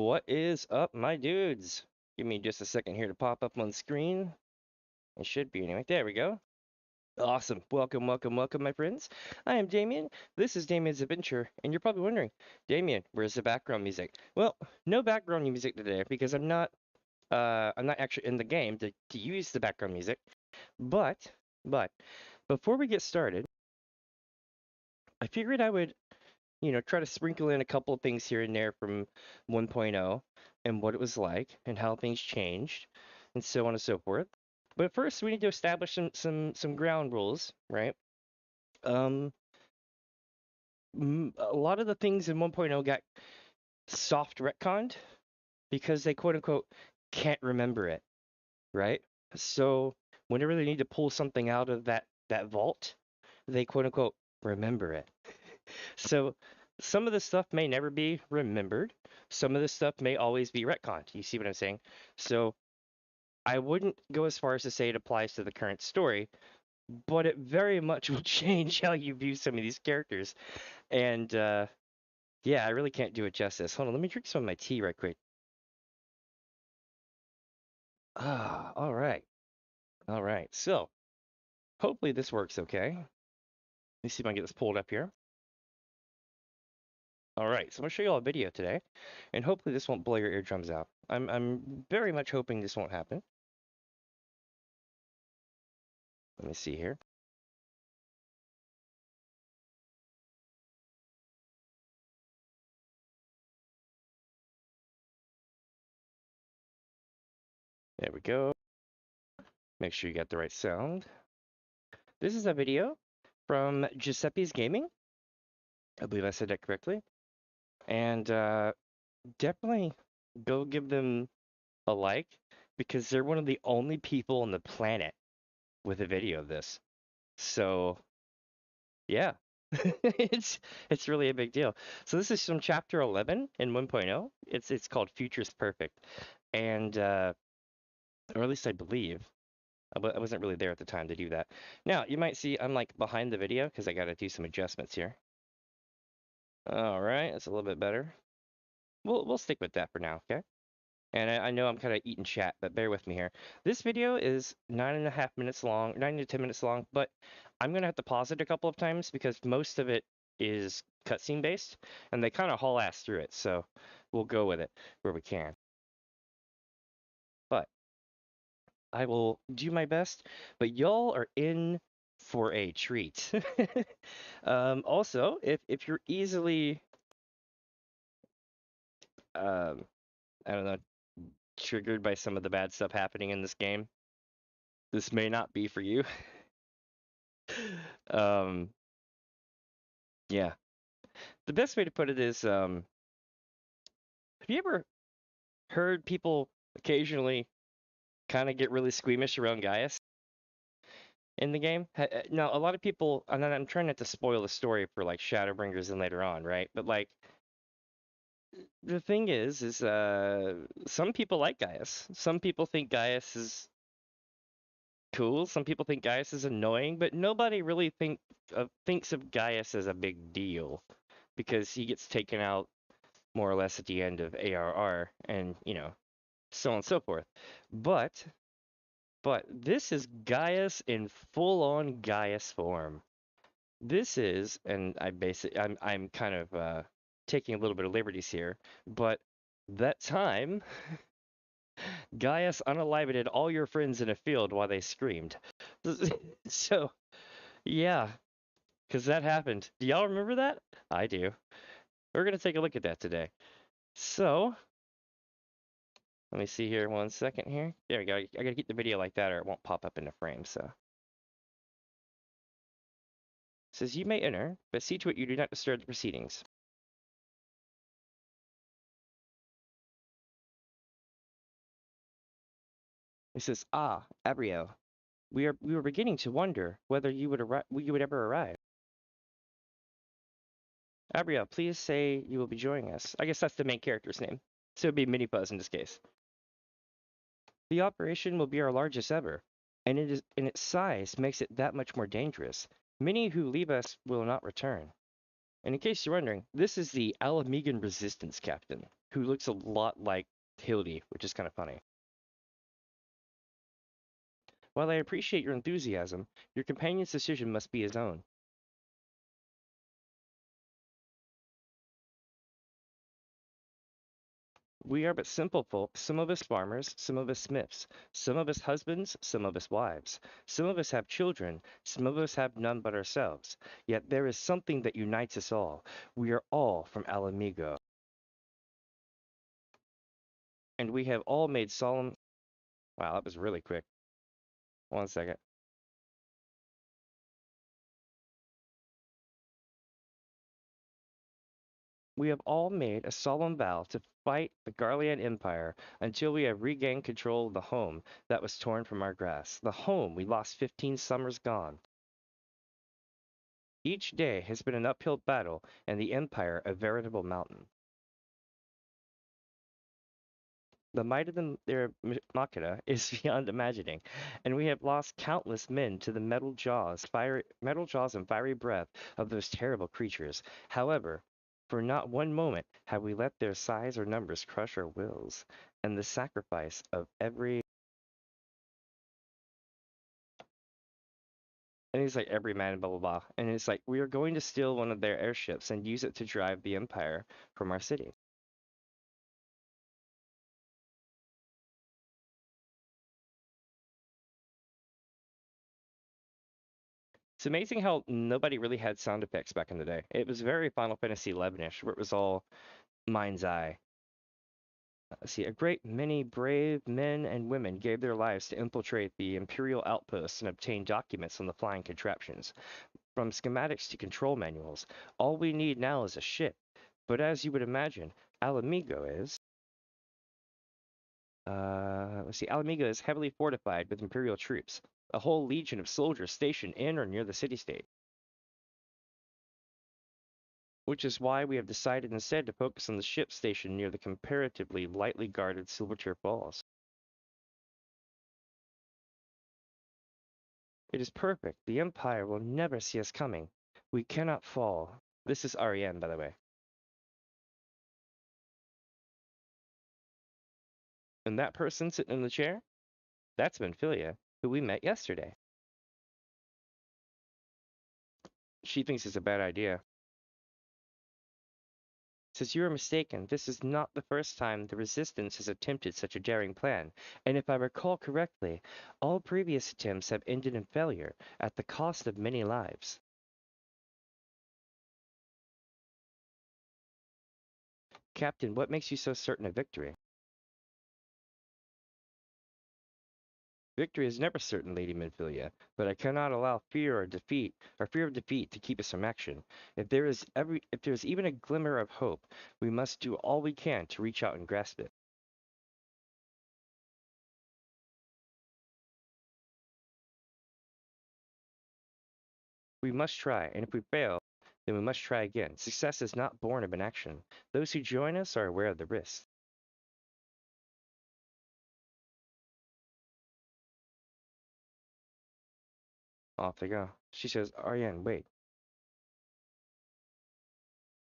What is up, my dudes? Give me just a second here to pop up on screen. It should be anyway. There we go. Awesome. Welcome, welcome, welcome, my friends. I am Damien. This is DamiensAdventure, and you're probably wondering, Damien, where's the background music? Well, no background music today because I'm not actually in the game to use the background music. But before we get started, I figured I would try to sprinkle in a couple of things here and there from 1.0 and what it was like and how things changed and so on and so forth. But first, we need to establish some ground rules, right? A lot of the things in 1.0 got soft retconned because they quote unquote can't remember it, right? So whenever they need to pull something out of that vault, they quote unquote remember it. So some of this stuff may never be remembered. Some of this stuff may always be retconned. You see what I'm saying? So I wouldn't go as far as to say it applies to the current story, but it very much will change how you view some of these characters. And yeah, I really can't do it justice. Hold on, let me drink some of my tea right quick. Ah, all right. All right. So hopefully this works okay. Let me see if I can get this pulled up here. All right, so I'm gonna show you all a video today, and hopefully this won't blow your eardrums out. I'm very much hoping this won't happen. Let me see here. There we go. Make sure you got the right sound. This is a video from Giuseppe's Gaming. I believe I said that correctly. And definitely go give them a like because they're one of the only people on the planet with a video of this. So yeah, it's really a big deal. So this is from chapter 11 in 1.0. It's called Future's Perfect, and or at least I believe. I wasn't really there at the time to do that. Now you might see I'm like behind the video because I got to do some adjustments here. All right, that's a little bit better. We'll stick with that for now, okay? And I know I'm kind of eating chat, but bear with me here. This video is 9.5 minutes long, 9 to 10 minutes long, but I'm gonna have to pause it a couple of times because most of it is cutscene based, and they kind of haul ass through it. So we'll go with it where we can. But I will do my best. But y'all are in for a treat. Also, if you're easily, I don't know, triggered by some of the bad stuff happening in this game, this may not be for you. um, yeah. The best way to put it is, have you ever heard people occasionally kind of get really squeamish around Gaius in the game? Now, a lot of people, and I'm trying not to spoil the story for like Shadowbringers and later on, right? But like, the thing is some people like Gaius. Some people think Gaius is cool. Some people think Gaius is annoying, but nobody really thinks of Gaius as a big deal because he gets taken out more or less at the end of ARR and, so on and so forth. But this is Gaius in full-on Gaius form. This is, and I'm kind of taking a little bit of liberties here, but that time Gaius unalivated all your friends in a field while they screamed. So, yeah, because that happened. Do y'all remember that? I do. We're going to take a look at that today. So, let me see here 1 second here. There we go. I got to keep the video like that or it won't pop up in the frame, so. It says you may enter, but see to it you do not disturb the proceedings. It says, Abriel, we were beginning to wonder whether you would ever arrive. Abriel, please say you will be joining us. I guess that's the main character's name. So it'd be Minipuzz in this case. The operation will be our largest ever, and its size makes it that much more dangerous. Many who leave us will not return. And in case you're wondering, this is the Alamegan Resistance Captain. who looks a lot like Hildy, which is kind of funny. While I appreciate your enthusiasm, your companion's decision must be his own. We are but simple folk, some of us farmers, some of us smiths, some of us husbands, some of us wives. Some of us have children, some of us have none but ourselves. Yet there is something that unites us all. We are all from Alamigo, and we have all made solemn. Wow, that was really quick. One second. We have all made a solemn vow to fight the Garlean Empire until we have regained control of the home that was torn from our grasp, the home we lost 15 summers gone. Each day has been an uphill battle, and the Empire a veritable mountain. The might of their machina is beyond imagining, and we have lost countless men to the metal jaws and fiery breath of those terrible creatures. However, for not one moment have we let their size or numbers crush our wills, and the sacrifice of every and he's like every man, blah blah blah. And it's like we are going to steal one of their airships and use it to drive the Empire from our city. It's amazing how nobody really had sound effects back in the day. It was very Final Fantasy XI-ish, where it was all mind's eye. Let's see, a great many brave men and women gave their lives to infiltrate the Imperial outposts and obtain documents on the flying contraptions. From schematics to control manuals, all we need now is a ship. But as you would imagine, Alamigo is. Let's see, Alamigo is heavily fortified with Imperial troops, a whole legion of soldiers stationed in or near the city-state. Which is why we have decided instead to focus on the ship station near the comparatively lightly guarded Silvertear Falls. It is perfect. The Empire will never see us coming. We cannot fall. This is REM, by the way. And that person sitting in the chair? That's Menphilia, who we met yesterday. She thinks it's a bad idea. Says you are mistaken. This is not the first time the Resistance has attempted such a daring plan, and if I recall correctly, all previous attempts have ended in failure, at the cost of many lives. Captain, what makes you so certain of victory? Victory is never certain, Lady Menphilia, but I cannot allow fear of defeat to keep us from action. If there is even a glimmer of hope, we must do all we can to reach out and grasp it. We must try, and if we fail, then we must try again. Success is not born of inaction. Those who join us are aware of the risks. Off they go. She says, Ariane, wait.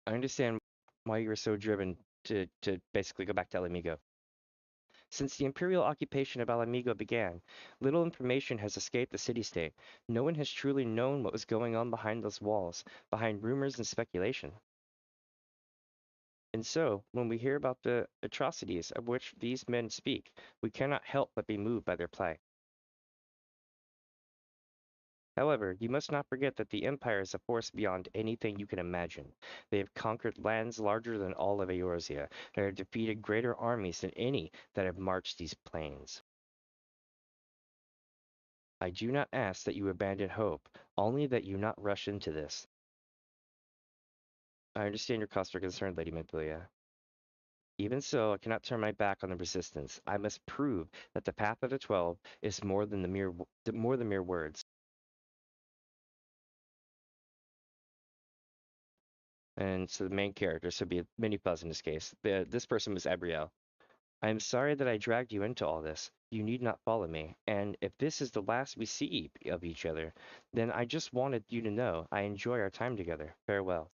I understand why you were so driven to basically go back to El Amigo. Since the imperial occupation of Alamigo began, little information has escaped the city-state. No one has truly known what was going on behind those walls, behind rumors and speculation. And so, when we hear about the atrocities of which these men speak, we cannot help but be moved by their plight. However, you must not forget that the Empire is a force beyond anything you can imagine. They have conquered lands larger than all of Eorzea. They have defeated greater armies than any that have marched these plains. I do not ask that you abandon hope, only that you not rush into this. I understand your cause for concern, Lady Menphilia. Even so, I cannot turn my back on the resistance. I must prove that the path of the 12 is more than mere words. And so the main character, so be Mini Fuzz in this case. This person was Abrielle. I am sorry that I dragged you into all this. You need not follow me. And if this is the last we see of each other, then I just wanted you to know I enjoy our time together. Farewell.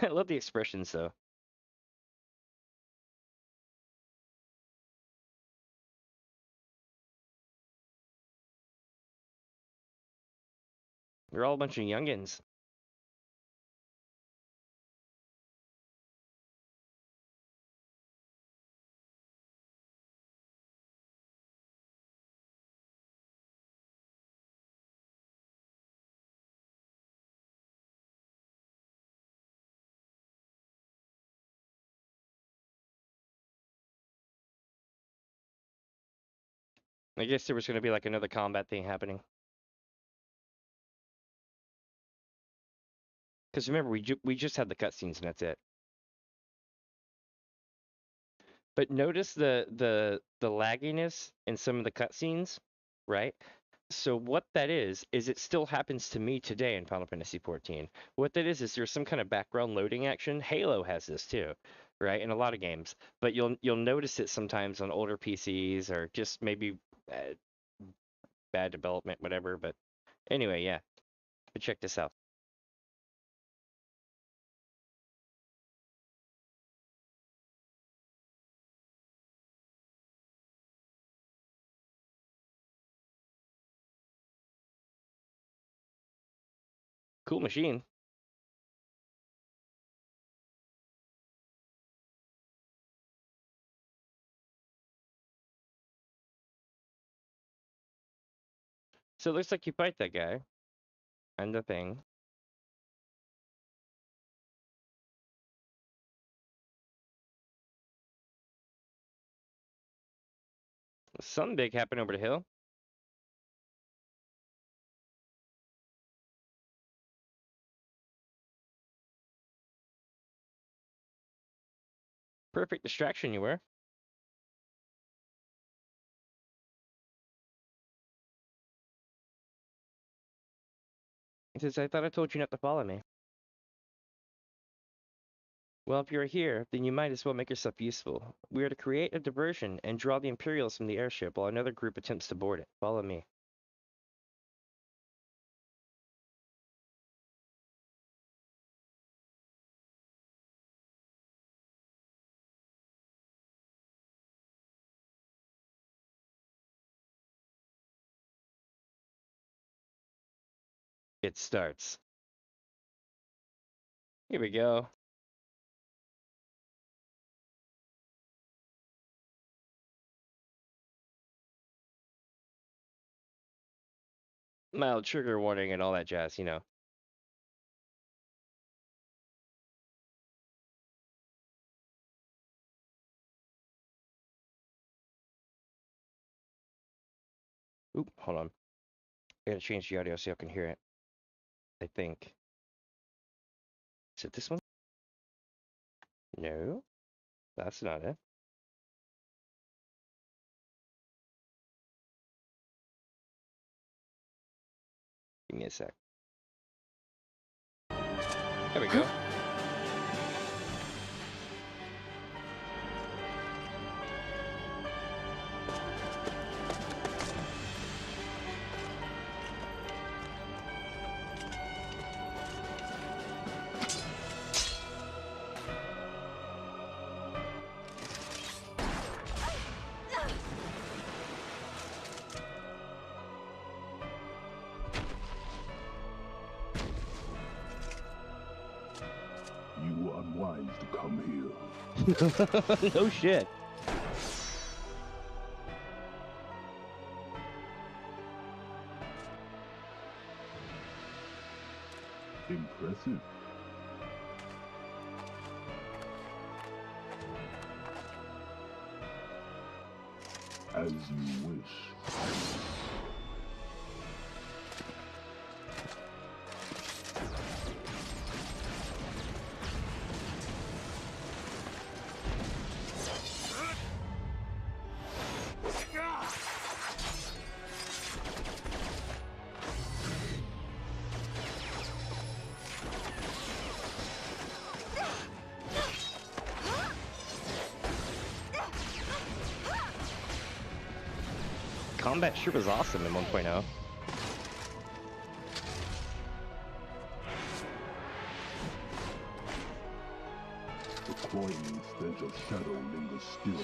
I love the expressions though. They're all a bunch of youngins. I guess there was going to be like another combat thing happening. Because remember, we just had the cutscenes and that's it. But notice the lagginess in some of the cutscenes, right? So what that is it still happens to me today in Final Fantasy XIV. What that is there's some kind of background loading action. Halo has this too, right? In a lot of games, but you'll notice it sometimes on older PCs or just maybe bad development, whatever. But anyway, yeah. But check this out. Cool machine. So it looks like you fight that guy and the thing. Something big happened over the hill. Perfect distraction you were. He says, I thought I told you not to follow me. Well, if you're here, then you might as well make yourself useful. We are to create a diversion and draw the Imperials from the airship while another group attempts to board it. Follow me. It starts. Here we go. Mild trigger warning and all that jazz, you know. Oop, hold on. I gotta change the audio so I can hear it. I think. Is it this one? No, that's not it. Give me a sec. There we go. You were unwise to come here. No shit. Impressive. As you wish. Combat sure was awesome in 1.0. stench of shadow lingers still.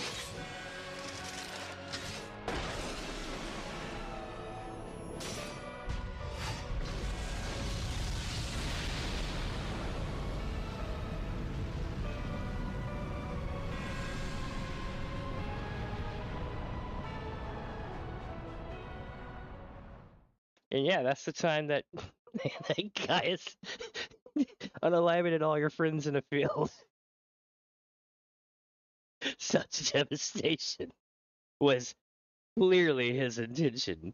And yeah, that's the time that that guy is unalive all your friends in a field. Such devastation was clearly his intention.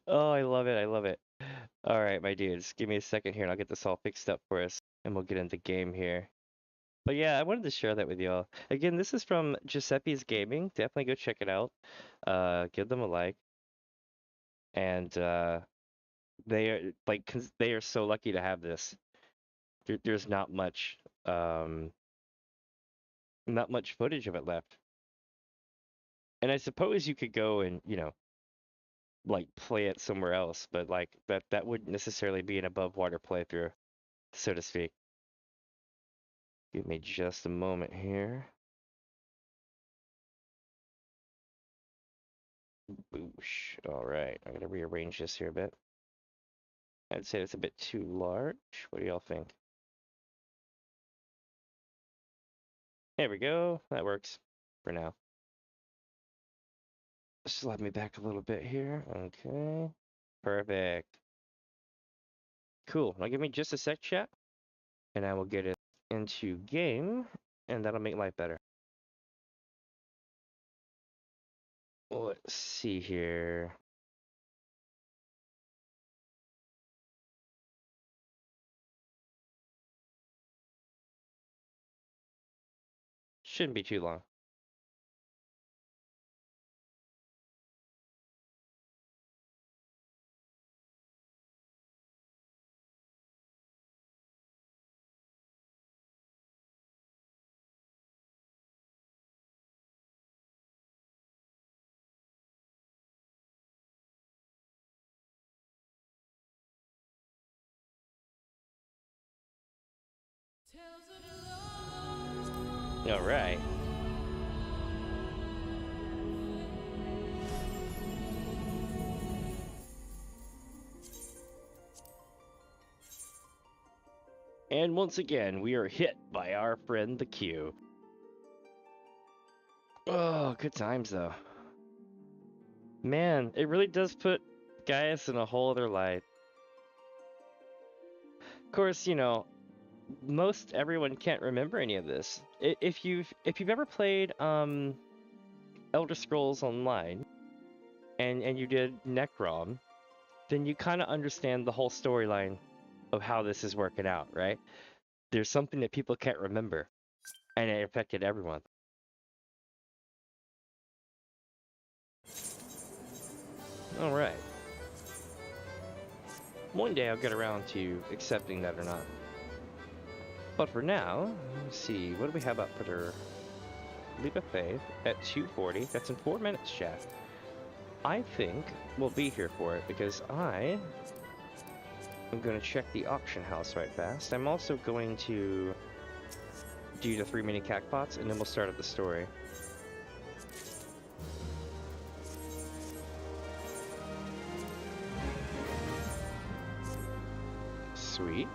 Oh, I love it. I love it. All right, my dudes, give me a second here and I'll get this all fixed up for us and we'll get into the game here. But yeah, I wanted to share that with y'all. Again, this is from Giuseppe's Gaming. Definitely go check it out. Give them a like. And they are like, 'cause they are so lucky to have this. There's not much footage of it left. And I suppose you could go and, like play it somewhere else, but like that wouldn't necessarily be an above water playthrough, so to speak. Give me just a moment here. Boosh. All right, I'm gonna rearrange this here a bit. I'd say it's a bit too large. What do y'all think? There we go. That works for now. Slide me back a little bit here. Okay. Perfect. Cool. Now give me just a sec, chat, and I will get it into game, and that'll make life better. Let's see here. Shouldn't be too long. All right. And once again, we are hit by our friend the Q. Oh, good times though. Man, it really does put Gaius in a whole other light. Of course, most everyone can't remember any of this. If you've ever played Elder Scrolls Online and you did Necrom, then you kind of understand the whole storyline of how this is working out, right? There's something that people can't remember, and it affected everyone. All right. One day I'll get around to accepting that or not. But for now, let's see, what do we have up for their Leap of Faith at 2:40? That's in 4 minutes, chat. I think we'll be here for it because I'm going to check the auction house right fast. I'm also going to do the 3 mini cactpots and then we'll start up the story. Sweet.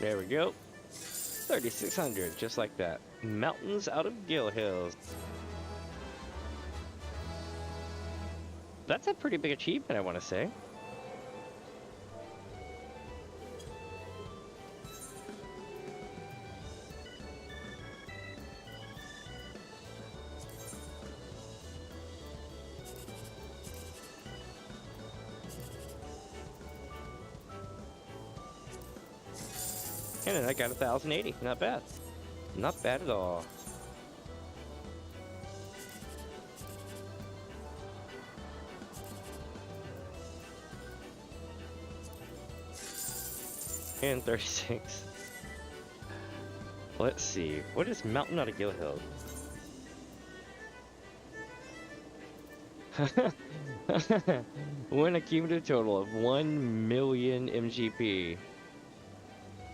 There we go. 3,600, just like that. Mountains out of Gill Hills. That's a pretty big achievement, I want to say. And then I got 1,080. Not bad. Not bad at all. And 36. Let's see. What is Mountain out of Gill Hill? Win a cumulative total of 1 million MGP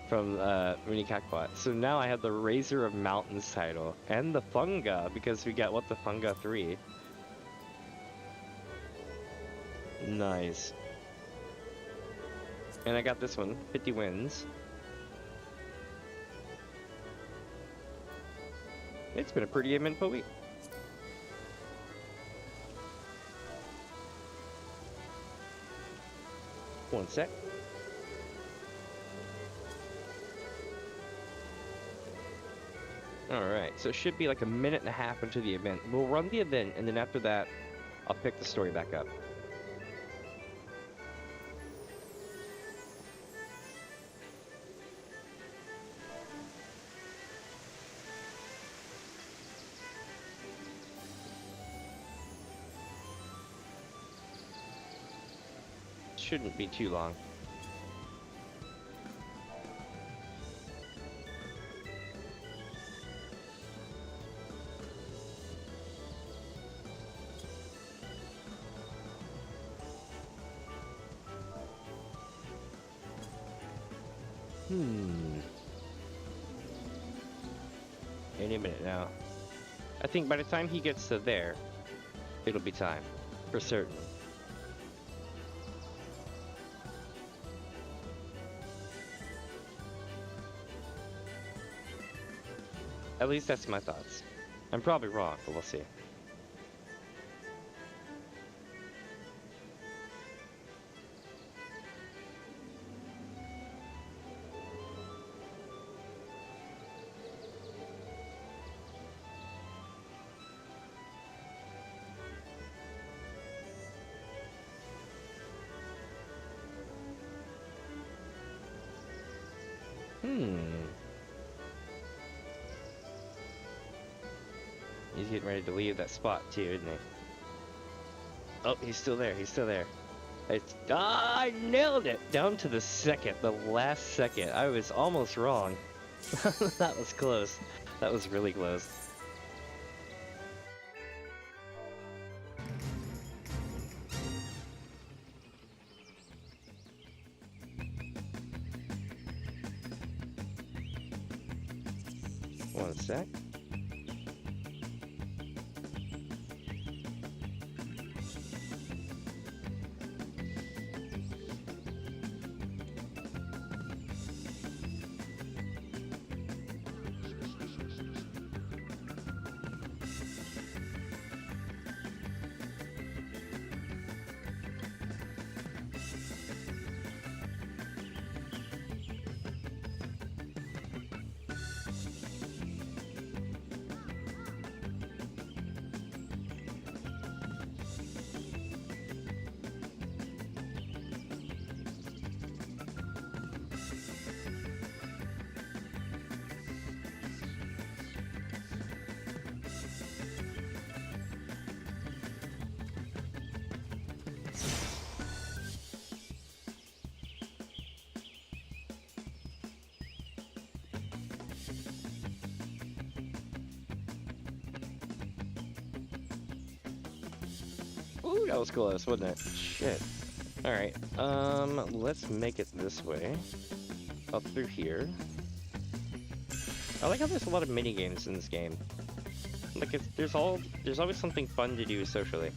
from Minikakwa. So now I have the Razor of Mountains title and the Funga because we got what the Funga 3. Nice. And I got this one, 50 wins. It's been a pretty eventful week. One sec. Alright, so it should be like a minute and a half into the event. We'll run the event, and then after that, I'll pick the story back up. Shouldn't be too long. Any minute now. I think by the time he gets to there, it'll be time. For certain. At least that's my thoughts. I'm probably wrong, but we'll see. He's getting ready to leave that spot too, isn't he? Oh, he's still there. He's still there. I nailed it! Down to the second, the last second. I was almost wrong. That was close. That was really close. One sec. Ooh, that was close, wasn't it? Shit. Alright, let's make it this way. Up through here. I like how there's a lot of mini games in this game. Like, there's always something fun to do socially.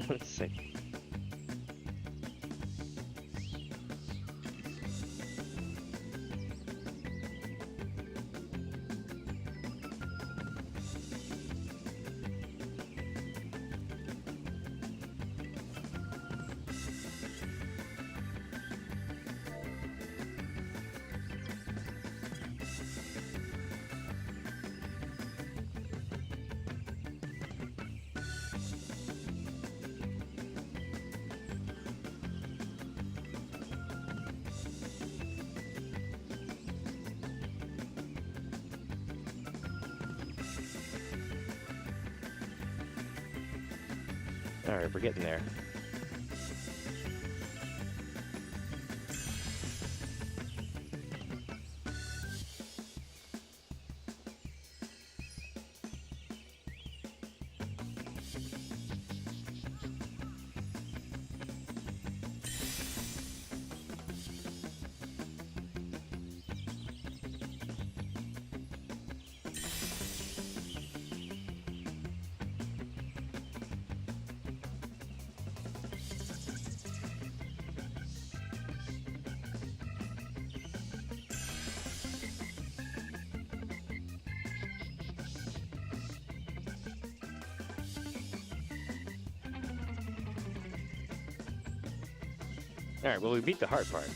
Let's see. Alright, we're getting there. Alright, well, we beat the hard part.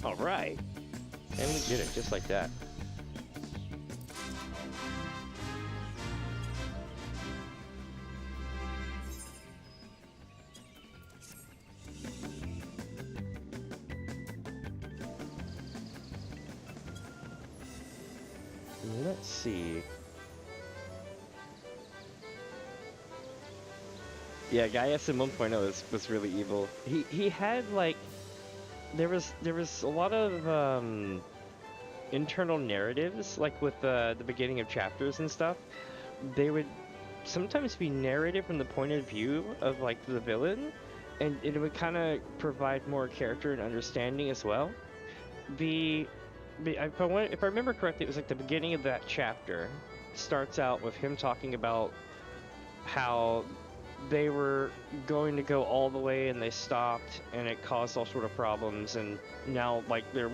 Alright. And we did it just like that. Let's see. Yeah, Gaius in 1.0 was really evil. He had like there was a lot of internal narratives, like with the beginning of chapters and stuff. They would sometimes be narrated from the point of view of like the villain, and it would kind of provide more character and understanding as well. If I remember correctly, it was like the beginning of that chapter starts out with him talking about how they were going to go all the way and they stopped and it caused all sort of problems, and now like their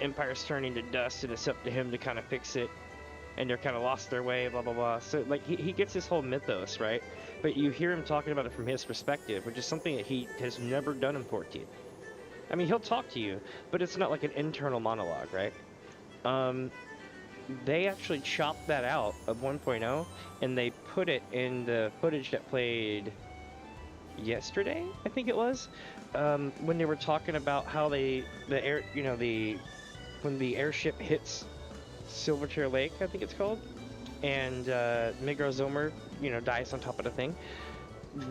empire's turning to dust and it's up to him to kind of fix it, and they're kind of lost their way, blah blah blah. So like he gets this whole mythos, right? But you hear him talking about it from his perspective, which is something that he has never done in 14. I mean, he'll talk to you, but it's not like an internal monologue, right? They actually chopped that out of 1.0, and they put it in the footage that played yesterday, I think it was, when they were talking about how when the airship hits Silverchair Lake, I think it's called, and Migro Zomer, dies on top of the thing.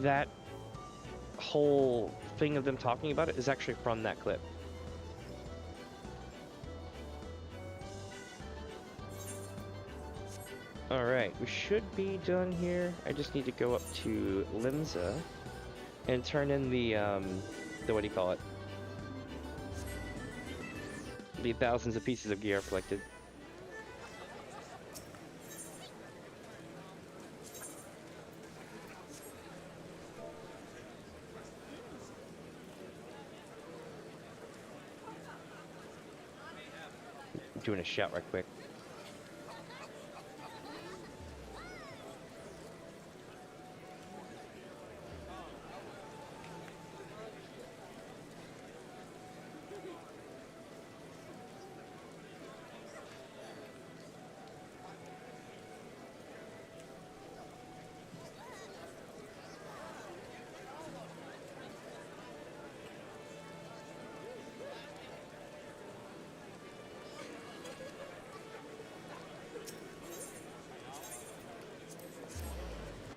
That whole thing of them talking about it is actually from that clip. Alright, we should be done here. I just need to go up to Limsa and turn in the what do you call it? The thousands of pieces of gear I've collected. Doing a shout right quick.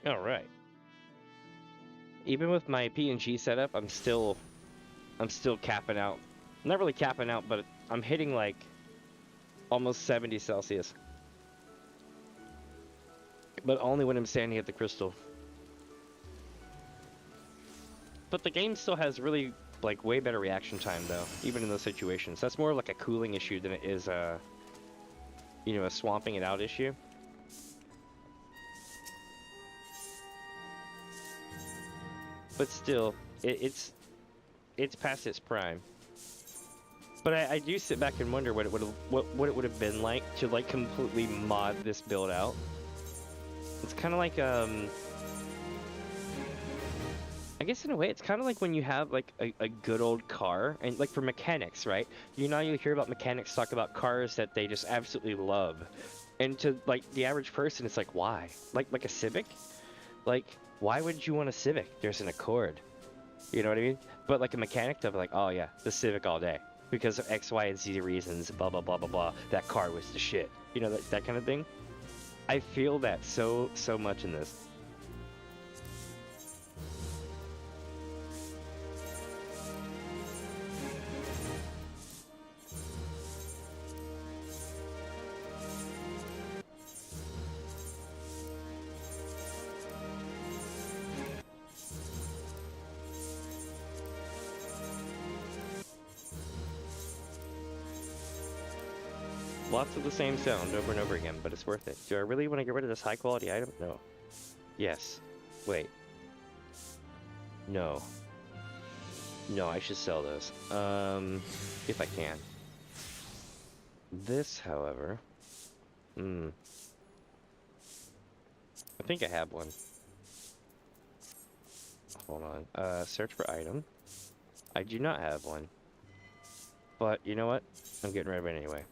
All right. Even with my PNG setup, I'm still capping out. Not really capping out, but I'm hitting like almost 70 Celsius. But only when I'm standing at the crystal. But the game still has really like way better reaction time though, even in those situations. That's more like a cooling issue than it is a swamping it out issue. But still, it's past its prime. But I do sit back and wonder what it would have been like to like completely mod this build out. It's kind of like I guess in a way it's kind of like when you have like a good old car, and like for mechanics, right? You hear about mechanics talk about cars that they just absolutely love, and to like the average person, it's like, why? Like a Civic, like. Why would you want a Civic? There's an Accord. You know what I mean? But like a mechanic, they'll be like, oh yeah, the Civic all day. Because of X, Y, and Z reasons, blah, blah, blah, blah, blah. That car was the shit. You know, that kind of thing. I feel that so much in this. Lots of the same sound over and over again, but it's worth it. Do I really want to get rid of this high quality item? No. Yes. Wait. No. No, I should sell those. If I can. This, however... I think I have one. Hold on. Search for item. I do not have one. But, you know what? I'm getting rid of it anyway.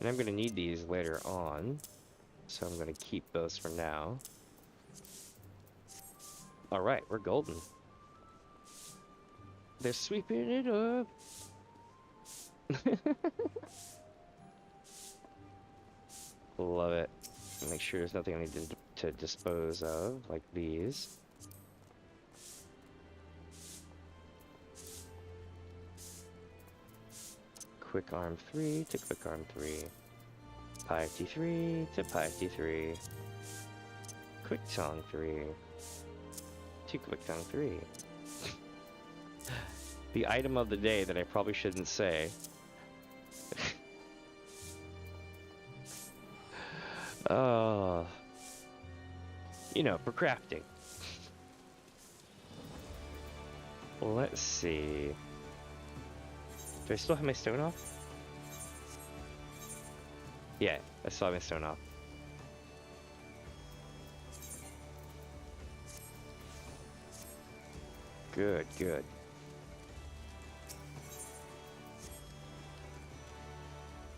And I'm going to need these later on, so I'm going to keep those for now. Alright, we're golden. They're sweeping it up. Love it. Make sure there's nothing I need to dispose of, like these. Quick arm 3 to quick arm 3. Piety 3 to piety 3. Quick tongue 3 to quick tongue 3. The item of the day that I probably shouldn't say. Oh, you know, for crafting. Well, let's see. Do I still have my stone off? Yeah, I still have my stone off. Good, good.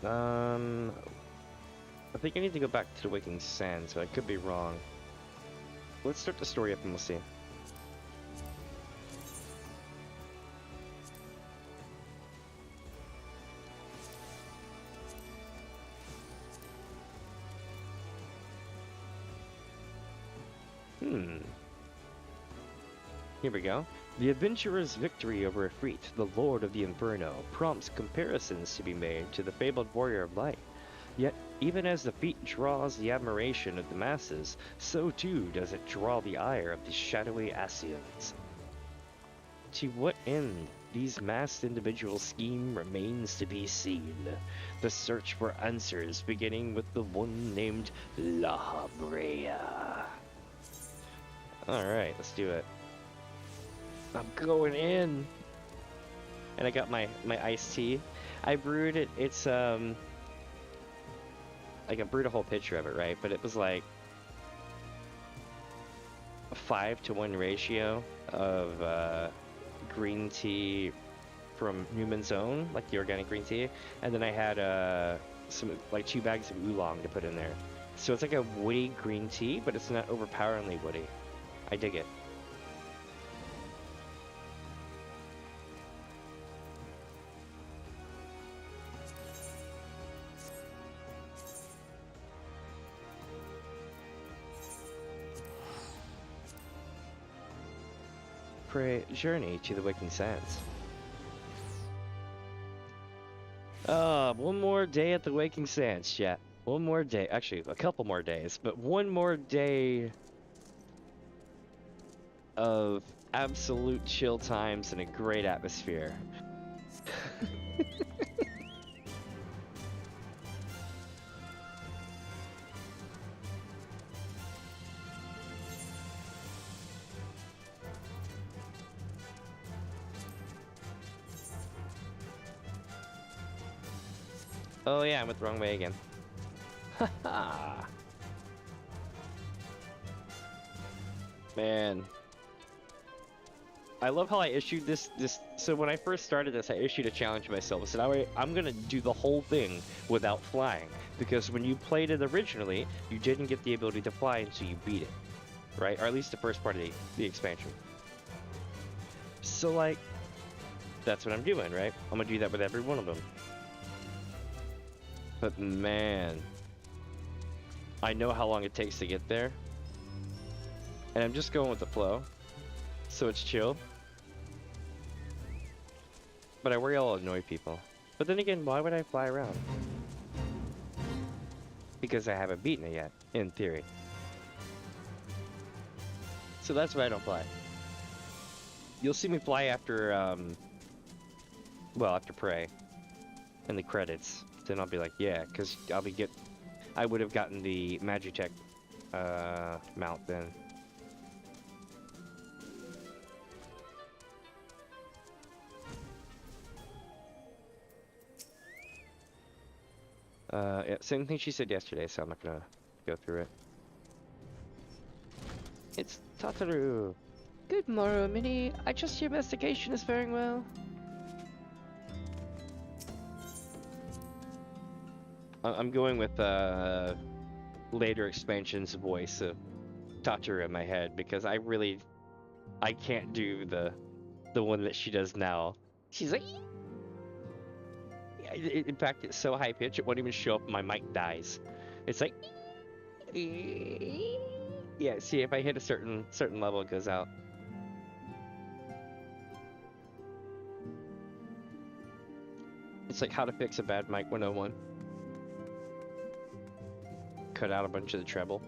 I think I need to go back to the Waking Sands, but I could be wrong. Let's start the story up and we'll see. Here we go. The adventurer's victory over Ifrit, the Lord of the Inferno, prompts comparisons to be made to the fabled warrior of light. Yet, even as the feat draws the admiration of the masses, so too does it draw the ire of the shadowy Asians. To what end these masked individuals scheme remains to be seen. The search for answers beginning with the one named La Brea. Alright, let's do it. I'm going in! And I got my iced tea. I brewed it, it's like I brewed a whole pitcher of it, right? But it was like a 5-to-1 ratio of green tea from Newman's Own, like the organic green tea, and then I had some like 2 bags of oolong to put in there. So it's like a woody green tea, but it's not overpoweringly woody. I dig it. Journey to the Waking Sands. One more day at the Waking Sands, chat. One more day. Actually, a couple more days, but one more day of absolute chill times and a great atmosphere. Oh yeah, I went the wrong way again. Haha. Man. I love how I issued this. So when I first started this, I issued a challenge to myself. I said, I'm gonna do the whole thing without flying, because when you played it originally, you didn't get the ability to fly until you beat it, right? Or at least the first part of the expansion. So like, that's what I'm doing, right? I'm gonna do that with every one of them. But man, I know how long it takes to get there, and I'm just going with the flow, so it's chill. But I worry I'll annoy people. But then again, why would I fly around? Because I haven't beaten it yet, in theory. So that's why I don't fly. You'll see me fly after, well, after Prey, in the credits. Then I'll be like, yeah, because I would have gotten the Magitech mount then. Yeah, same thing she said yesterday, so I'm not gonna go through it. It's Tataru. Good morrow, Minnie. I trust your investigation is faring well. I'm going with later expansion's voice of Tataru in my head, because I can't do the one that she does now. She's like, in fact, it's so high pitched it won't even show up when my mic dies. It's like, yeah. See, if I hit a certain level, it goes out. It's like how to fix a bad mic 101. Cut out a bunch of the treble.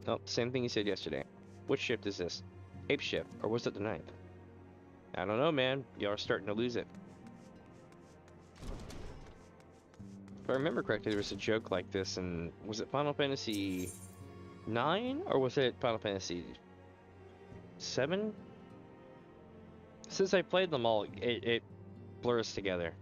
Oh, same thing you said yesterday. Which shift is this? Ape shift, or was it the 9th? I don't know, man. Y'all are starting to lose it. If I remember correctly, there was a joke like this, and was it Final Fantasy IX, or was it Final Fantasy VII? Since I played them all, it blurs together.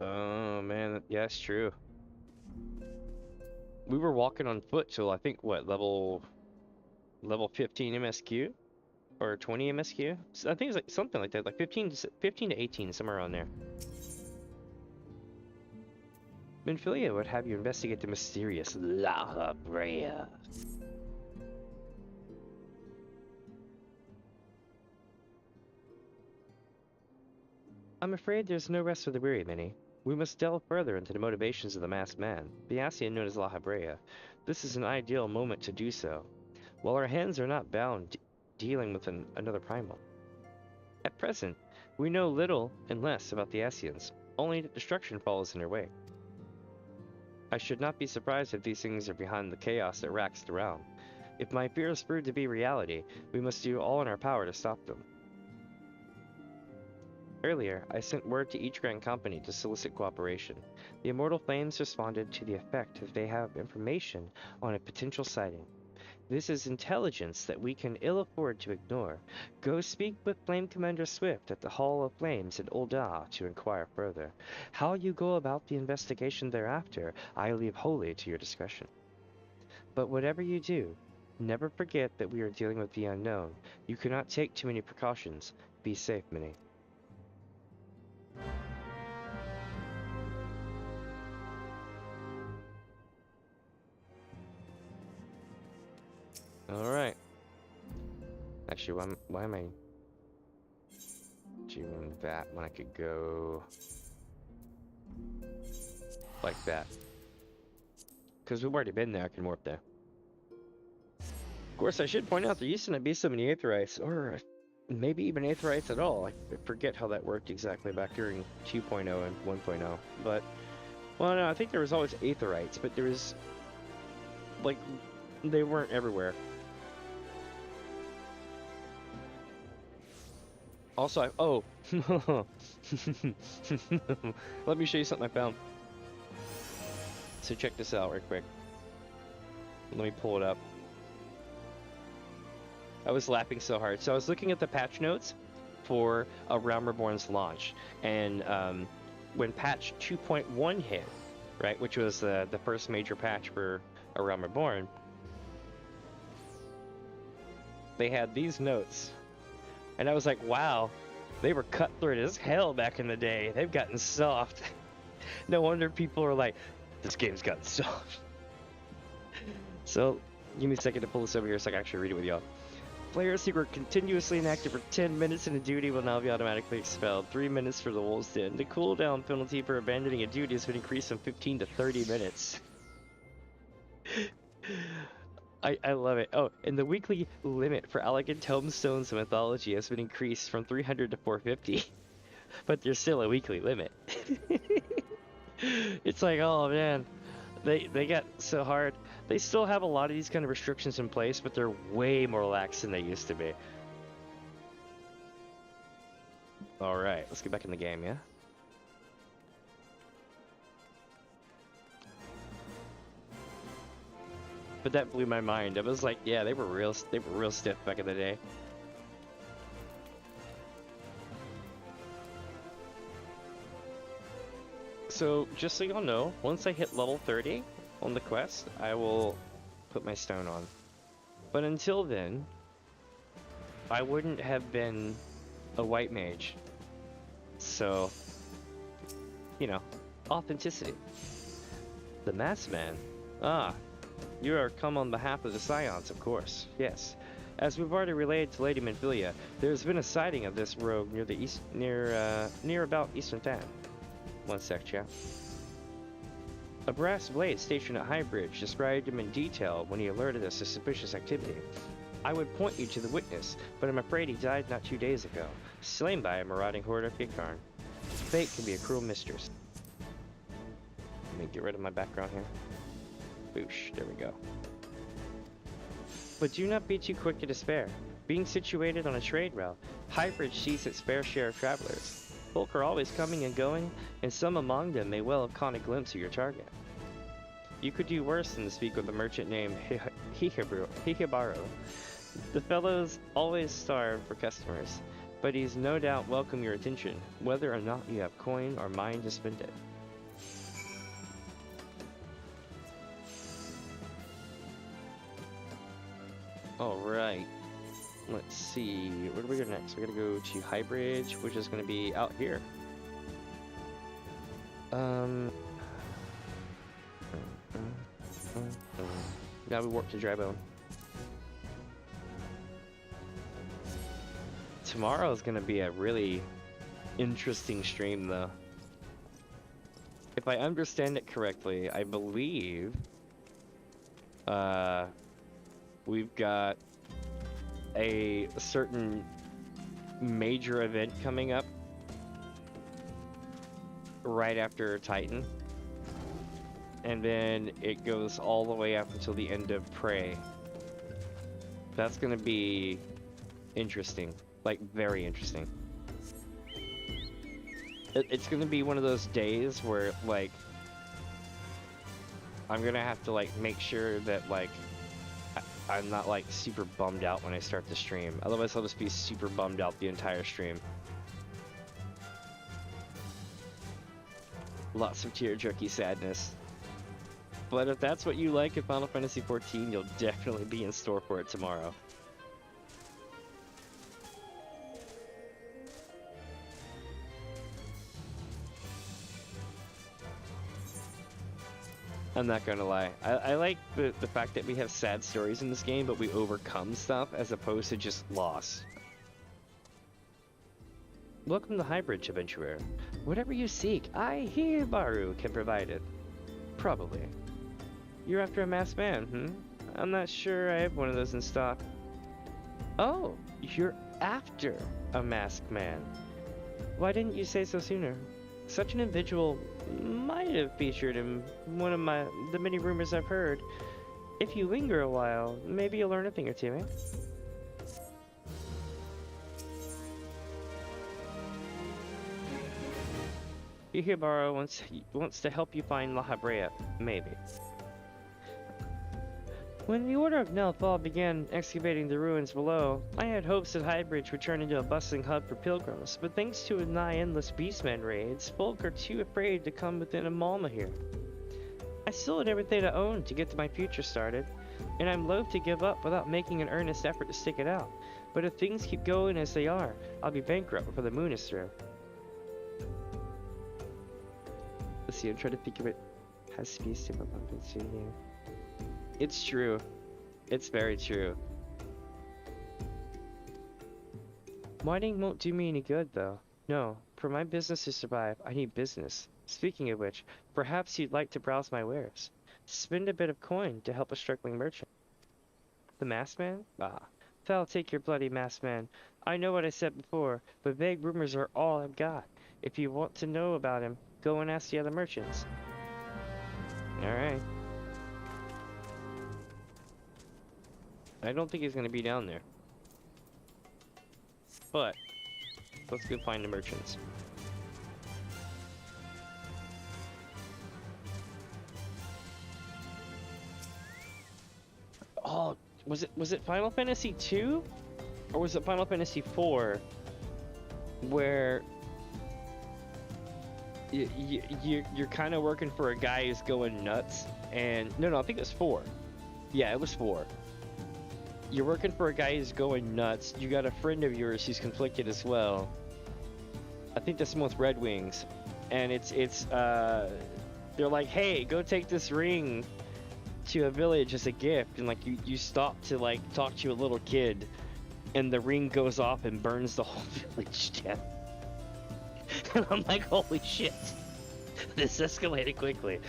Oh man, yeah, it's true. We were walking on foot till I think what level 15 MSQ or 20 MSQ. So I think it's like something like that, like 15 to 18, somewhere around there. Minfilia would have you investigate the mysterious La Brea. I'm afraid there's no rest for the weary, Minnie. We must delve further into the motivations of the masked man, the Ascian known as La Habrea. This is an ideal moment to do so, while our hands are not bound dealing with another primal. At present, we know little and less about the Ascians, only that destruction follows in their wake. I should not be surprised if these things are behind the chaos that racks the realm. If my fears prove to be reality, we must do all in our power to stop them. Earlier, I sent word to each Grand Company to solicit cooperation. The Immortal Flames responded to the effect that they have information on a potential sighting. This is intelligence that we can ill afford to ignore. Go speak with Flame Commander Swift at the Hall of Flames in Ul'dah to inquire further. How you go about the investigation thereafter, I leave wholly to your discretion. But whatever you do, never forget that we are dealing with the unknown. You cannot take too many precautions. Be safe, Minnie. Alright. Actually, why am I doing that when I could go like that? Because we've already been there, I can warp there. Of course, I should point out there used to not be so many Aetherites, or maybe even Aetherites at all. I forget how that worked exactly back during 2.0 and 1.0. But, well, no, I think there was always Aetherites, but there was, like, they weren't everywhere. Also, oh, let me show you something I found. So check this out real quick. Let me pull it up. I was laughing so hard. So I was looking at the patch notes for A Realm Reborn's launch, and when patch 2.1 hit, right, which was the first major patch for A Realm Reborn, they had these notes, and I was like, wow, they were cutthroat as hell back in the day. They've gotten soft. No wonder people are like, this game's gotten soft. So, give me a second to pull this over here so I can actually read it with y'all. Players who were continuously inactive for 10 minutes in a duty will now be automatically expelled. 3 minutes for the Wolves Den. The cooldown penalty for abandoning a duty has been increased from 15 to 30 minutes. I love it. Oh, and the weekly limit for elegant tomestones of mythology has been increased from 300 to 450. But there's still a weekly limit. It's like, oh man, they got so hard. They still have a lot of these kind of restrictions in place, but they're way more lax than they used to be. Alright, let's get back in the game, yeah? But that blew my mind. I was like, yeah, they were real stiff back in the day. So, just so y'all know, once I hit level 30 on the quest, I will put my stone on. But until then, I wouldn't have been a white mage. So, you know, authenticity. The Masked Man. Ah, you are come on behalf of the Scions, of course. Yes. As we've already relayed to Lady Manfilia, there has been a sighting of this rogue near the east, near about Eastern Town. One sec, chat. A brass blade stationed at High Bridge described him in detail when he alerted us to suspicious activity. I would point you to the witness, but I'm afraid he died not 2 days ago, slain by a marauding horde of Gikarn. Fate can be a cruel mistress. Let me get rid of my background here. Boosh, there we go. But do not be too quick to despair. Being situated on a trade route, High Bridge sees its fair share of travelers. Folk are always coming and going, and some among them may well have caught a glimpse of your target. You could do worse than to speak with a merchant named Hihibaru. The fellow's always starved for customers, but he's no doubt welcome your attention, whether or not you have coin or mind to spend it. Alright. Let's see, where do we go next? We're gonna go to High Bridge, which is gonna be out here. Now we walk to Drybone. Tomorrow is gonna be a really interesting stream, though. If I understand it correctly, I believe we've got a certain major event coming up right after Titan, and then it goes all the way up until the end of Prey. That's gonna be interesting, like very interesting. It's gonna be one of those days where like I'm gonna have to like make sure that like I'm not like super bummed out when I start the stream. Otherwise I'll just be super bummed out the entire stream. Lots of tear-jerky sadness. But if that's what you like in Final Fantasy XIV, you'll definitely be in store for it tomorrow. I'm not gonna lie. I like the fact that we have sad stories in this game, but we overcome stuff as opposed to just loss. Welcome to High Bridge, adventurer. Whatever you seek, I, Hihibaru, can provide it. Probably. You're after a masked man, hmm? I'm not sure I have one of those in stock. Oh, you're after a masked man. Why didn't you say so sooner? Such an individual might have featured in one of the many rumors I've heard. If you linger a while, maybe you'll learn a thing or two, eh? Hihibaru wants to help you find La Habrea, maybe. When the Order of Nelthal began excavating the ruins below, I had hopes that Highbridge would turn into a bustling hub for pilgrims, but thanks to a nigh-endless beastman raids, folk are too afraid to come within a Malma here. I still had everything I owned to get my future started, and I'm loath to give up without making an earnest effort to stick it out. But if things keep going as they are, I'll be bankrupt before the moon is through. Let's see, I'm trying to think of it. Has space to put here. It's true. It's very true. Mining won't do me any good, though. No, for my business to survive, I need business. Speaking of which, perhaps you'd like to browse my wares. Spend a bit of coin to help a struggling merchant. The masked man? Ah, foul take your bloody masked man. I know what I said before, but vague rumors are all I've got. If you want to know about him, go and ask the other merchants. Alright. I don't think he's gonna be down there. But, let's go find the merchants. Oh, was it Final Fantasy II? Or was it Final Fantasy IV? Where you're kind of working for a guy who's going nuts, and no, I think it was 4. Yeah, it was 4. You're working for a guy who's going nuts. You got a friend of yours who's conflicted as well. I think that's the one with Red Wings, and they're like, hey, go take this ring to a village as a gift, and like you stop to like talk to a little kid, and the ring goes off and burns the whole village down. And I'm like, holy shit, this escalated quickly.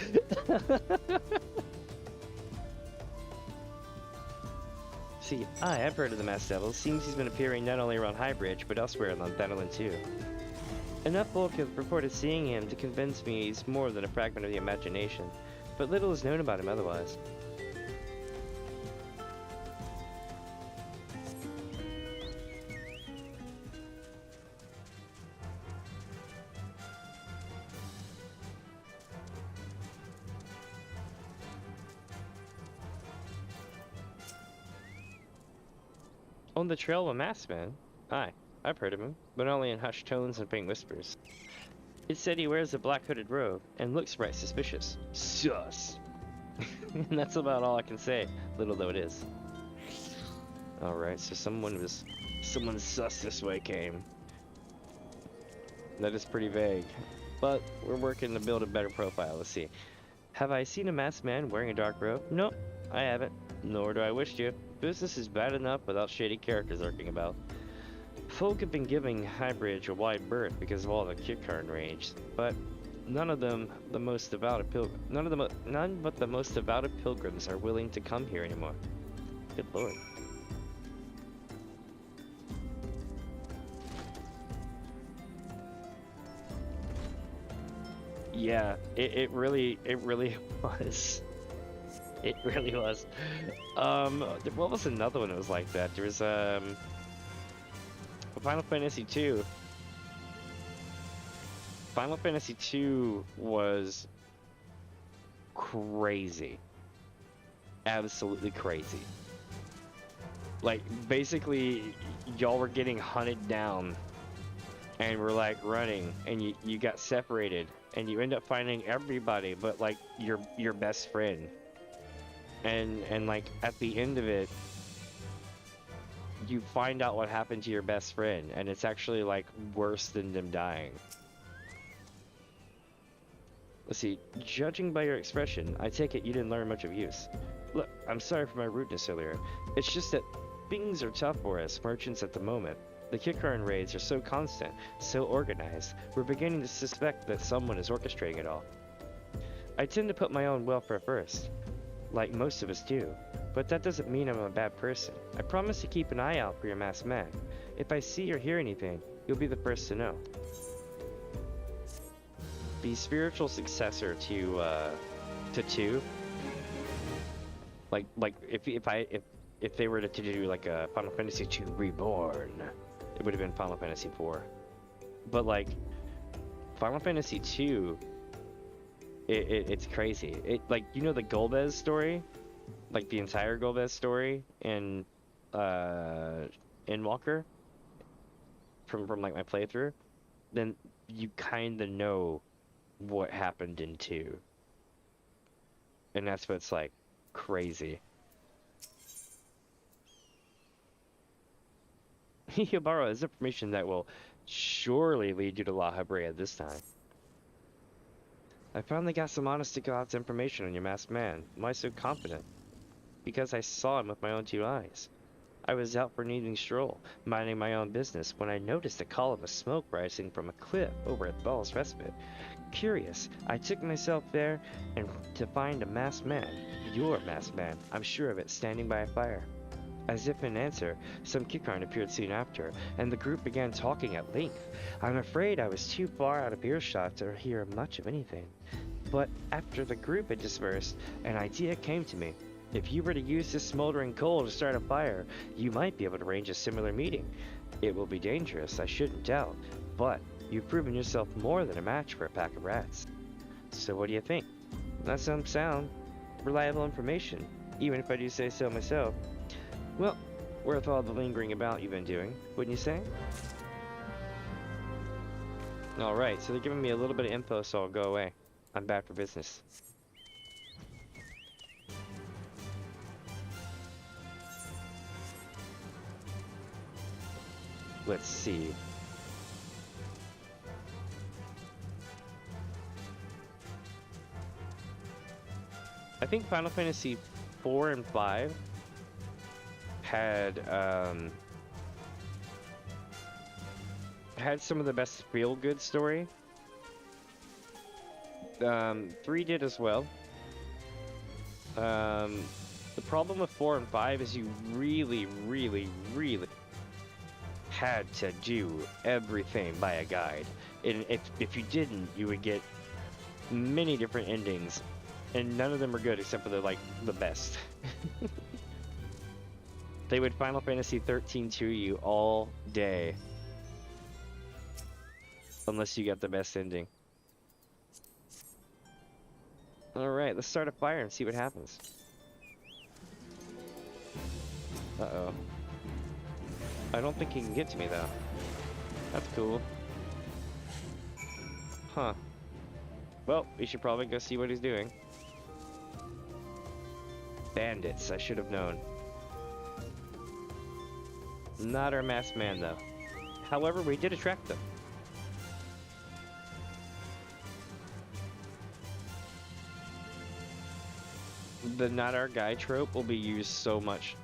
See, I've heard of the Masked Devil. Seems he's been appearing not only around Highbridge, but elsewhere on Thanalan too. Enough folk have reported seeing him to convince me he's more than a fragment of the imagination, but little is known about him otherwise. On the trail of a masked man? Aye, I've heard of him, but only in hushed tones and faint whispers. It said he wears a black hooded robe and looks right suspicious. Sus! And that's about all I can say, little though it is. Alright, so someone sus this way came. That is pretty vague. But we're working to build a better profile. Let's see. Have I seen a masked man wearing a dark robe? Nope, I haven't. Nor do I wish to. Business is bad enough without shady characters lurking about. Folk have been giving Highbridge a wide berth because of all the kick-card rage, but none but the most devout pilgrims are willing to come here anymore. Good lord. Yeah, it really was. It really was. What was another one that was like that? There was Final Fantasy II. Final Fantasy II was crazy. Absolutely crazy. Like, basically, y'all were getting hunted down, and we're like running, and you got separated, and you end up finding everybody but like your best friend. And like at the end of it, you find out what happened to your best friend, and it's actually like worse than them dying. Let's see, judging by your expression, I take it you didn't learn much of use. Look, I'm sorry for my rudeness earlier. It's just that things are tough for us merchants at the moment. The kick-card raids are so constant, so organized, we're beginning to suspect that someone is orchestrating it all. I tend to put my own welfare first, like most of us do, but that doesn't mean I'm a bad person. I promise to keep an eye out for your masked man. If I see or hear anything, you'll be the first to know. The spiritual successor to 2, like if they were to do like a Final Fantasy II Reborn, it would have been Final Fantasy IV. But like Final Fantasy II, it's crazy. It, like, you know the Golbez story, like the entire Golbez story in Walker from like my playthrough, then you kind of know what happened in 2. And that's what's like crazy. Hiyobaro is information that will surely lead you to La Habrea this time. I finally got some honest to God's information on your masked man. Why so confident? Because I saw him with my own 2 eyes. I was out for an evening stroll, minding my own business, when I noticed a column of smoke rising from a cliff over at Ball's Respite. Curious, I took myself there and to find a masked man, your masked man, I'm sure of it, standing by a fire. As if in answer, some Kikarn appeared soon after, and the group began talking at length. I'm afraid I was too far out of earshot to hear much of anything. But after the group had dispersed, an idea came to me. If you were to use this smoldering coal to start a fire, you might be able to arrange a similar meeting. It will be dangerous, I shouldn't doubt, but you've proven yourself more than a match for a pack of rats. So what do you think? That's some sound, reliable information, even if I do say so myself. Well, worth all the lingering about you've been doing, wouldn't you say? Alright, so they're giving me a little bit of info, so I'll go away. I'm back for business. Let's see. I think Final Fantasy IV and V had some of the best feel-good story. 3 did as well. The problem with 4 and 5 is you really had to do everything by a guide, and if you didn't, you would get many different endings, and none of them are good except for the best. They would Final Fantasy XIII to you all day, unless you got the best ending. Alright, let's start a fire and see what happens. Uh-oh. I don't think he can get to me, though. That's cool. Huh. Well, we should probably go see what he's doing. Bandits, I should have known. Not our masked man, though. However, we did attract them. The not our guy trope will be used so much.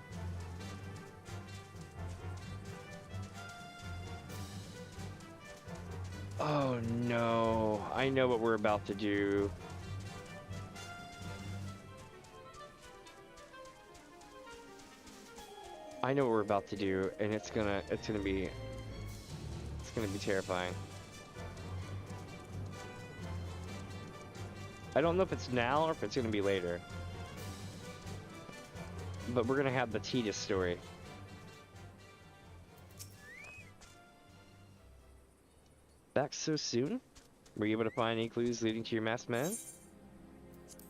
Oh no, I know what we're about to do. I know what we're about to do, and it's gonna be terrifying. I don't know if it's now or if it's gonna be later. But we're gonna have the Tidus story. Back so soon? Were you able to find any clues leading to your masked man?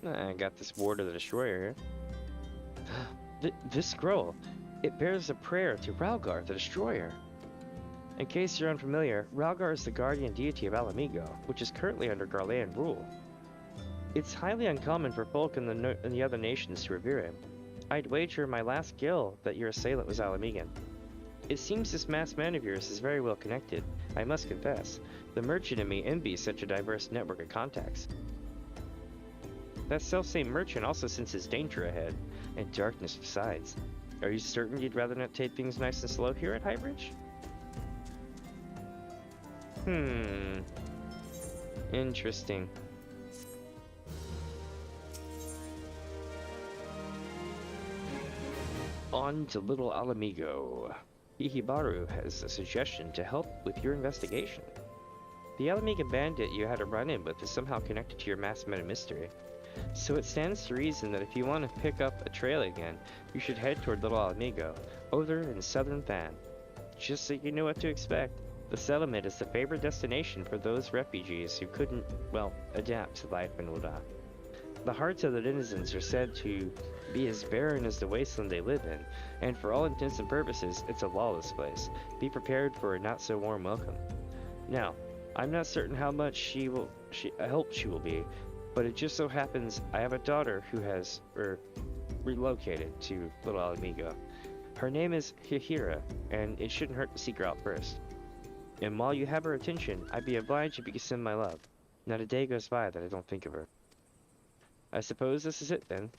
I got this Ward of the Destroyer here. This scroll, it bears a prayer to Ralgar the Destroyer. In case you're unfamiliar, Ralgar is the guardian deity of Alamigo, which is currently under Garlean rule. It's highly uncommon for folk in the other nations to revere him. I'd wager my last guild that your assailant was Alamigan. It seems this masked man of yours is very well connected, I must confess. The merchant in me envies such a diverse network of contacts. That selfsame merchant also senses danger ahead, and darkness besides. Are you certain you'd rather not take things nice and slow here at Highbridge? Interesting. On to Little Alamigo. Hihibaru has a suggestion to help with your investigation. The Alamiga bandit you had a run-in with is somehow connected to your masked man of mystery. So it stands to reason that if you want to pick up a trail again, you should head toward Little Alamigo, over in southern Than. Just so you know what to expect, the settlement is the favorite destination for those refugees who couldn't, well, adapt to life in Ul'dah. The hearts of the denizens are said to be as barren as the wasteland they live in, and for all intents and purposes, it's a lawless place. Be prepared for a not-so-warm welcome. Now, I'm not certain how much help she will be, but it just so happens I have a daughter who has relocated to Little Alamigo. Her name is Hihira, and it shouldn't hurt to seek her out first. And while you have her attention, I'd be obliged if you could send my love. Not a day goes by that I don't think of her. I suppose this is it then.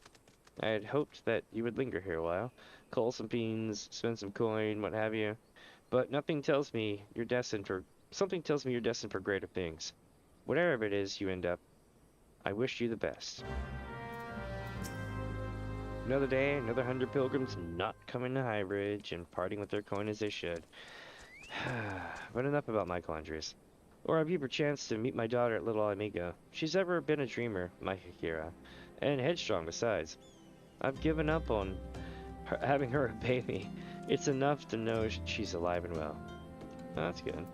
I had hoped that you would linger here a while, cull some beans, spend some coin, what have you. But something tells me you're destined for greater things. Whatever it is you end up, I wish you the best. Another day, another 100 pilgrims not coming to Highbridge and parting with their coin as they should. But enough about my quandaries. Or have you perchance to meet my daughter at Little Amigo? She's ever been a dreamer, my Hikira, and headstrong besides. I've given up on having her a baby. It's enough to know she's alive and well. Oh, that's good.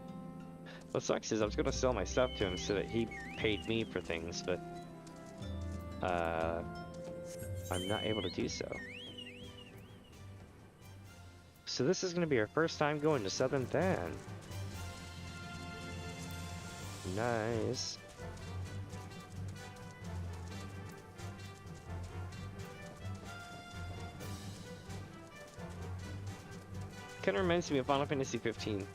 What sucks is I was going to sell my stuff to him so that he paid me for things, but I'm not able to do so. So this is going to be our first time going to Southern Than. Nice. Kind of reminds me of Final Fantasy XV.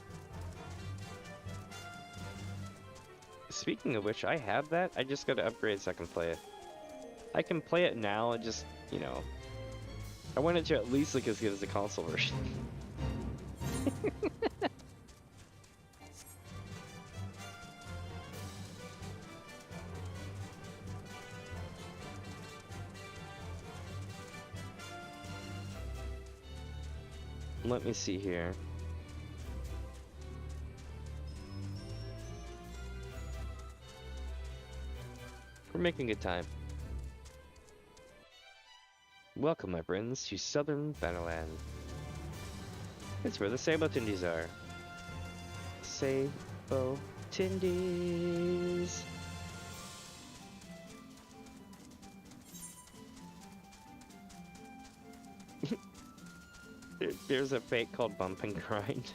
Speaking of which, I have that. I just got to upgrade so I can play it. I can play it now, and just, you know, I want it to at least look as good as the console version. Let me see here. We're making good time. Welcome, my friends, to Southern Thanalan. It's where the Sabo-Tindies are. Sabo-Tindies. There's a fake called Bump and Grind.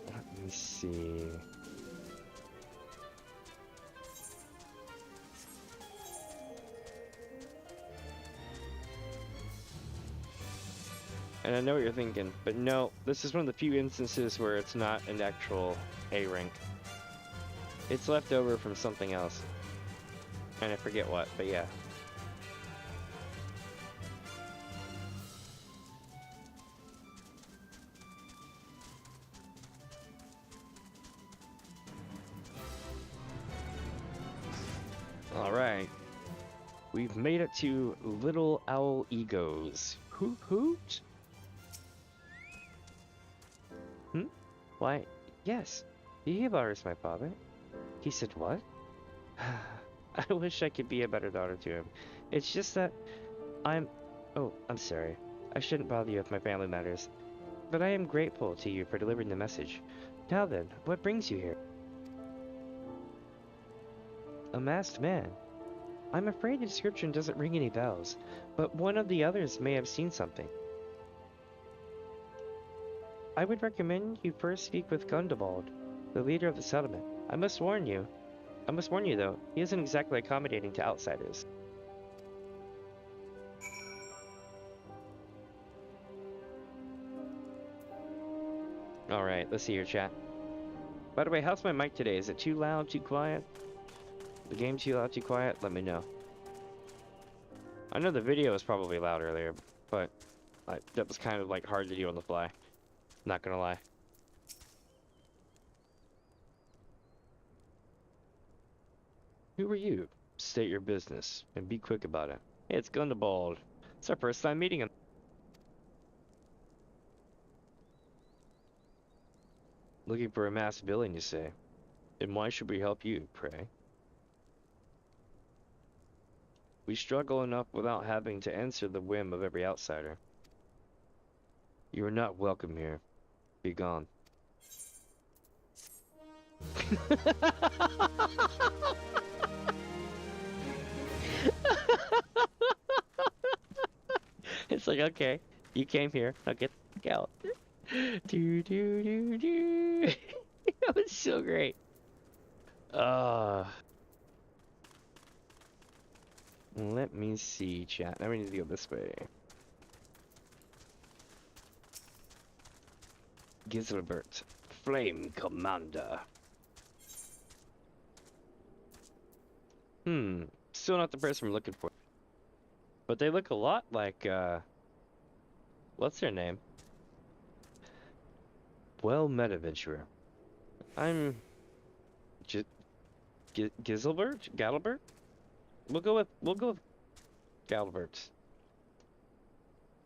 Let me see. And I know what you're thinking, but no, this is one of the few instances where it's not an actual A rank. It's left over from something else. And I forget what, but yeah. Alright. We've made it to Little Owl Egos. Hoot hoot? Why, yes. Eorzea is my father. He said what? I wish I could be a better daughter to him. It's just that Oh, I'm sorry. I shouldn't bother you with my family matters. But I am grateful to you for delivering the message. Now then, what brings you here? A masked man. I'm afraid the description doesn't ring any bells, but one of the others may have seen something. I would recommend you first speak with Gundabald, the leader of the settlement. I must warn you though, he isn't exactly accommodating to outsiders. Alright, let's see your chat. By the way, how's my mic today? Is it too loud, too quiet? The game too loud, too quiet? Let me know. I know the video was probably loud earlier, but that was kind of like hard to do on the fly. Not gonna lie. Who are you? State your business, and be quick about it. Hey, it's Gundabald. It's our first time meeting him. Looking for a mass billing, you say? And why should we help you, pray? We struggle enough without having to answer the whim of every outsider. You are not welcome here. Be gone. It's like, okay, you came here, now get the fuck out. Do do do do. That was so great. Uh, Let me see, chat. Now we need to go this way. Giselbert, Flame Commander. Still not the person we're looking for. But they look a lot like, what's their name? Well met, adventurer. I'm Giselbert? Galbert? We'll go with Galbert.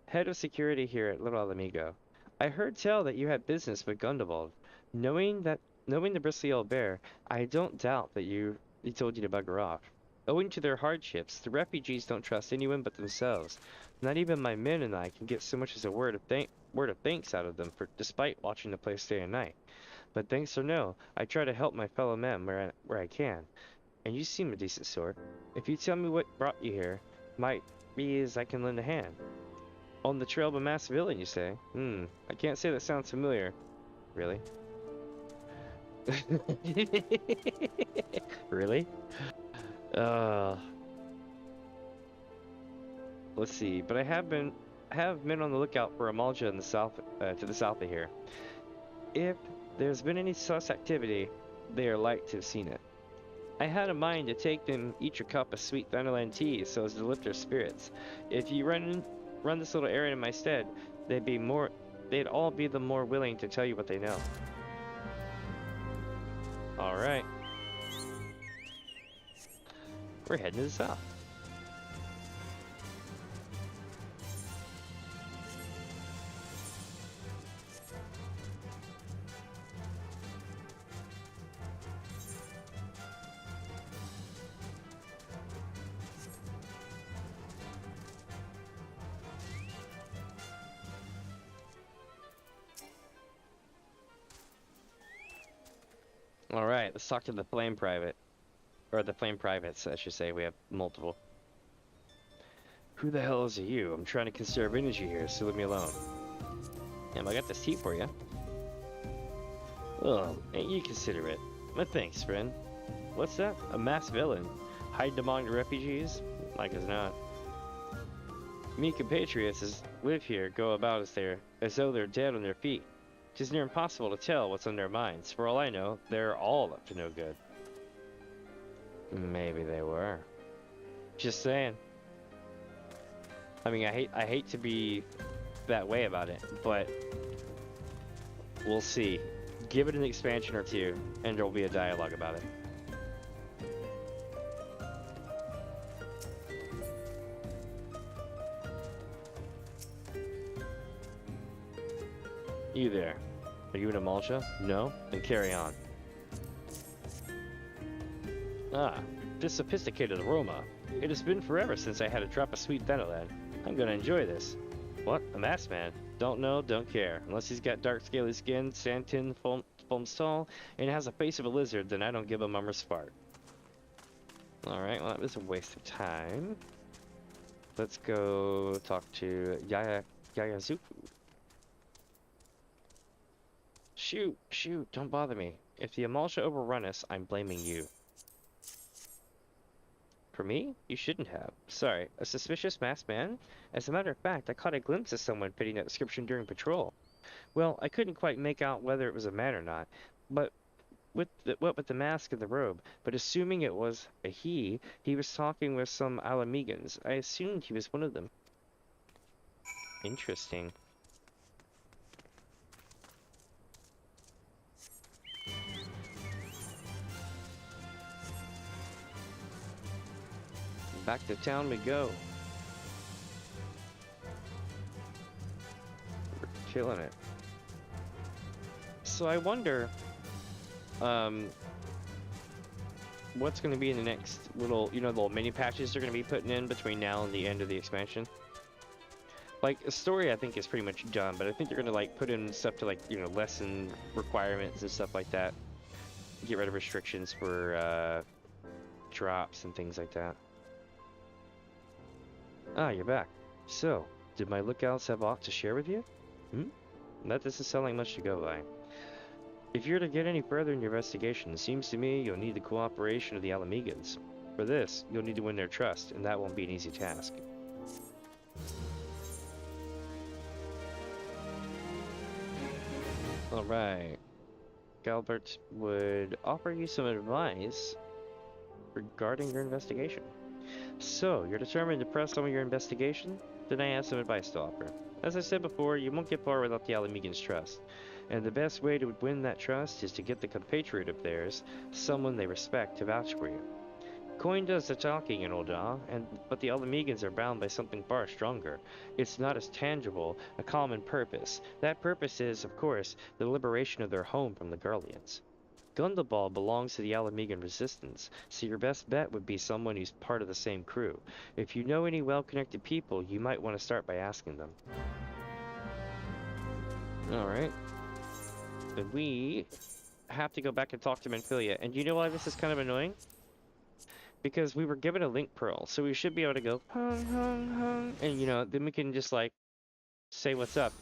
Head of security here at Little Amigo. I heard tell that you had business with Gundevald. Knowing the bristly old bear, I don't doubt that he told you to bugger off. Owing to their hardships, the refugees don't trust anyone but themselves. Not even my men and I can get so much as a word of thanks out of them despite watching the place day and night. But thanks or no, I try to help my fellow men where I can. And you seem a decent sort. If you tell me what brought you here, might be as I can lend a hand. On the trail of a masked villain, you say? I can't say that sounds familiar. Really? Really? Let's see. But I have been on the lookout for a Malja in the south, to the south of here. If there's been any sus activity, they are like to have seen it. I had a mind to take them each a cup of sweet Thunderland tea so as to lift their spirits. If you run this little errand in my stead, they'd all be the more willing to tell you what they know. Alright. We're heading to the south. Alright, let's talk to the Flame Private. Or the Flame Privates, I should say. We have multiple. Who the hell is you? I'm trying to conserve energy here, so leave me alone. Damn, I got this tea for you. Oh, ain't you considerate? My thanks, friend. What's that? A masked villain? Hiding among the refugees? Like as not. Me compatriots live here go about as though they're dead on their feet. 'Tis near impossible to tell what's on their minds. For all I know, they're all up to no good. Maybe they were. Just saying. I mean, I hate to be that way about it, but we'll see. Give it an expansion or two, and there'll be a dialogue about it. You there. Are you an Amalja? No? Then carry on. Ah, this sophisticated aroma. It has been forever since I had a drop of sweet Thunderland. I'm gonna enjoy this. What? A masked man? Don't know, don't care. Unless he's got dark scaly skin, sand-tin foam stall, and has a face of a lizard, then I don't give him a spark. Alright, well that was a waste of time. Let's go talk to Yayazuku. Shoot, don't bother me. If the Amalja overrun us, I'm blaming you. For me? You shouldn't have. Sorry, a suspicious masked man? As a matter of fact, I caught a glimpse of someone fitting that description during patrol. Well, I couldn't quite make out whether it was a man or not, but what with the mask and the robe, but assuming it was a he was talking with some Alamegans. I assumed he was one of them. Interesting. Back to town we go. We're killing it. So I wonder, what's going to be in the next little, the little mini patches they're going to be putting in between now and the end of the expansion. Like, the story I think is pretty much done, but I think they're going to, like, put in stuff to, like, lessen requirements and stuff like that. Get rid of restrictions for, drops and things like that. Ah, you're back. So, did my lookouts have aught to share with you? Hmm? That doesn't sound like much to go by. If you're to get any further in your investigation, it seems to me you'll need the cooperation of the Alamegans. For this, you'll need to win their trust, and that won't be an easy task. Alright. Galbert would offer you some advice regarding your investigation. So, you're determined to press on with your investigation? Then I have some advice to offer. As I said before, you won't get far without the Alamegans' trust. And the best way to win that trust is to get the compatriot of theirs, someone they respect, to vouch for you. Coin does the talking in Ul'dah, but the Alamegans are bound by something far stronger. It's not as tangible, a common purpose. That purpose is, of course, the liberation of their home from the Garleans. Gundabal belongs to the Alamegan resistance, so your best bet would be someone who's part of the same crew. If you know any well-connected people, you might want to start by asking them. Alright. Then we have to go back and talk to Menphilia. And you know why this is kind of annoying? Because we were given a link pearl, so we should be able to go hung hung hung, and then we can just like say what's up.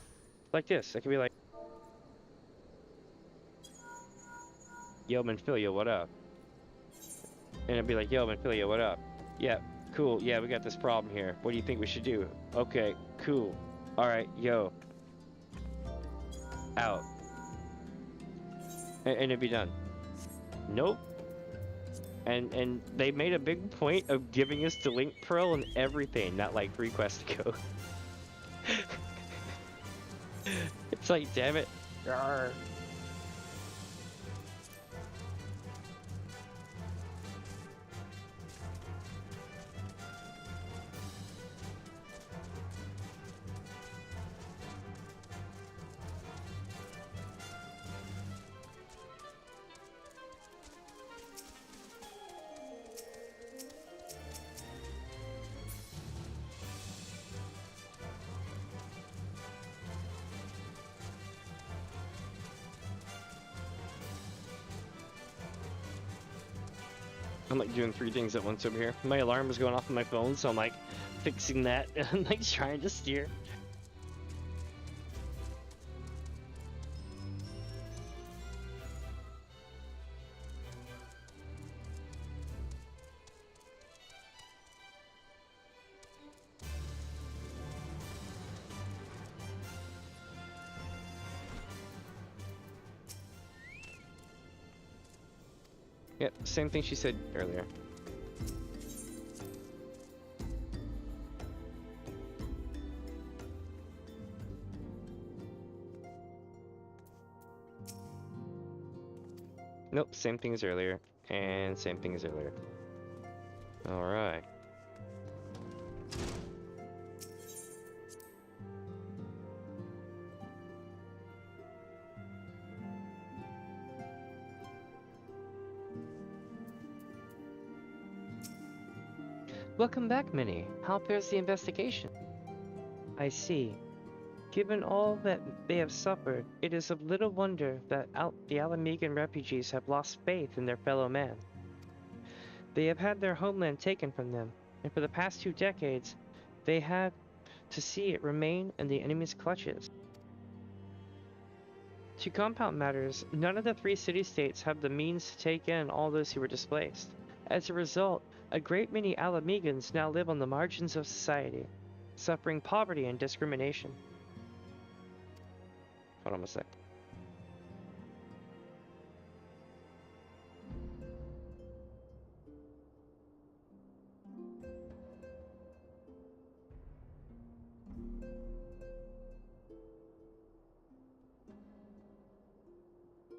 Like this. I can be like, yo Menphilia, what up? And it'd be like, yo Menphilia, what up? Yeah, cool, yeah, we got this problem here. What do you think we should do? Okay, cool. Alright, yo. Out. And it'd be done. Nope. And they made a big point of giving us the link pearl and everything, not like 3 quests to go. It's like, damn it. Arrgh. I'm like doing 3 things at once over here. My alarm was going off on my phone, so I'm like fixing that and like trying to steer. Yep, same thing she said earlier. Nope, same thing as earlier. And same thing as earlier. Alright. Welcome back, Minnie. How fares the investigation? I see. Given all that they have suffered, it is of little wonder that the Alamegan refugees have lost faith in their fellow man. They have had their homeland taken from them, and for the past 2 decades, they had to see it remain in the enemy's clutches. To compound matters, none of the 3 city-states have the means to take in all those who were displaced. As a result, a great many Alamegans now live on the margins of society, suffering poverty and discrimination. Hold on a sec.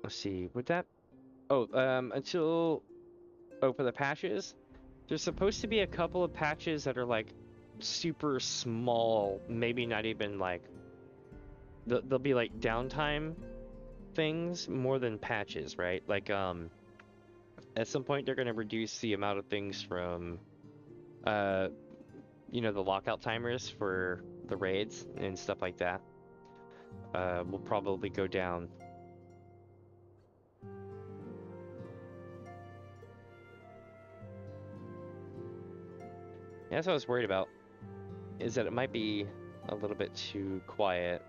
Let's see, would that... Oh, until... Oh, for the patches? There's supposed to be a couple of patches that are, like, super small, maybe not even, like... They'll be, like, downtime things more than patches, right? Like, at some point they're gonna reduce the amount of things from, the lockout timers for the raids and stuff like that. Will probably go down. Yeah, that's what I was worried about. is that it might be a little bit too quiet.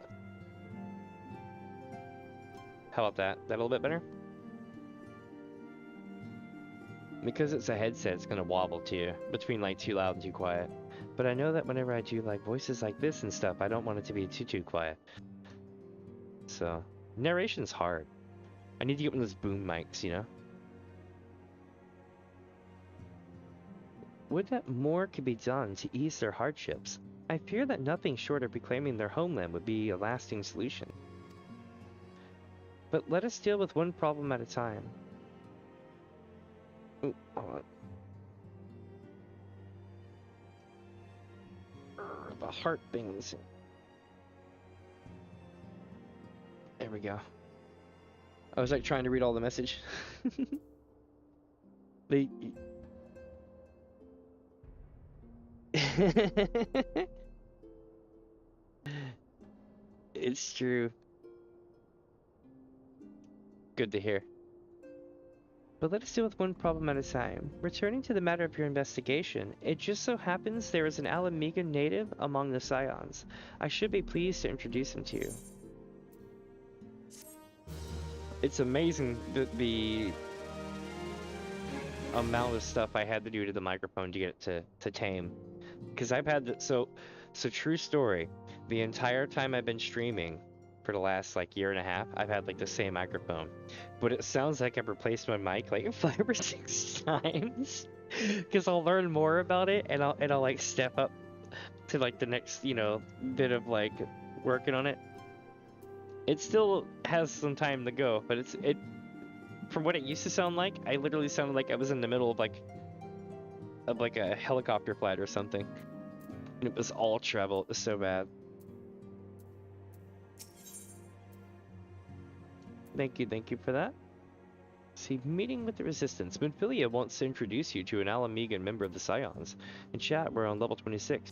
How about that? That a little bit better? Because it's a headset, it's gonna wobble too, between like too loud and too quiet. But I know that whenever I do like voices like this and stuff, I don't want it to be too quiet. So, narration's hard. I need to get one of those boom mics, you know? Would that more could be done to ease their hardships? I fear that nothing short of reclaiming their homeland would be a lasting solution. But let us deal with one problem at a time. Ooh, hold on. The heart things. There we go. I was like trying to read all the message. They... It's true. Good to hear. But let us deal with one problem at a time. Returning to the matter of your investigation, it just so happens there is an Alamigan native among the Scions. I should be pleased to introduce him to you. It's amazing the amount of stuff I had to do to the microphone to get it to tame. Because I've had so true story. The entire time I've been streaming for the last like year and a half, I've had like the same microphone, but it sounds like I've replaced my mic like 5 or 6 times. Because I'll learn more about it and I'll like step up to like the next, you know, bit of like working on it. It still has some time to go, but it from what it used to sound like, I literally sounded like I was in the middle of like a helicopter flight or something. And it was all treble. It was so bad. Thank you for that. See, meeting with the Resistance. Minfilia wants to introduce you to an Alamigan member of the Scions. In chat, we're on level 26.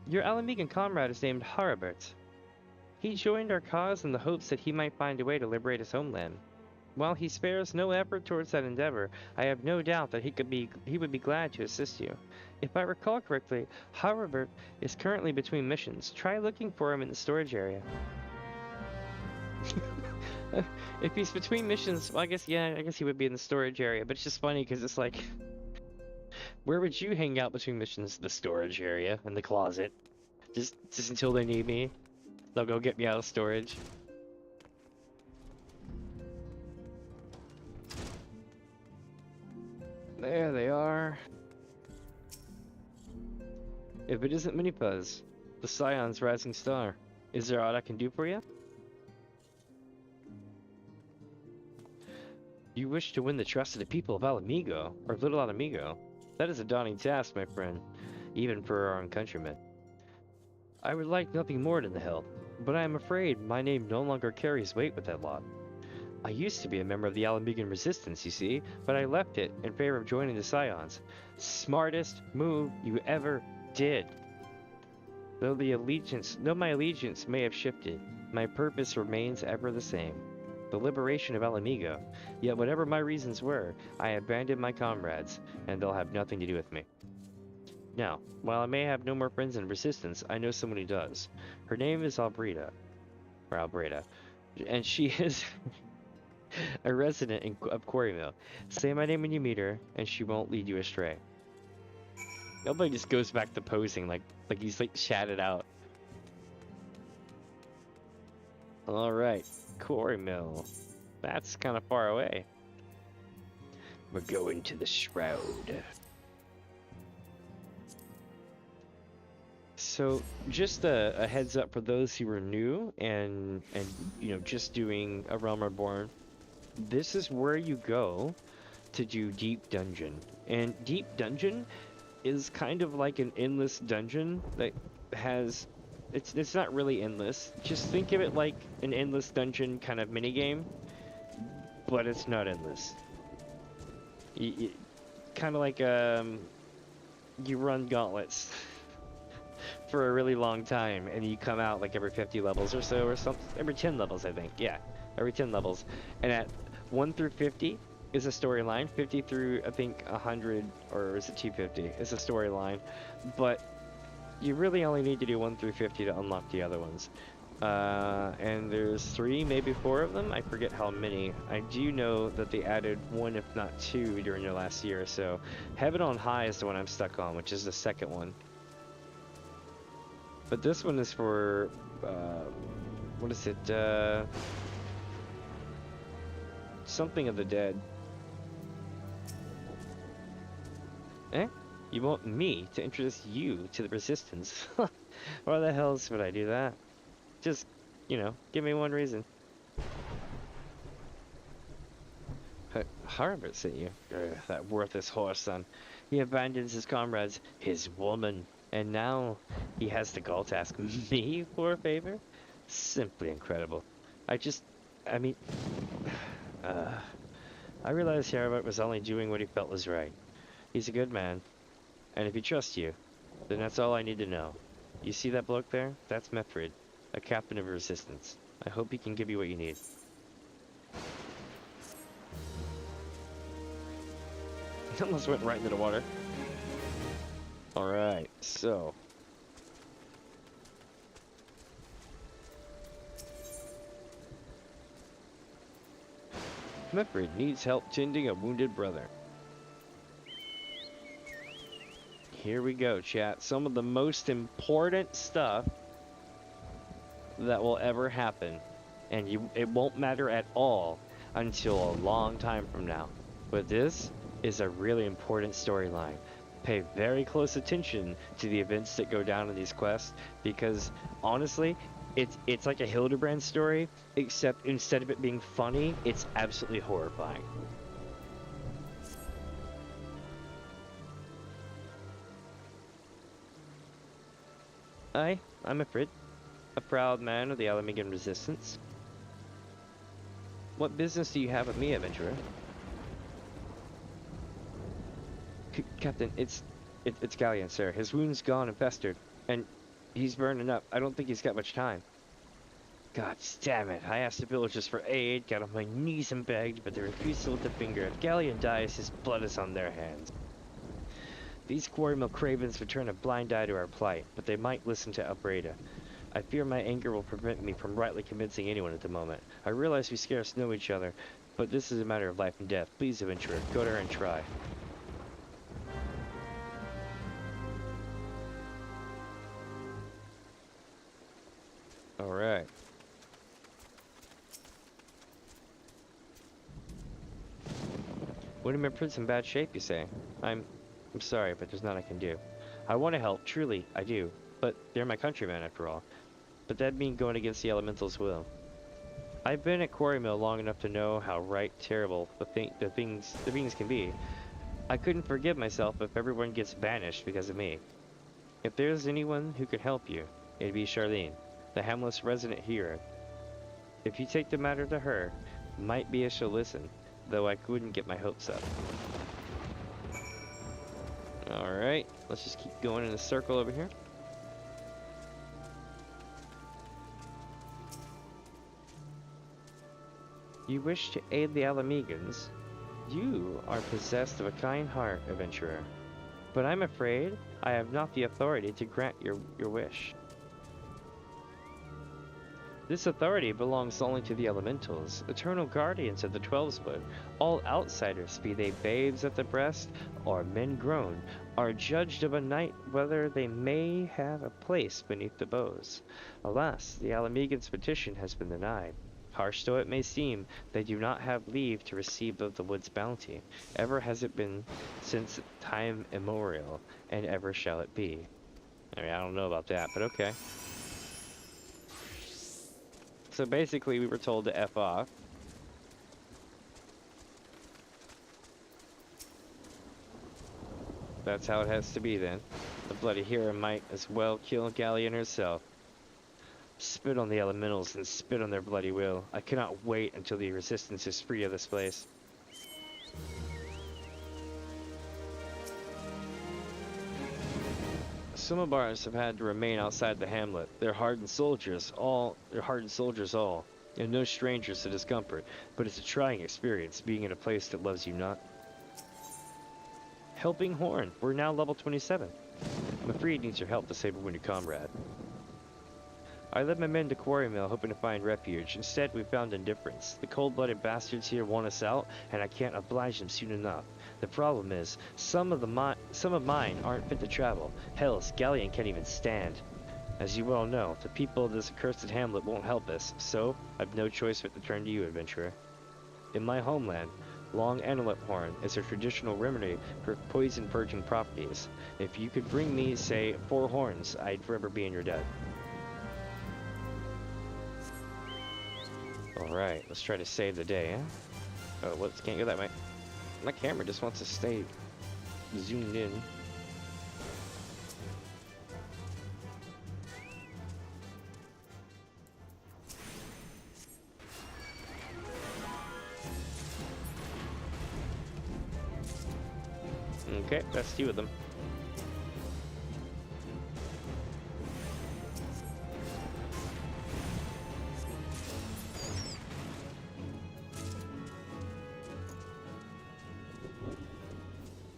Your Alamigan comrade is named Haribert. He joined our cause in the hopes that he might find a way to liberate his homeland. While he spares no effort towards that endeavor, I have no doubt that he would be glad to assist you. If I recall correctly, Haribert is currently between missions. Try looking for him in the storage area. If he's between missions, well, I guess he would be in the storage area, but it's just funny because it's like, where would you hang out between missions? The storage area, in the closet. Just until they need me. They'll go get me out of storage. There they are. If it isn't Minifuzz, the Scion's rising star, is there aught I can do for you? You wish to win the trust of the people of Alamigo, or Little Alamigo. That is a daunting task, my friend, even for our own countrymen. I would like nothing more than the help, but I am afraid my name no longer carries weight with that lot. I used to be a member of the Alamigan Resistance, you see, but I left it in favor of joining the Scions. Smartest move you ever did. Though my allegiance may have shifted, my purpose remains ever the same. The liberation of Alamigo. Yet whatever my reasons were, I abandoned my comrades, and they'll have nothing to do with me. Now, while I may have no more friends in Resistance, I know someone who does. Her name is Albreda, and she is a resident of Quarrymill. Say my name when you meet her, and she won't lead you astray. Nobody just goes back to posing like he's like chatted out. Alright, Quarrymill. That's kind of far away. We're going to the Shroud. So, just a heads up for those who are new and you know, just doing A Realm Reborn. This is where you go to do Deep Dungeon. And Deep Dungeon is kind of like an endless dungeon that has... It's not really endless. Just think of it like an endless dungeon kind of minigame, but it's not endless. Kind of like you run gauntlets for a really long time, and you come out like every 50 levels or something. Every 10 levels, I think. Yeah, every 10 levels. And at 1 through 50, is a storyline. 50 through, I think, 100, or is it 250? Is a storyline. But you really only need to do 1 through 50 to unlock the other ones. And there's 3, maybe 4 of them. I forget how many. I do know that they added 1, if not 2, during the last year or so. Heaven on High is the one I'm stuck on, which is the second one. But this one is for, what is it? Something of the Dead. Eh? You want me to introduce you to the Resistance? Why the hell would I do that? Just, you know, give me one reason. Harbert sent you. That worthless horse son. He abandons his comrades, his woman, and now he has the gall to ask me for a favor? Simply incredible. I mean, I realized Harbert was only doing what he felt was right. He's a good man, and if he trusts you, then that's all I need to know. You see that bloke there? That's Methrid, a captain of resistance. I hope he can give you what you need. Almost went right into the water. Alright, so. Methrid needs help tending a wounded brother. Here we go, chat. Some of the most important stuff that will ever happen. And it won't matter at all until a long time from now. But this is a really important storyline. Pay very close attention to the events that go down in these quests, because honestly, it's like a Hildebrand story, except instead of it being funny, it's absolutely horrifying. I'm Ifrit, a proud man of the Alamegan Resistance. What business do you have with me, adventurer? Captain, it's Galleon, sir. His wound's gone and festered, and he's burning up. I don't think he's got much time. God damn it. I asked the villagers for aid, got on my knees and begged, but they refused to lift a finger. If Galleon dies, his blood is on their hands. These quarry mill cravens would turn a blind eye to our plight, but they might listen to Upbraida. I fear my anger will prevent me from rightly convincing anyone at the moment. I realize we scarce know each other, but this is a matter of life and death. Please, adventurer, go there and try. Alright. Woodman's in bad shape, you say? I'm sorry, but there's nothing I can do. I want to help, truly, I do. But they're my countrymen, after all. But that'd mean going against the elemental's will. I've been at Quarry Mill long enough to know how terrible the things can be. I couldn't forgive myself if everyone gets banished because of me. If there's anyone who could help you, it'd be Charlene, the Hamlet's resident hero. If you take the matter to her, might be she'll listen, though I couldn't get my hopes up. Alright, let's just keep going in a circle over here. You wish to aid the Alamegans? You are possessed of a kind heart, adventurer. But I'm afraid I have not the authority to grant your wish. This authority belongs only to the elementals, eternal guardians of the 12-Split. All outsiders, be they babes at the breast or men grown, are judged of a night whether they may have a place beneath the boughs. Alas, the Alamegans' petition has been denied. Harsh though it may seem, they do not have leave to receive of the wood's bounty. Ever has it been since time immemorial, and ever shall it be. I mean, I don't know about that, but okay. So basically, we were told to F off. That's how it has to be then. The bloody hero might as well kill Galleon herself. Spit on the elementals and spit on their bloody will. I cannot wait until the resistance is free of this place. Some of ours have had to remain outside the hamlet. They're hardened soldiers all. and no strangers to discomfort, but it's a trying experience being in a place that loves you not. Helping Horn, we're now level 27. Mafreed needs your help to save a wounded comrade. I led my men to Quarry Mill hoping to find refuge. Instead, we found indifference. The cold-blooded bastards here want us out, and I can't oblige them soon enough. The problem is, some of mine aren't fit to travel. Hell, Galleon can't even stand. As you well know, the people of this accursed hamlet won't help us, so I've no choice but to turn to you, adventurer. In my homeland, long antelope horn is a traditional remedy for poison-purging properties. If you could bring me, say, 4 horns, I'd forever be in your debt. Alright, let's try to save the day, huh? Oh, whoops, can't go that way. My camera just wants to stay zoomed in. Okay, that's 2 of them.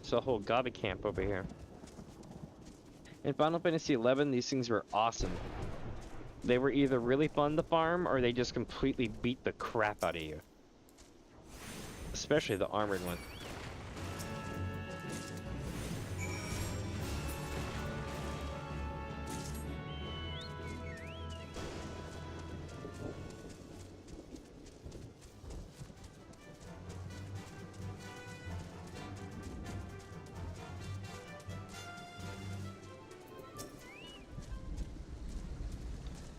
There's a whole Gabi camp over here. In Final Fantasy XI, these things were awesome. They were either really fun to farm, or they just completely beat the crap out of you. Especially the armored one.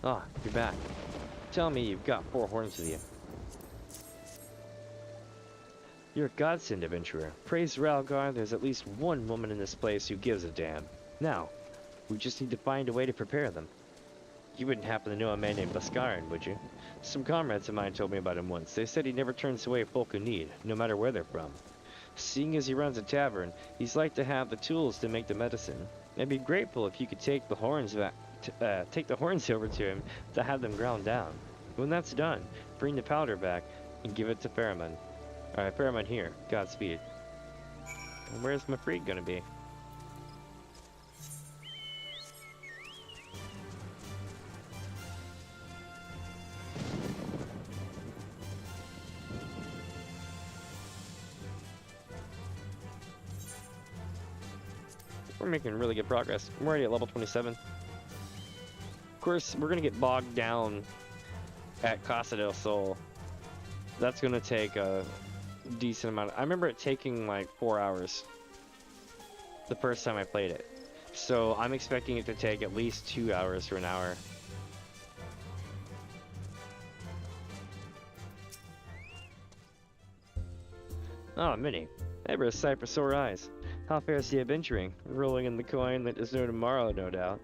Ah, you're back. Tell me you've got 4 horns with you. You're a godsend, adventurer. Praise Ralgar, there's at least one woman in this place who gives a damn. Now, we just need to find a way to prepare them. You wouldn't happen to know a man named Baskarin, would you? Some comrades of mine told me about him once. They said he never turns away folk in need, no matter where they're from. Seeing as he runs a tavern, he's like to have the tools to make the medicine. I'd be grateful if you could take the horns back. Take the horns over to him to have them ground down. When that's done, bring the powder back and give it to Pheromon. Alright, Pheromon here. Godspeed. And where's Mafreed gonna be? We're making really good progress. I'm already at level 27. Of course, we're gonna get bogged down at Costa del Sol. That's gonna take a decent amount. I remember it taking like 4 hours the first time I played it. So I'm expecting it to take at least 2 hours to an hour. Oh, Minnie. Ever a sight for sore eyes. How fares the adventuring? Rolling in the coin that is no tomorrow, no doubt.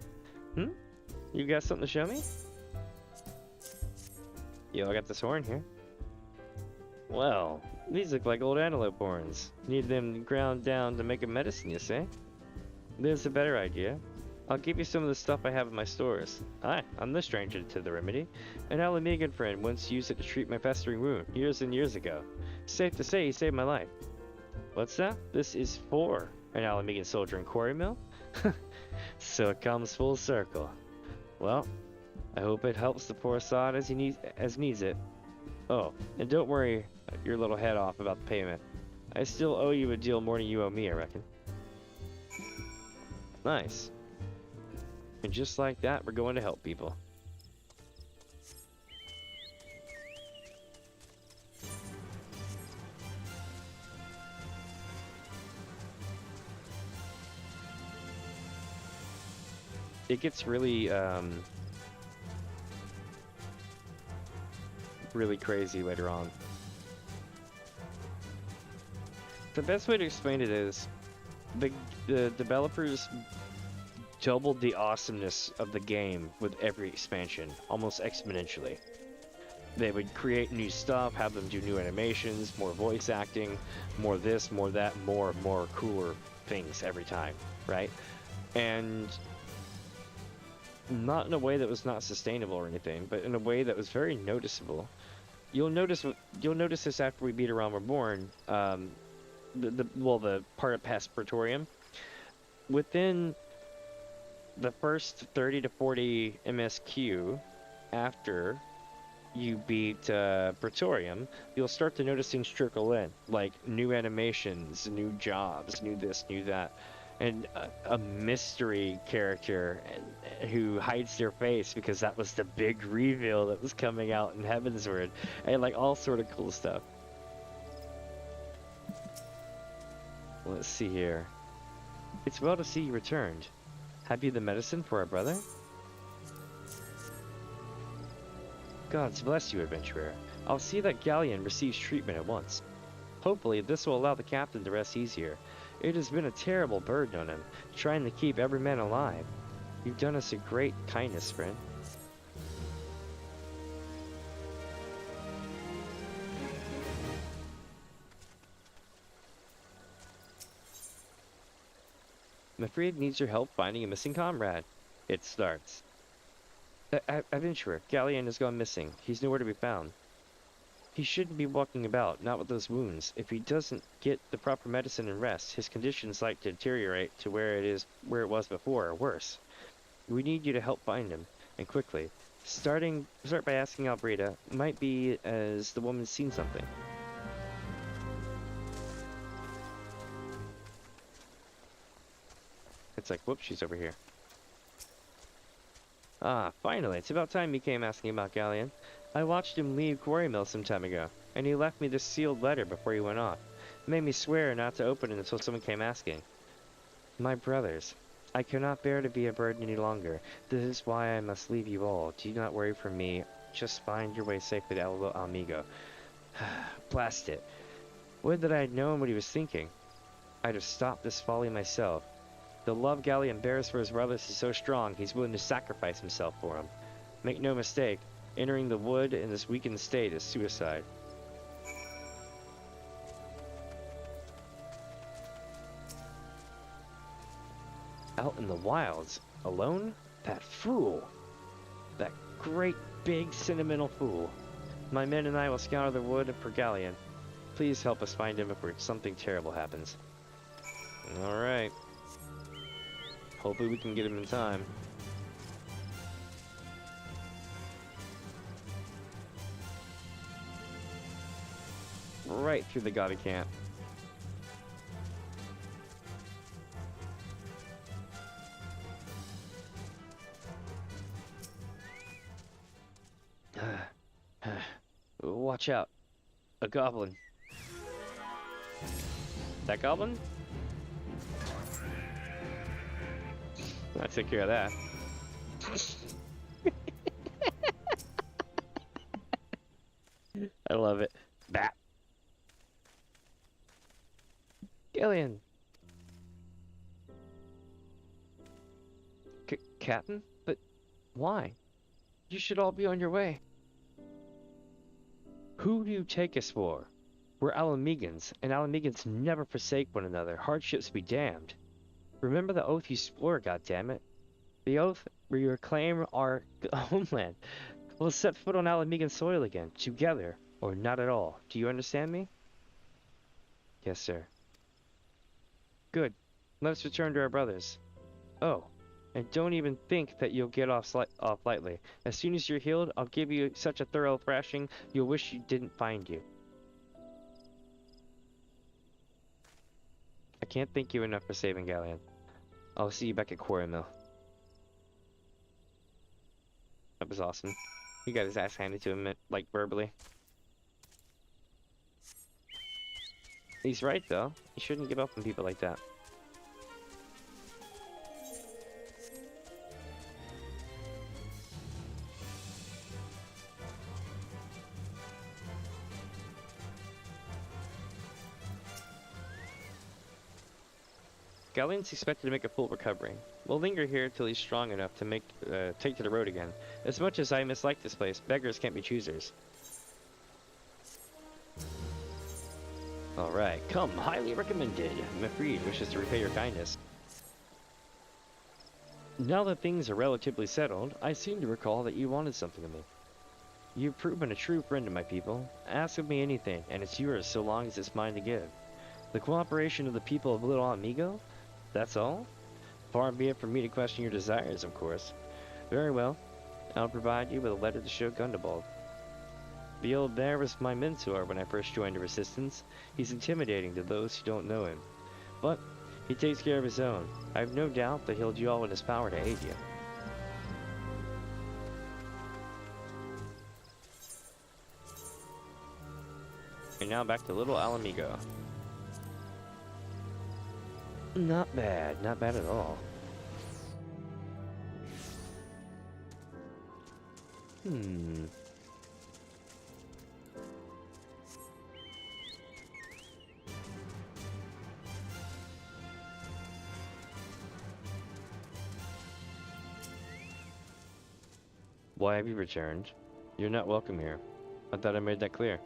You got something to show me? Yo, I got this horn here. Well, these look like old antelope horns. Need them ground down to make a medicine, you say? There's a better idea. I'll give you some of the stuff I have in my stores. I'm the stranger to the remedy. An Alamegan friend once used it to treat my festering wound years and years ago. Safe to say he saved my life. What's that? This is for an Alamegan soldier in Quarry Mill? So it comes full circle. Well, I hope it helps the poor sod as needs it. Oh, and don't worry your little head off about the payment. I still owe you a deal more than you owe me, I reckon. Nice. And just like that, we're going to help people. It gets really, really crazy later on. The best way to explain it is, the developers doubled the awesomeness of the game with every expansion, almost exponentially. They would create new stuff, have them do new animations, more voice acting, more this, more that, more cooler things every time, right? And Not in a way that was not sustainable or anything, but in a way that was very noticeable. You'll notice this after we beat A Realm Reborn. The part of past Praetorium. Within the first 30 to 40 MSQ after you beat Praetorium, you'll start to notice things trickle in, like new animations, new jobs, new this, new that, and a mystery character who hides their face because that was the big reveal that was coming out in Heavensward, and like all sort of cool stuff. Let's see here. It's well to see you returned. Have you the medicine for our brother? Gods bless you, adventurer. I'll see that Galleon receives treatment at once. Hopefully, this will allow the captain to rest easier. It has been a terrible burden on him, trying to keep every man alive. You've done us a great kindness, friend. Mafreed needs your help finding a missing comrade. It starts. Adventurer, Galleon has gone missing. He's nowhere to be found. He shouldn't be walking about, not with those wounds. If he doesn't get the proper medicine and rest, his condition's like to deteriorate to where it was before, or worse. We need you to help find him, and quickly. Start by asking Albreda. Might be as the woman's seen something. It's like, whoops, she's over here. Ah, finally, it's about time you came asking about Galleon. I watched him leave Quarry Mill some time ago, and he left me this sealed letter before he went off. It made me swear not to open it until someone came asking. My brothers, I cannot bear to be a burden any longer. This is why I must leave you all. Do not worry for me. Just find your way safely to El Amigo. Blast it. Would that I had known what he was thinking. I'd have stopped this folly myself. The love Galleon bears for his brothers is so strong, he's willing to sacrifice himself for them. Make no mistake, entering the wood in this weakened state is suicide. Out in the wilds, alone? That fool! That great, big, sentimental fool. My men and I will scour the wood for Galleon. Please help us find him before something terrible happens. Alright. Hopefully we can get him in time. Right through the Gaudi camp. Watch out. A goblin. That goblin? I took care of that. I love it. Bat. Galleon. Captain? But why? You should all be on your way. Who do you take us for? We're Alamegans, and Alamegans never forsake one another. Hardships be damned. Remember the oath you swore, goddammit. The oath we reclaim our homeland. We'll set foot on Alamegan soil again, together, or not at all. Do you understand me? Yes, sir. Good. Let us return to our brothers. Oh, and don't even think that you'll get off lightly. As soon as you're healed, I'll give you such a thorough thrashing, you'll wish you didn't find you. I can't thank you enough for saving Galleon. I'll see you back at Quarry Mill. That was awesome. He got his ass handed to him, like, verbally. He's right, though. You shouldn't give up on people like that. Galleon's expected to make a full recovery. We'll linger here till he's strong enough to take to the road again. As much as I mislike this place, beggars can't be choosers. Alright, come, highly recommended. Mafreed wishes to repay your kindness. Now that things are relatively settled, I seem to recall that you wanted something of me. You've proven a true friend to my people. Ask of me anything, and it's yours so long as it's mine to give. The cooperation of the people of Little Amigo? That's all? Far be it from me to question your desires, of course. Very well. I'll provide you with a letter to show Gundabald. The old bear was my mentor when I first joined the Resistance. He's intimidating to those who don't know him. But he takes care of his own. I have no doubt that he'll do all in his power to aid you. And now back to Little Alamigo. Not bad, not bad at all. Why have you returned? You're not welcome here. I thought I made that clear.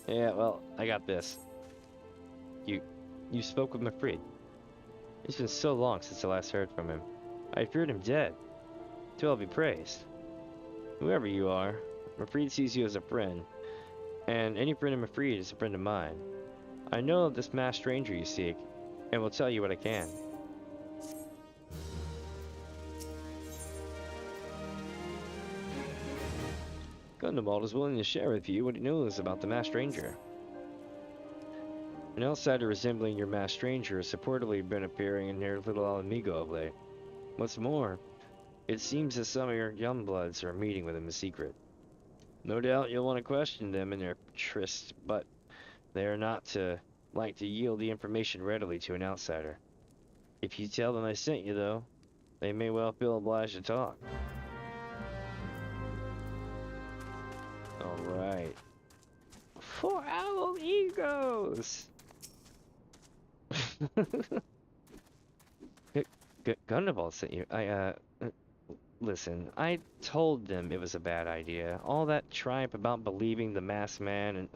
Yeah, well, I got this. You spoke with Mafrid. It's been so long since I last heard from him. I feared him dead. To all be praised. Whoever you are, Mafrid sees you as a friend, and any friend of Mafrid is a friend of mine. I know of this masked stranger you seek, and will tell you what I can. Gundabald is willing to share with you what he knows about the masked stranger. An outsider resembling your masked stranger has supposedly been appearing in near Little Alamigo of late. What's more, it seems that some of your young bloods are meeting with him in secret. No doubt you'll want to question them in their tryst, but they are not like to yield the information readily to an outsider. If you tell them I sent you, though, they may well feel obliged to talk. Alright. For our egos! Gundabald sent you. Listen, I told them it was a bad idea. All that tripe about believing the masked man and...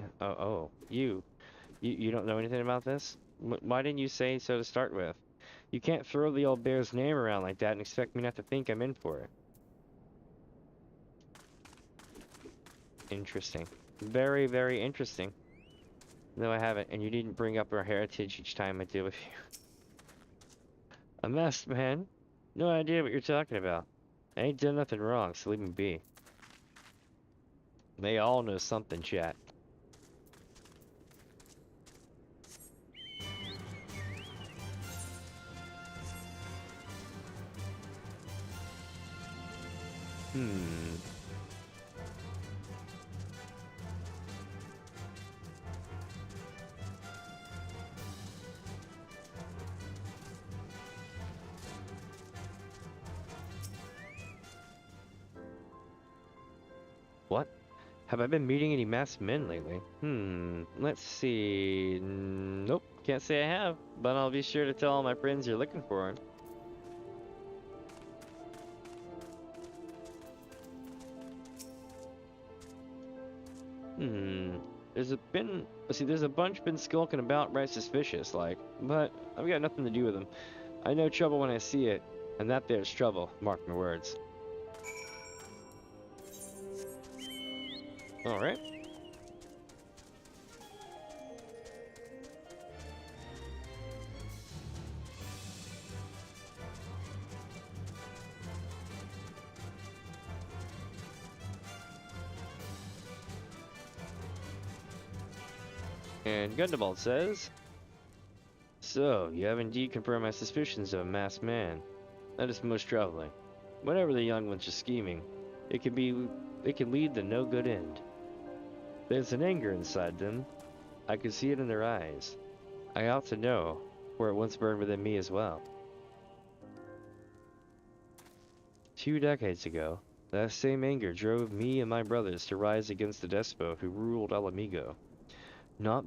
you don't know anything about this? Why didn't you say so to start with? You can't throw the old bear's name around like that and expect me not to think I'm in for it. Interesting. Very, very interesting. No, I haven't, and you didn't bring up our heritage each time I deal with you. A masked man? No idea what you're talking about. I ain't done nothing wrong, so leave me be. They all know something, chat. What? Have I been meeting any masked men lately? Let's see. Nope, can't say I have, but I'll be sure to tell all my friends you're looking for him. There's a bunch been skulking about right suspicious like, but I've got nothing to do with them. I know trouble when I see it, and that there's trouble, mark my words. Alright. And Gundabald says, so, you have indeed confirmed my suspicions of a masked man. That is most troubling. Whenever the young ones are scheming, it can lead to no good end. There's an anger inside them. I can see it in their eyes. I ought to know, for it once burned within me as well. 2 decades ago, that same anger drove me and my brothers to rise against the despot who ruled Alamigo. Not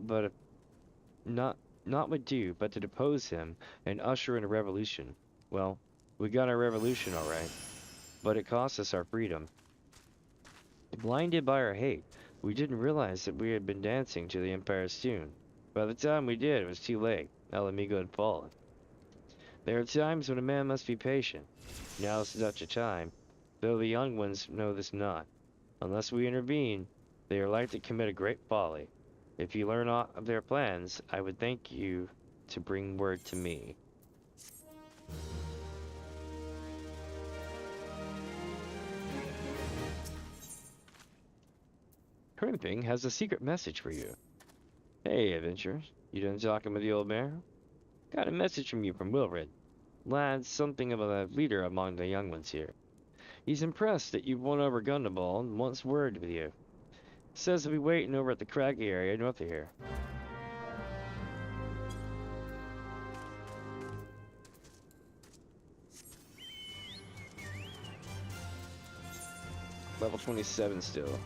with you, but to depose him and usher in a revolution. Well, we got our revolution all right, but it cost us our freedom. Blinded by our hate, we didn't realize that we had been dancing to the Empire's tune. By the time we did, it was too late. Alamigo had fallen. There are times when a man must be patient. Now is such a time, though the young ones know this not. Unless we intervene, they are like to commit a great folly. If you learn aught of their plans, I would thank you to bring word to me. Crimping has a secret message for you. Hey, adventurers. You done talking with the old bear? Got a message from you from Wilred. Lad's something of a leader among the young ones here. He's impressed that you've won over Gundaball and wants word with you. Says he'll be waiting over at the craggy area north of here. Level 27 still.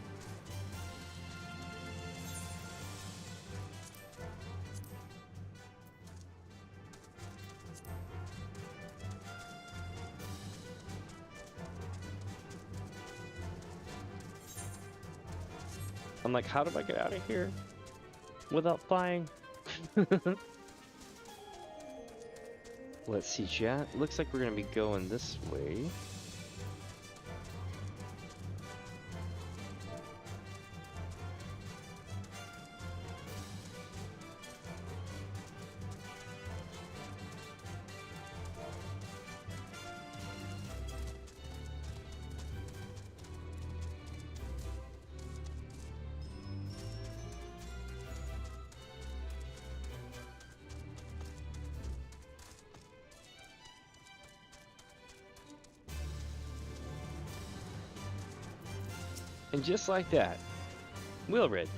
I'm like, how do I get out of here without flying? Let's see, chat. Looks like we're gonna be going this way. And just like that, Wilred.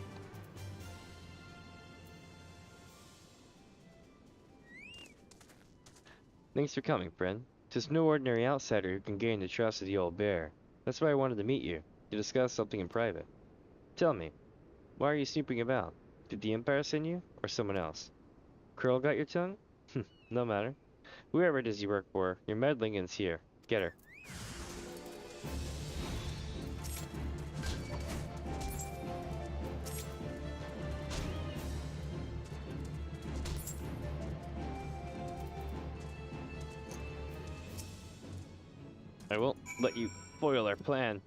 Thanks for coming, friend. Just no ordinary outsider who can gain the trust of the old bear. That's why I wanted to meet you, to discuss something in private. Tell me, why are you snooping about? Did the Empire send you, or someone else? Curl got your tongue? No matter. Whoever it is you work for, your meddling is here. Get her. I won't let you foil our plan.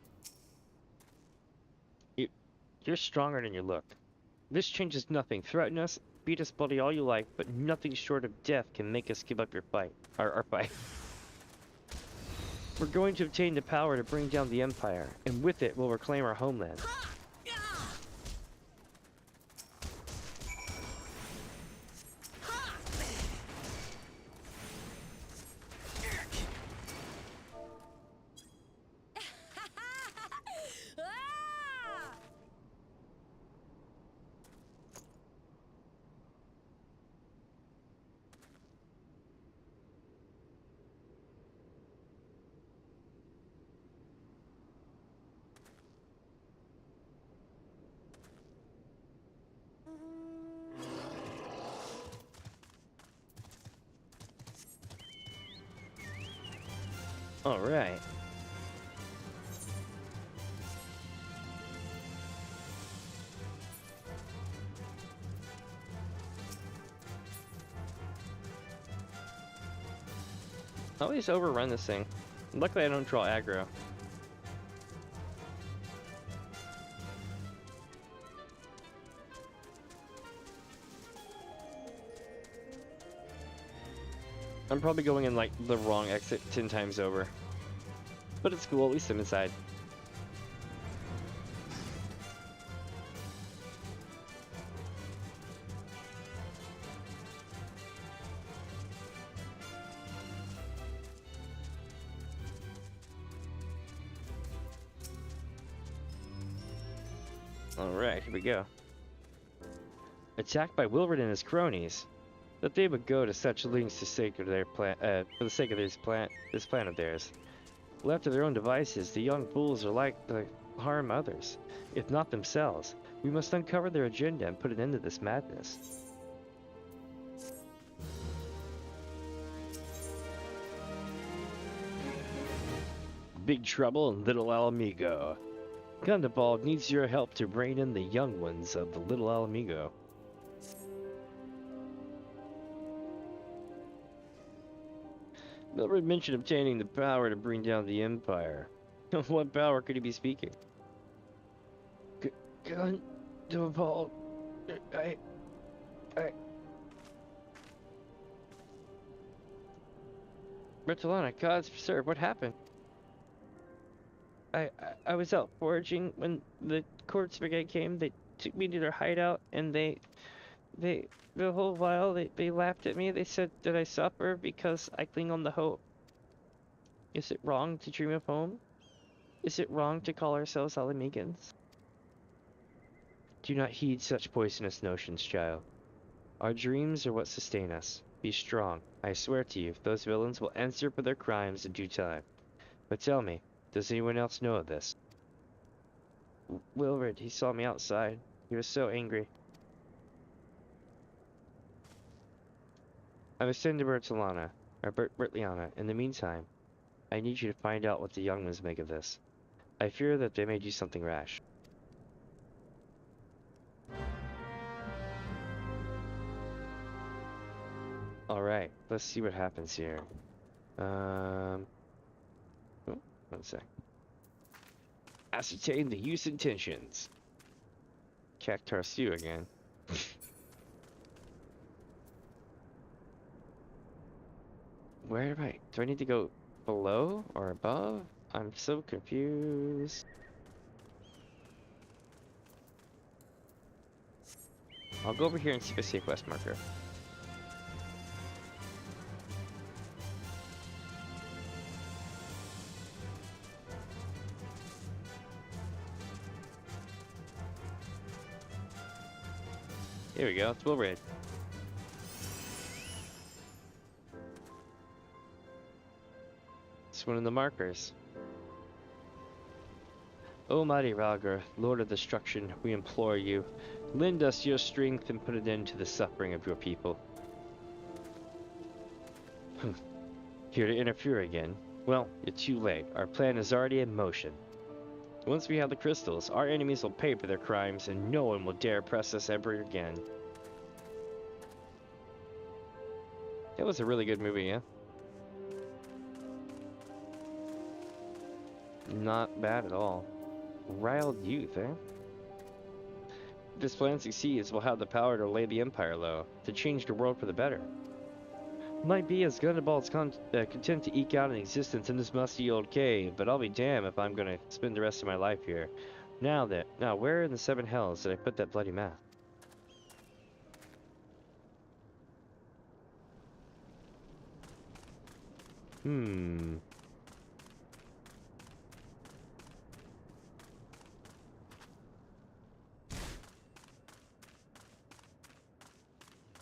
You're stronger than you look. This changes nothing. Threaten us, beat us bloody all you like, but nothing short of death can make us give up your fight. Our fight. We're going to obtain the power to bring down the Empire, and with it we'll reclaim our homeland. All right. I always overrun this thing. Luckily I don't draw aggro. I'm probably going in like the wrong exit 10 times over. But it's cool, at least I'm inside. Alright, here we go. Attacked by Wilred and his cronies. That they would go to such lengths to sake of their plan, for the sake of this plan of theirs. Left to their own devices, the young fools are like to harm others, if not themselves. We must uncover their agenda and put an end to this madness. Big trouble in Little Alamigo. Gundaball needs your help to rein in the young ones of the Little Alamigo. Milred mentioned obtaining the power to bring down the Empire. What power could he be speaking? Gun to Paul. I. Bertolana, gods preserve, what happened? I was out foraging when the Courts Brigade came. They took me to their hideout, and they, the whole while, they laughed at me. They said that I suffer because I cling on to hope. Is it wrong to dream of home? Is it wrong to call ourselves Alamegans? Do not heed such poisonous notions, child. Our dreams are what sustain us. Be strong. I swear to you, those villains will answer for their crimes in due time. But tell me, does anyone else know of this? Wilred, he saw me outside. He was so angry. I was sent to Bertolana, or Bertliana. In the meantime, I need you to find out what the young ones make of this. I fear that they may do something rash. Alright, let's see what happens here. Oh, one sec. Ascertain the use intentions. Cactar Stew again. Where do I need to go below or above? I'm so confused. I'll go over here and see if I see a quest marker. Here we go, it's Wilred. It's one of the markers. O mighty Ralgar, Lord of Destruction, we implore you, lend us your strength and put an end to the suffering of your people. Here to interfere again? Well, you're too late. Our plan is already in motion. Once we have the crystals, our enemies will pay for their crimes, and no one will dare press us ever again. That was a really good movie, yeah? Not bad at all. Riled youth, eh? If this plan succeeds, we'll have the power to lay the Empire low, to change the world for the better. Might be as Gundabald's content to eke out an existence in this musty old cave, but I'll be damned if I'm gonna spend the rest of my life here. Now, where in the seven hells did I put that bloody map?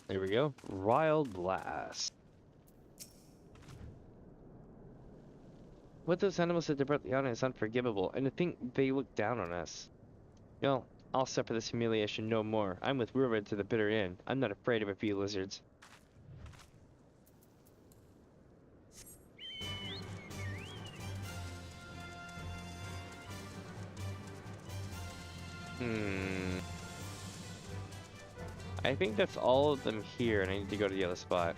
There we go. Riled Blast. What those animals did to Bertliana is unforgivable, and to think they look down on us. No, I'll suffer this humiliation no more. I'm with Wilred to the bitter end. I'm not afraid of a few lizards. I think that's all of them here, and I need to go to the other spot.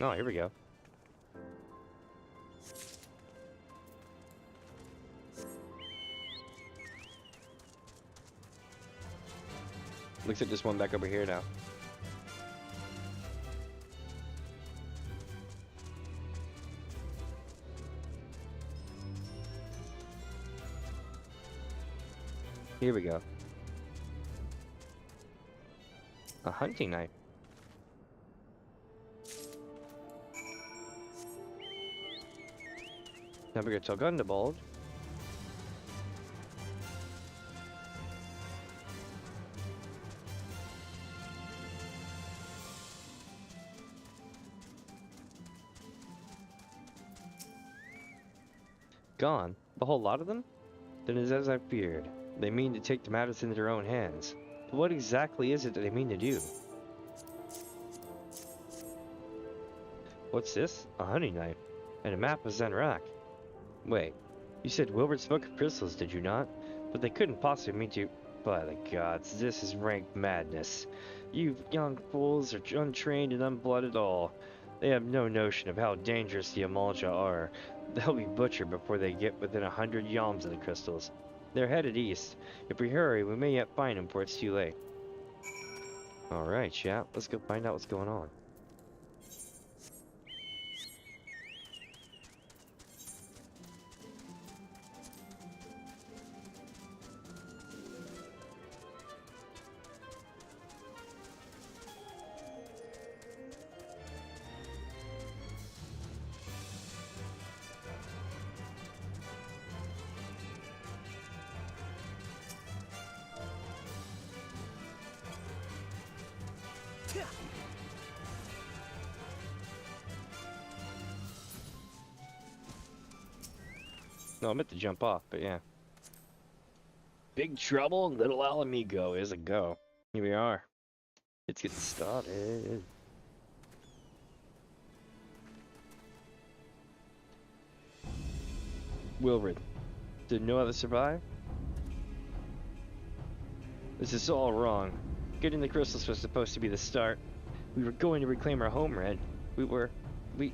Oh, here we go. Looks like there's one back over here now. Here we go. A hunting knife. Now we go to Gundabald. Gone. The whole lot of them? Then it's as I feared. They mean to take the matters into their own hands. But what exactly is it that they mean to do? What's this? A hunting knife. And a map of Zenrak. Wait, you said Wilbert spoke of crystals, did you not? But they couldn't possibly mean to... By the gods, this is rank madness. You young fools are untrained and unblooded all. They have no notion of how dangerous the Amalja are. They'll be butchered before they get within 100 yalms of the crystals. They're headed east. If we hurry, we may yet find them before it's too late. Alright, chat. Let's go find out what's going on. No, I meant to jump off, but yeah. Big Trouble in Little Alamigo is a go. Here we are. Let's get started. Wilbert, did no other survive? This is all wrong. Getting the crystals was supposed to be the start. We were going to reclaim our home, Red. We...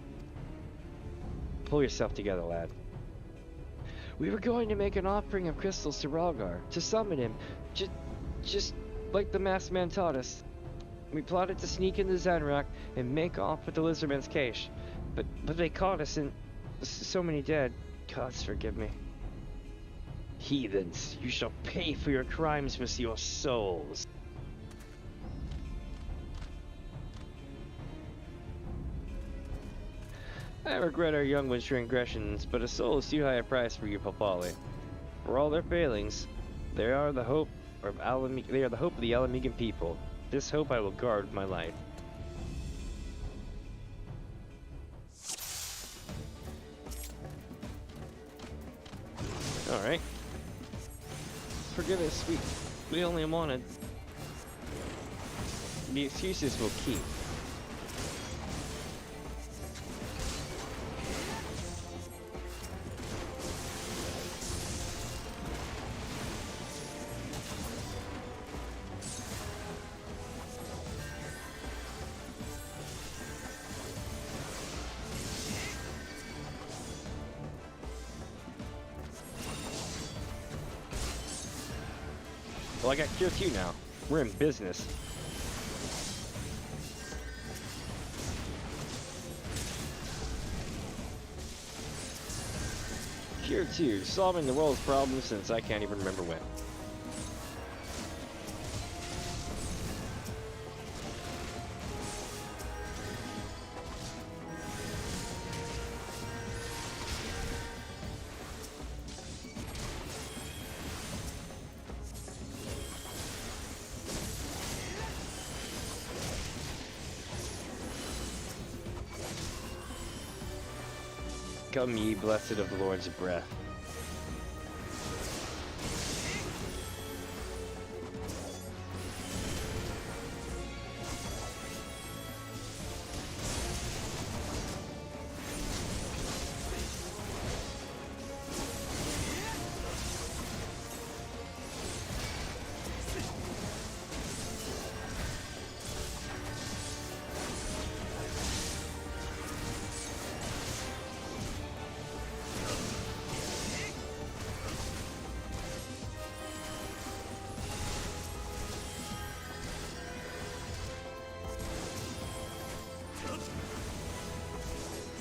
Pull yourself together, lad. We were going to make an offering of crystals to Ralgar, to summon him, just like the masked man taught us. We plotted to sneak into Zenrak and make off with the Lizardman's cache, but they caught us and so many dead. Gods forgive me. Heathens, you shall pay for your crimes with your souls. I regret our young ones' transgressions, but a soul is too high a price for you, Papali. For all their failings, they are the hope of the Alamigan people. This hope I will guard with my life. All right. Forgive us. We only wanted. The excuses will keep. Well, I got Cure 2 now. We're in business. Cure 2, solving the world's problems since I can't even remember when. Come ye blessed of the Lord's breath.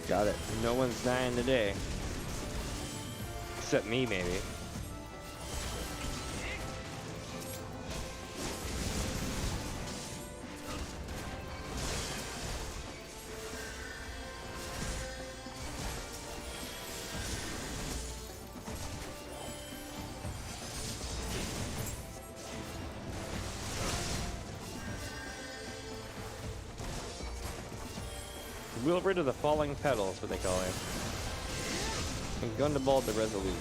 Got it. No one's dying today. Except me, maybe. Wilbert of the Falling Petals, what they call him. And Gundabald the Resolute.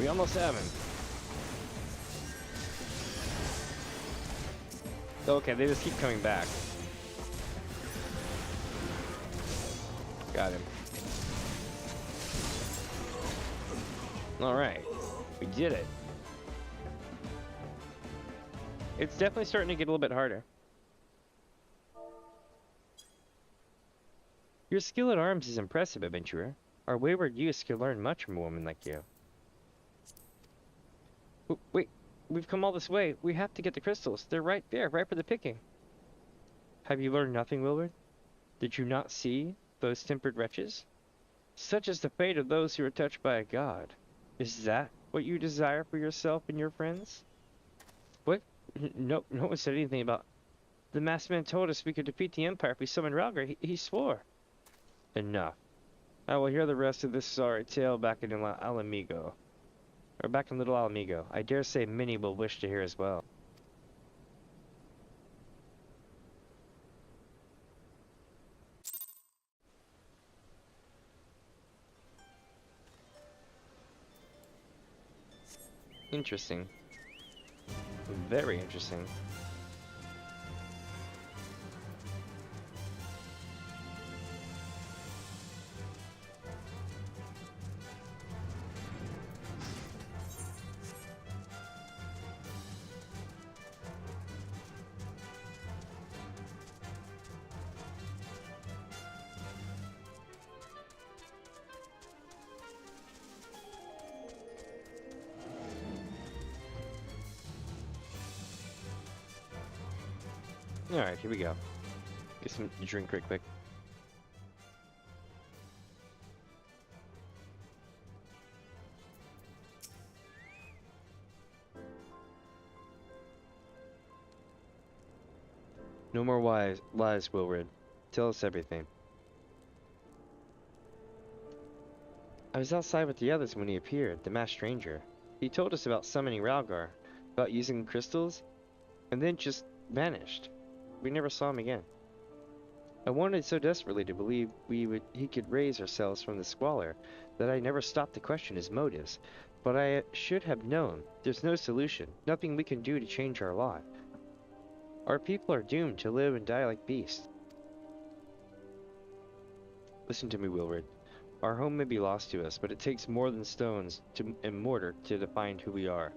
We almost have him. Okay, they just keep coming back. Got him. Alright. We did it. It's definitely starting to get a little bit harder. Your skill at arms is impressive, adventurer. Our wayward youth could learn much from a woman like you. Wait, we've come all this way. We have to get the crystals. They're right there, right for the picking. Have you learned nothing, Wilbur? Did you not see those tempered wretches? Such is the fate of those who are touched by a god. Is that what you desire for yourself and your friends? What? No one said anything about... The masked man told us we could defeat the Empire if we summoned Ralgar. He swore. Enough. I will hear the rest of this sorry tale back in Alamigo. Or back in Little Alamigo. I dare say many will wish to hear as well. Interesting. Very interesting. Alright, here we go. Get some drink real quick. No more lies, Wilred. Tell us everything. I was outside with the others when he appeared, the masked stranger. He told us about summoning Ralgar, about using crystals, and then just vanished. We never saw him again. I wanted so desperately to believe he could raise ourselves from the squalor that I never stopped to question his motives. But I should have known. There's no solution, nothing we can do to change our lot. Our people are doomed to live and die like beasts. Listen to me, Wilred. Our home may be lost to us, but it takes more than stones and mortar to define who we are.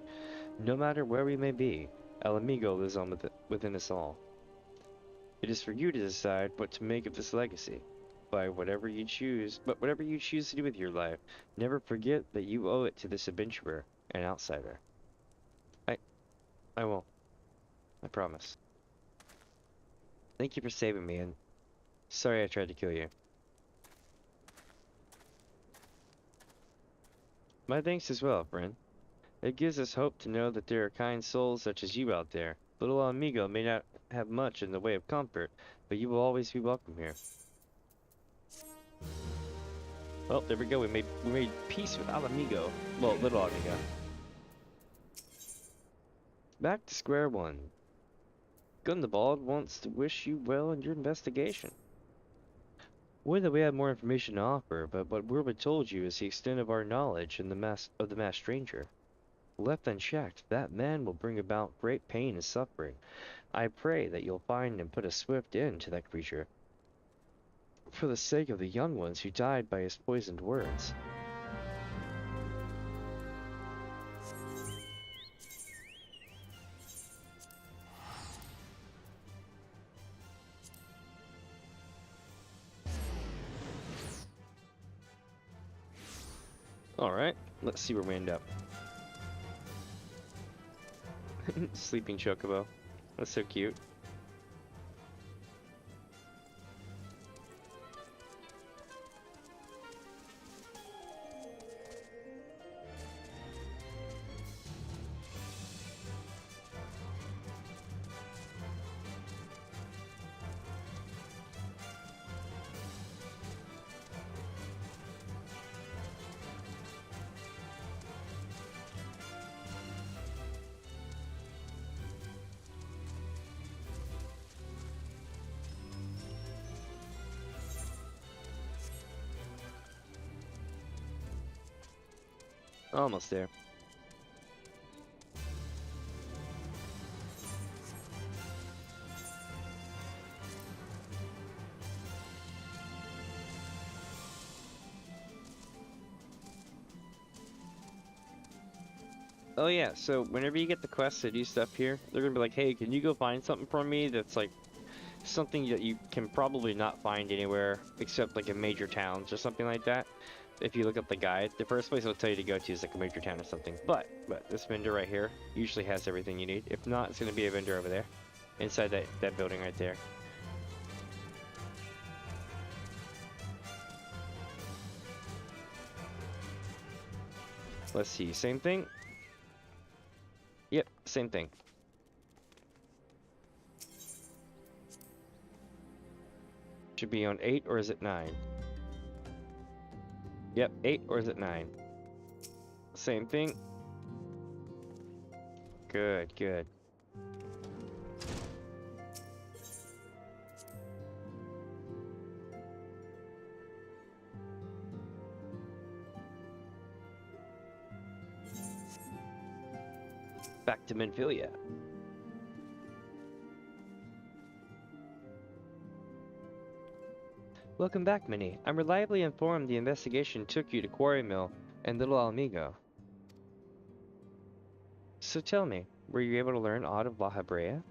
No matter where we may be, El Amigo lives on within us all. It is for you to decide what to make of this legacy. Whatever you choose to do with your life, never forget that you owe it to this adventurer, an outsider. I won't. I promise. Thank you for saving me, and sorry I tried to kill you. My thanks as well, friend. It gives us hope to know that there are kind souls such as you out there. Little Amigo may not have much in the way of comfort, but you will always be welcome here. Well, there we go. We made peace with Alamigo. Well, Little Amigo. Back to square one. Gundabald wants to wish you well in your investigation. Would that we had more information to offer, but what Wilbur told you is the extent of our knowledge in the masked stranger. Left unchecked, that man will bring about great pain and suffering. I pray that you'll find and put a swift end to that creature, for the sake of the young ones who died by his poisoned words. Alright, let's see where we end up. Sleeping Chocobo. That's so cute. Almost there. Oh yeah, so whenever you get the quest to do stuff here, they're gonna be like, hey, can you go find something for me that's like something that you can probably not find anywhere except like in major towns or something like that. If you look up the guide, the first place it'll tell you to go to is like a major town or something. But this vendor right here usually has everything you need. If not, it's gonna be a vendor over there, inside that building right there. Let's see, same thing. Yep, same thing. Should be on 8 or is it 9? Yep, 8 or is it 9? Same thing. Good, good. Back to Menphilia. Welcome back, Minnie. I'm reliably informed the investigation took you to Quarry Mill and Little Alamigo. So tell me, were you able to learn aught of La Habrea?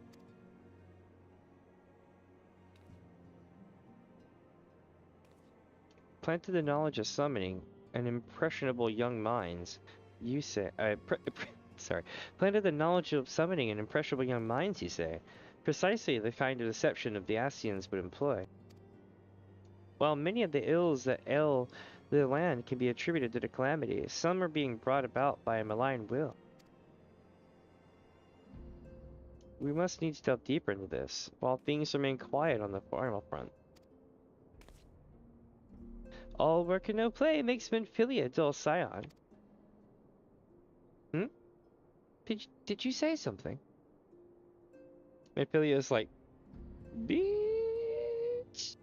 Planted the knowledge of summoning and impressionable young minds, you say. Sorry. Planted the knowledge of summoning and impressionable young minds, you say. Precisely the kind of deception of the Ascians would employ. While many of the ills that ail the land can be attributed to the calamity, some are being brought about by a malign will. We must needs delve deeper into this, while things remain quiet on the formal front. All work and no play makes Menphilia dull scion. Hmm? Did you say something? Menphilia is like, bitch.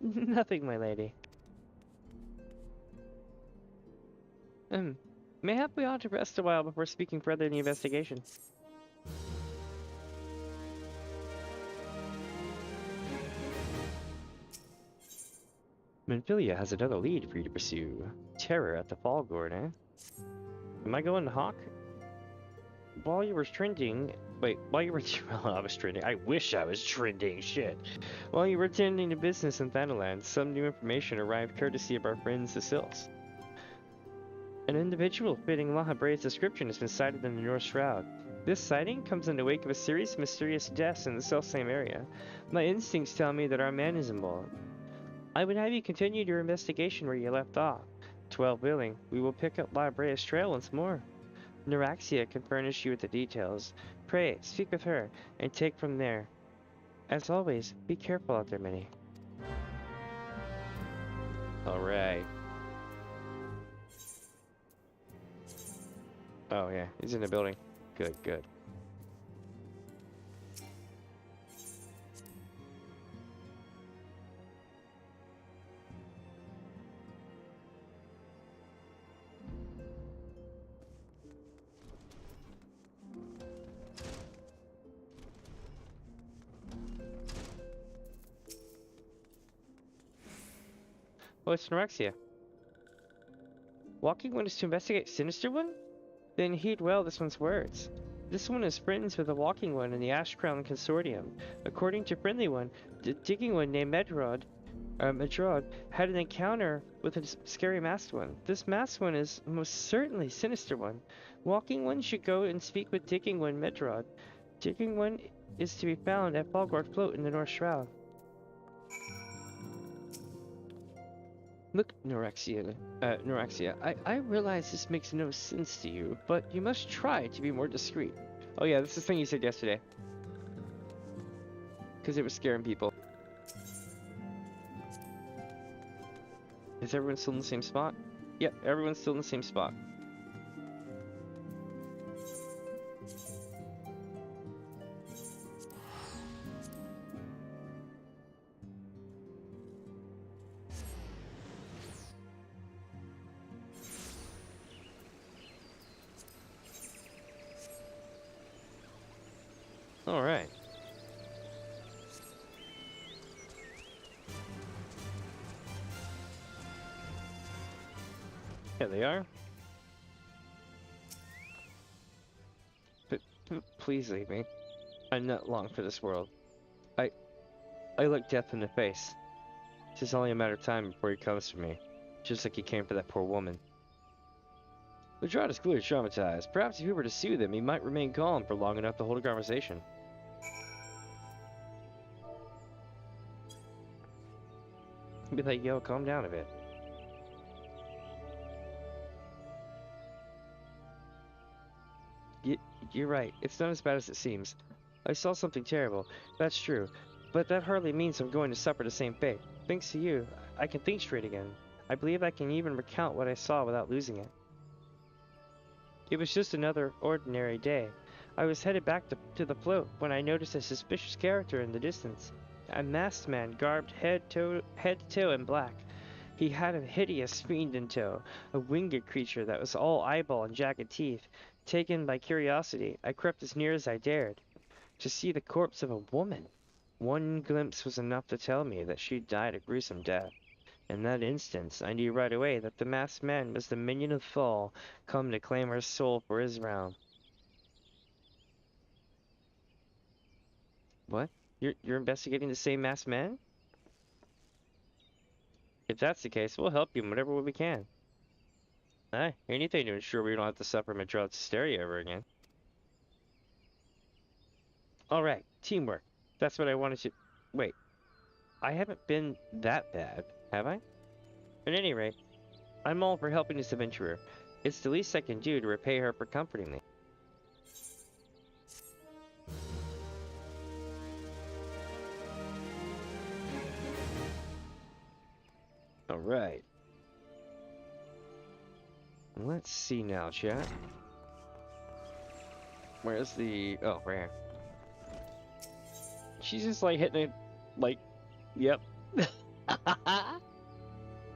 Nothing, my lady. Mayhap we ought to rest a while before speaking further in the investigation. Menphilia has another lead for you to pursue. Terror at the Fall Gourd, eh? Am I going to Hawk? While you were trending... Wait, while you were... Well, I was trending. I wish I was trending, shit. While you were attending to business in Thanaland, some new information arrived courtesy of our friends the Sylphs. An individual fitting La Habrea's description has been sighted in the North Shroud. This sighting comes in the wake of a series of mysterious deaths in the self-same area. My instincts tell me that our man is involved. I would have you continue your investigation where you left off. 12 willing, we will pick up La Habrea's trail once more. Neuraxia can furnish you with the details. Pray, speak with her, and take from there. As always, be careful out there, Minnie. Alright. Oh yeah, he's in the building. Good, good. Oh, it's Neuraxia. Walking One is to investigate Sinister One? Then heed well this one's words. This one is friends with the Walking One in the Ash Crown Consortium. According to Friendly One, the Digging One named Medrod had an encounter with a scary masked one. This masked one is most certainly Sinister One. Walking One should go and speak with Digging One Medrod. Digging One is to be found at Falgard Float in the North Shroud. Look, Neuraxia, I realize this makes no sense to you, but you must try to be more discreet. Oh yeah, this is the thing you said yesterday. Because it was scaring people. Is everyone still in the same spot? Yep, everyone's still in the same spot. Alright. Yeah, they are. please leave me. I'm not long for this world. I look death in the face. It's only a matter of time before he comes for me, just like he came for that poor woman. The Drought is clearly traumatized. Perhaps if he were to soothe him, he might remain calm for long enough to hold a conversation. He'd be like, yo, calm down a bit. You're right. It's not as bad as it seems. I saw something terrible. That's true. But that hardly means I'm going to suffer the same fate. Thanks to you, I can think straight again. I believe I can even recount what I saw without losing it. It was just another ordinary day. I was headed back to the float when I noticed a suspicious character in the distance. A masked man garbed head to toe in black. He had a hideous fiend in tow, a winged creature that was all eyeball and jagged teeth. Taken by curiosity, I crept as near as I dared, to see the corpse of a woman. One glimpse was enough to tell me that she died a gruesome death. In that instance, I knew right away that the masked man was the minion of Fall, come to claim her soul for his realm. What? You're investigating the same masked man? If that's the case, we'll help you in whatever way we can. Anything to ensure we don't have to suffer Madrad's hysteria ever again. Alright, teamwork. That's what I wanted to... Wait, I haven't been that bad, have I? At any rate, I'm all for helping this adventurer. It's the least I can do to repay her for comforting me. Alright. Let's see now, chat. Where's the... Oh, right here. She's just like hitting it, like... Yep.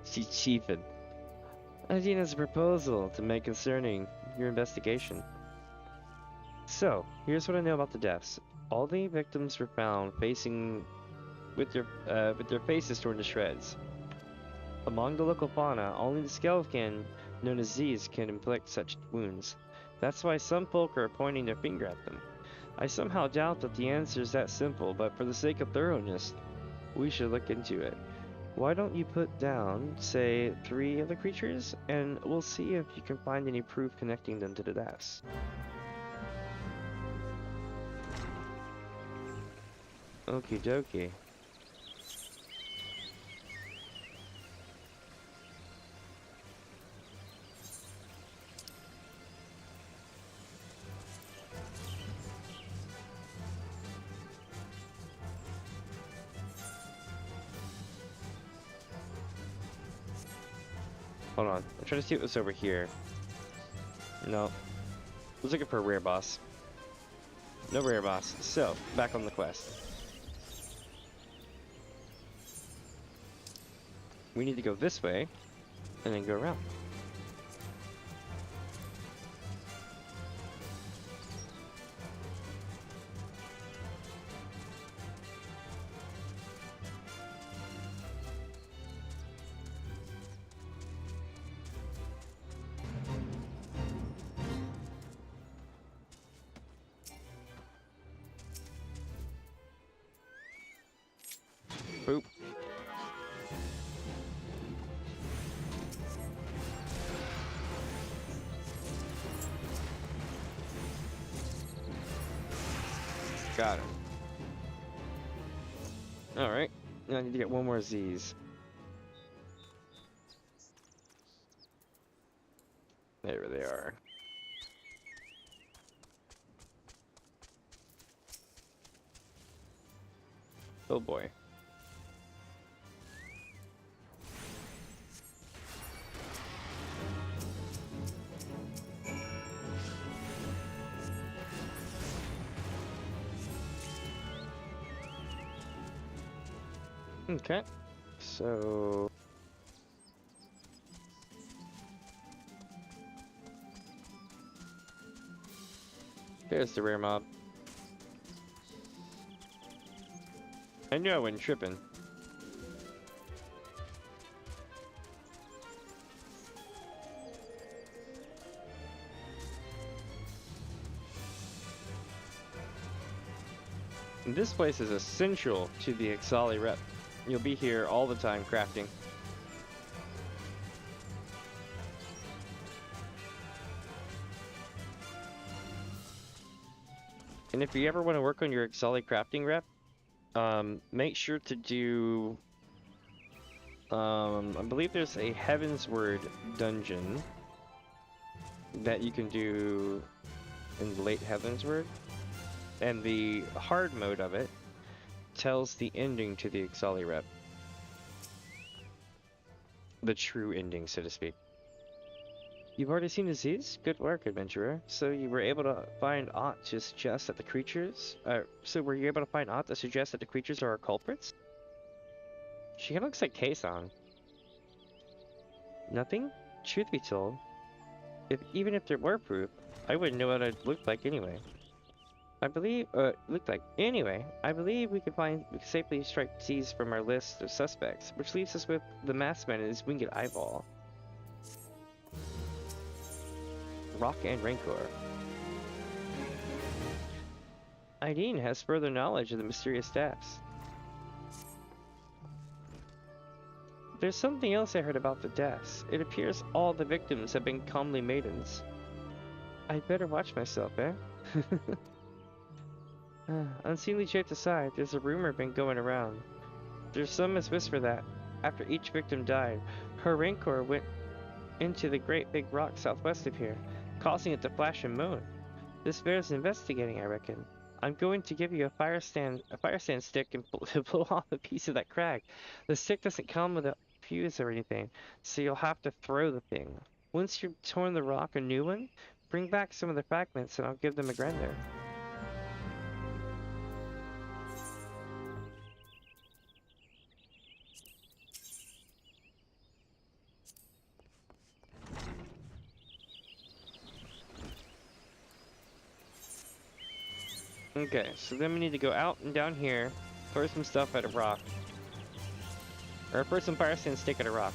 She's chiefing. Adina's proposal to make concerning your investigation. So, here's what I know about the deaths. All the victims were found facing with their faces torn to shreds. Among the local fauna, only the skeleton known as Z's can inflict such wounds. That's why some folk are pointing their finger at them. I somehow doubt that the answer is that simple, but for the sake of thoroughness, we should look into it. Why don't you put down, say, 3 of the creatures, and we'll see if you can find any proof connecting them to the deaths. Okie dokie. Hold on, I'm trying to see what was over here. No. I was looking for a rare boss. No rare boss. So, back on the quest. We need to go this way, and then go around. Boop. Got him. Alright. Now I need to get one more Z's. There they are. Oh boy. Okay, so... There's the rare mob. I knew I wasn't tripping. And this place is essential to the Ixali rep. You'll be here all the time crafting. And if you ever want to work on your Ixali crafting rep, make sure to do, I believe there's a Heavensward dungeon that you can do in late Heavensward, and the hard mode of it tells the ending to the Ixali rep. The true ending, so to speak. You've already seen disease? Good work, adventurer. So you were able to find aught to suggest that the creatures are our culprits? She kinda looks like Kei-san. Nothing? Truth be told, even if there were proof, I wouldn't know what it looked like anyway. I believe we can safely strike T's from our list of suspects, which leaves us with the masked man and his winged eyeball. Rock and Rancor. Aideen has further knowledge of the mysterious deaths. There's something else I heard about the deaths. It appears all the victims have been comely maidens. I'd better watch myself, eh? Unseemly jokes aside, there's a rumor been going around. There's some as whisper that, after each victim died, her Rancor went into the great big rock southwest of here, causing it to flash and moan. This bears investigating, I reckon. I'm going to give you a fire stand stick and blow off a piece of that crag. The stick doesn't come with a fuse or anything, so you'll have to throw the thing. Once you've torn the rock a new one, bring back some of the fragments and I'll give them a grinder. Okay, so then we need to go out and down here, throw some stuff at a rock. Or throw some fire sand stick at a rock.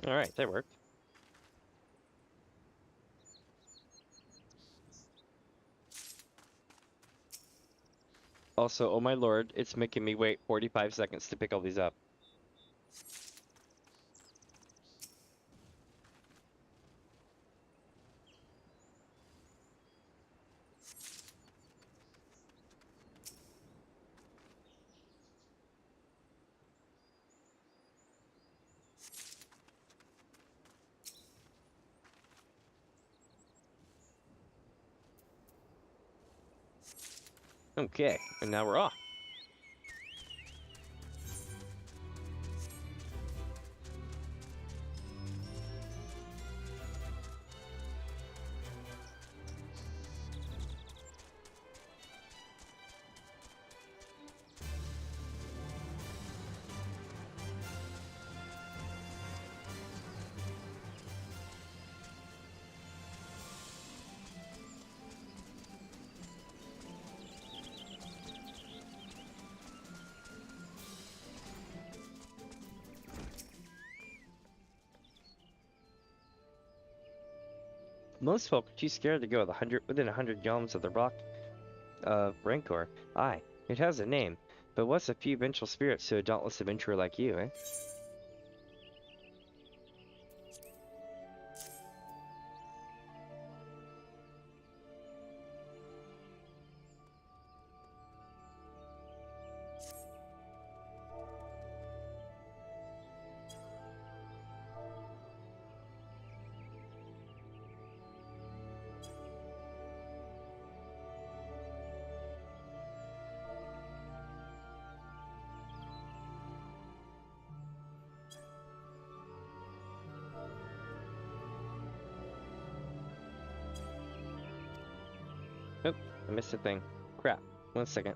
Alright, that worked. Also, oh my lord, it's making me wait 45 seconds to pick all these up. Okay, and now we're off. Most folk are too scared to go within 100 yalms of the rock of Rancor. Aye, it has a name, but what's a few vengeful spirits to a dauntless adventurer like you, eh? Oh, I missed a thing. Crap. 1 second.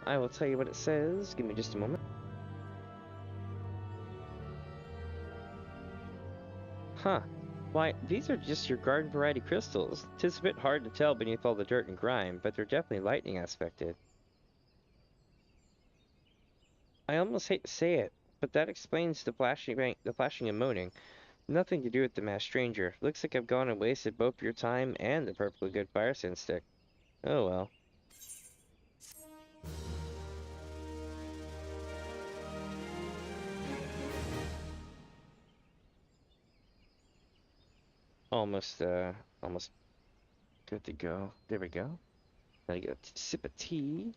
I will tell you what it says. Give me just a moment. Huh. Why, these are just your garden variety crystals. 'Tis a bit hard to tell beneath all the dirt and grime, but they're definitely lightning aspected. I almost hate to say it, but that explains the flashing and moaning. Nothing to do with the masked stranger. Looks like I've gone and wasted both your time and the perfectly good fire sand stick. Oh well. Almost, almost good to go. There we go. Now you get a sip of tea.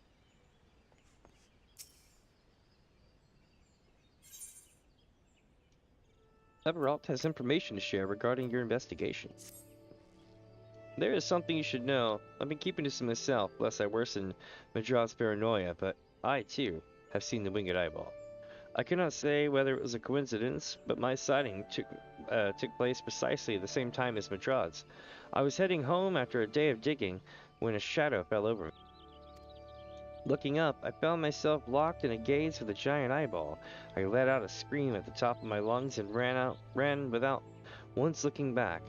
Everalt has information to share regarding your investigation. There is something you should know. I've been keeping this to myself, lest I worsen Madrad's paranoia, but I, too, have seen the winged eyeball. I cannot say whether it was a coincidence, but my sighting took place precisely at the same time as Madrad's. I was heading home after a day of digging when a shadow fell over me. Looking up, I found myself locked in a gaze with a giant eyeball. I let out a scream at the top of my lungs and ran without once looking back.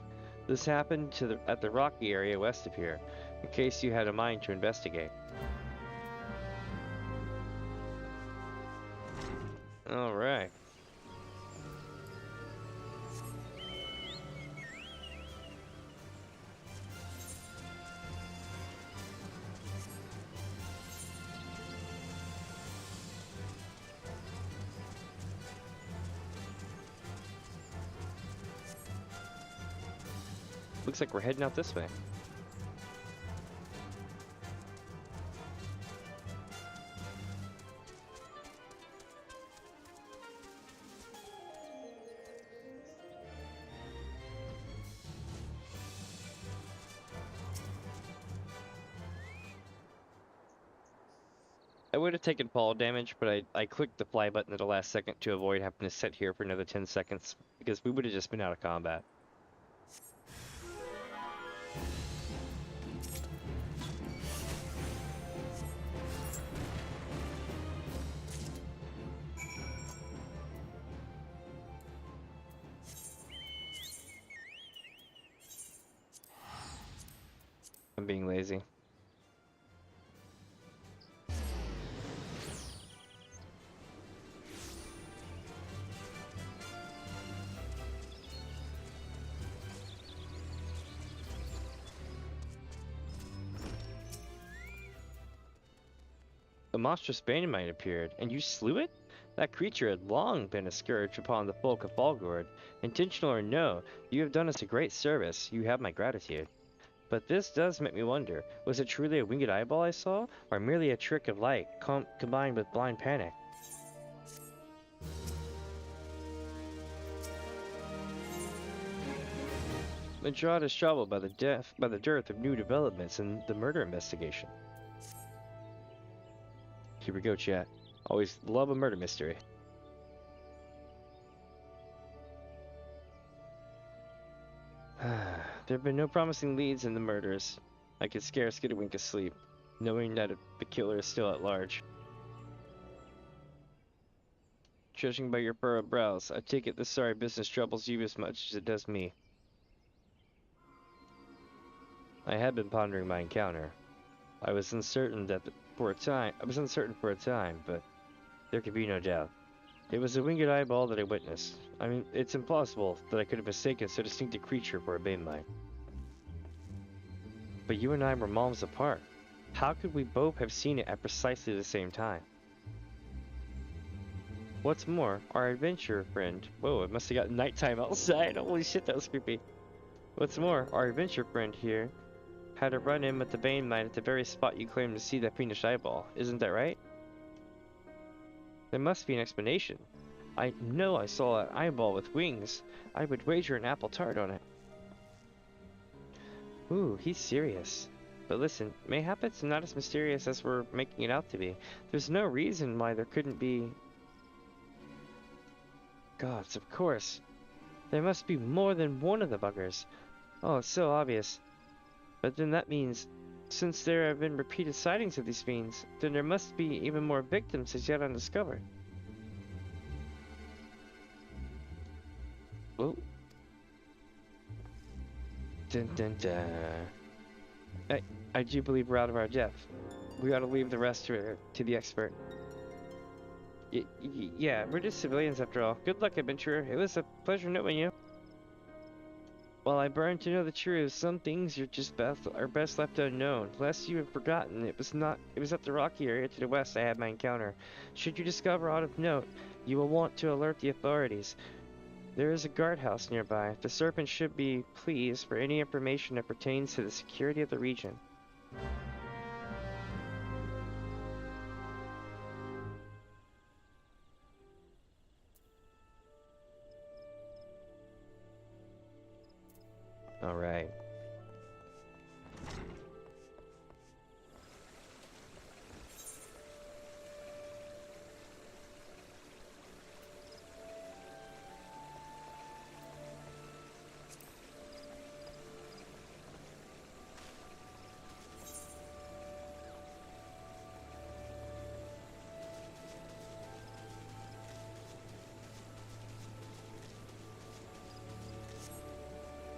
This happened at the rocky area west of here, in case you had a mind to investigate. Alright. Looks like we're heading out this way. I would have taken fall damage, but I clicked the fly button at the last second to avoid having to sit here for another 10 seconds, because we would have just been out of combat. I'm being lazy. A monstrous bandmite appeared, and you slew it? That creature had long been a scourge upon the folk of Falgord. Intentional or no, you have done us a great service. You have my gratitude. But this does make me wonder, was it truly a winged eyeball I saw, or merely a trick of light combined with blind panic? Madrad is troubled by the dearth of new developments in the murder investigation. Here we go, chat. Always love a murder mystery. There have been no promising leads in the murders. I could scarce get a wink of sleep, knowing that the killer is still at large. Judging by your furrowed brows, I take it this sorry business troubles you as much as it does me. I had been pondering my encounter. I was uncertain for a time, but there could be no doubt. It was a winged eyeball that I witnessed. I mean, it's impossible that I could have mistaken so distinct a creature for a banemite. But you and I were moms apart. How could we both have seen it at precisely the same time? What's more, our adventure friend... Whoa, it must have got nighttime outside. Holy shit, that was creepy. What's more, our adventure friend here had a run-in with the banemite at the very spot you claimed to see that fiendish eyeball. Isn't that right? There must be an explanation. I know I saw an eyeball with wings. I would wager an apple tart on it. Ooh, he's serious. But listen, mayhap it's not as mysterious as we're making it out to be. There's no reason why there couldn't be... Gods, of course. There must be more than one of the buggers. Oh, it's so obvious. But then that means, since there have been repeated sightings of these fiends, then there must be even more victims as yet undiscovered. Oh. Dun dun dun. I do believe we're out of our depth. We ought to leave the rest to the expert. Yeah, we're just civilians after all. Good luck, adventurer. It was a pleasure knowing you. While I burn to know the truth, some things are best left unknown. Lest you have forgotten, it was at the rocky area to the west I had my encounter. Should you discover aught of note, you will want to alert the authorities. There is a guardhouse nearby. The serpent should be pleased for any information that pertains to the security of the region. Alright.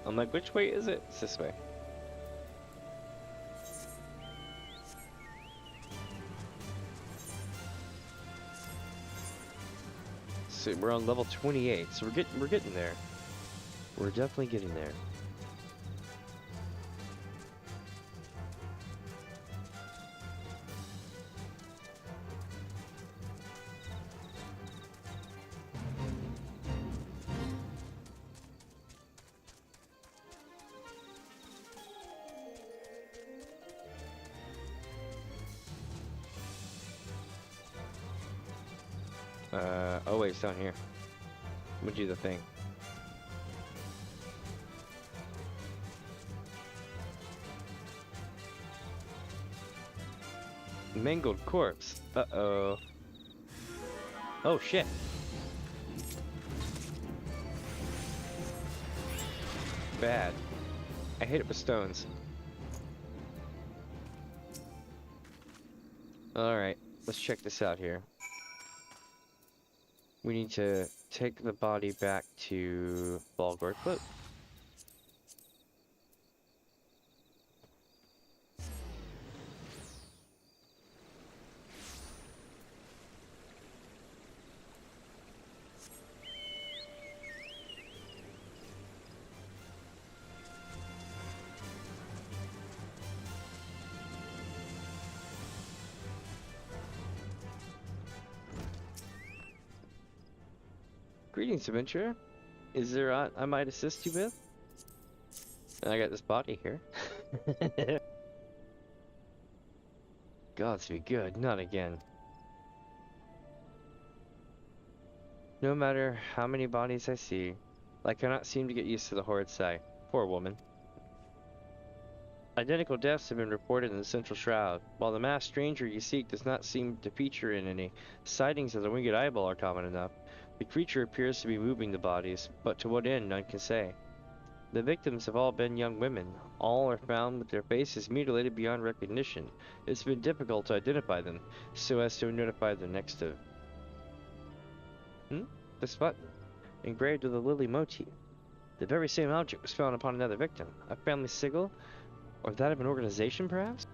I'm like, which way is it? It's this way. So we're on level 28, so we're getting there. We're definitely getting there. Oh wait, it's down here. I'm gonna do the thing. Mangled corpse. Uh-oh. Oh shit. Bad. I hate it with stones. Alright, let's check this out here. We need to take the body back to Balgor Clip. Greetings, adventurer. Is there aught I might assist you with? I got this body here. Gods be good, not again. No matter how many bodies I see, I cannot seem to get used to the horrid sight. Poor woman. Identical deaths have been reported in the Central Shroud. While the masked stranger you seek does not seem to feature in any, sightings of the winged eyeball are common enough. The creature appears to be moving the bodies, but to what end none can say. The victims have all been young women. All are found with their faces mutilated beyond recognition. It's been difficult to identify them, so as to notify the next of... This button, engraved with a lily motif. The very same object was found upon another victim. A family sigil? Or that of an organization, perhaps?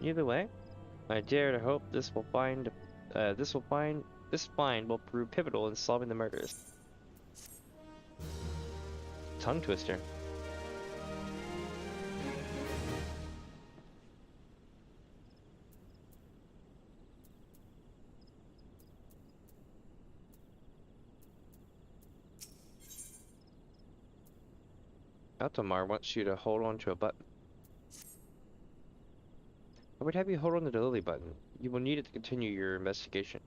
Either way, I dare to hope this find will prove pivotal in solving the murders. Tongue twister. Altomar wants you to hold on to a button. I would have you hold on to the lily button. You will need it to continue your investigation.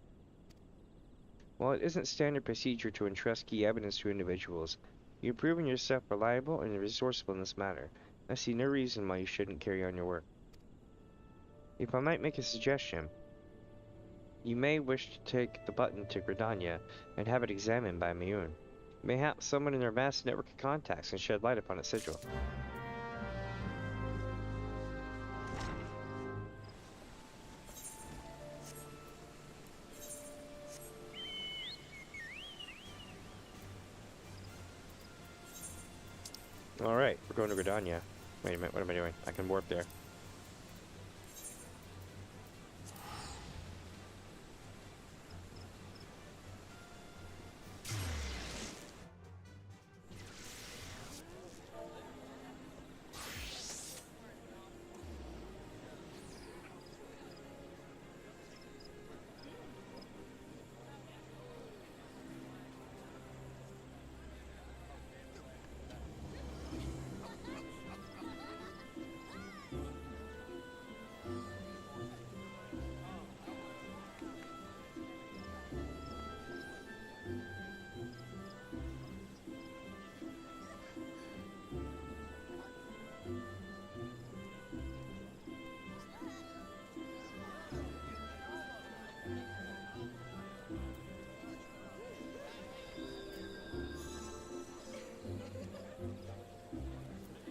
While it isn't standard procedure to entrust key evidence to individuals, you've proven yourself reliable and resourceful in this matter. I see no reason why you shouldn't carry on your work. If I might make a suggestion, you may wish to take the button to Gridania and have it examined by Mioun. Mayhap someone in their vast network of contacts can shed light upon its sigil. Alright, we're going to Gridania. Wait a minute, what am I doing? I can warp there.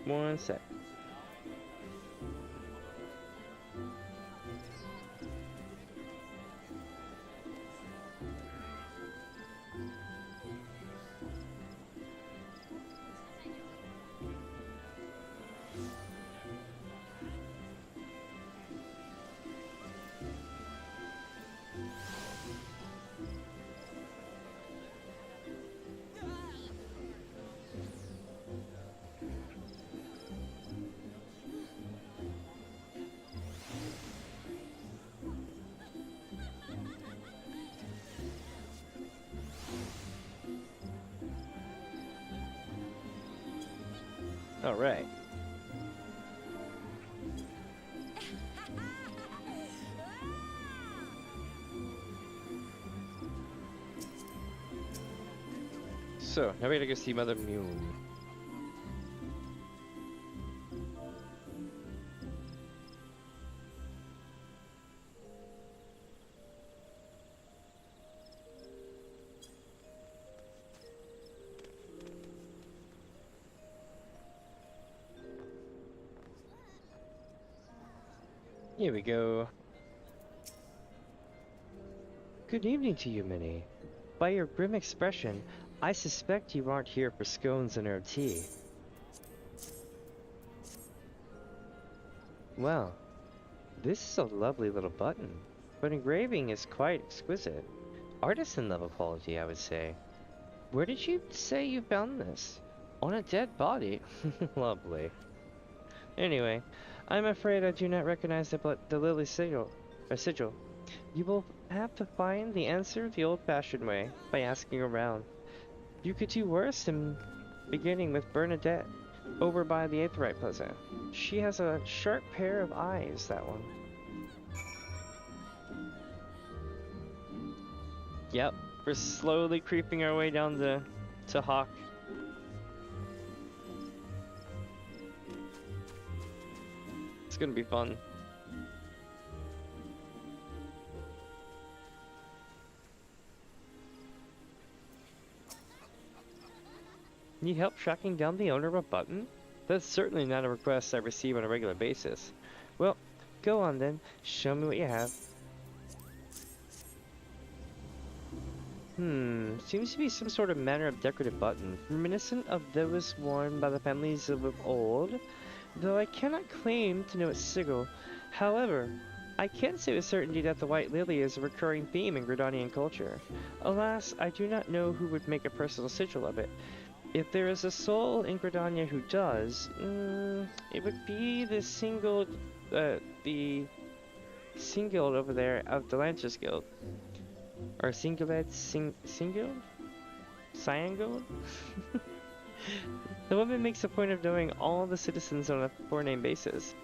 One sec. Alright. So, now we gotta go see Mother Mune. Here we go. Good evening to you, Minnie. By your grim expression, I suspect you aren't here for scones and herb tea. Well, this is a lovely little button, but engraving is quite exquisite. Artisan level quality, I would say. Where did you say you found this? On a dead body? Lovely. Anyway, I'm afraid I do not recognize the lily sigil. You will have to find the answer the old-fashioned way, by asking around. You could do worse than beginning with Bernadette, over by the Aetheryte Plaza. She has a sharp pair of eyes, that one. Yep, we're slowly creeping our way down to Hawk. It's gonna be fun. Need help tracking down the owner of a button? That's certainly not a request I receive on a regular basis. Well, go on then. Show me what you have. Seems to be some sort of manner of decorative button, reminiscent of those worn by the families of old, though I cannot claim to know its sigil. However, I can say with certainty that the white lily is a recurring theme in Gridanian culture. Alas, I do not know who would make a personal sigil of it. If there is a soul in Gridania who does, it would be the singled over there of the Lancers Guild. Or Singuled? Cyangold? The woman makes a point of knowing all the citizens on a four-name basis.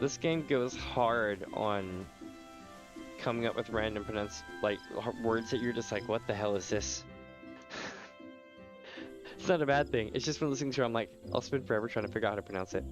This game goes hard on coming up with random words that you're just like, what the hell is this? It's not a bad thing. It's just one of those things where I'm like, I'll spend forever trying to figure out how to pronounce it.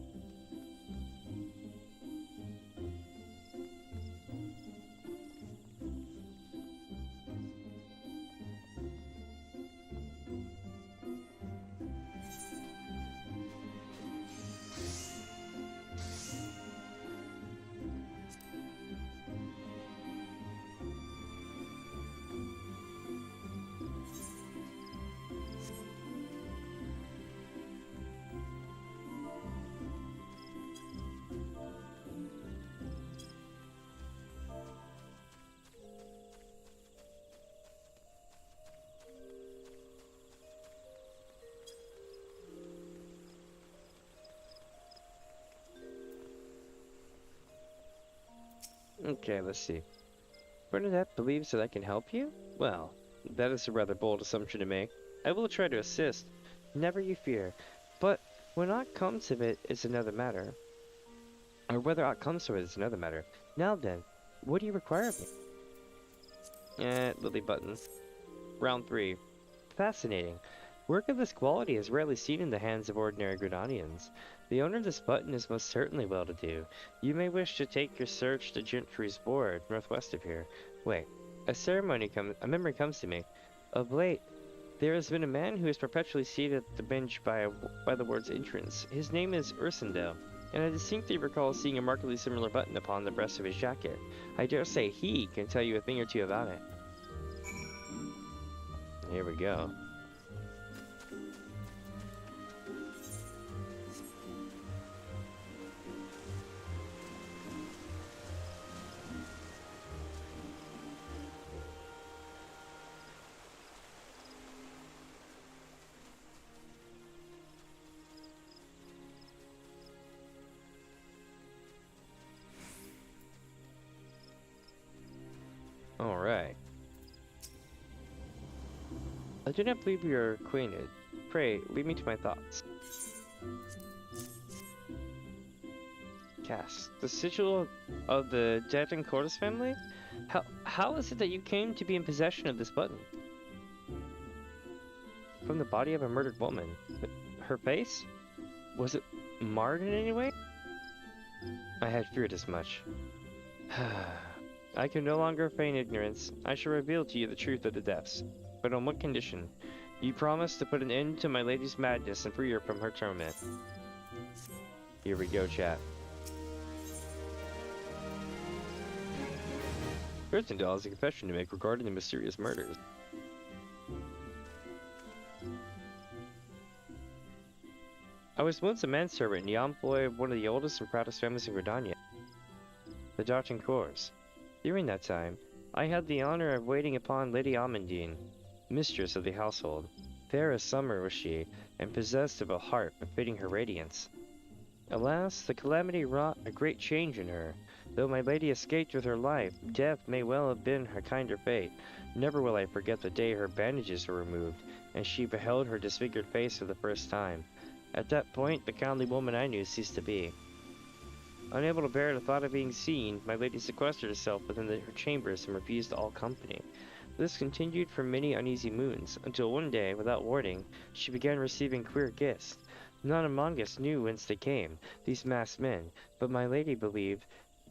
Okay, let's see. Bernadette believes that I can help you? Well, that is a rather bold assumption to make. I will try to assist. Never you fear. But when aught comes of it is another matter. Or whether aught comes of it is another matter. Now then, what do you require of me? Lily button. Round 3. Fascinating. Work of this quality is rarely seen in the hands of ordinary Grenadians. The owner of this button is most certainly well-to-do. You may wish to take your search to Gentry's Board, northwest of here. Wait, a memory comes to me. Of late, there has been a man who is perpetually seated at the bench by the ward's entrance. His name is Ursendale, and I distinctly recall seeing a markedly similar button upon the breast of his jacket. I dare say he can tell you a thing or two about it. Here we go. Alright. I do not believe we are acquainted. Pray, lead me to my thoughts. Cast. The sigil of the Cortis family? How is it that you came to be in possession of this button? From the body of a murdered woman. Her face? Was it marred in any way? I had feared as much. I can no longer feign ignorance. I shall reveal to you the truth of the depths. But on what condition? You promise to put an end to my lady's madness and free her from her torment. Here we go, chat. Ursendale has a confession to make regarding the mysterious murders. I was once a manservant in the employ of one of the oldest and proudest families in Gridania, the Dartincours. During that time, I had the honor of waiting upon Lady Amandine, mistress of the household. Fair as summer was she, and possessed of a heart befitting her radiance. Alas, the calamity wrought a great change in her. Though my lady escaped with her life, death may well have been her kinder fate. Never will I forget the day her bandages were removed, and she beheld her disfigured face for the first time. At that point, the kindly woman I knew ceased to be. Unable to bear the thought of being seen, my lady sequestered herself within her chambers and refused all company. This continued for many uneasy moons, until one day, without warning, she began receiving queer gifts. None among us knew whence they came, these masked men, but my lady believed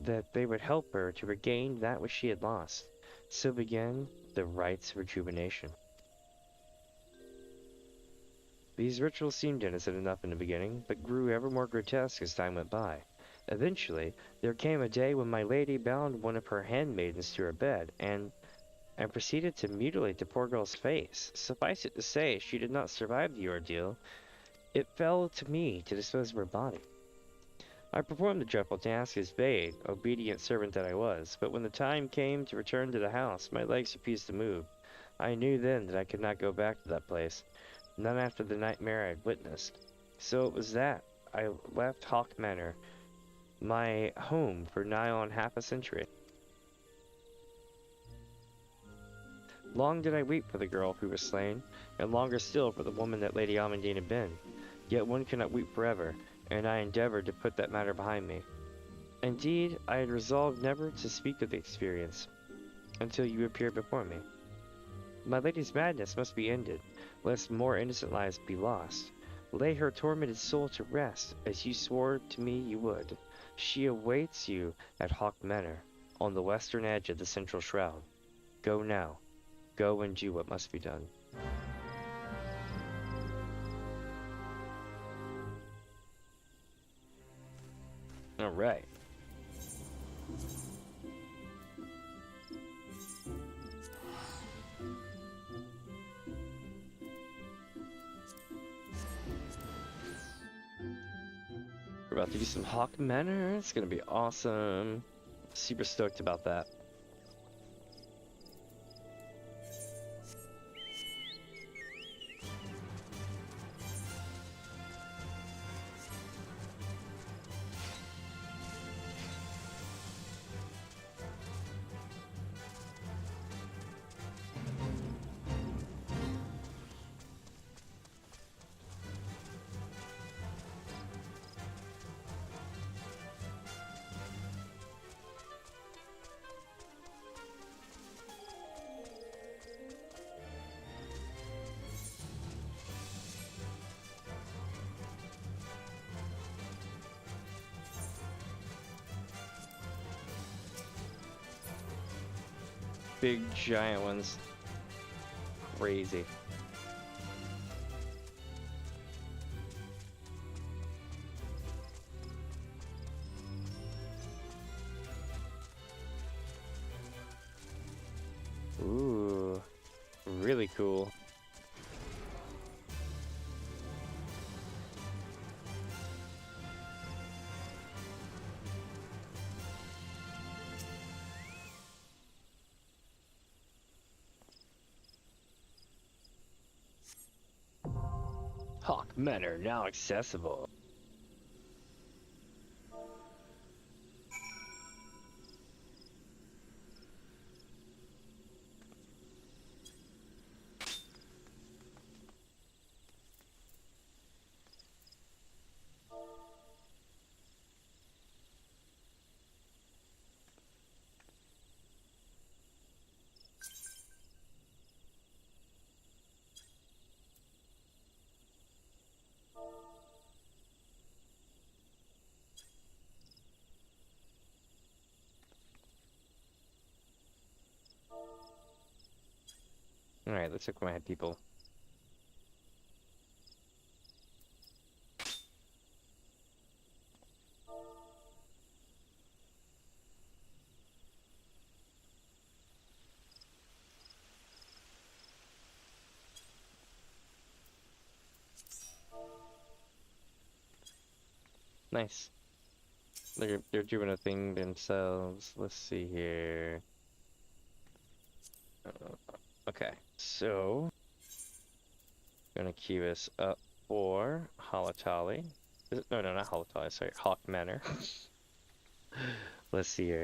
that they would help her to regain that which she had lost. So began the rites of rejuvenation. These rituals seemed innocent enough in the beginning, but grew ever more grotesque as time went by. Eventually, there came a day when my lady bound one of her handmaidens to her bed, and proceeded to mutilate the poor girl's face. Suffice it to say, she did not survive the ordeal. It fell to me to dispose of her body. I performed the dreadful task as bade, obedient servant that I was, but when the time came to return to the house, my legs refused to move. I knew then that I could not go back to that place, not after the nightmare I had witnessed. So it was that I left Hawk Manor, my home, for nigh on half a century. Long did I weep for the girl who was slain, and longer still for the woman that Lady Amandine had been. Yet one cannot weep forever, and I endeavored to put that matter behind me. Indeed, I had resolved never to speak of the experience, until you appeared before me. My lady's madness must be ended, lest more innocent lives be lost. Lay her tormented soul to rest, as you swore to me you would. She awaits you at Hawk Manor, on the western edge of the central shroud. Go now. Go and do what must be done. Alright. We're about to do some Hawk Manor. It's gonna be awesome. Super stoked about that. big giant ones. Crazy. Ooh, really cool. Hawk Manor now accessible. Alright, let's look at my people. Nice. They're doing a thing themselves. Let's see here. Okay, so gonna queue us up for Halatali. No, not Halatali. Sorry, Hawk Manor. Let's see here.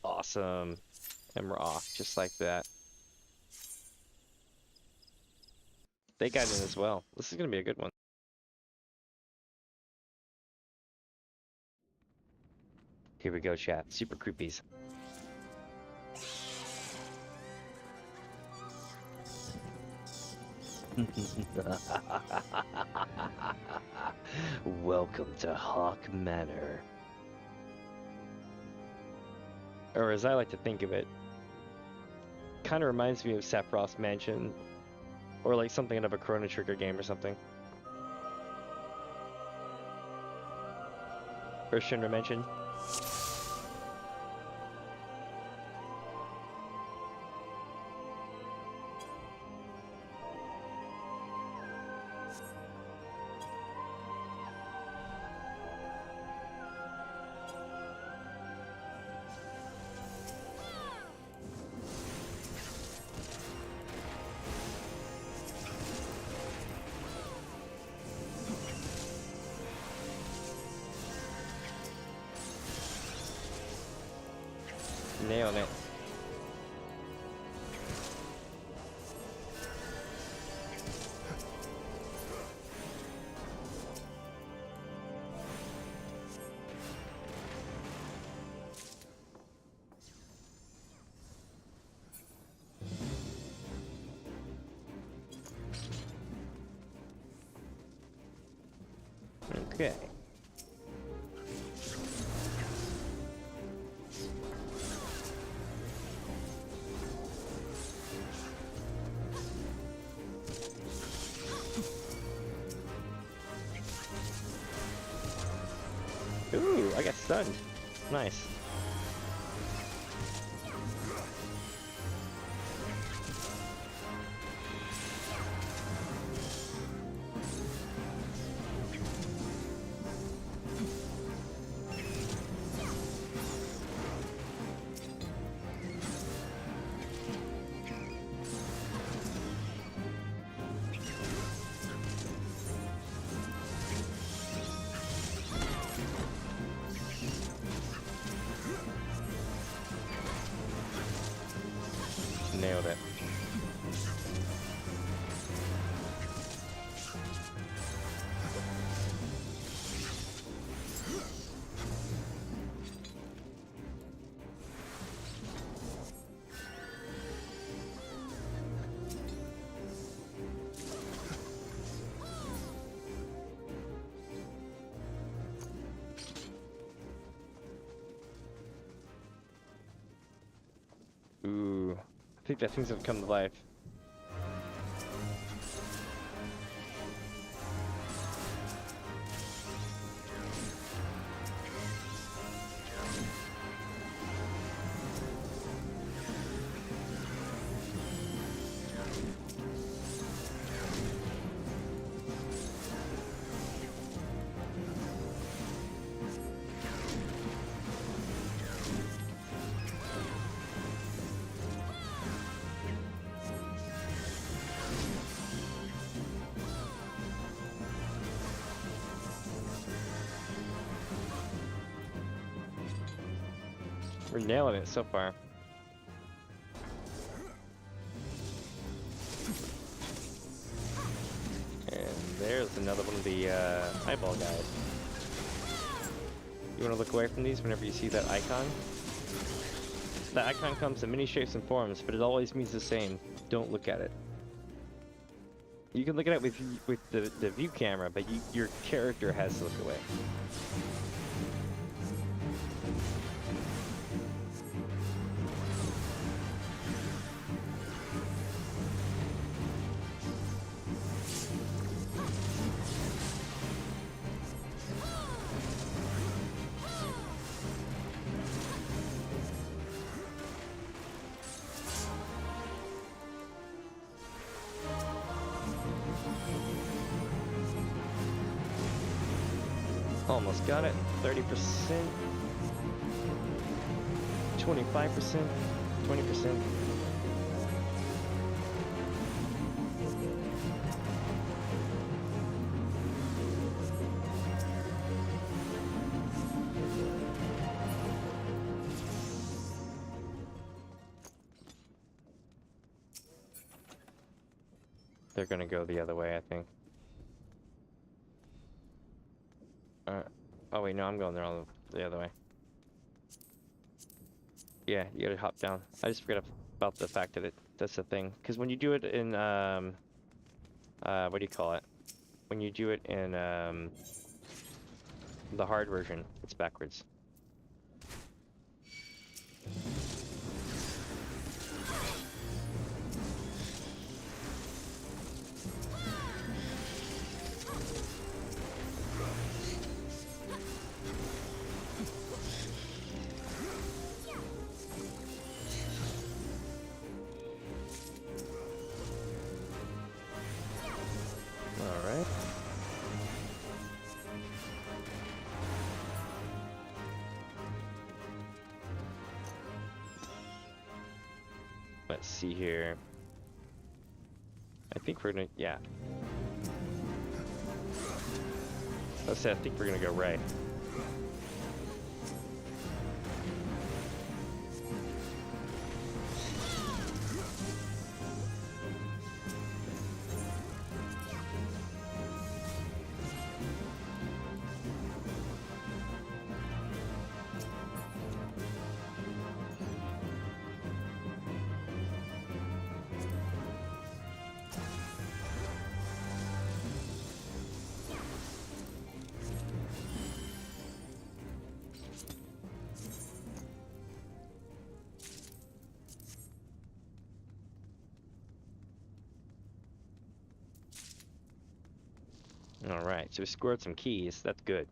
Awesome, and we're off just like that. They got in as well. This is gonna be a good one. Here we go, chat. Super creepies. Welcome to Hawk Manor. Or as I like to think of it, kind of reminds me of Sephiroth's Mansion. Or like something out of a Chrono Trigger game or something. First Shinra Mansion. Nailing it. Okay. Ooh, I got stunned. Nice. I think that thing's gonna come to life. We're nailing it so far. And there's another one of the eyeball guys. You want to look away from these whenever you see that icon? The icon comes in many shapes and forms, but it always means the same. Don't look at it. You can look at it with the view camera, but your character has to look away. Almost got it. 30%. 25%. 20%. They're gonna go the other way, I think. Oh wait, no, I'm going the other way. Yeah, you gotta hop down. I just forgot about the fact that that's the thing. Because when you do it in, what do you call it? When you do it in, the hard version, it's backwards. Alright. Let's see here. I think we're gonna, yeah. Let's say I think we're gonna go right. Alright, so we scored some keys. That's good.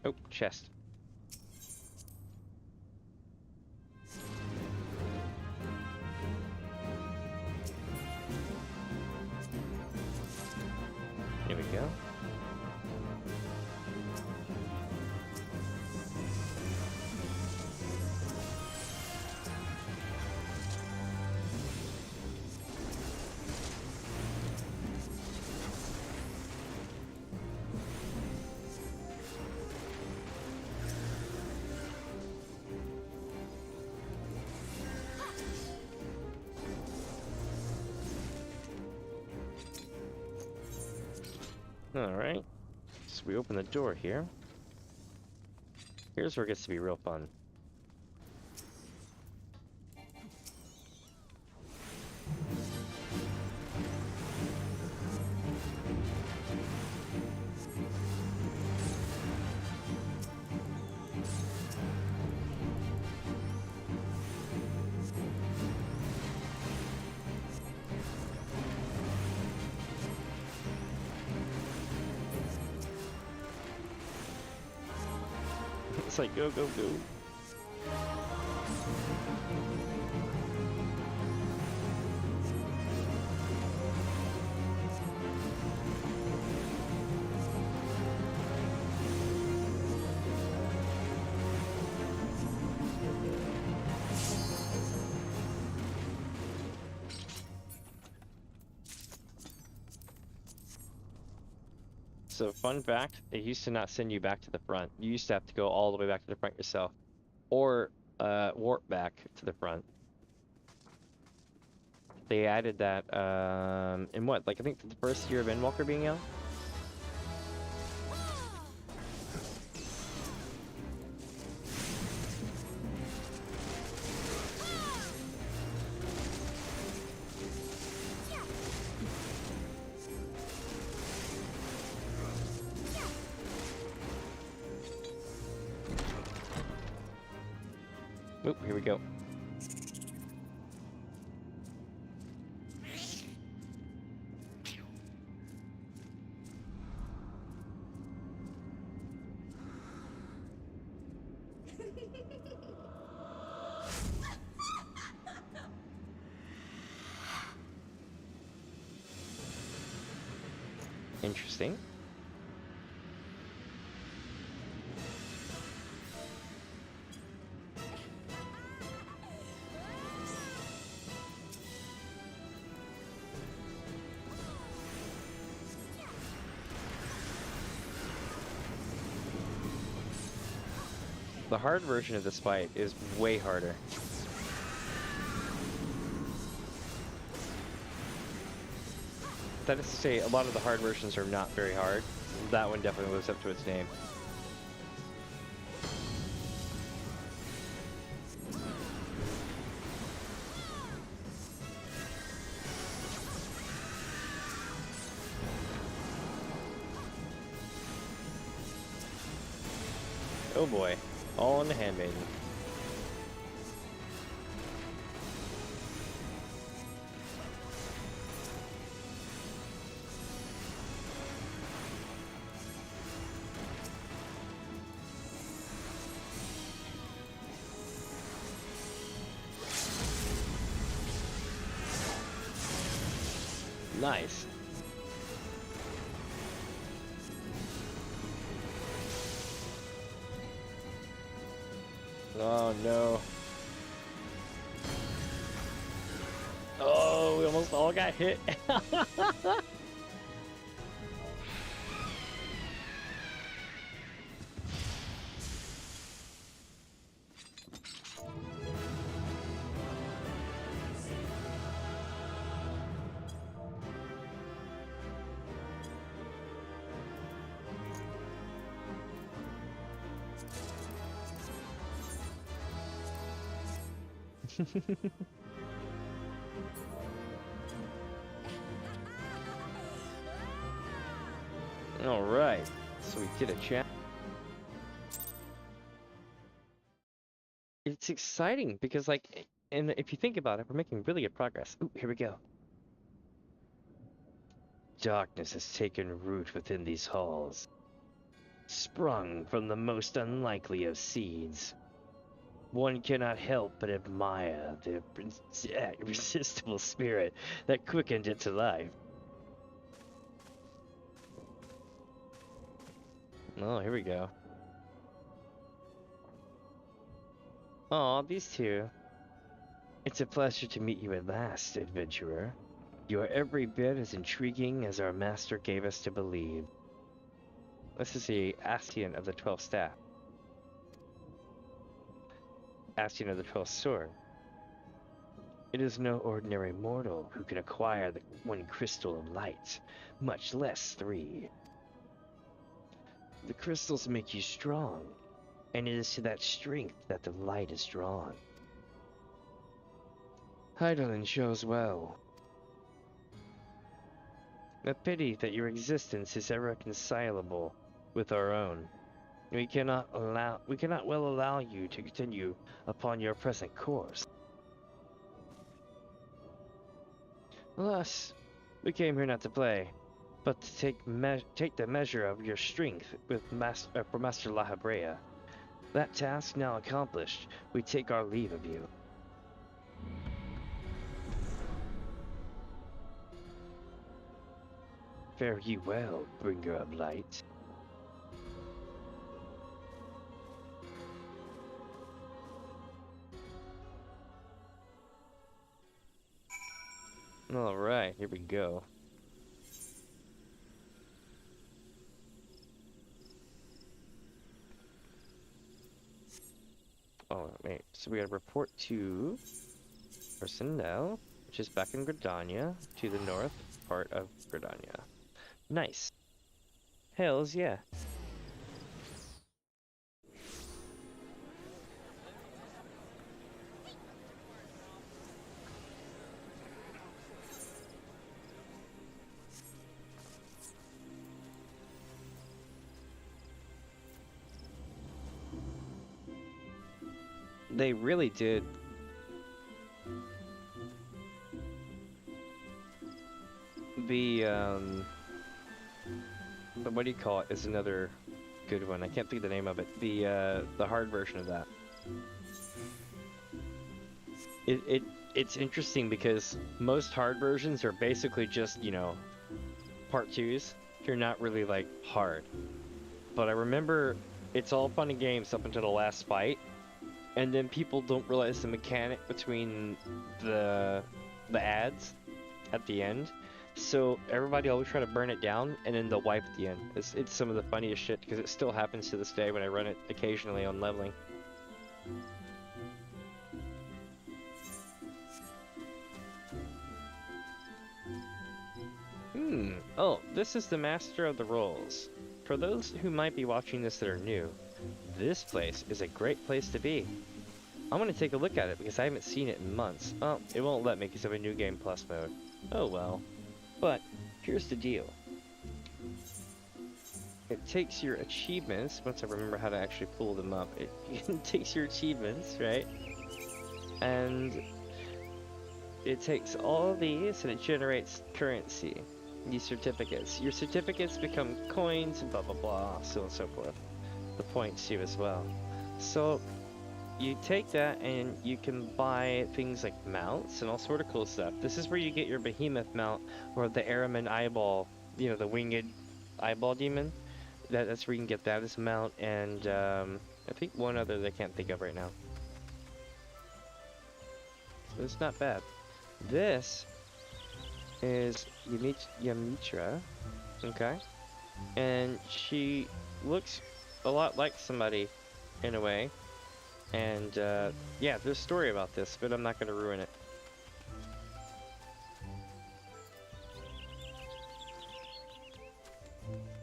Oh, chest. Here we go. Alright. So we open the door here. Here's where it gets to be real fun. It's like, go, go, go. So fun fact, it used to not send you back to the front. You used to have to go all the way back to the front yourself. Or warp back to the front. They added that in what? Like I think the first year of Endwalker being out? Oop, here we go. Interesting. The hard version of this fight is way harder. That is to say, a lot of the hard versions are not very hard. That one definitely lives up to its name. Oh boy, all in the handmaiden. Nice. Oh no. Oh, we almost all got hit. All right, so we did a chat. It's exciting because, like, and if you think about it, we're making really good progress. Ooh, here we go. Darkness has taken root within these halls, sprung from the most unlikely of seeds. One cannot help but admire the irresistible spirit that quickened it to life. Oh, here we go. Aw, these two. It's a pleasure to meet you at last, adventurer. You are every bit as intriguing as our master gave us to believe. This is the Astion of the 12th Staff. Astion of the 12th Sword. It is no ordinary mortal who can acquire the one crystal of light, much less 3. The crystals make you strong, and it is to that strength that the light is drawn. Heidelin shows well. A pity that your existence is irreconcilable with our own. We cannot well allow you to continue upon your present course. Alas, we came here not to play, but to take the measure of your strength with for Master Lahabrea. That task now accomplished, we take our leave of you. Fare ye well, bringer of light. Alright, here we go. Oh, wait, so we gotta report to Personnel, which is back in Gridania, to the north part of Gridania. Nice. Hells yeah. They really did. What do you call it? Is another good one. I can't think of the name of it. The hard version of that. It's interesting because most hard versions are basically just, you know, part 2s. They're not really like hard. But I remember it's all fun and games up until the last fight. And then people don't realize the mechanic between the ads at the end. So everybody always try to burn it down, and then they'll wipe at the end. It's some of the funniest shit, because it still happens to this day when I run it occasionally on leveling. Oh, this is the Master of the Rolls. For those who might be watching this that are new, this place is a great place to be. I'm gonna take a look at it because I haven't seen it in months. Oh, it won't let me because of a new game plus mode. Oh well. But here's the deal. It takes your achievements, once I remember how to actually pull them up, it takes your achievements, right? And it takes all these and it generates currency. These certificates. Your certificates become coins and blah blah blah, so on and so forth. The points too as well. So you take that and you can buy things like mounts and all sort of cool stuff. This is where you get your behemoth mount or the Araman eyeball, you know, the winged eyeball demon. That's where you can get that as a mount, and I think one other that I can't think of right now. So it's not bad. This is Yamitra, okay? And she looks a lot like somebody in a way. And yeah, there's a story about this, but I'm not going to ruin it.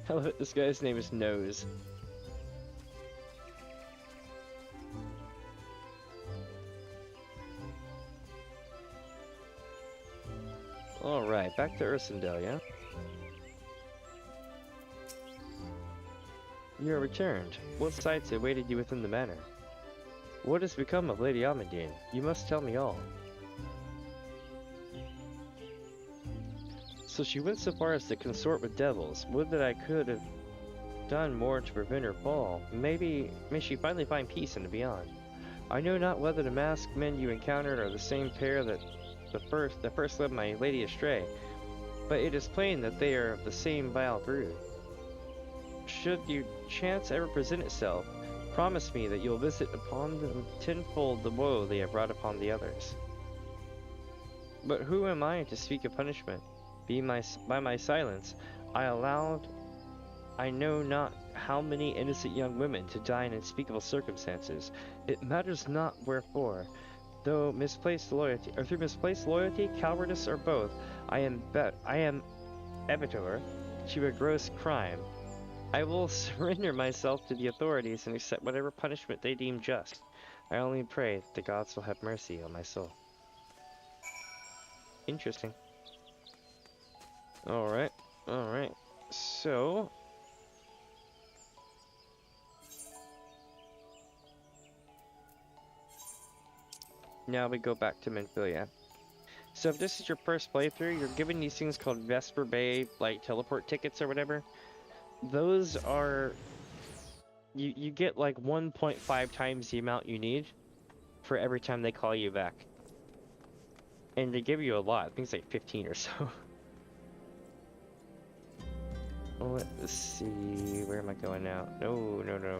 Hello, this guy's name is Nose. Alright, back to Ursendale, yeah? You are returned. What sights awaited you within the manor? What has become of Lady Amandine? You must tell me all. So she went so far as to consort with devils. Would that I could have done more to prevent her fall. May she finally find peace in the beyond. I know not whether the masked men you encountered are the same pair that first led my lady astray, but it is plain that they are of the same vile brood. Should your chance ever present itself, promise me that you'll visit upon them tenfold the woe they have brought upon the others. But who am I to speak of punishment? By my silence, I know not how many innocent young women to die in unspeakable circumstances. It matters not wherefore, through misplaced loyalty, cowardice, or both, I am abitur to a gross crime. I will surrender myself to the authorities and accept whatever punishment they deem just. I only pray that the gods will have mercy on my soul. Interesting. Alright, alright. So... now we go back to Menphilia. So if this is your first playthrough, you're given these things called Vesper Bay, like teleport tickets or whatever. Those are... You get like 1.5 times the amount you need for every time they call you back. And they give you a lot. I think it's like 15 or so. Let's see. Where am I going now? No, no, no.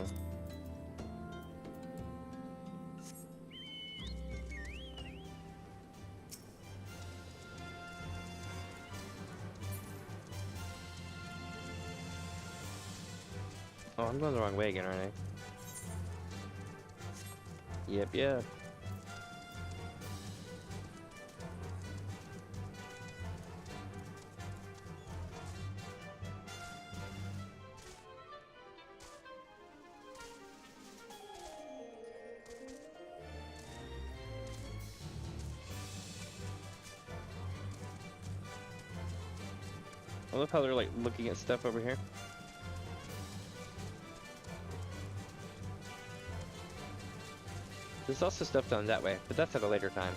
Oh, I'm going the wrong way again, aren't I? Yep, yeah. I love how they're like looking at stuff over here. There's also stuff done that way, but that's at a later time.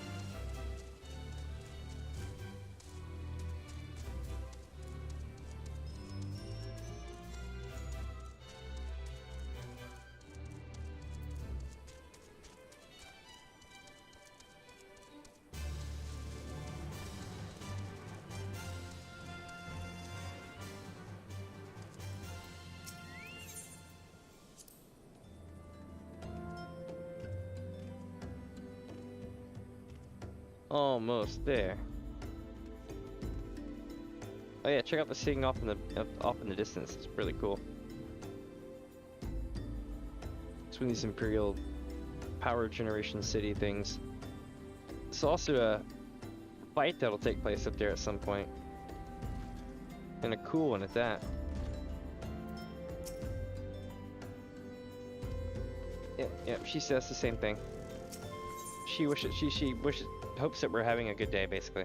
Almost there. Oh yeah, check out the seeing off in the distance. It's really cool. It's one of these Imperial power generation city things. It's also a fight that'll take place up there at some point. And a cool one at that. Yep, she says the same thing. She hopes that we're having a good day, basically.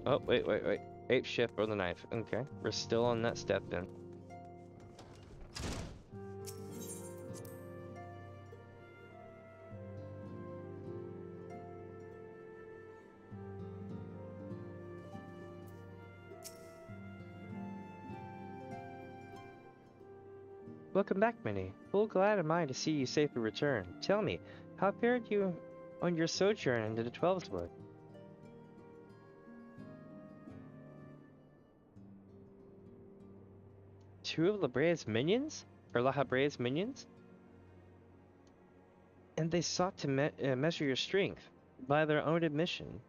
Oh, wait. Ape shift or the knife. Okay, we're still on that step then. Welcome back, Minnie. Full glad am I to see you safely return. Tell me, how fared you on your sojourn into the Twelveswood? Two of Labrea's minions? Or La Habrea's minions? And they sought to measure your strength, by their own admission.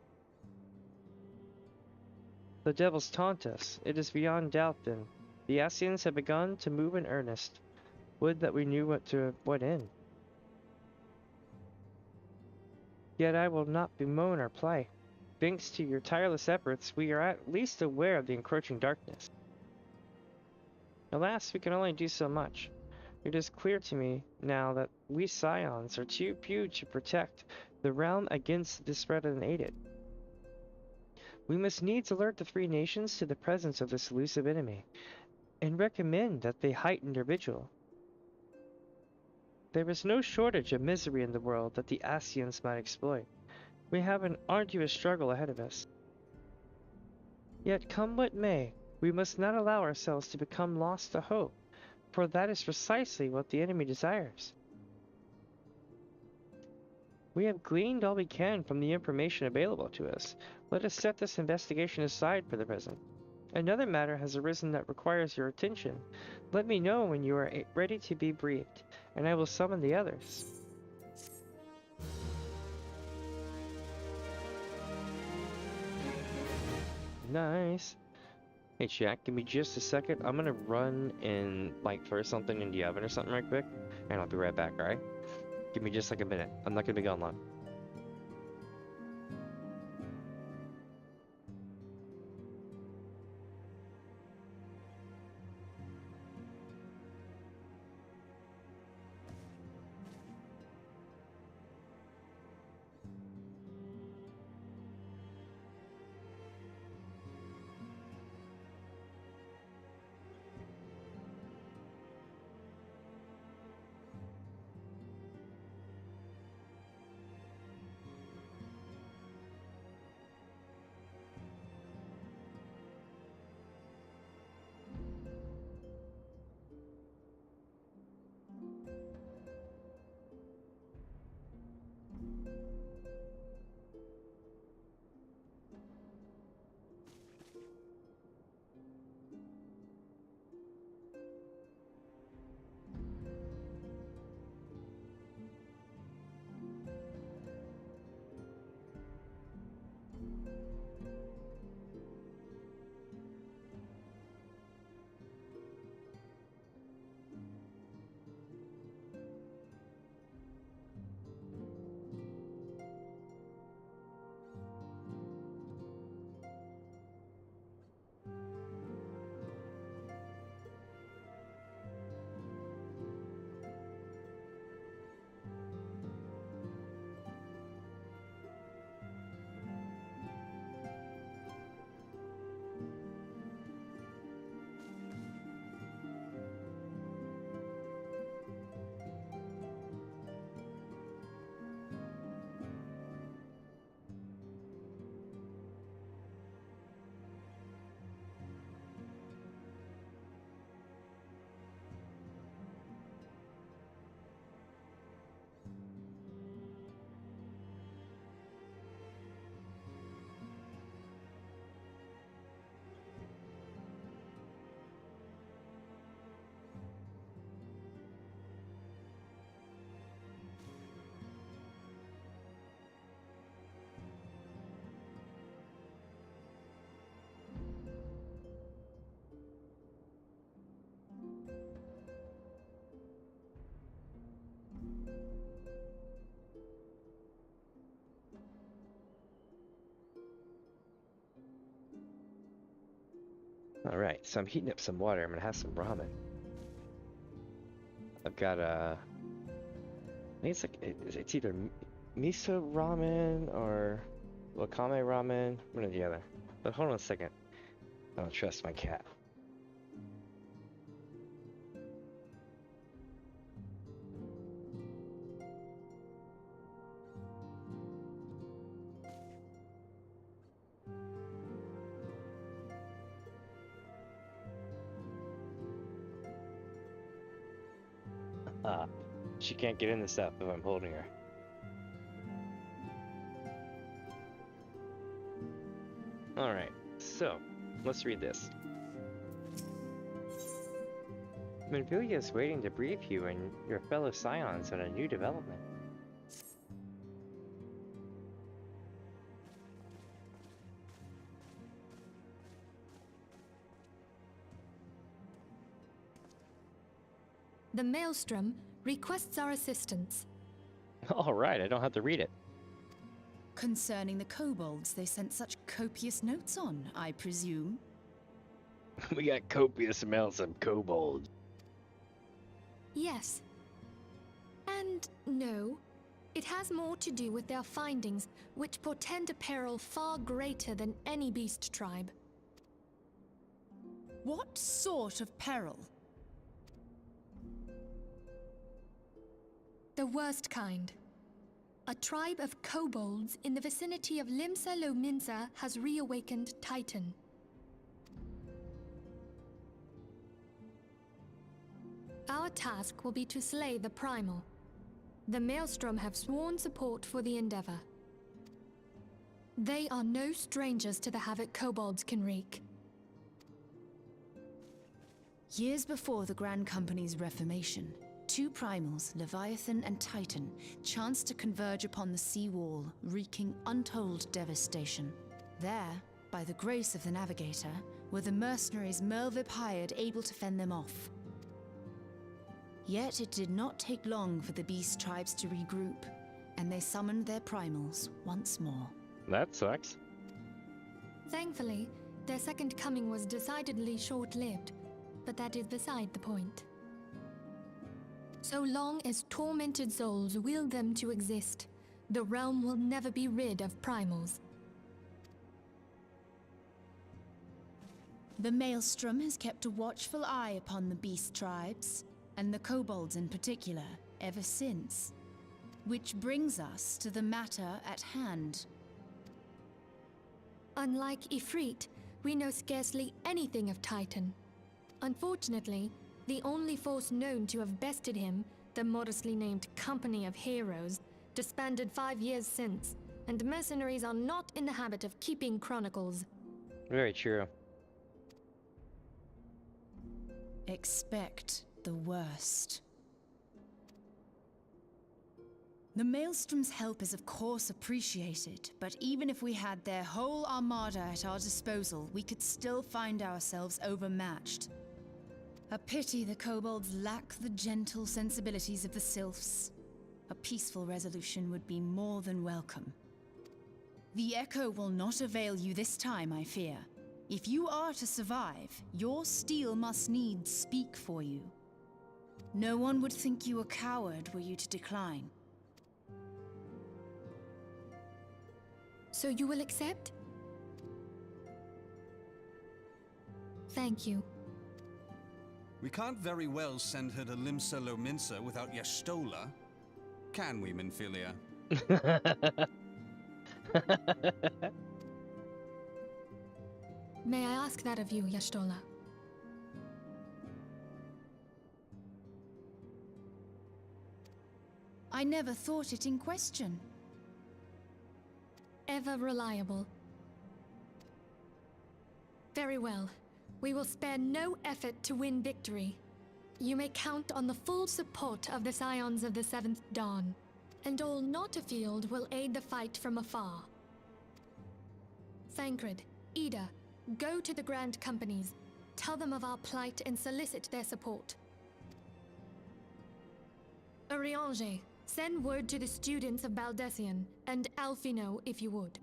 The devils taunt us. It is beyond doubt, then. The Ascians have begun to move in earnest. Would that we knew what end. Yet I will not bemoan our plight. Thanks to your tireless efforts, we are at least aware of the encroaching darkness. Alas, we can only do so much. It is clear to me now that we Scions are too few to protect the realm against the spread unaided. We must needs alert the three nations to the presence of this elusive enemy, and recommend that they heighten their vigil. There is no shortage of misery in the world that the Ascians might exploit. We have an arduous struggle ahead of us. Yet come what may, we must not allow ourselves to become lost to hope, for that is precisely what the enemy desires. We have gleaned all we can from the information available to us. Let us set this investigation aside for the present. Another matter has arisen that requires your attention. Let me know when you are ready to be briefed, and I will summon the others. Nice. Hey chat, give me just a second. I'm gonna run and like throw something in the oven or something right quick, and I'll be right back, alright? Give me just like a minute. I'm not gonna be gone long. Alright, so I'm heating up some water. I'm gonna have some ramen. I've got I think it's like, it's either miso ramen or wakame ramen, one or the other. But hold on a second. I don't trust my cat. She can't get in the stuff if I'm holding her. Alright, so let's read this. Manvilia is waiting to brief you and your fellow scions on a new development. The Maelstrom requests our assistance. Alright, I don't have to read it. Concerning the kobolds they sent such copious notes on, I presume. We got copious amounts of kobolds. Yes. And no. It has more to do with their findings, which portend a peril far greater than any beast tribe. What sort of peril? The worst kind. A tribe of kobolds in the vicinity of Limsa Lominsa has reawakened Titan. Our task will be to slay the Primal. The Maelstrom have sworn support for the endeavor. They are no strangers to the havoc kobolds can wreak. Years before the Grand Company's reformation, two primals, Leviathan and Titan, chanced to converge upon the sea wall, wreaking untold devastation. There, by the grace of the Navigator, were the mercenaries Merlvip hired able to fend them off. Yet it did not take long for the beast tribes to regroup, and they summoned their primals once more. That sucks. Thankfully, their second coming was decidedly short-lived, but that is beside the point. So long as tormented souls will them to exist, the realm will never be rid of primals. The Maelstrom has kept a watchful eye upon the beast tribes, and the kobolds in particular, ever since. Which brings us to the matter at hand. Unlike Ifrit, we know scarcely anything of Titan. Unfortunately, the only force known to have bested him, the modestly named Company of Heroes, disbanded 5 years since, and mercenaries are not in the habit of keeping chronicles. Very true. Expect the worst. The Maelstrom's help is of course appreciated, but even if we had their whole armada at our disposal, we could still find ourselves overmatched. A pity the kobolds lack the gentle sensibilities of the sylphs. A peaceful resolution would be more than welcome. The echo will not avail you this time, I fear. If you are to survive, your steel must needs speak for you. No one would think you a coward were you to decline. So you will accept? Thank you. We can't very well send her to Limsa Lominsa without Y'shtola. Can we, Manfilia? May I ask that of you, Y'shtola? I never thought it in question. Ever reliable. Very well. We will spare no effort to win victory. You may count on the full support of the Scions of the Seventh Dawn, and all not afield will aid the fight from afar. Thancred, Ida, go to the Grand Companies, tell them of our plight and solicit their support. Eorzea, send word to the students of Baldessian, and Alfino if you would.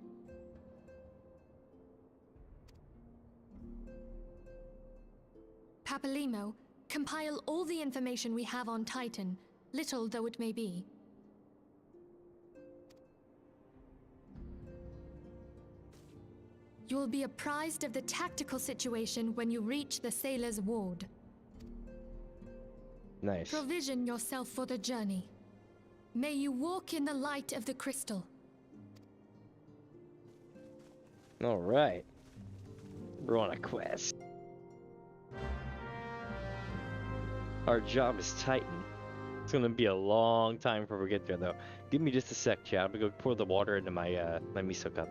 Papalimo, compile all the information we have on Titan, little though it may be. You will be apprised of the tactical situation when you reach the Sailor's Ward. Nice. Provision yourself for the journey. May you walk in the light of the crystal. All right. We're on a quest. Our job is Titan. It's gonna be a long time before we get there, though. Give me just a sec, chat. I'm gonna go pour the water into my my miso cup.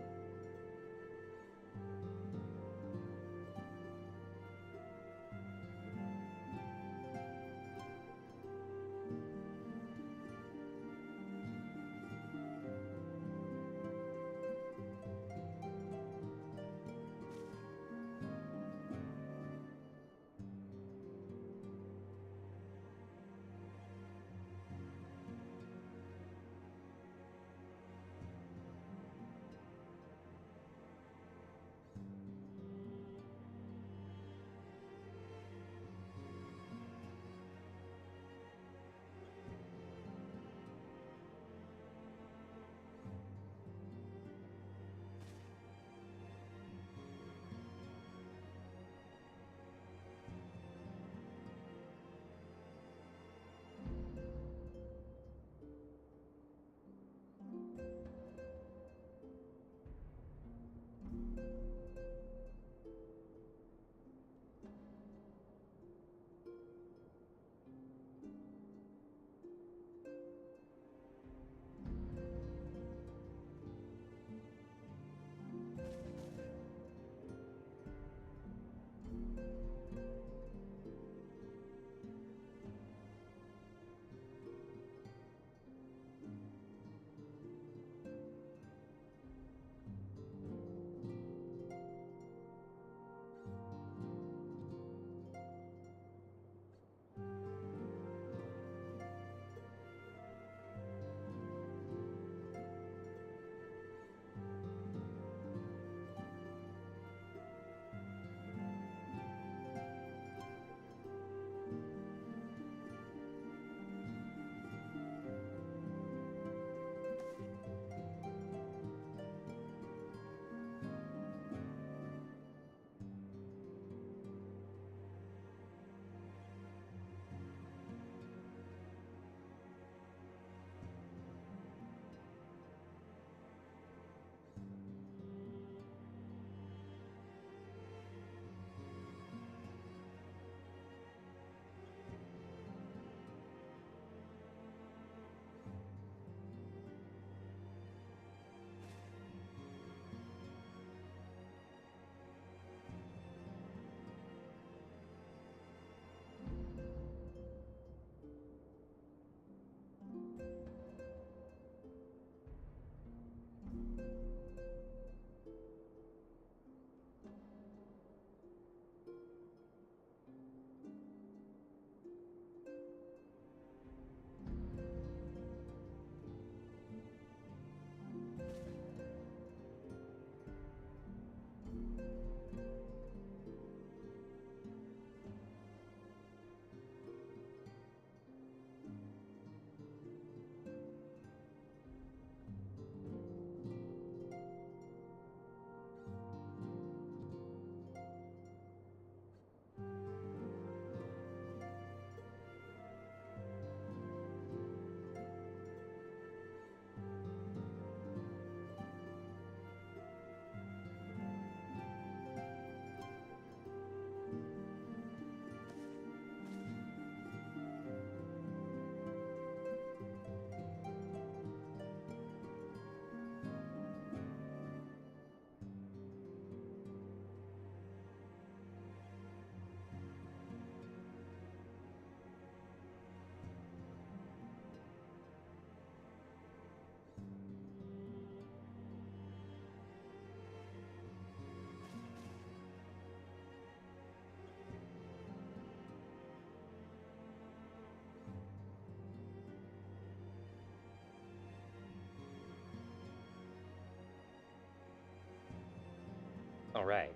All right.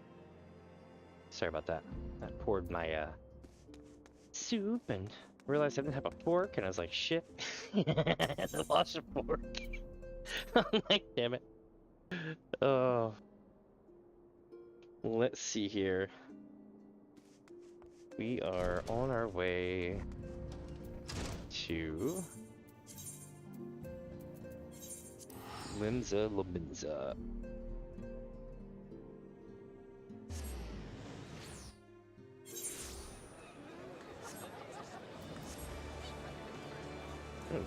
Sorry about that. I poured my soup and realized I didn't have a fork, and I was like, shit. I had to wash a fork. I'm like, damn it. Oh. Let's see here. We are on our way to Limsa.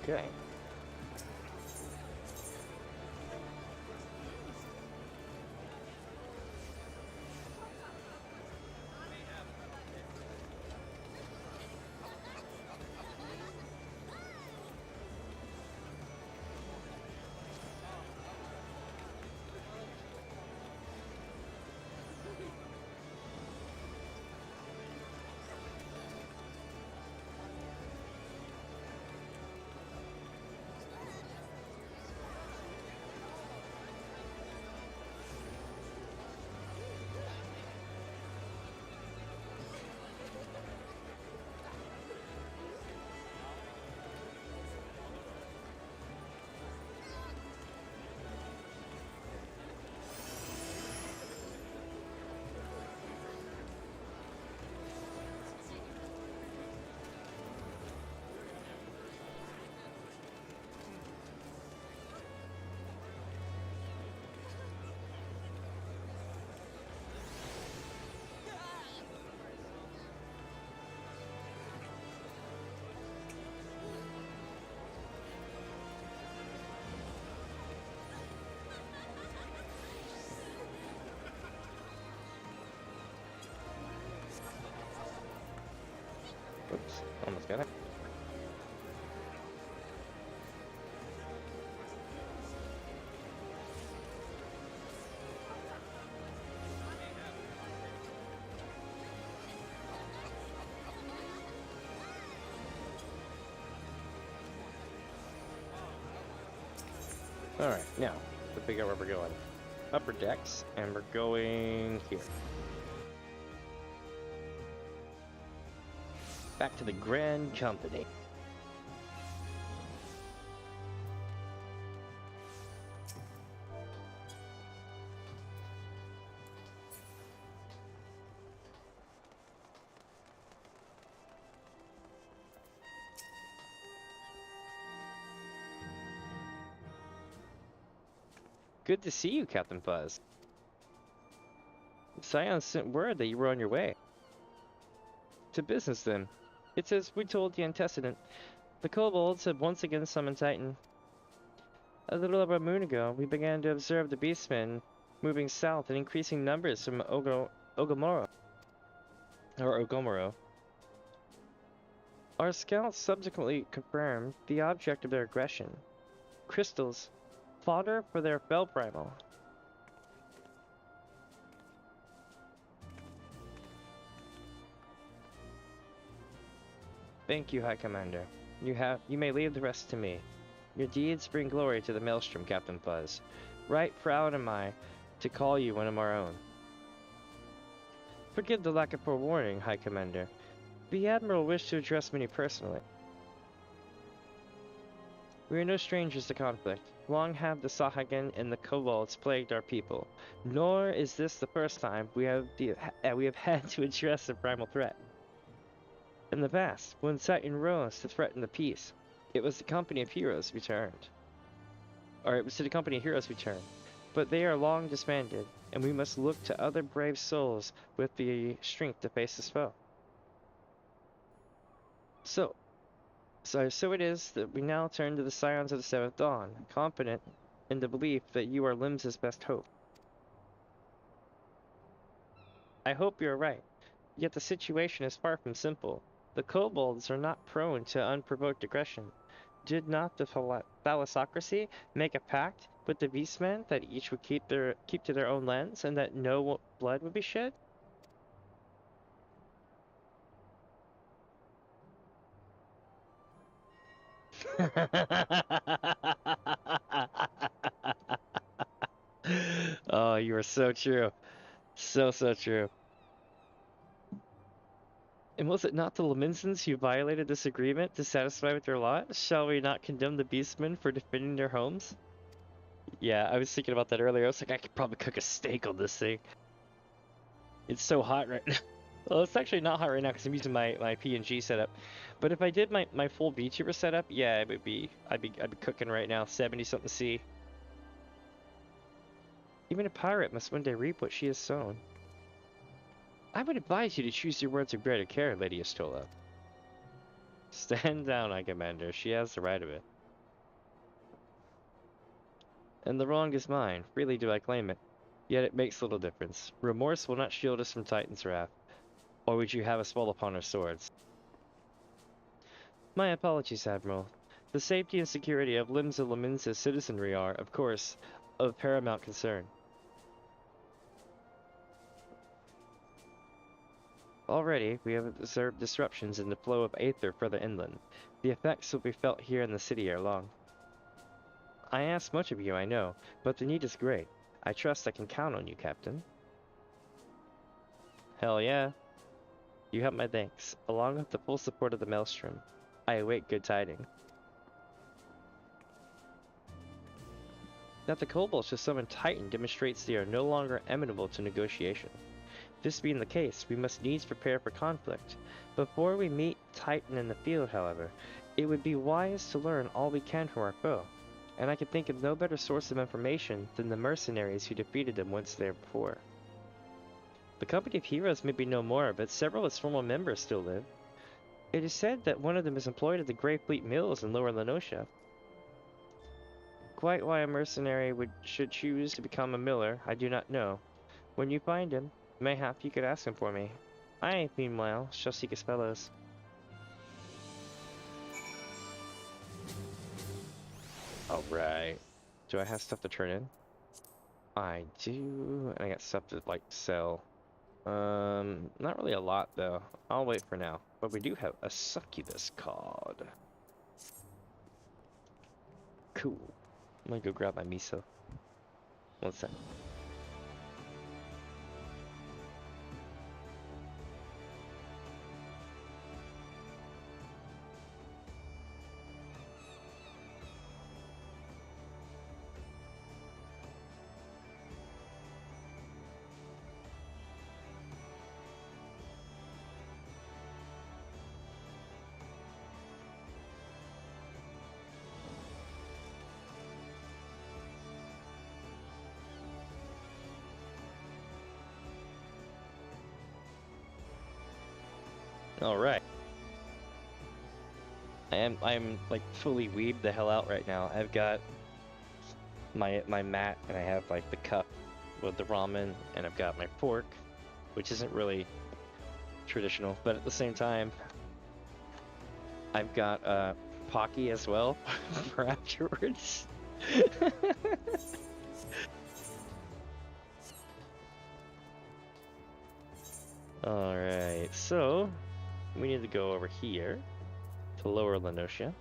Okay. Oops, almost got it. Alright, now, to figure out where we're going. Upper decks, and we're going here. Back to the Grand Company. Good to see you, Captain Fuzz. Scion sent word that you were on your way. To business, then. It's as we told the antecedent. The kobolds have once again summoned Titan. A little over a moon ago, we began to observe the beastmen moving south in increasing numbers from Ogomoro. Our scouts subsequently confirmed the object of their aggression. Crystals. Fodder for their fell primal. Thank you, High Commander. You may leave the rest to me. Your deeds bring glory to the Maelstrom, Captain Fuzz. Right proud am I to call you one of our own. Forgive the lack of forewarning, High Commander. The Admiral wished to address me personally. We are no strangers to conflict. Long have the Sahagin and the kobolds plagued our people. Nor is this the first time we have had to address a primal threat. In the past, when Titan rose to threaten the peace, it was the company of heroes returned. Or it was to the company of heroes returned. But they are long disbanded, and we must look to other brave souls with the strength to face this foe. So it is that we now turn to the Scions of the Seventh Dawn, confident in the belief that you are Limsa's best hope. I hope you are right, yet the situation is far from simple. The kobolds are not prone to unprovoked aggression. Did not the thalassocracy make a pact with the beastmen that each would keep to their own lands and that no blood would be shed? Oh, you are so true. So true. And was it not the Laminsons who violated this agreement to satisfy with their lot? Shall we not condemn the beastmen for defending their homes? Yeah, I was thinking about that earlier. I was like, I could probably cook a steak on this thing. It's so hot right now. Well, it's actually not hot right now because I'm using my PNG setup. But if I did my full VTuber setup, yeah, it would be I'd be cooking right now, 70 something C. Even a pirate must one day reap what she has sown. I would advise you to choose your words with greater care, Lady Estola. Stand down, I commander. She has the right of it. And the wrong is mine. Freely do I claim it. Yet it makes little difference. Remorse will not shield us from Titan's wrath. Or would you have us fall upon our swords? My apologies, Admiral. The safety and security of Limsa Laminsa's citizenry are, of course, of paramount concern. Already, we have observed disruptions in the flow of aether further inland. The effects will be felt here in the city ere long. I ask much of you, I know, but the need is great. I trust I can count on you, Captain. Hell yeah. You have my thanks, along with the full support of the Maelstrom. I await good tidings. That the kobolds should summon Titan demonstrates they are no longer amenable to negotiation. This being the case, we must needs prepare for conflict. Before we meet Titan in the field, however, it would be wise to learn all we can from our foe, and I can think of no better source of information than the mercenaries who defeated them once there before. The company of heroes may be no more, but several of its former members still live. It is said that one of them is employed at the Grey Fleet Mills in Lower Lenosha. Quite why a mercenary should choose to become a miller, I do not know. When you find him, mayhap you could ask him for me. I, meanwhile, shall seek his fellows. Alright. Do I have stuff to turn in? I do, and I got stuff to, like, sell. Not really a lot, though. I'll wait for now. But we do have a succubus card. Cool. I'm gonna go grab my miso. One sec. Alright. I'm like fully weebed the hell out right now. I've got my mat, and I have like the cup with the ramen, and I've got my fork, which isn't really traditional, but at the same time I've got Pocky as well for afterwards. Alright, so we need to go over here to Lower Lenosha.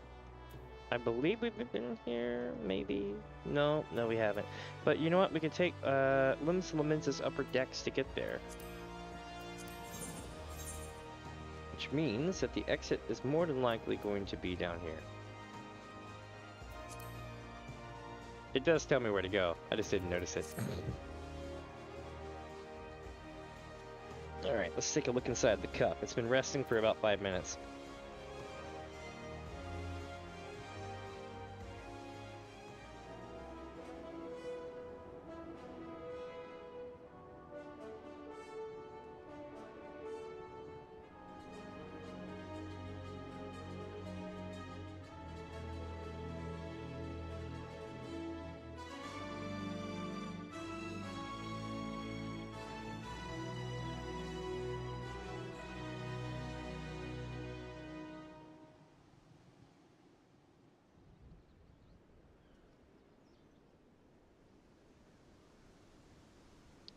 I believe we've been here, maybe? No, we haven't. But you know what? We can take Limsa Laminsa's upper decks to get there. Which means that the exit is more than likely going to be down here. It does tell me where to go. I just didn't notice it. Alright, let's take a look inside the cup. It's been resting for about 5 minutes.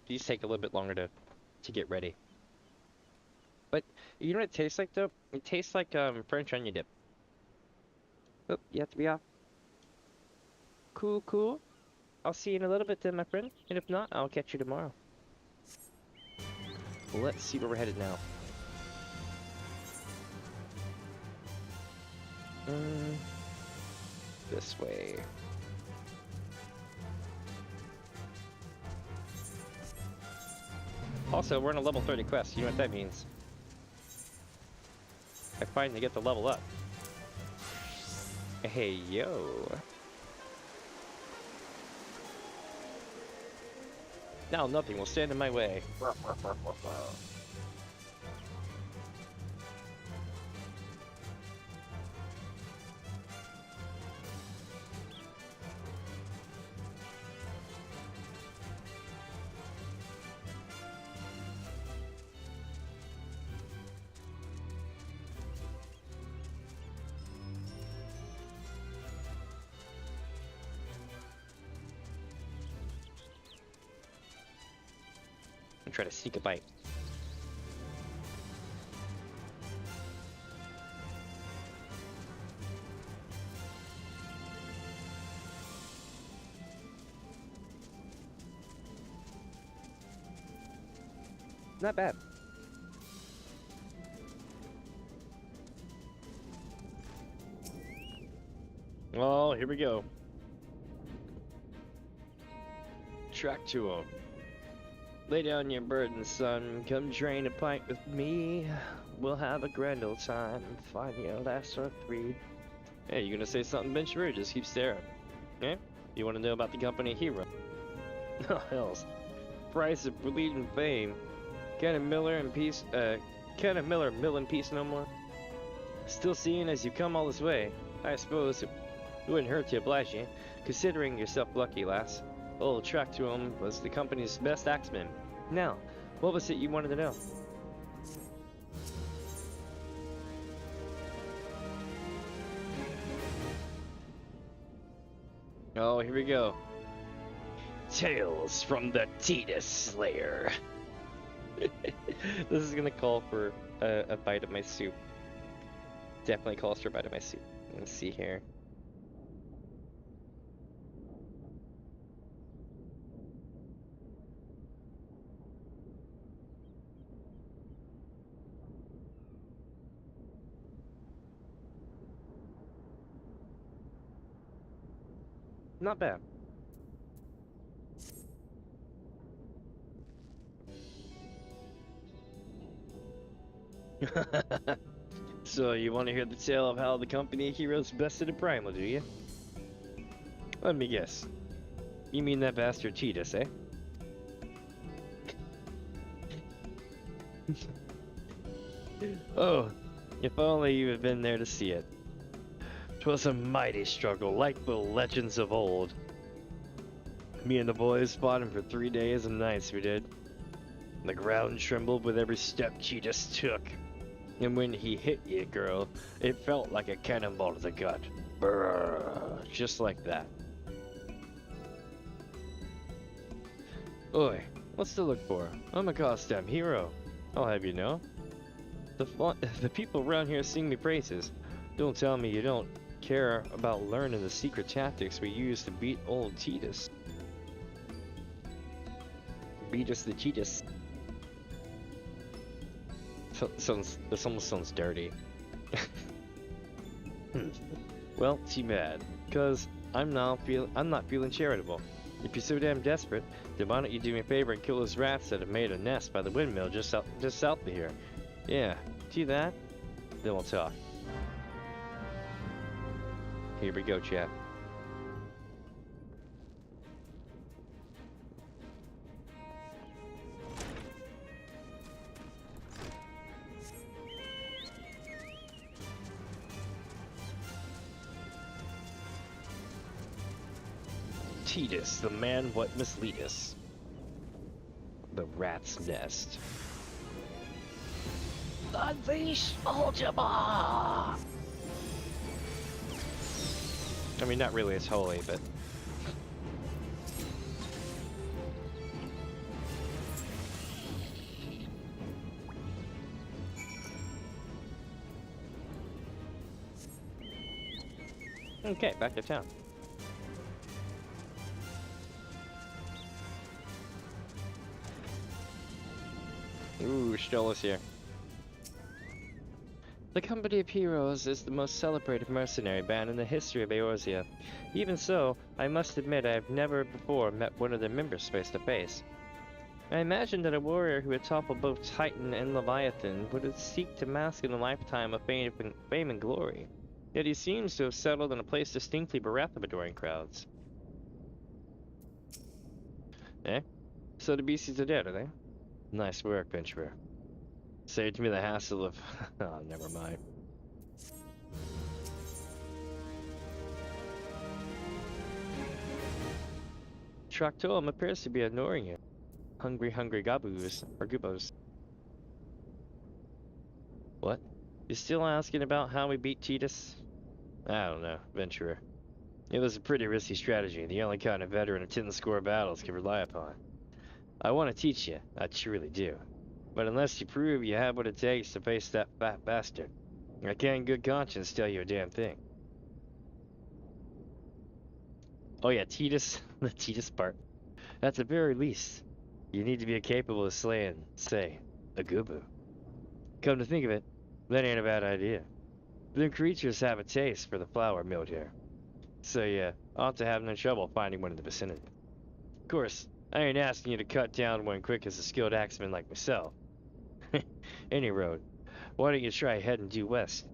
These take a little bit longer to get ready. But you know what it tastes like though? It tastes like French onion dip. Oh, you have to be off. Cool. I'll see you in a little bit then, my friend. And if not, I'll catch you tomorrow. Let's see where we're headed now. This way. Also, we're in a level 30 quest. You know what that means? I finally get to level up. Hey, yo. Now nothing will stand in my way. Try to sneak a bite. Not bad. Oh, here we go. Track 2. Lay down your burden, son. Come drain a pint with me. We'll have a grand old time. Find your last or 3. Hey, you gonna say something, Ben? Sure, just keep staring. Eh? You wanna know about the company Hero? Oh, hells. Price of bleeding fame. Kenneth Miller in peace, Kenneth Miller, mill in peace no more. Still seeing as you come all this way. I suppose it wouldn't hurt to oblige you, considering yourself lucky, lass. Old Track to him was the company's best axeman. Now, what was it you wanted to know? Oh, here we go. Tales from the Titus Slayer. This is gonna call for a bite of my soup. Definitely calls for a bite of my soup. Let's see here. Not bad. So you want to hear the tale of how the company heroes bested a primal, do you? Let me guess. You mean that bastard Titus, eh? Oh, if only you had been there to see it. 'Twas a mighty struggle, like the legends of old. Me and the boys fought him for 3 days and nights, we did. The ground trembled with every step Titus took. And when he hit you, girl, it felt like a cannonball to the gut. Brrr, just like that. Oi, what's to look for? I'm a Costa hero. I'll have you know. The people around here sing me praises. Don't tell me you don't care about learning the secret tactics we use to beat old Titus. Beat us the Titus. This almost sounds dirty. Well, too bad, cause I'm not feeling charitable. If you're so damn desperate, then why don't you do me a favor and kill those rats that have made a nest by the windmill just south of here? Yeah, do that, then we'll talk. Here we go, chat. Titus, the man what mislead us. The rat's nest. Unleash Ultima! I mean, not really, it's holy, but... Okay, back to town. Ooh, Stolas here. The Company of Heroes is the most celebrated mercenary band in the history of Eorzea. Even so, I must admit I have never before met one of their members face to face. I imagine that a warrior who would topple both Titan and Leviathan would seek to mask in a lifetime of fame and glory. Yet he seems to have settled in a place distinctly bereft of adoring crowds. Eh? So the beasties are dead, are they? Nice work, Venturer. Saved me the hassle of... oh, never mind. Traktoam appears to be ignoring you. Hungry gaboos, or gubos. What? You still asking about how we beat Titus? I don't know, Venturer. It was a pretty risky strategy, the only kind of veteran of 10-score battles can rely upon. I want to teach you, I truly do. But unless you prove you have what it takes to face that fat bastard, I can't in good conscience tell you a damn thing. Oh yeah, Titus, the Titus part. At the very least, you need to be capable of slaying, say, a gubu. Come to think of it, that ain't a bad idea. The creatures have a taste for the flower milled here. So yeah, ought to have no trouble finding one in the vicinity. Of course, I ain't asking you to cut down one quick as a skilled axeman like myself. Any road, why don't you try heading due west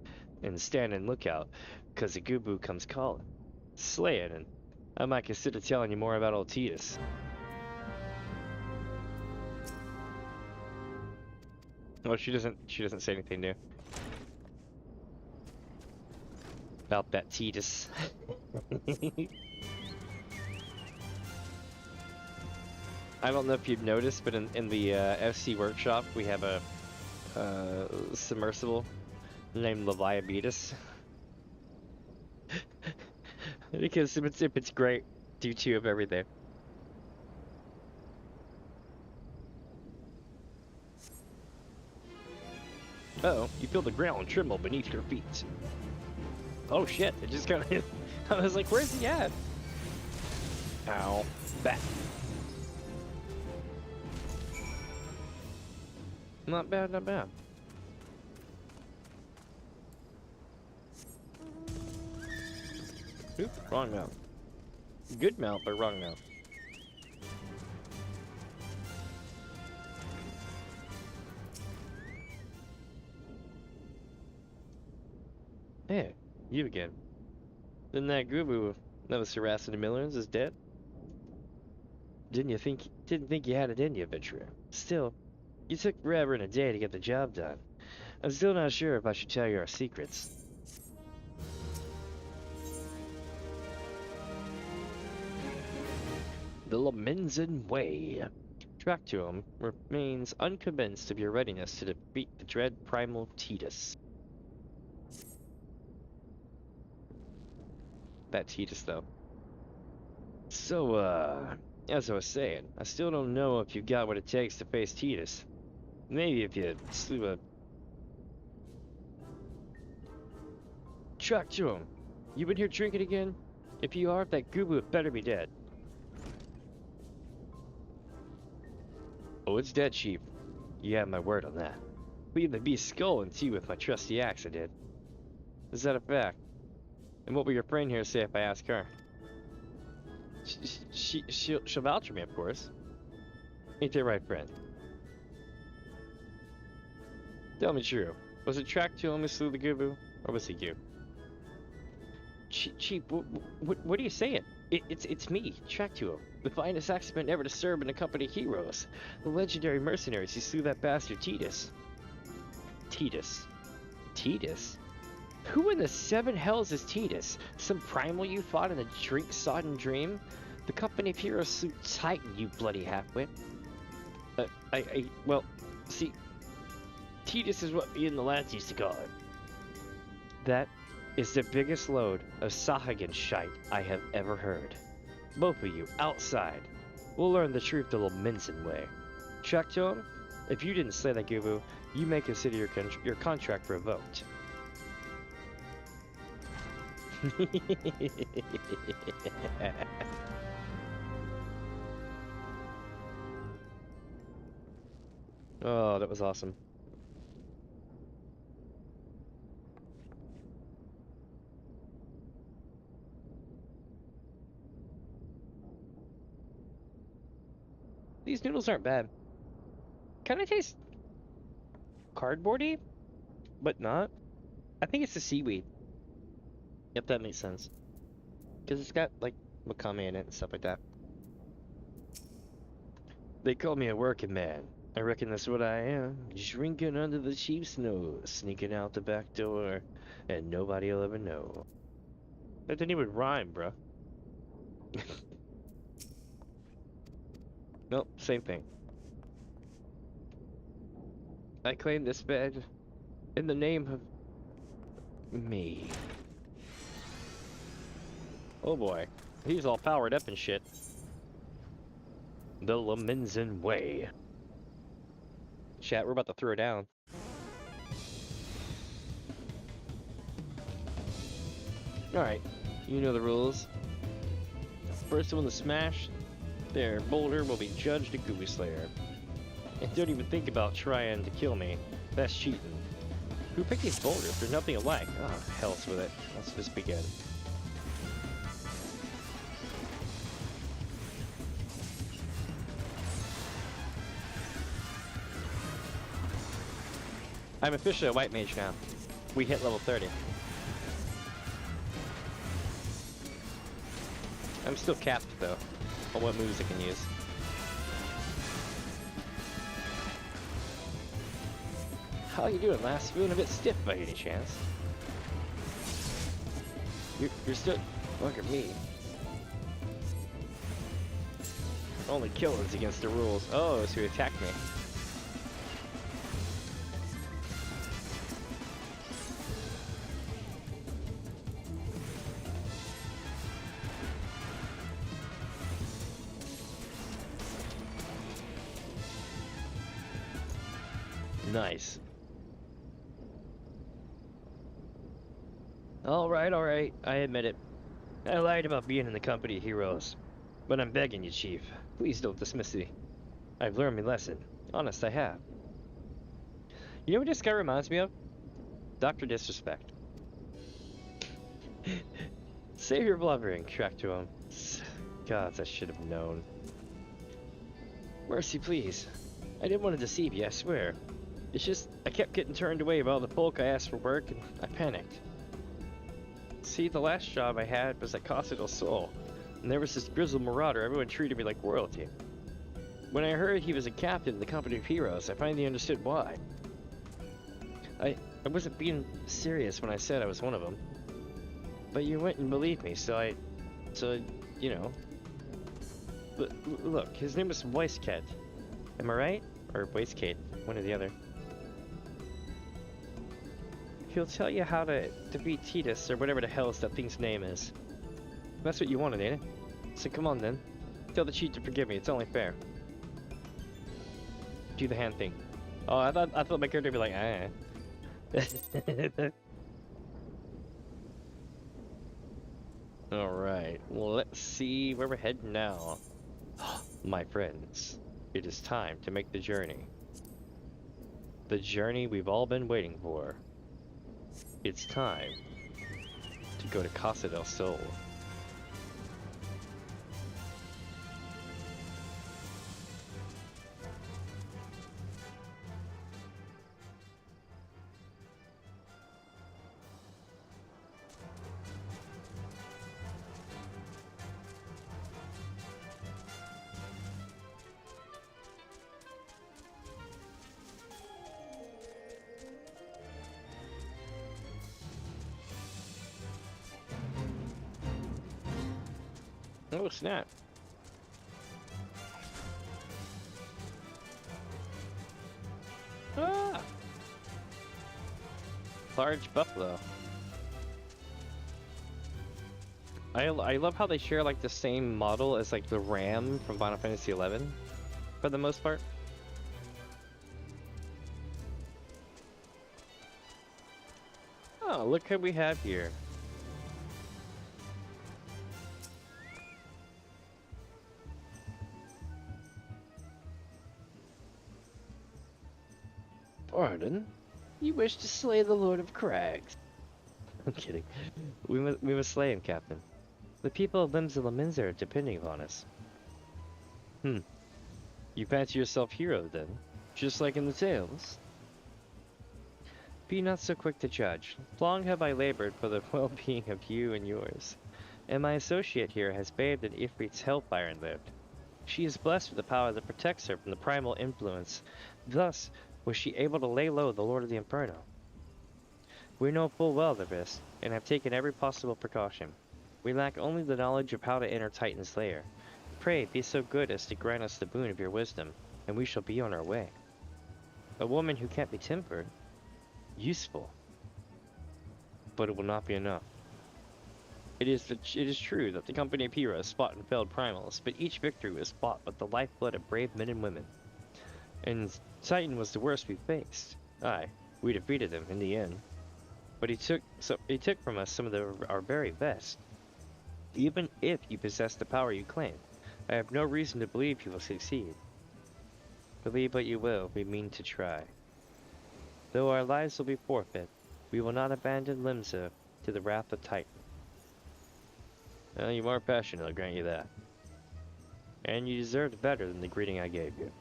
and stand in lookout, 'cause the gubu comes calling. Slay it, and I might consider telling you more about old Titus. Oh, she doesn't say anything new about that Titus. I don't know if you've noticed, but in the FC workshop we have a submersible named Leviabetus. Because it's great due to of everything. Uh-oh, you feel the ground tremble beneath your feet. Oh shit, it just kind of... I was like, where's he at? Ow. Back. Not bad, not bad. Oop, wrong mount. Good mount, but wrong mount. Hey, you again. Then that gubu that was harassing the millions is dead? Didn't think you had it in you, Adventurer. Still, you took forever and a day to get the job done. I'm still not sure if I should tell you our secrets. The Lamenzen Way. Traktoam remains unconvinced of your readiness to defeat the dread primal Titus. That Titus, though. So, as I was saying, I still don't know if you've got what it takes to face Titus. Maybe if you slew a... Traktoam, you been here drinking again? If you are, that gubu better be dead. Oh, it's dead, Chief. You have my word on that. Leave the beast's skull and tea with my trusty axe, I did. Is that a fact? And what will your friend here say if I ask her? She'll vouch for me, of course. Ain't that right, friend? Tell me true. Was it Traktoam who slew the gubu, or was it you? Chief, what are you saying? It's me, Traktoam, the finest axeman ever to serve in the Company of Heroes. The legendary mercenaries who slew that bastard Titus. Titus? Who in the seven hells is Titus? Some primal you fought in a drink-sodden dream? The Company of Heroes slew Titan, you bloody halfwit. Well, see, Titus is what me and the lads used to call him. That is the biggest load of Sahagan shite I have ever heard. Both of you, outside. We'll learn the truth the Lamenzen way. Traktoam, if you didn't slay that gubu, you may consider your contract revoked. Oh, that was awesome. these noodles aren't bad. Kind of taste cardboardy, but not. I think it's the seaweed. Yep, that makes sense. Because it's got, like, wakame in it and stuff like that. They call me a working man. I reckon that's what I am. Drinking under the chief's nose, sneaking out the back door, and nobody'll ever know. That didn't even rhyme, bruh. Nope, same thing. I claim this bed in the name of me. Oh boy, he's all powered up and shit. The Laminzen way. Chat, we're about to throw down. Alright, you know the rules. First one to smash their boulder will be judged a Gooey Slayer. And don't even think about trying to kill me. That's cheating. Who picked these boulders? There's nothing alike. Oh, hell's with it. Let's just begin. I'm officially a white mage now. We hit level 30. I'm still capped though, on what moves I can use. How you doing, last? Feeling a bit stiff by any chance? You're still... Look at me. Only killings against the rules. Oh, so he attacked me. Nice. Alright, I admit it. I lied about being in the company of heroes. But I'm begging you, Chief, please don't dismiss me. I've learned my lesson. Honest, I have. You know what this guy reminds me of? Dr. Disrespect. Save your blubbering, crack to him. Gods, I should have known. Mercy, please. I didn't want to deceive you, I swear. It's just, I kept getting turned away by all the folk I asked for work, and I panicked. See, the last job I had was at Costa del Sol, and there was this grizzled marauder. Everyone treated me like royalty. When I heard he was a captain in the company of heroes, I finally understood why. I wasn't being serious when I said I was one of them. But you went and believed me, so you know. But look, his name was Weisket. Am I right? Or Weisket, one or the other. He'll tell you how to defeat Titus, or whatever the hell that thing's name is. That's what you wanted, ain't it? So come on then. Tell the cheat to forgive me, it's only fair. Do the hand thing. Oh, I thought my character would be like, Alright, well let's see where we're heading now. My friends, it is time to make the journey. The journey we've all been waiting for. It's time to go to Costa del Sol. Oh snap. Ah! Large buffalo. I love how they share like the same model as like the ram from Final Fantasy XI for the most part. Oh, look what we have here. Pardon? You wish to slay the Lord of Crags? I'm kidding. We must slay him, Captain. The people of Laminzen are depending upon us. You fancy yourself hero then, just like in the tales? Be not so quick to judge. Long have I labored for the well-being of you and yours, and my associate here has bathed in Ifrit's hellfire and lived. She is blessed with a power that protects her from the primal influence. Thus was she able to lay low the Lord of the Inferno. We know full well the risk, and have taken every possible precaution. We lack only the knowledge of how to enter Titan's lair. Pray, be so good as to grant us the boon of your wisdom, and we shall be on our way. A woman who can't be tempered. Useful. But it will not be enough. It is true that the company of heroes fought and failed primals, but each victory was fought with the lifeblood of brave men and women. And Titan was the worst we faced. Aye, we defeated him in the end. But he took from us some of our very best. Even if you possess the power you claim, I have no reason to believe you will succeed. Believe what you will, we mean to try. Though our lives will be forfeit, we will not abandon Limsa to the wrath of Titan. Well, you are passionate, I'll grant you that. And you deserved better than the greeting I gave you.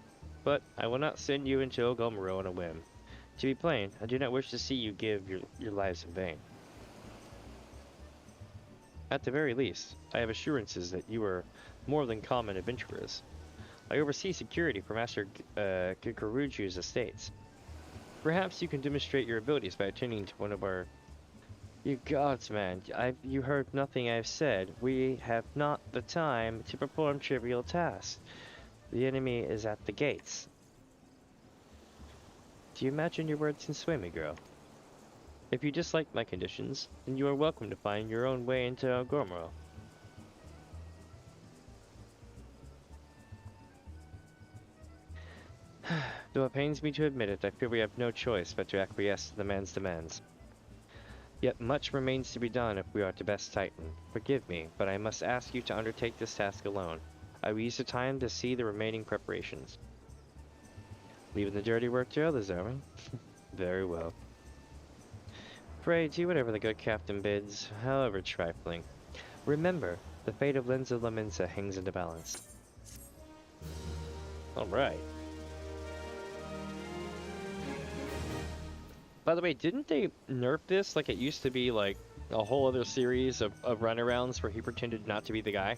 But I will not send you into Ogomoro on a whim. To be plain, I do not wish to see you give your lives in vain. At the very least, I have assurances that you are more than common adventurers. I oversee security for Master Kikuruju's estates. Perhaps you can demonstrate your abilities by attending to one of our... You gods, man, you heard nothing I've said. We have not the time to perform trivial tasks. The enemy is at the gates. Do you imagine your words can sway me, girl? If you dislike my conditions, then you are welcome to find your own way into Ogomoro. Though it pains me to admit it, I fear we have no choice but to acquiesce to the man's demands. Yet much remains to be done if we are to best Titan. Forgive me, but I must ask you to undertake this task alone. I will use the time to see the remaining preparations. Leaving the dirty work to others, are we? Very well. Pray, do whatever the good captain bids, however trifling. Remember, the fate of Lenza Laminsa hangs in the balance. Alright. By the way, didn't they nerf this like it used to be like a whole other series of runarounds where he pretended not to be the guy?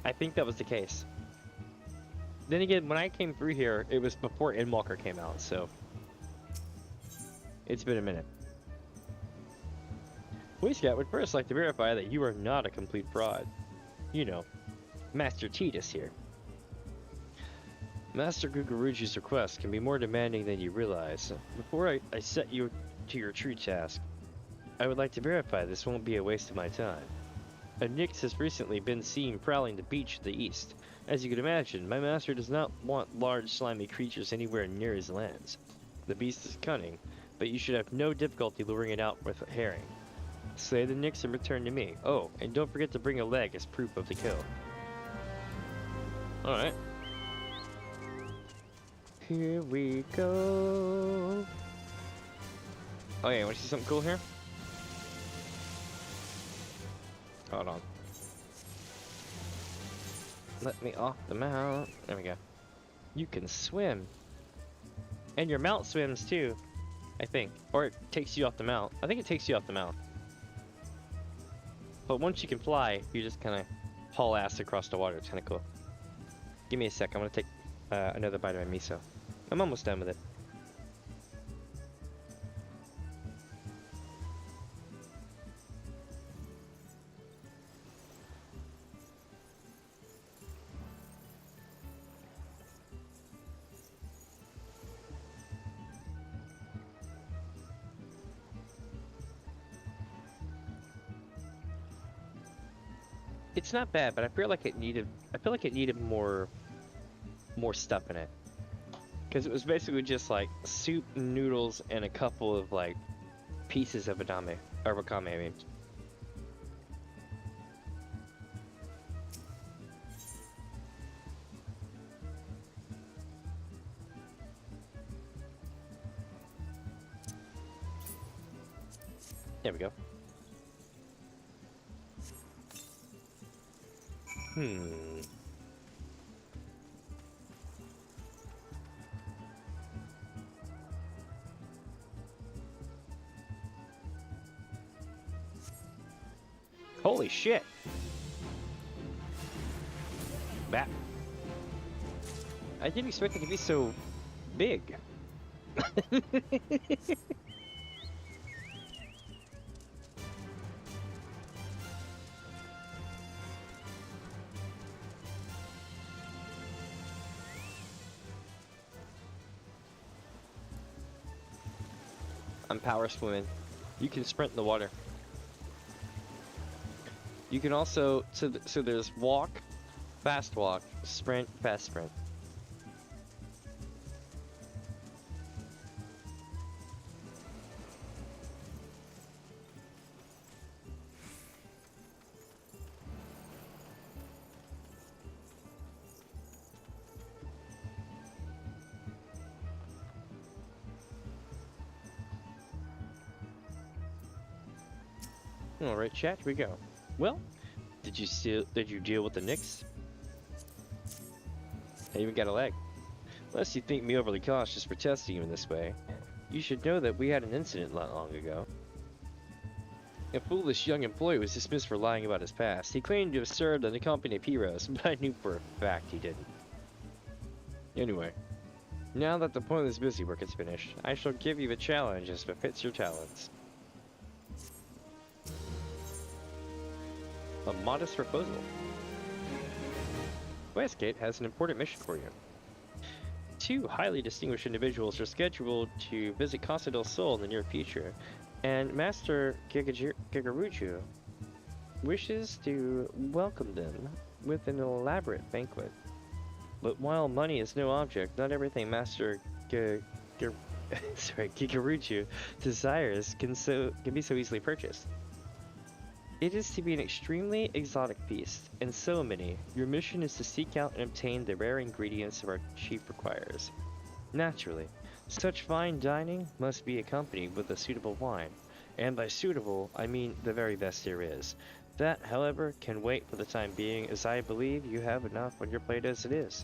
I think that was the case. Then again, when I came through here, it was before Endwalker came out, so... It's been a minute. Boy Scout would first like to verify that you are not a complete fraud. You know, Master Titus here. Master Guguruji's request can be more demanding than you realize. Before I set you to your true task, I would like to verify this won't be a waste of my time. A Nyx has recently been seen prowling the beach to the east. As you can imagine, my master does not want large slimy creatures anywhere near his lands. The beast is cunning, but you should have no difficulty luring it out with a herring. Slay the Nyx and return to me. Oh, and don't forget to bring a leg as proof of the kill. Alright. Here we go. Oh yeah, wanna see something cool here? Hold on. Let me off the mount. There we go. You can swim. And your mount swims too, I think. Or it takes you off the mount. I think it takes you off the mount. But once you can fly, you just kind of haul ass across the water. It's kind of cool. Give me a sec. I'm going to take another bite of my miso. I'm almost done with it. It's not bad, but I feel like it needed more stuff in it. Because it was basically just like soup, noodles, and a couple of like pieces of wakame, I mean. There we go. Holy shit! Bat. I didn't expect it to be so big. I'm power swimming. You can sprint in the water. You can also, so there's walk, fast walk, sprint, fast sprint. All right, chat, here we go. Well, did you deal with the Knicks? I even got a leg. Unless you think me overly cautious for testing you in this way, you should know that we had an incident not long ago. A foolish young employee was dismissed for lying about his past. He claimed to have served on the company of heroes, but I knew for a fact he didn't. Anyway, now that the pointless busy work is finished, I shall give you a challenge as befits your talents. A modest proposal. Westgate has an important mission for you. Two highly distinguished individuals are scheduled to visit Costa del Sol in the near future, and Master Gigaruju wishes to welcome them with an elaborate banquet. But while money is no object, not everything Master Gigaruju desires can be so easily purchased. It is to be an extremely exotic feast, and so many. Your mission is to seek out and obtain the rare ingredients our chief requires. Naturally, such fine dining must be accompanied with a suitable wine, and by suitable, I mean the very best there is. That, however, can wait for the time being, as I believe you have enough on your plate as it is.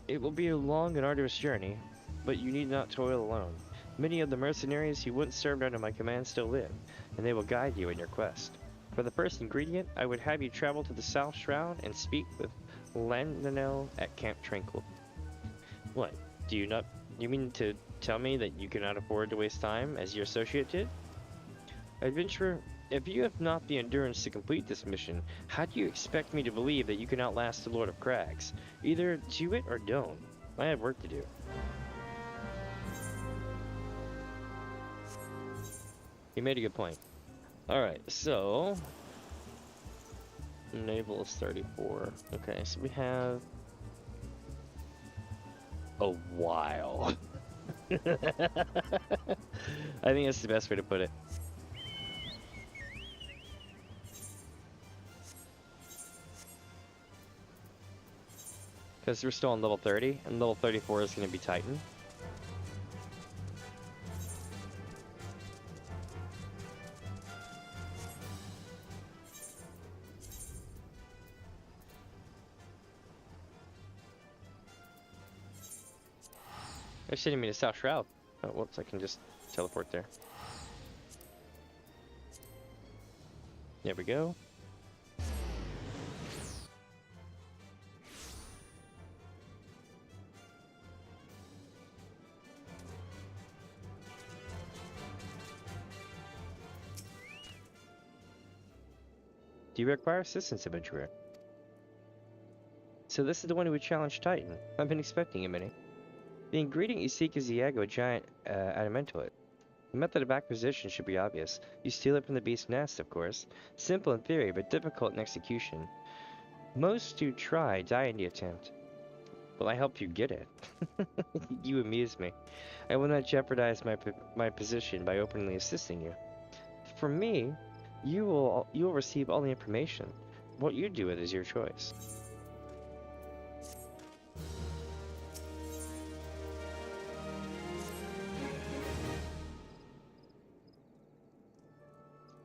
It will be a long and arduous journey, but you need not toil alone. Many of the mercenaries who once served under my command still live, and they will guide you in your quest. For the first ingredient, I would have you travel to the South Shroud and speak with Landonel at Camp Tranquil. What? You mean to tell me that you cannot afford to waste time, as your associate did? Adventurer, if you have not the endurance to complete this mission, how do you expect me to believe that you can outlast the Lord of Crags? Either do it or don't. I have work to do. He made a good point. Alright, so... Naval is 34. Okay, so we have... a while. I think that's the best way to put it. Because we're still on level 30, and level 34 is going to be Titan. They're sending me to South Shroud. Oh, whoops, I can just teleport there. There we go. Do you require assistance, adventurer? So this is the one who would challenge Titan. I've been expecting him, Minnie. The ingredient you seek is the egg of a giant adamantoid. The method of acquisition should be obvious. You steal it from the beast's nest, of course. Simple in theory, but difficult in execution. Most who try die in the attempt. Will I help you get it? You amuse me. I will not jeopardize my position by openly assisting you. For me, you will receive all the information. What you do with it is your choice.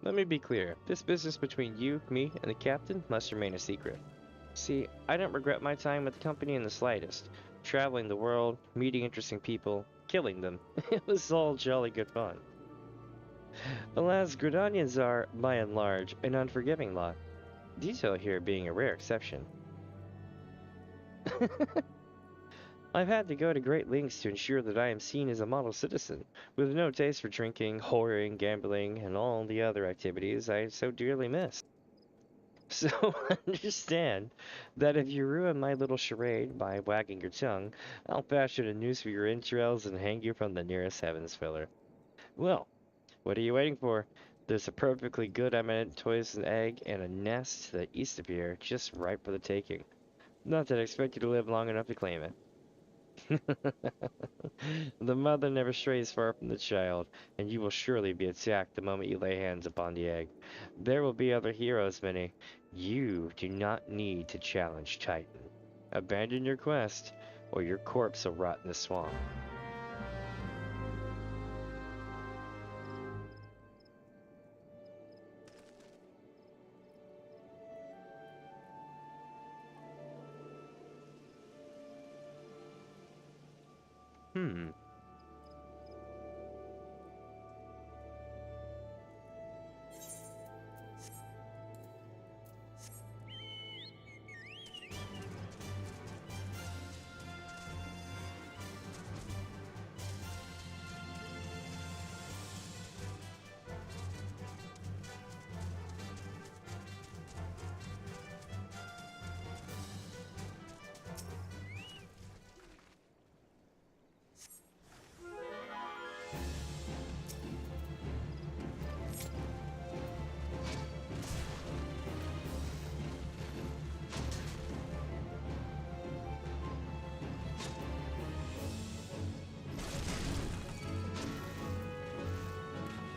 Let me be clear. This business between you, me, and the captain must remain a secret. See, I don't regret my time with the company in the slightest. Traveling the world, meeting interesting people, killing them. It was all jolly good fun. Alas, Gridanians are, by and large, an unforgiving lot. Detail here being a rare exception. I've had to go to great lengths to ensure that I am seen as a model citizen, with no taste for drinking, whoring, gambling, and all the other activities I so dearly miss. So understand that if you ruin my little charade by wagging your tongue, I'll fashion a noose for your entrails and hang you from the nearest heavens pillar. Well, what are you waiting for? There's a perfectly good eminent poison egg and a nest to the east of here, just ripe for the taking. Not that I expect you to live long enough to claim it. The mother never strays far from the child, and you will surely be attacked the moment you lay hands upon the egg. There will be other heroes, Minnie. You do not need to challenge Titan. Abandon your quest, or your corpse will rot in the swamp. Hmm.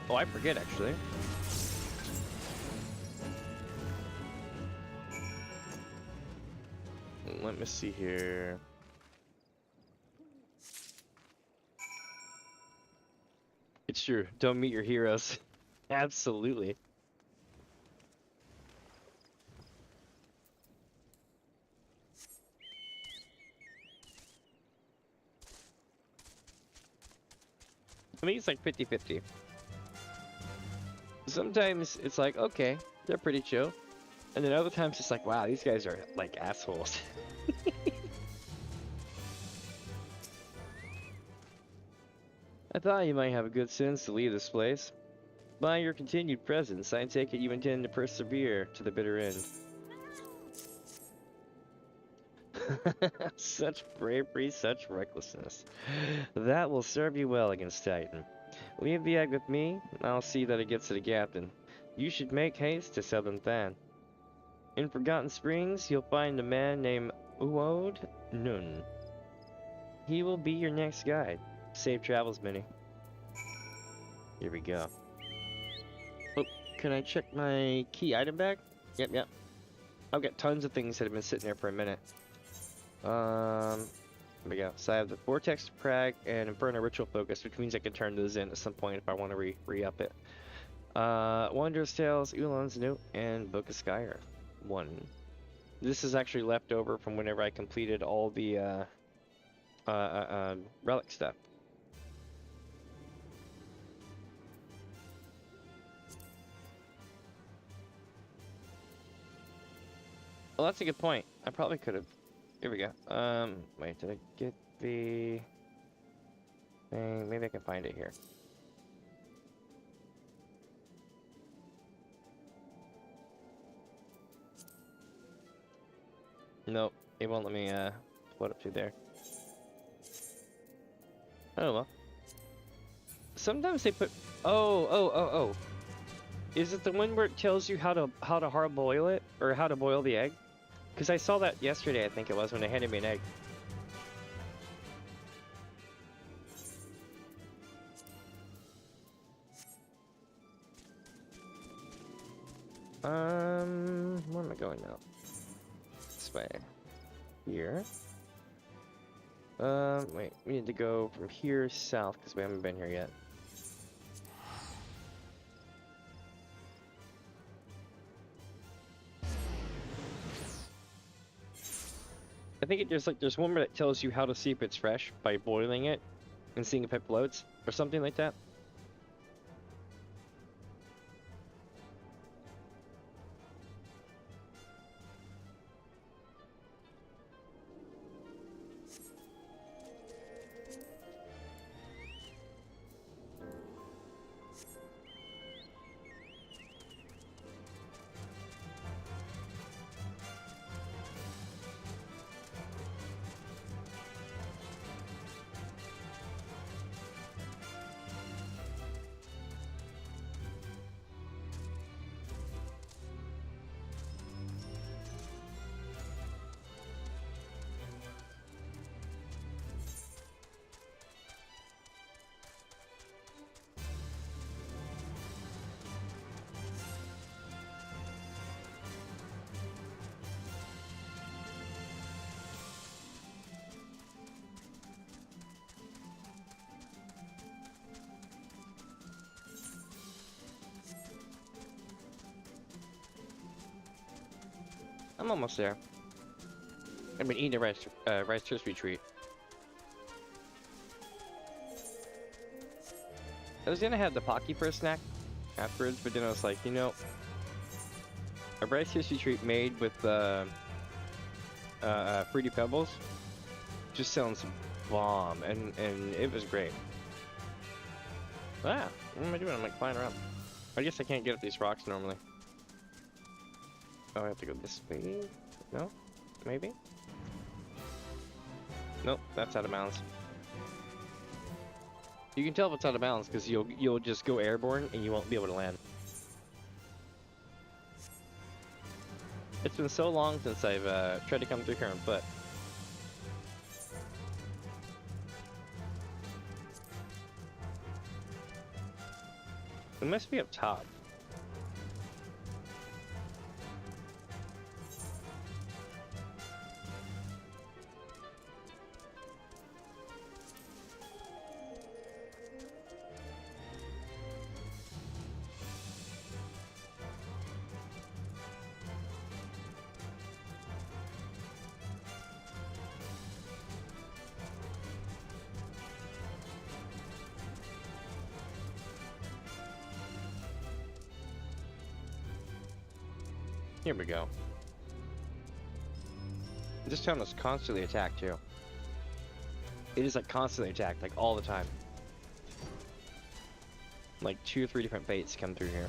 Oh, I forget actually. Let me see here. It's true. Don't meet your heroes. Absolutely. I think it's like 50-50. Sometimes it's like, okay, they're pretty chill. And then other times it's like, wow, these guys are like assholes. I thought you might have a good sense to leave this place. By your continued presence, I take it you intend to persevere to the bitter end. Such bravery, such recklessness. That will serve you well against Titan. Leave the egg with me, I'll see that it gets to the captain. You should make haste to Southern Than. In Forgotten Springs, you'll find a man named Uod Nun. He will be your next guide. Safe travels, Minnie. Here we go. Oh, can I check my key item bag? Yep. I've got tons of things that have been sitting there for a minute. Here we go. So I have the Vortex Prag and Inferno Ritual Focus, which means I can turn those in at some point if I want to re-up it. Wanderer's Tales, Ulan's Note, and Book of Skyer. 1. This is actually left over from whenever I completed all the relic stuff. Well, that's a good point. I probably could have. Here we go. Wait, did I get the thing? Maybe I can find it here. Nope, it won't let me float up through there. Oh well. Sometimes they put. Oh. Is it the one where it tells you how to hard boil it, or how to boil the egg? Because I saw that yesterday, I think it was, when they handed me an egg. Where am I going now? This way. Here. Wait, we need to go from here south, because we haven't been here yet. I think there's one where that tells you how to see if it's fresh by boiling it and seeing if it floats or something like that. I'm almost there. I've been eating a Rice Krispie treat. I was gonna have the Pocky for a snack afterwards, but then I was like, you know, a Rice Krispie treat made with Fruity Pebbles just sounds bomb, and it was great. Ah, what am I doing? I'm like flying around. I guess I can't get up these rocks normally. Oh, I have to go this way? No? Maybe? Nope, that's out of bounds. You can tell if it's out of bounds because you'll just go airborne and you won't be able to land. It's been so long since I've tried to come through here on foot. It must be up top. Here we go. This town is constantly attacked too. It is like constantly attacked, like all the time. Like 2 or 3 different fates come through here.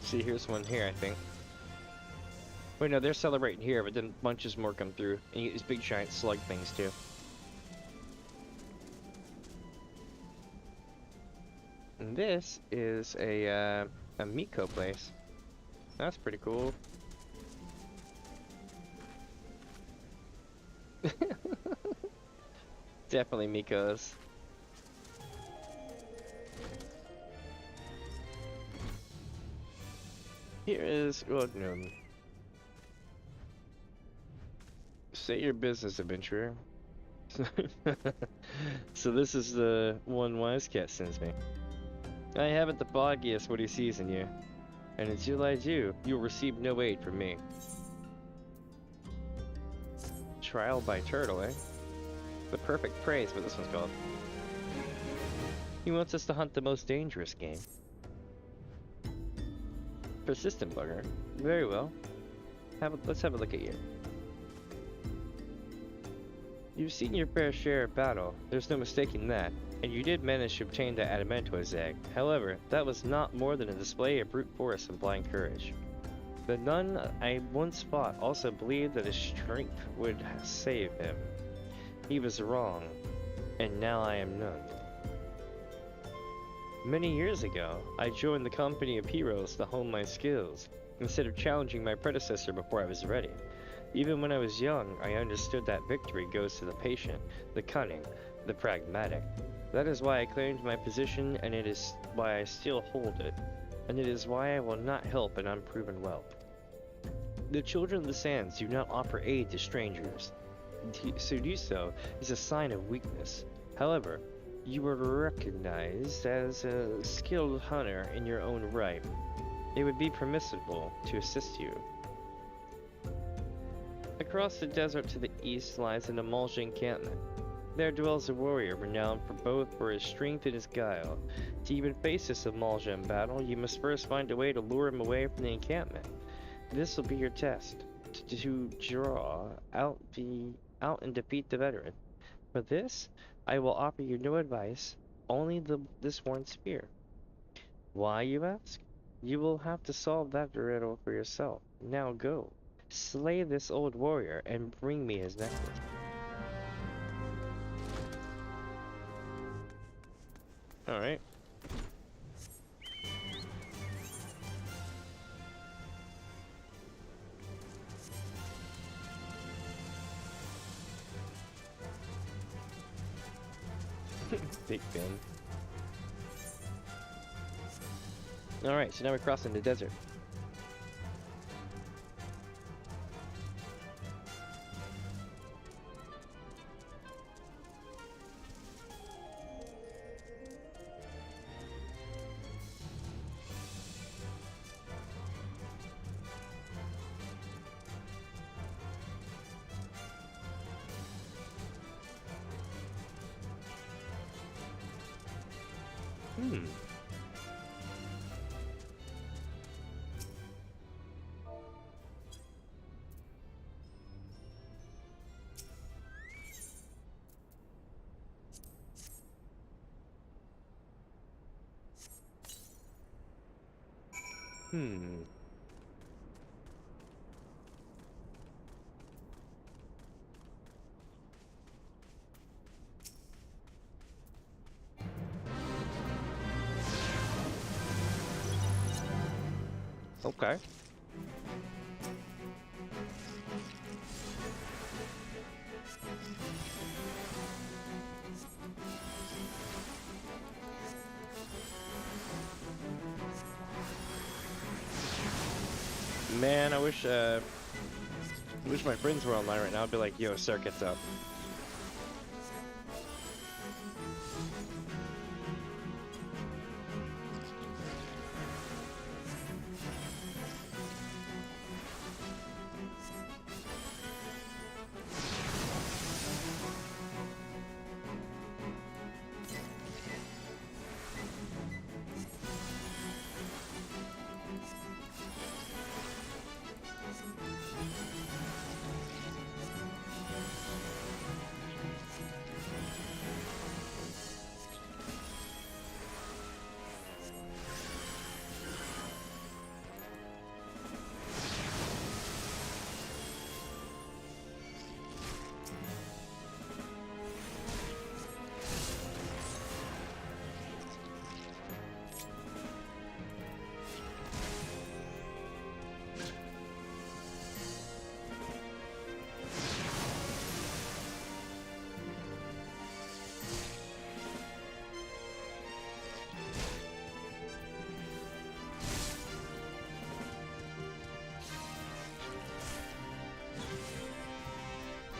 See, here's one here, I think. Wait, no, they're celebrating here, but then bunches more come through. And you get these big giant slug things too. And this is a Miko place. That's pretty cool. Definitely Miko's. Here is, well, no. Say your business, adventurer. So this is the one Wise Cat sends me. I haven't the foggiest what he sees in you. And until I do, you'll receive no aid from me. Trial by turtle, eh? The perfect prey is what this one's called. He wants us to hunt the most dangerous game. Persistent bugger. Very well. Let's have a look at you. You've seen your fair share of battle, there's no mistaking that, and you did manage to obtain the Adamantoise egg. However, that was not more than a display of brute force and blind courage. The nun I once fought also believed that his strength would save him. He was wrong, and now I am none. Many years ago, I joined the company of heroes to hone my skills, instead of challenging my predecessor before I was ready. Even when I was young, I understood that victory goes to the patient, the cunning, the pragmatic. That is why I claimed my position, and it is why I still hold it. And it is why I will not help an unproven whelp. The children of the sands do not offer aid to strangers. To do so is a sign of weakness. However, you are recognized as a skilled hunter in your own right. It would be permissible to assist you. Across the desert to the east lies an Amalja encampment. There dwells a warrior renowned for his strength and his guile. To even face this Amalja in battle, you must first find a way to lure him away from the encampment. This will be your test, to draw out and defeat the veteran. For this, I will offer you no advice, only this one spear. Why, you ask? You will have to solve that riddle for yourself. Now go. Slay this old warrior and bring me his necklace. Alright. Big Ben. Alright, so now we're crossing the desert. Hmm. Hmm. Okay. Man, I wish my friends were online right now. I'd be like, yo, circuit's up.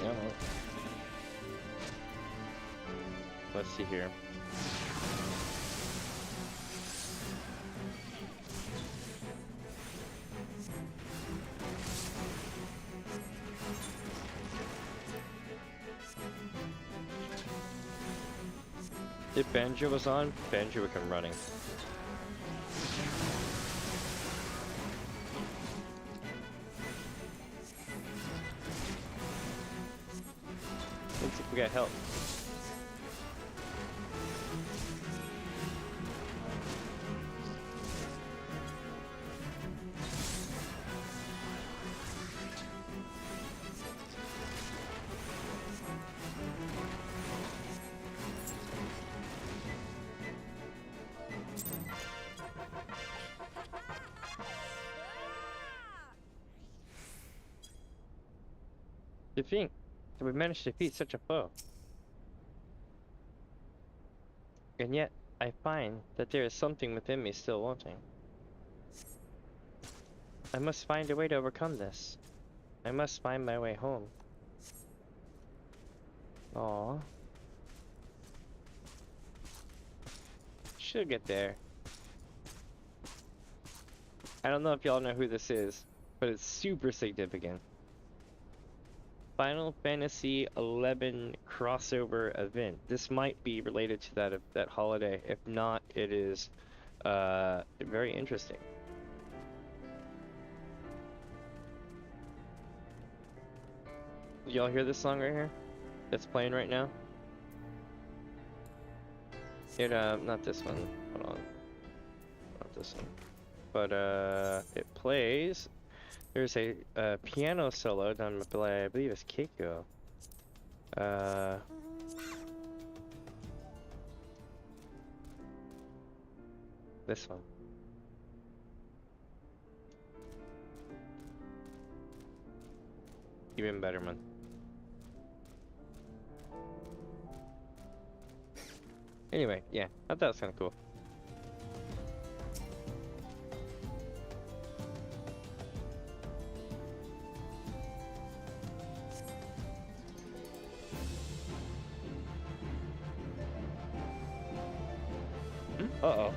Yeah. Let's see here. If Banjo was on, Banjo would come running. Looks like we got help. To think that we managed to defeat such a foe. And yet, I find that there is something within me still wanting. I must find a way to overcome this. I must find my way home. Aww. She'll get there. I don't know if y'all know who this is, but it's super significant. Final Fantasy XI crossover event. This might be related to that holiday. If not, it is very interesting. Y'all hear this song right here? That's playing right now? It not this one. Hold on. Not this one. But it plays. There's a piano solo done by, I believe it's Keiko. This one. Even better, man. Anyway, yeah, I thought that was kind of cool. Uh-oh.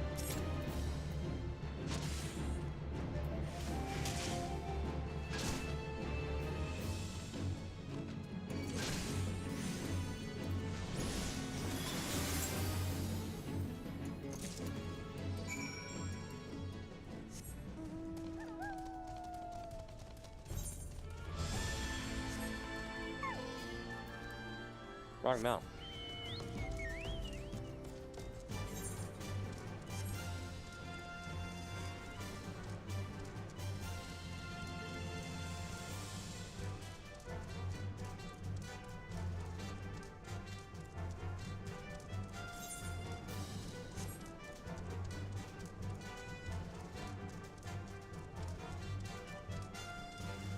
Wrong mount.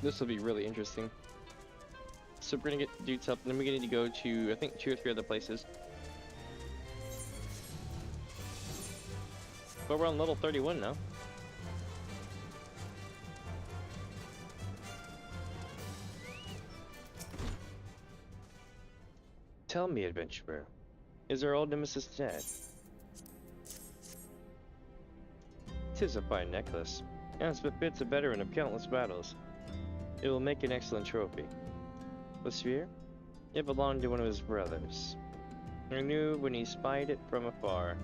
This will be really interesting. So we're gonna get dudes up, and then we're gonna need to go to, I think, 2 or 3 other places. But we're on level 31 now. Tell me, adventurer, is our old nemesis dead? 'Tis a fine necklace, and it's befits a veteran of countless battles. It will make an excellent trophy. The sphere? It belonged to one of his brothers. I knew when he spied it from afar,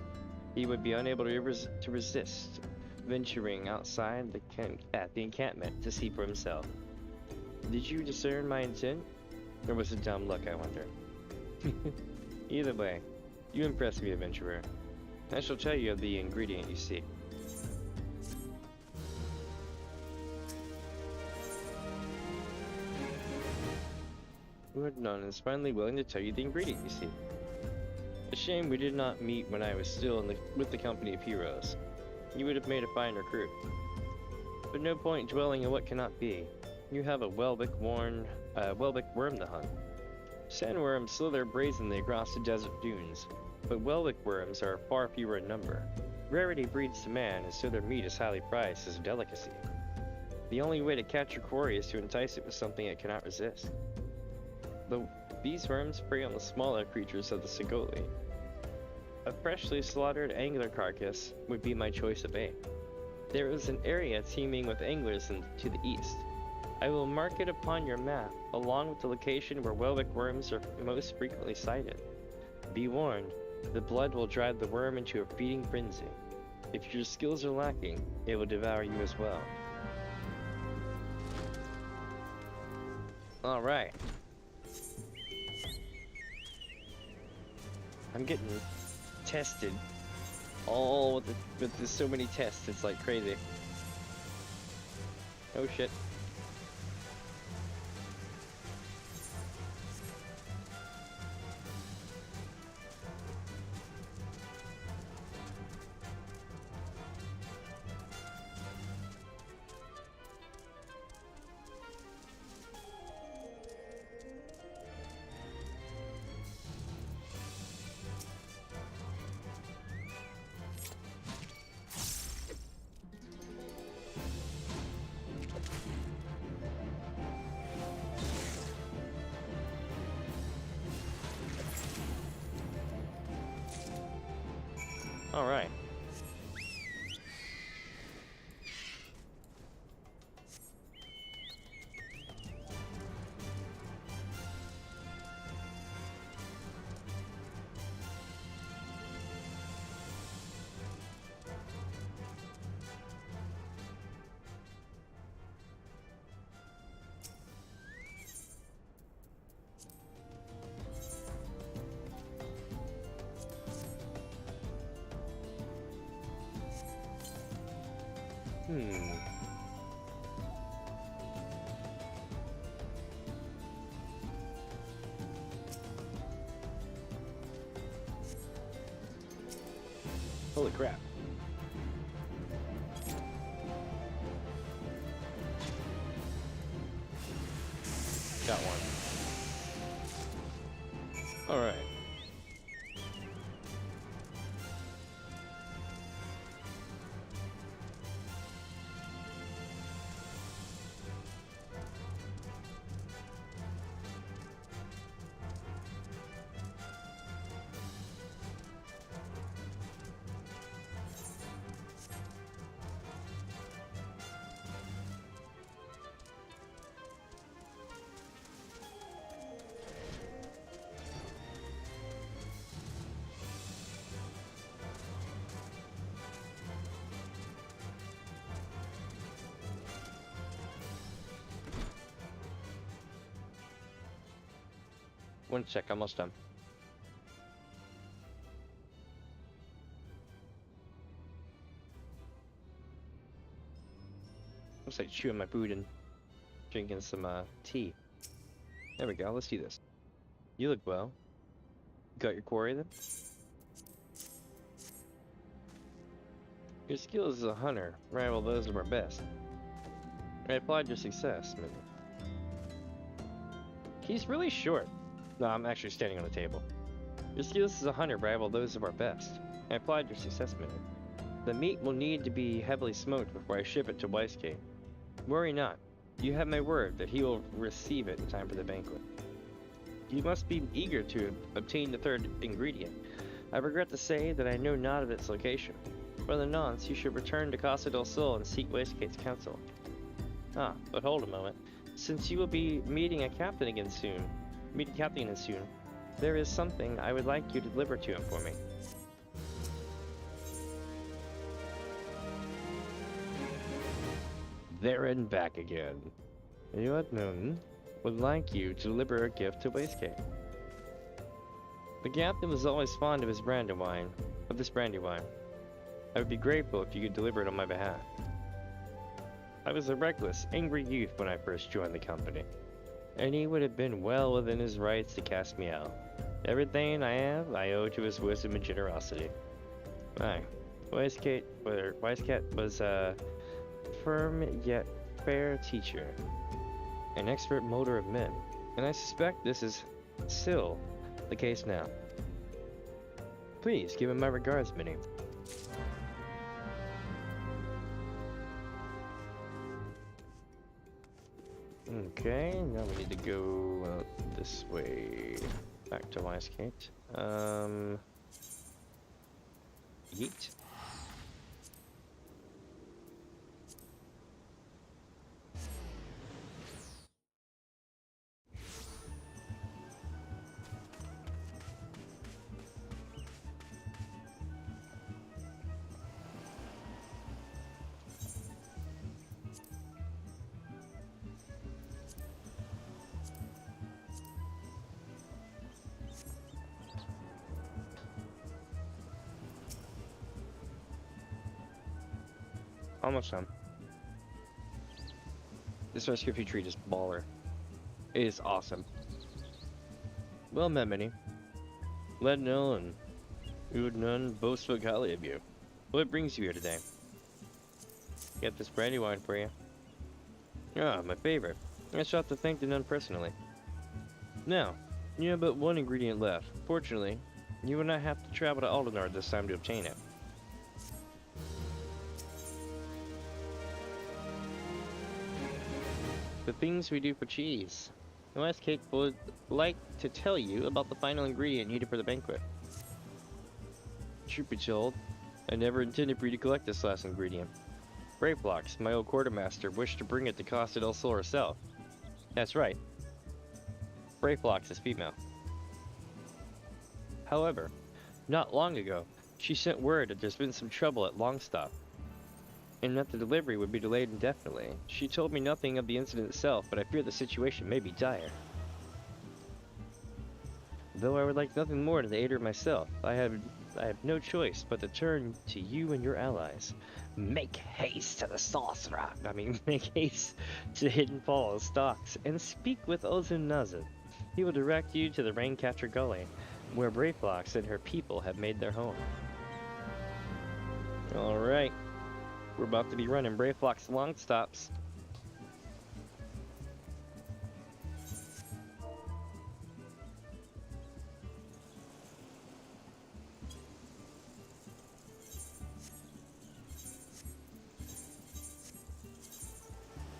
he would be unable to resist venturing outside the encampment to see for himself. Did you discern my intent? Or was it dumb luck, I wonder? Either way, you impress me, adventurer. I shall tell you of the ingredient you seek. None is finally willing to tell you the ingredient you seek. A shame we did not meet when I was still with the company of heroes. You would have made a fine recruit. But no point dwelling on what cannot be. You have a Welbeck worm to hunt. Sandworms slither brazenly across the desert dunes, but Welbeck worms are far fewer in number. Rarity breeds to man, and so their meat is highly prized as a delicacy. The only way to catch your quarry is to entice it with something it cannot resist. These worms prey on the smaller creatures of the Sigoli. A freshly slaughtered angler carcass would be my choice of bait. There is an area teeming with anglers to the east. I will mark it upon your map, along with the location where Welbeck worms are most frequently sighted. Be warned, the blood will drive the worm into a feeding frenzy. If your skills are lacking, it will devour you as well. Alright. I'm getting tested. All with so many tests, it's like crazy. Oh shit. All right. Holy crap. Got one. All right. One sec, almost done. Just like chewing my food and drinking some tea. There we go. Let's do this. You look well. You got your quarry then? Your skills as a hunter rival those of our best. I applaud your success, Minion. He's really short. No, I'm actually standing on the table. Your skills as a hunter rival those of our best. I applaud your success, Minion. The meat will need to be heavily smoked before I ship it to Weisgate. Worry not. You have my word that he will receive it in time for the banquet. You must be eager to obtain the third ingredient. I regret to say that I know not of its location. For the nonce, you should return to Costa del Sol and seek Wastegate's counsel. Ah, but hold a moment. Since you will be meeting Captain again soon, there is something I would like you to deliver to him for me. There and back again. You unknown would like you to deliver a gift to Wastegate. The captain was always fond of this brandy wine. I would be grateful if you could deliver it on my behalf. I was a reckless, angry youth when I first joined the company, and he would have been well within his rights to cast me out. Everything I have, I owe to his wisdom and generosity. Aye, Weiscat was a firm yet fair teacher, an expert molder of men, and I suspect this is still the case now. Please give him my regards, Minnie. Okay, now we need to go out this way, back to Weisgate. Yeet. Almost done. This rescue treat is baller. It is awesome. Well met, Minnie. Leadnell and Udnun both spoke highly of you. What brings you here today? Get this brandy wine for you. Ah, my favorite. I shall have to thank the nun personally. Now, you have but one ingredient left. Fortunately, you will not have to travel to Aldenar this time to obtain it. The things we do for cheese. Westgate would like to tell you about the final ingredient needed for the banquet. Truth be told, I never intended for you to collect this last ingredient. Brayflox, my old quartermaster, wished to bring it to Costa del Sol herself. That's right. Brayflox is female. However, not long ago, she sent word that there's been some trouble at Longstop, and that the delivery would be delayed indefinitely. She told me nothing of the incident itself, but I fear the situation may be dire. Though I would like nothing more than to aid her myself, I have no choice but to turn to you and your allies. Make haste to the sorcerer. Make haste to Hidden Falls docks and speak with Ozun Nazan. He will direct you to the Raincatcher Gully, where Brayflox and her people have made their home. Alright. We're about to be running Brayflox long stops.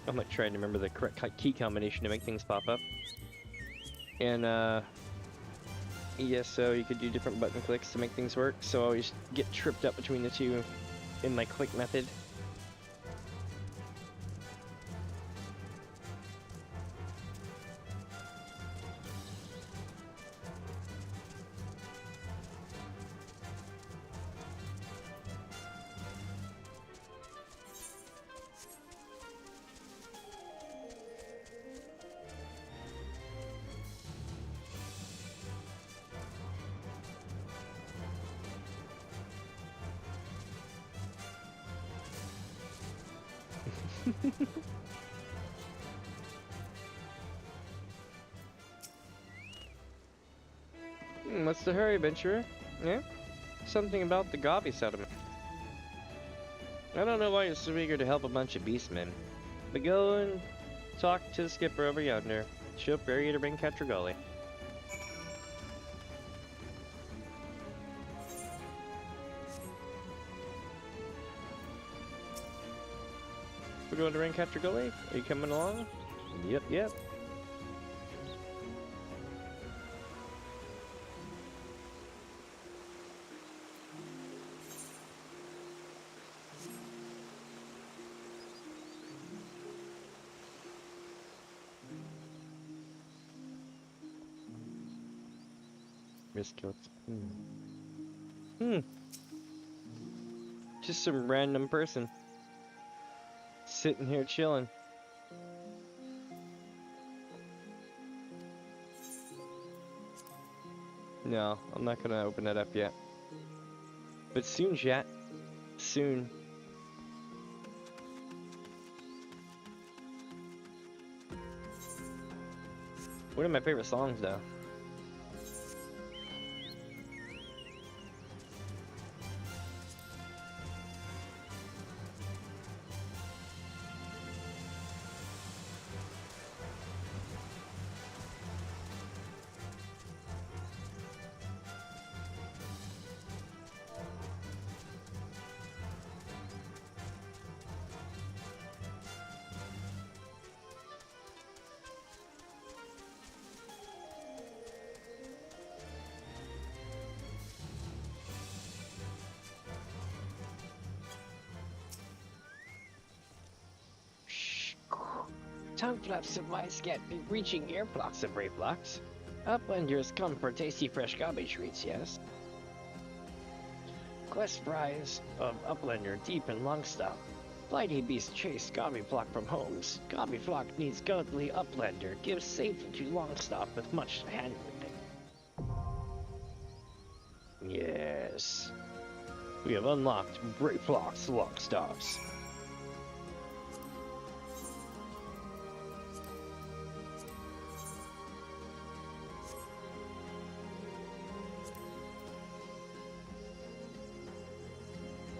I'm gonna try to remember the correct key combination to make things pop up. And so you could do different button clicks to make things work, so I always get tripped up between the two in my click method. What's the hurry, adventurer? Yeah? Something about the Gavi settlement. I don't know why you're so eager to help a bunch of beastmen, but go and talk to the skipper over yonder. She'll prepare you to bring Catragoli. We're going to bring Catragoli? Are you coming along? Yep, yep. Risk kills. Just some random person. Sitting here chilling. No, I'm not gonna open that up yet. But soon, chat. Soon. One of my favorite songs, though. Tongue flaps of mice can't be reaching ear blocks of reflux. Uplanders come for tasty fresh garbage treats, yes? Quest prize of Uplander deep in Longstop. Flighty beast chase Gobby flock from homes. Gobby flock needs godly Uplander. Gives safely to Longstop with much handling. Yes. We have unlocked Brave Flocks Longstops.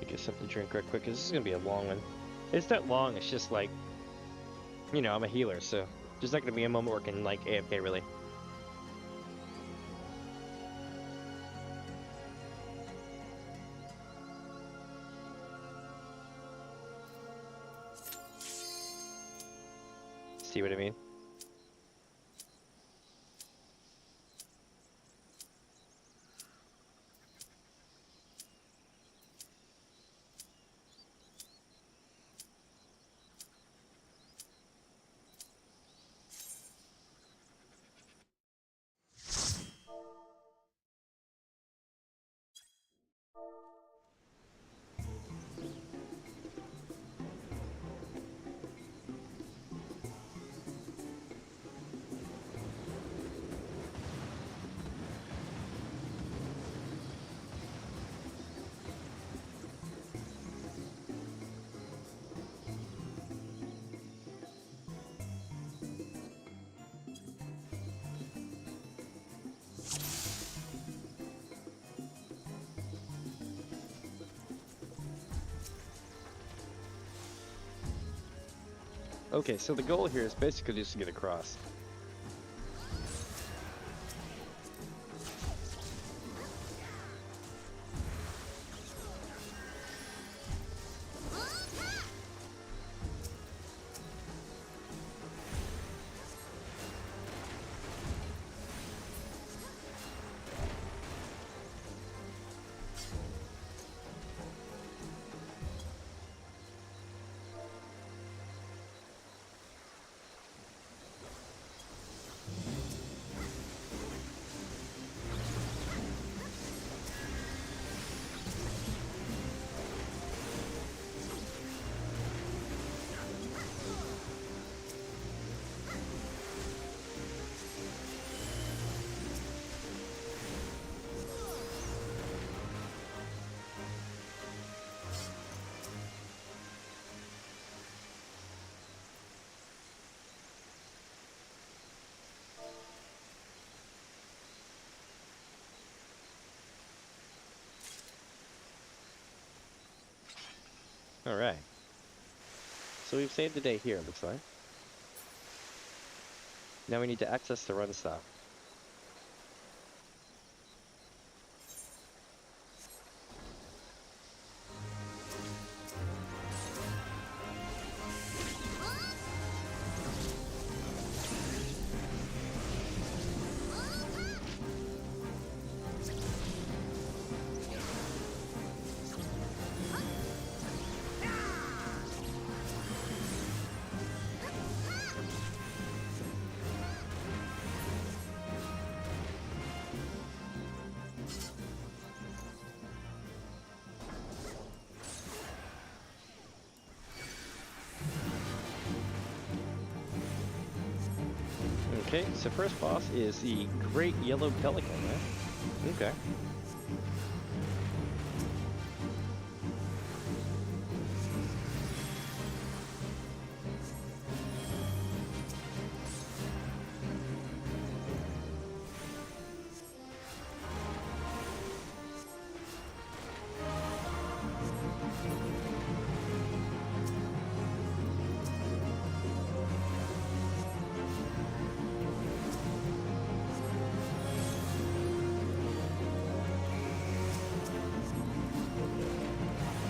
Get something to drink right quick, because this is going to be a long one. It's not long, it's just like, you know, I'm a healer, so there's not going to be a moment where I can, like, AFK, really. See what I mean? Okay, so the goal here is basically just to get across. Alright. So we've saved the day here, it looks like. Now we need to access the run stop. Okay, so first boss is the Great Yellow Pelican, right? Okay.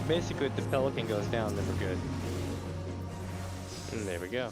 Basically, if the pelican goes down, then we're good. And there we go.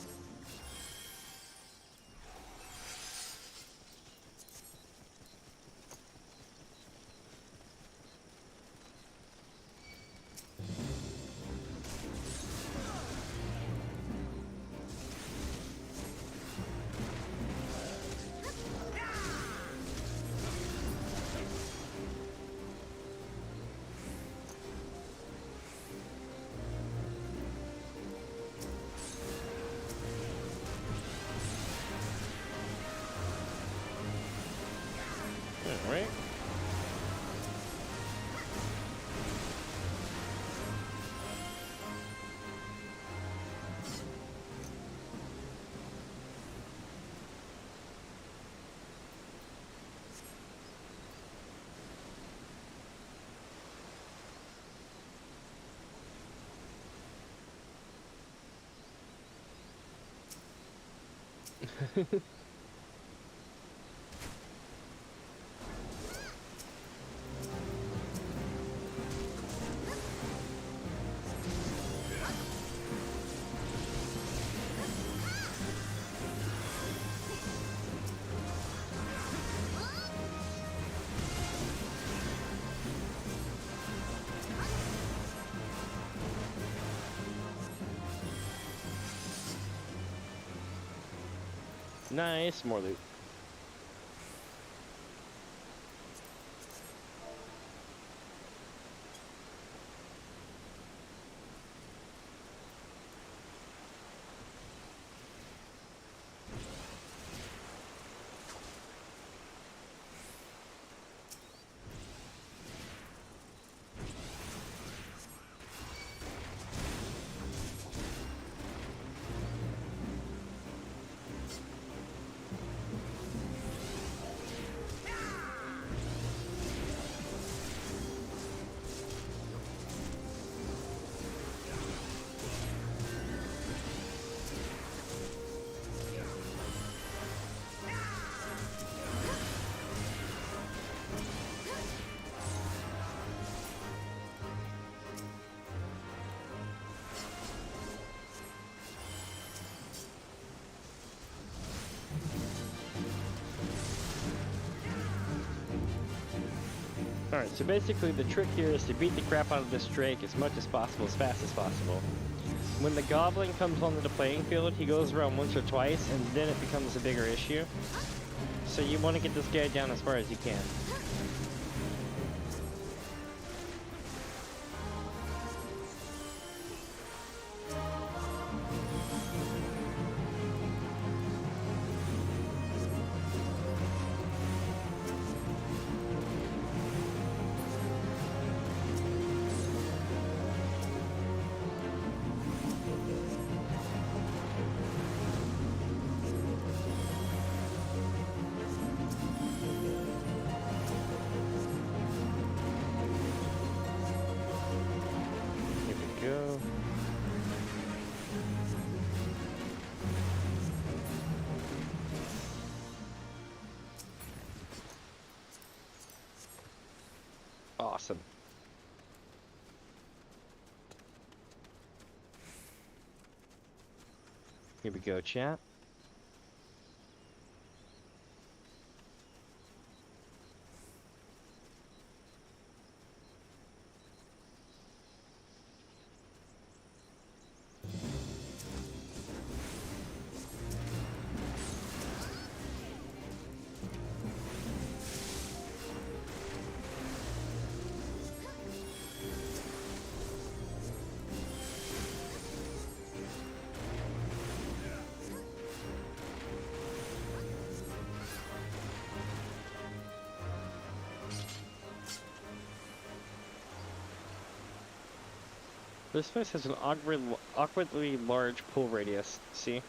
Alright. Nice, more loot. Alright, so basically the trick here is to beat the crap out of this Drake as much as possible, as fast as possible. When the Goblin comes onto the playing field, he goes around once or twice, and then it becomes a bigger issue. So you want to get this guy down as far as you can. awesome. Here we go, chat. This place has an awkwardly large pull radius, see?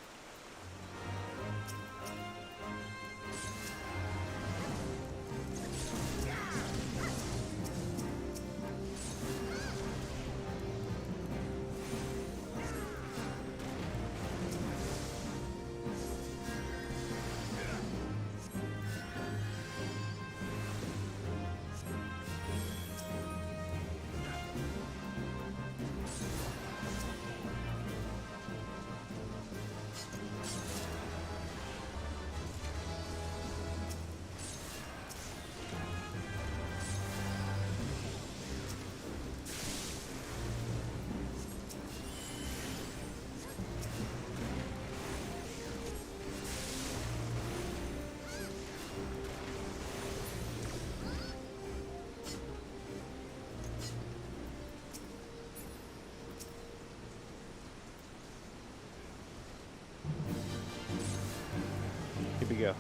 Here we go.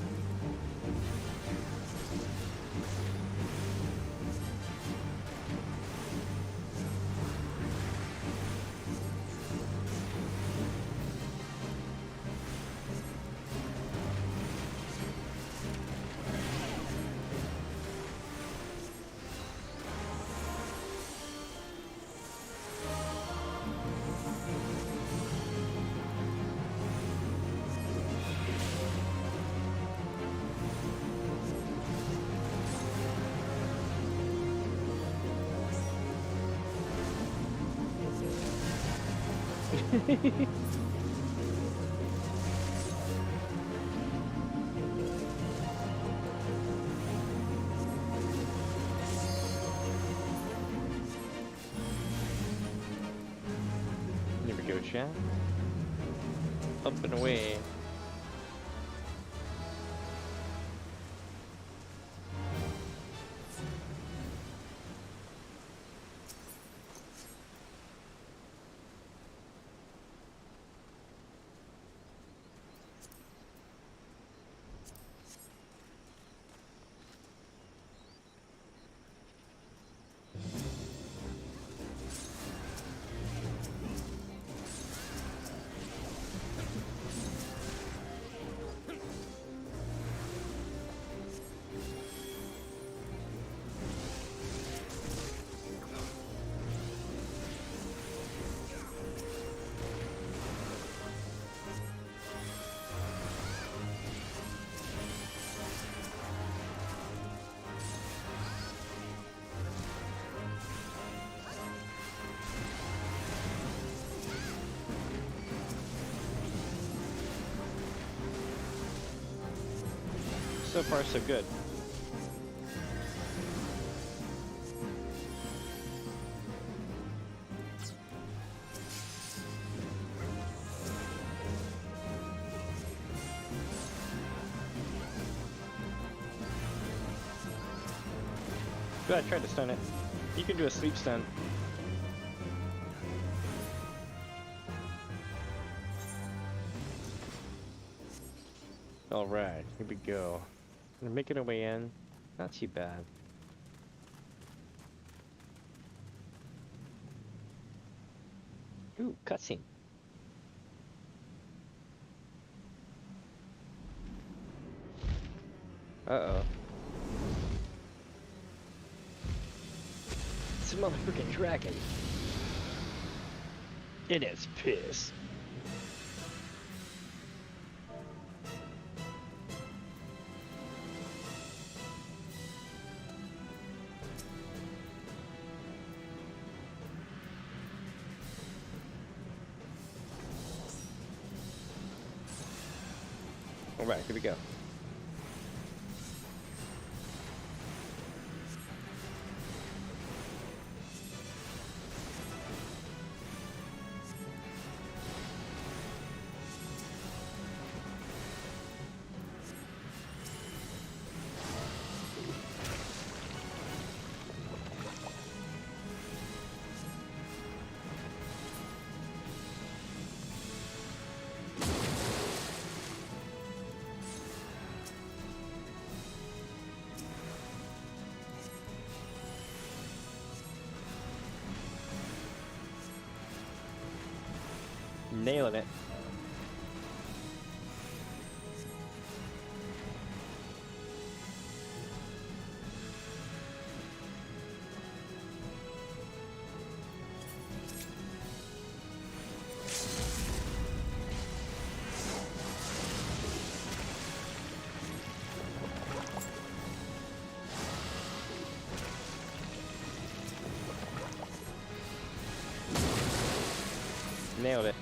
Here we go, chat. Up and away. So far, so good. Go ahead, try to stun it. You can do a sleep stun. Alright, here we go. We're making our way in. Not too bad. Ooh, cutscene. Uh-oh. It's a motherfucking dragon. It is pissed. Alright, here we go. Nailing it. Nailed it.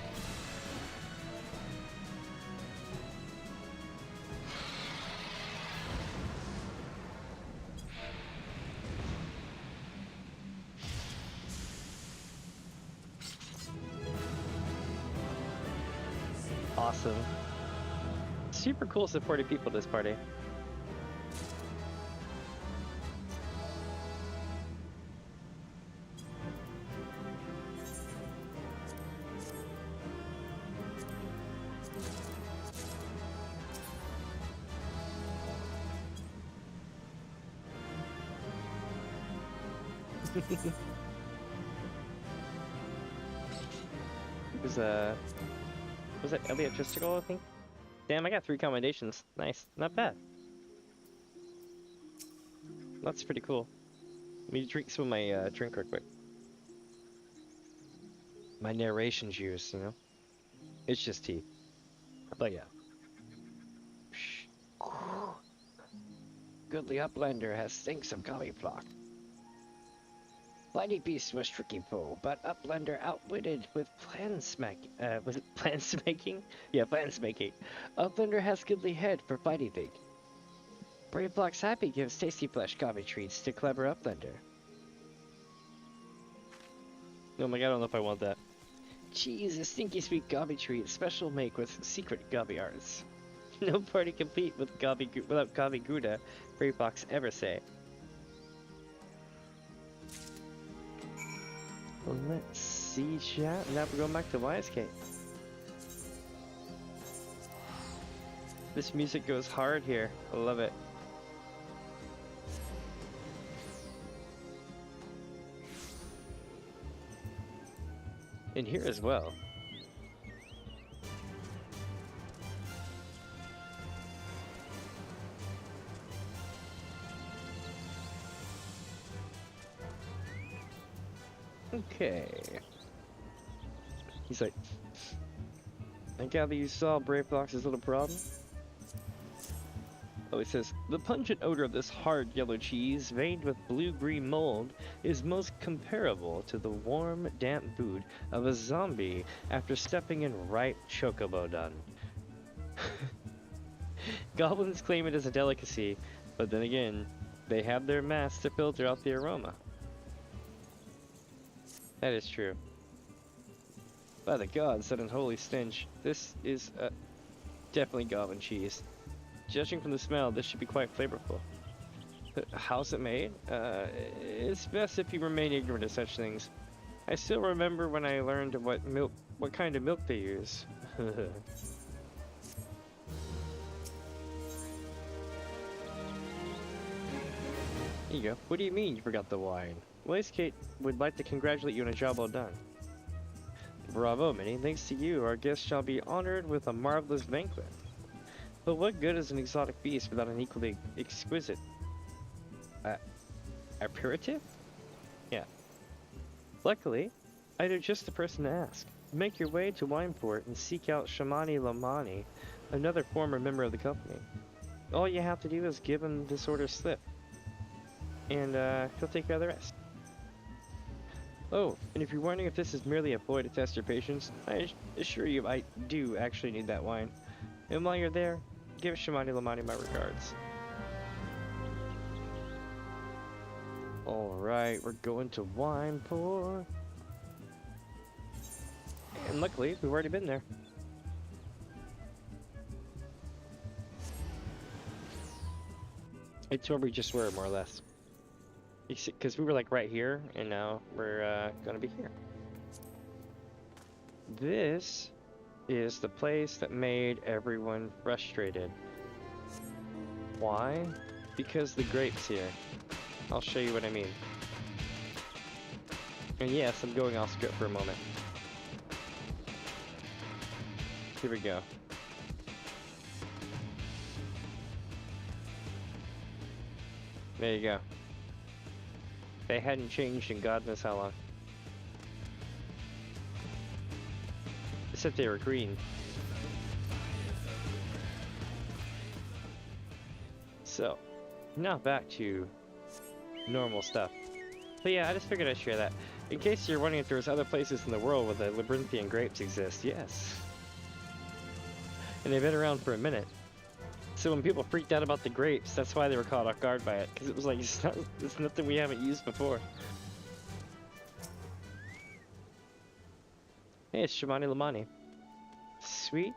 Awesome. Super cool supportive people this party. Was that Elliot Tristicle, I think? Damn, I got 3 commendations. Nice. Not bad. That's pretty cool. Let me drink some of my drink real quick. My narration juice, you know? It's just tea. But yeah. Goodly Uplander has stinks of gobby flock. Flighty Beast was tricky foe, but Uplander outwitted with was it plansmaking? Yeah, plansmaking. Uplander has goodly head for fighting thing. Brave Block's happy gives tasty flesh gobby treats to clever Uplander. Oh my god, I don't know if I want that. Cheese, a stinky sweet gobby treat, special make with secret gobby arts. No party complete with without gobby Gouda, Brave Block's ever say. Well, let's see, chat. Now we're going back to YSK. This music goes hard here. I love it. In here as well. Okay. He's like, I gather you saw Brave Block's little problem? Oh, he says, the pungent odor of this hard yellow cheese, veined with blue-green mold, is most comparable to the warm, damp food of a zombie after stepping in ripe chocobo dung. Goblins claim it as a delicacy, but then again, they have their masks to filter out the aroma. That is true. By the gods, that unholy stench. This is definitely goblin cheese. Judging from the smell, this should be quite flavorful. But how's it made? It's best if you remain ignorant of such things. I still remember when I learned what kind of milk they use. Here you go. What do you mean you forgot the wine? Blaze Kate would like to congratulate you on a job well done. Bravo, many thanks to you, our guest shall be honored with a marvelous banquet. But what good is an exotic feast without an equally exquisite aperitif? Yeah. Luckily, I know just the person to ask. Make your way to Wineport and seek out Shamani Lamani, another former member of the company. All you have to do is give him this order slip, and he'll take care of the rest. Oh, and if you're wondering if this is merely a ploy to test your patience, I assure you I do actually need that wine. And while you're there, give Shamani Lamani my regards. Alright, we're going to Wine Pour. And luckily, we've already been there. It's where we just were, more or less. Because we were like right here, and now we're gonna be here. This is the place that made everyone frustrated. Why? Because the grapes here. I'll show you what I mean. And yes, I'm going off script for a moment. Here we go. There you go. They hadn't changed in God knows how long. Except they were green. So, now back to normal stuff. But yeah, I just figured I'd share that. In case you're wondering if there's other places in the world where the labyrinthian grapes exist, yes. And they've been around for a minute. So when people freaked out about the grapes, that's why they were caught off guard by it. Because it was like, it's nothing we haven't used before. Hey, it's Shamani Lamani. Sweet,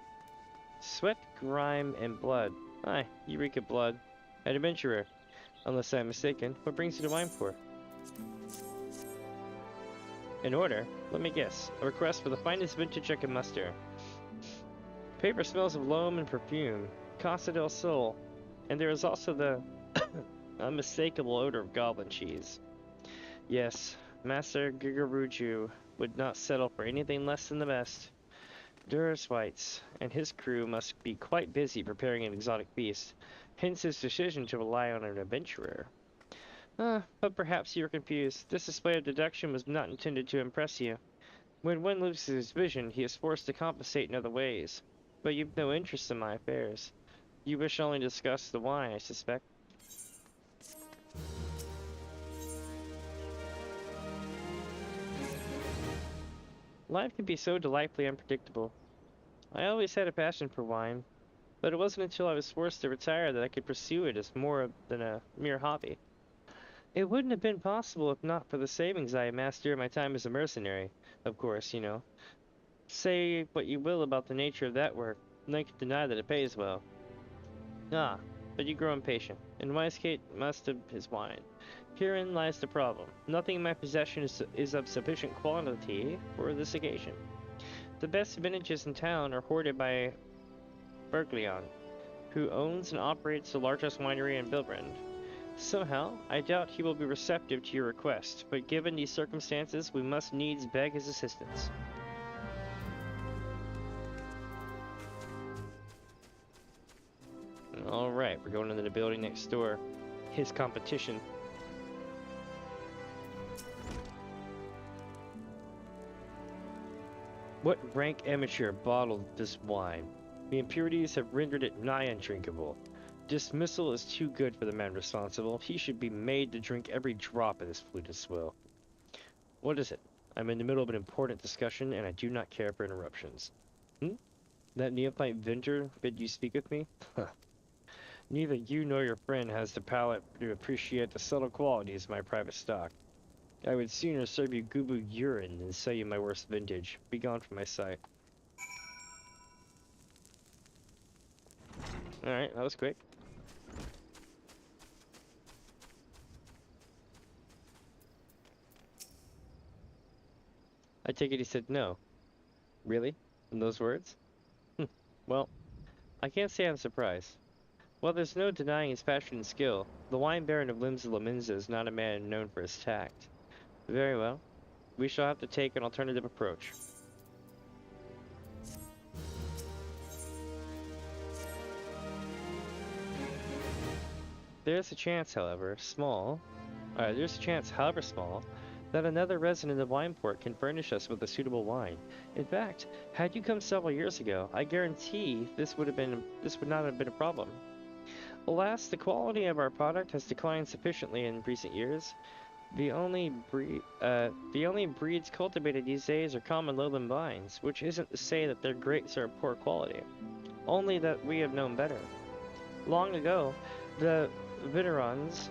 sweat, grime, and blood. Hi, Eureka Blood. An adventurer. Unless I'm mistaken, what brings you to Wine Pour? An order? Let me guess. A request for the finest vintage I can muster. Paper smells of loam and perfume. Costa del Sol. And there is also the unmistakable odor of goblin cheese. Yes, Master Gigaruju would not settle for anything less than the best. Duras Whites and his crew must be quite busy preparing an exotic feast, hence his decision to rely on an adventurer. But perhaps you are confused. This display of deduction was not intended to impress you. When one loses his vision, he is forced to compensate in other ways. But you've no interest in my affairs. You wish only to discuss the wine, I suspect. Life can be so delightfully unpredictable. I always had a passion for wine, but it wasn't until I was forced to retire that I could pursue it as more than a mere hobby. It wouldn't have been possible if not for the savings I amassed during my time as a mercenary, of course, you know. Say what you will about the nature of that work, none can deny that it pays well. Ah, but you grow impatient, and Wisecate must have his wine. Herein lies the problem. Nothing in my possession is of sufficient quality for this occasion. The best vintages in town are hoarded by Berglion, who owns and operates the largest winery in Bilbrand. Somehow, I doubt he will be receptive to your request, but given these circumstances, we must needs beg his assistance. Alright, we're going into the building next door. His competition. What rank amateur bottled this wine? The impurities have rendered it nigh undrinkable. Dismissal is too good for the man responsible. He should be made to drink every drop of this fluid swill. What is it? I'm in the middle of an important discussion, and I do not care for interruptions. That neophyte vendor bid you speak with me? Neither you nor your friend has the palate to appreciate the subtle qualities of my private stock. I would sooner serve you Gubu urine than sell you my worst vintage. Be gone from my sight. Alright, that was quick. I take it he said no. Really? In those words? Well, I can't say I'm surprised. While there's no denying his passion and skill, the wine baron of Lims Laminza is not a man known for his tact. Very well. We shall have to take an alternative approach. There's a chance, however small, that another resident of Wineport can furnish us with a suitable wine. In fact, had you come several years ago, I guarantee this would not have been a problem. Alas, the quality of our product has declined sufficiently in recent years. The only breeds cultivated these days are common lowland vines, which isn't to say that their grapes are of poor quality, only that we have known better. Long ago, the Venerons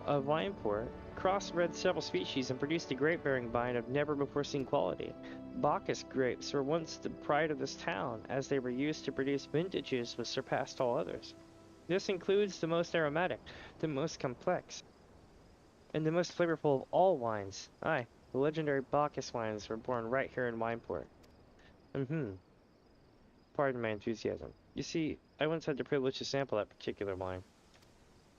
of Wineport crossbred several species and produced a grape-bearing vine of never-before-seen quality. Bacchus grapes were once the pride of this town, as they were used to produce vintages which surpassed all others. This includes the most aromatic, the most complex, and the most flavorful of all wines. Aye, the legendary Bacchus wines were born right here in Wineport. Pardon my enthusiasm. You see, I once had the privilege to sample that particular wine.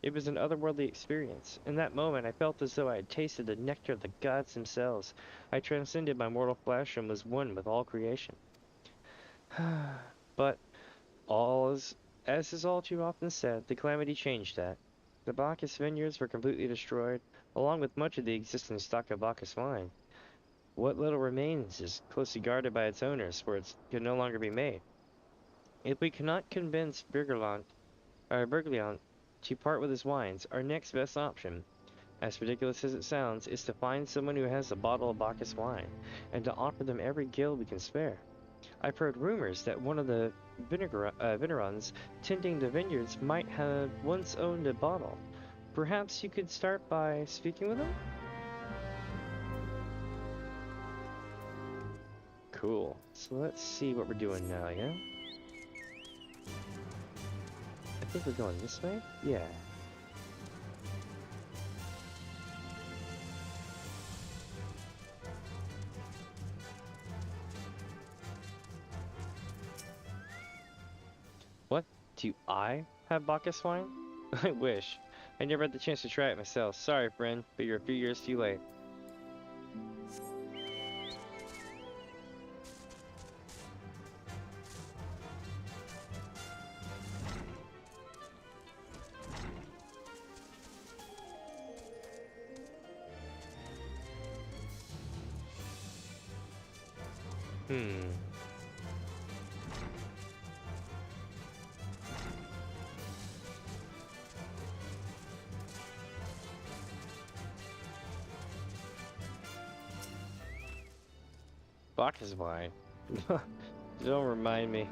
It was an otherworldly experience. In that moment, I felt as though I had tasted the nectar of the gods themselves. I transcended my mortal flesh and was one with all creation. But, as is all too often said, the calamity changed that. The Bacchus vineyards were completely destroyed, along with much of the existing stock of Bacchus wine. What little remains is closely guarded by its owners, for it can no longer be made. If we cannot convince Bergliant to part with his wines, our next best option, as ridiculous as it sounds, is to find someone who has a bottle of Bacchus wine, and to offer them every gill we can spare. I've heard rumors that one of the Venerons tending the vineyards might have once owned a bottle. Perhaps you could start by speaking with him? Cool. So let's see what we're doing now, yeah? I think we're going this way? Yeah. What? Do I have Bacchus wine? I wish. I never had the chance to try it myself. Sorry, friend, but you're a few years too late. Bacchus wine. Don't remind me.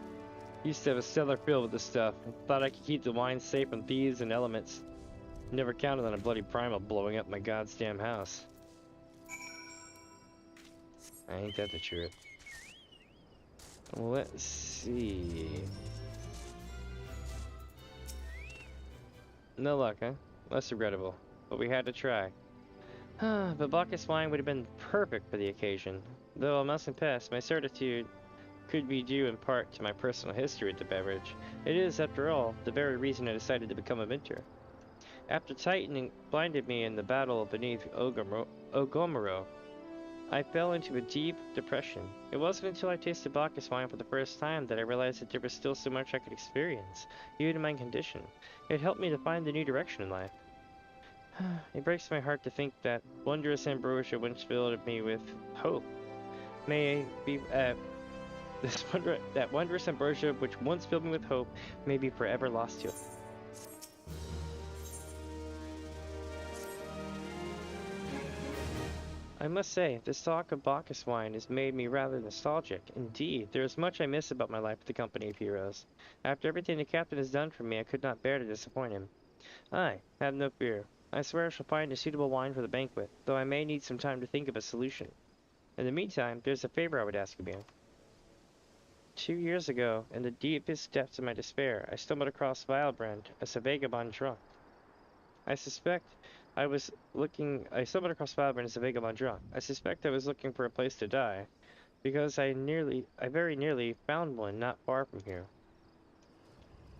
Used to have a cellar filled with this stuff. Thought I could keep the wine safe from thieves and elements. Never counted on a bloody primal blowing up my goddamn house. Ain't that the truth? Let's see. No luck, huh? Less regrettable. But we had to try. But Bacchus wine would have been perfect for the occasion. Though I must confess, my certitude could be due in part to my personal history with the beverage. It is, after all, the very reason I decided to become a minter. After Titan blinded me in the battle beneath Ogomoro, I fell into a deep depression. It wasn't until I tasted Bacchus wine for the first time that I realized that there was still so much I could experience, even in my condition. It helped me to find a new direction in life. It breaks my heart to think that wondrous ambrosia once filled me with hope may be that wondrous ambrosia which once filled me with hope may be forever lost to us. I must say, this talk of Bacchus wine has made me rather nostalgic. Indeed, there is much I miss about my life with the company of heroes. After everything the captain has done for me, I could not bear to disappoint him. Aye, have no fear. I swear I shall find a suitable wine for the banquet, though I may need some time to think of a solution. In the meantime, there's a favor I would ask of you. 2 years ago, in the deepest depths of my despair, I stumbled across Vilbrand as a vagabond drunk. I stumbled across Vilbrand as a vagabond drunk. I suspect I was looking for a place to die, because I very nearly found one not far from here.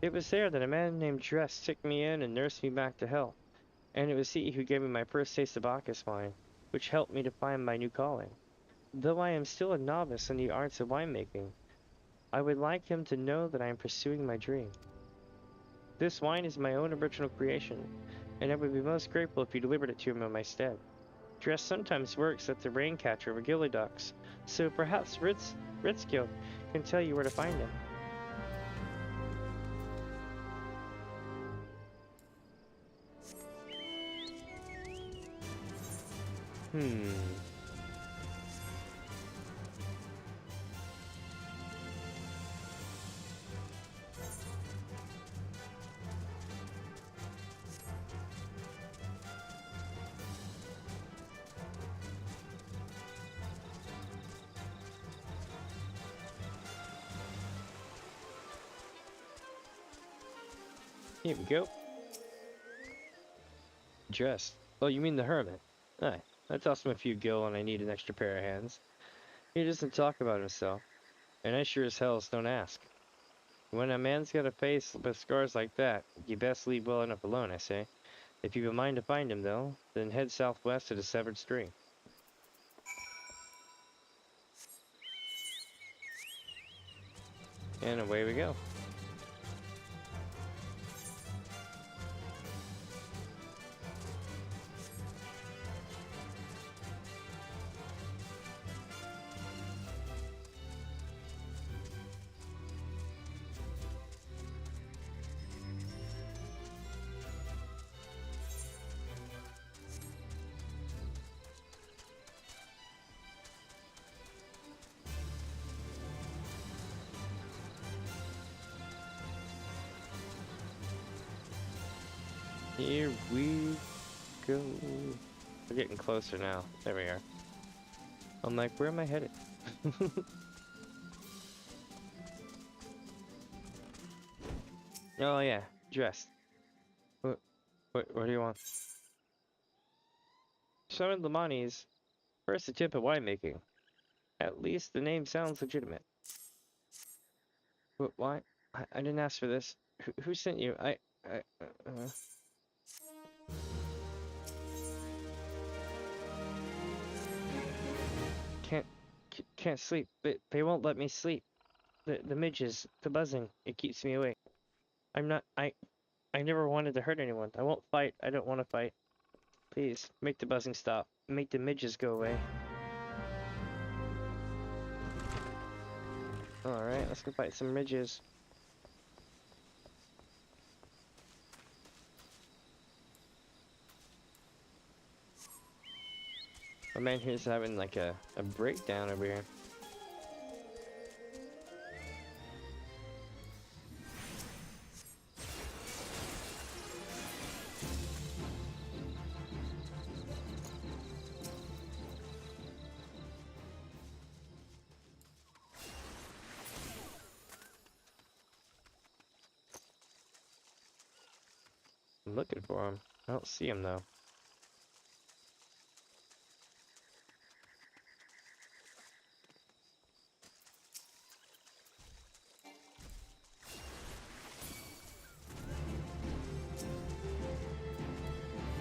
It was there that a man named Dress took me in and nursed me back to health, and it was he who gave me my first taste of Bacchus wine, which helped me to find my new calling. Though I am still a novice in the arts of winemaking, I would like him to know that I am pursuing my dream. This wine is my own original creation, and I would be most grateful if you delivered it to him in my stead. Dress sometimes works at the rain catcher of Gilly Ducks, so perhaps Ritzkill can tell you where to find him. Here we go. Dressed. Oh, you mean the hermit? Aye. I tossed him a few gil and I need an extra pair of hands. He doesn't talk about himself, and I sure as hell don't ask. When a man's got a face with scars like that, you best leave well enough alone, I say. If you've a mind to find him, though, then head southwest to the Severed String. And away we go. Here we go. We're getting closer now. There we are. I'm like, where am I headed? Oh yeah, dressed. What do you want? Shaman Lamani's first attempt at winemaking. At least the name sounds legitimate. Why? I didn't ask for this. Who sent you? Can't sleep. They won't let me sleep. The midges, the buzzing, it keeps me awake. I never wanted to hurt anyone. I won't fight. I don't want to fight. Please, make the buzzing stop. Make the midges go away. Alright, let's go fight some midges. My man here's having like a breakdown over here. I'm looking for him. I don't see him though.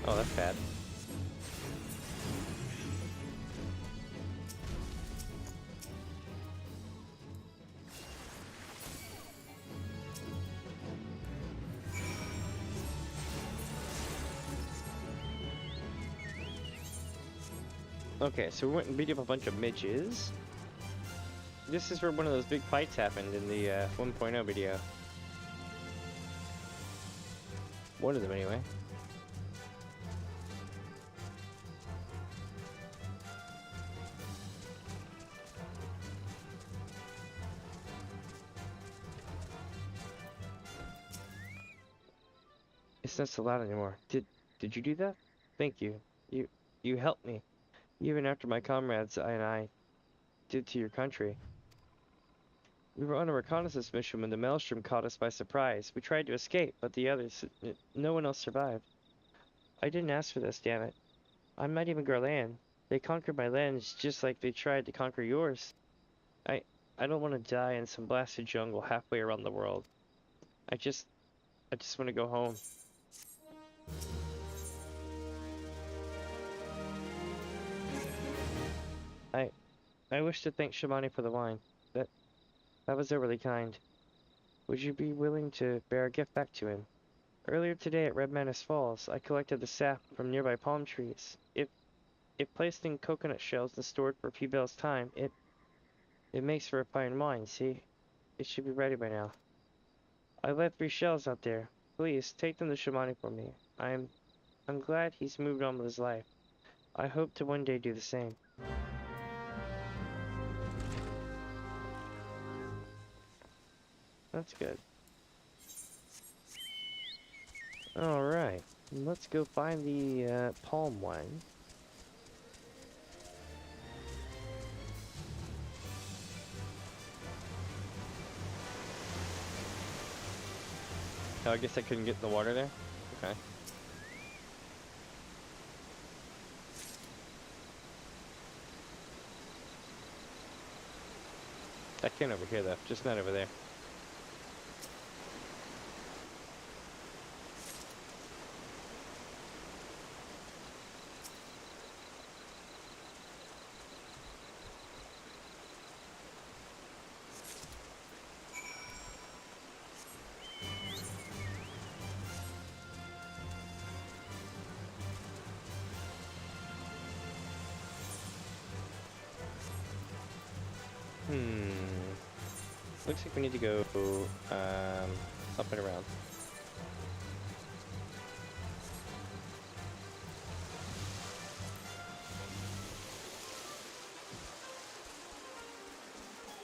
Oh, that's bad. Okay, so we went and beat up a bunch of midges. This is where one of those big fights happened in the 1.0 video. One of them, anyway. It's not so loud anymore. Did you do that? Thank you. You helped me. Even after my comrades and I did to your country. We were on a reconnaissance mission when the Maelstrom caught us by surprise. We tried to escape, but the others, no one else survived. I didn't ask for this, damn it. I'm not even Garland. They conquered my lands just like they tried to conquer yours. I don't want to die in some blasted jungle halfway around the world. I just want to go home. I wish to thank Shamani for the wine. That was overly kind. Would you be willing to bear a gift back to him? Earlier today at Red Manus Falls, I collected the sap from nearby palm trees. If placed in coconut shells and stored for a few bells' time, it makes for a fine wine, see? It should be ready by now. I left 3 shells out there. Please, take them to Shamani for me. I'm glad he's moved on with his life. I hope to one day do the same. That's good. Alright, let's go find the palm wine. Oh, I guess I couldn't get in the water there? Okay. I can over here though, just not over there. Looks like we need to go up and around.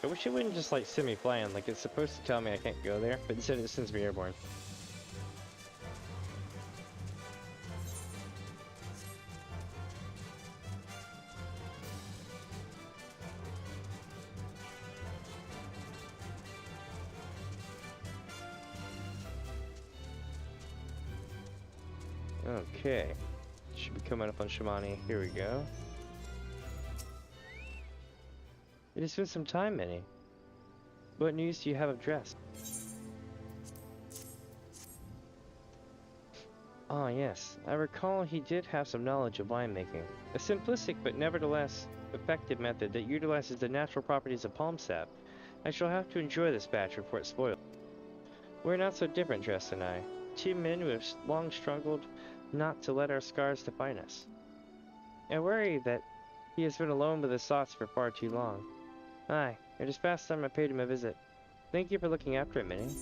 I wish it wouldn't just like send me flying, like it's supposed to tell me I can't go there, but instead it sends me airborne. Okay, should be coming up on Shamani. Here we go. It has been some time, Minnie. What news do you have of Dress? Ah, yes. I recall he did have some knowledge of winemaking. A simplistic but nevertheless effective method that utilizes the natural properties of palm sap. I shall have to enjoy this batch before it spoils. We're not so different, Dress and I. Two men who have long struggled not to let our scars define us. I worry that he has been alone with his thoughts for far too long. Aye, it is past time I paid him a visit. Thank you for looking after him, Minnie.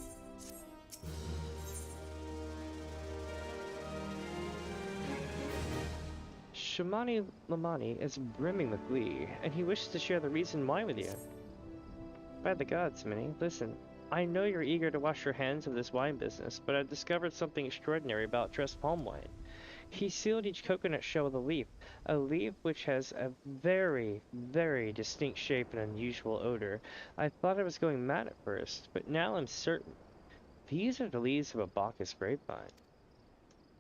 Shamani Lamani is brimming with glee, and he wishes to share the reason why with you. By the gods, Minnie, listen. I know you're eager to wash your hands of this wine business, but I've discovered something extraordinary about Dress palm wine. He sealed each coconut shell with a leaf which has a very, very distinct shape and unusual odor. I thought I was going mad at first, but now I'm certain. These are the leaves of a Bacchus grapevine.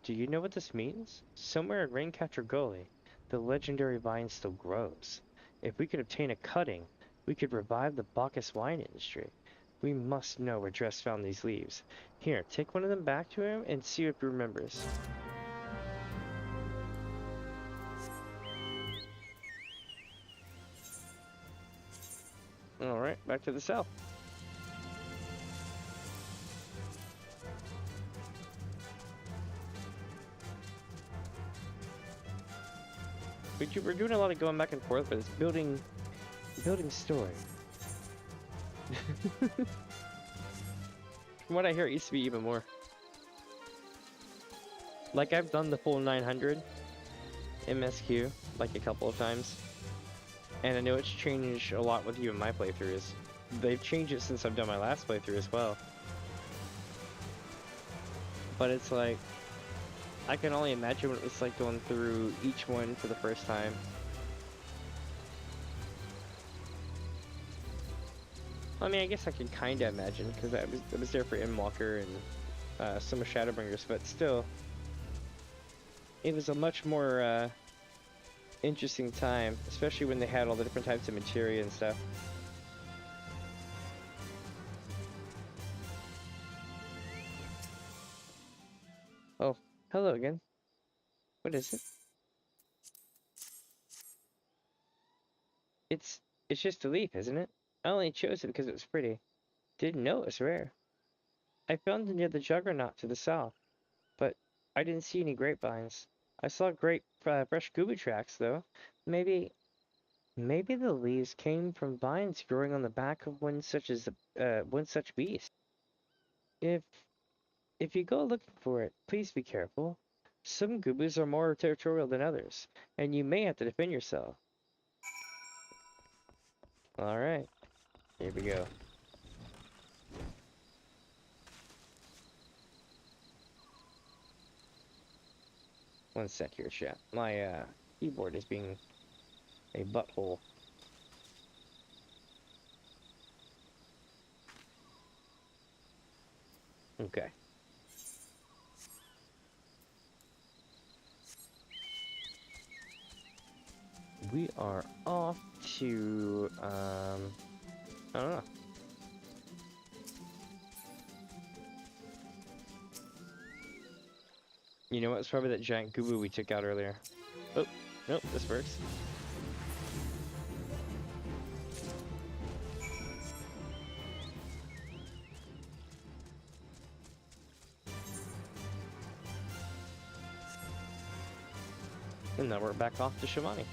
Do you know what this means? Somewhere in Raincatcher Gully, the legendary vine still grows. If we could obtain a cutting, we could revive the Bacchus wine industry. We must know where Dress found these leaves. Here, take one of them back to him and see if he remembers. Alright, back to the south. We're doing a lot of going back and forth, but it's building story. From what I hear, it used to be even more. Like, I've done the full 900 MSQ, like, a couple of times. And I know it's changed a lot with you in my playthroughs. They've changed it since I've done my last playthrough as well. But it's like, I can only imagine what it's like going through each one for the first time. I mean, I guess I can kind of imagine, because I was there for Endwalker and some of Shadowbringers, but still, it was a much more interesting time, especially when they had all the different types of materia and stuff. Oh, hello again. What is it? It's just a leaf, isn't it? I only chose it because it was pretty. Didn't know it was rare. I found it near the Juggernaut to the south, but I didn't see any grapevines. I saw great fresh gubu tracks, though. Maybe the leaves came from vines growing on the back of one such beast. If you go looking for it, please be careful. Some gubus are more territorial than others, and you may have to defend yourself. Alright, here we go. One sec here, chat. My keyboard is being a butthole. Okay. we are off to, I don't know. You know what? It's probably that giant Gubu we took out earlier. Oh, nope, this works. And now we're back off to Shivani.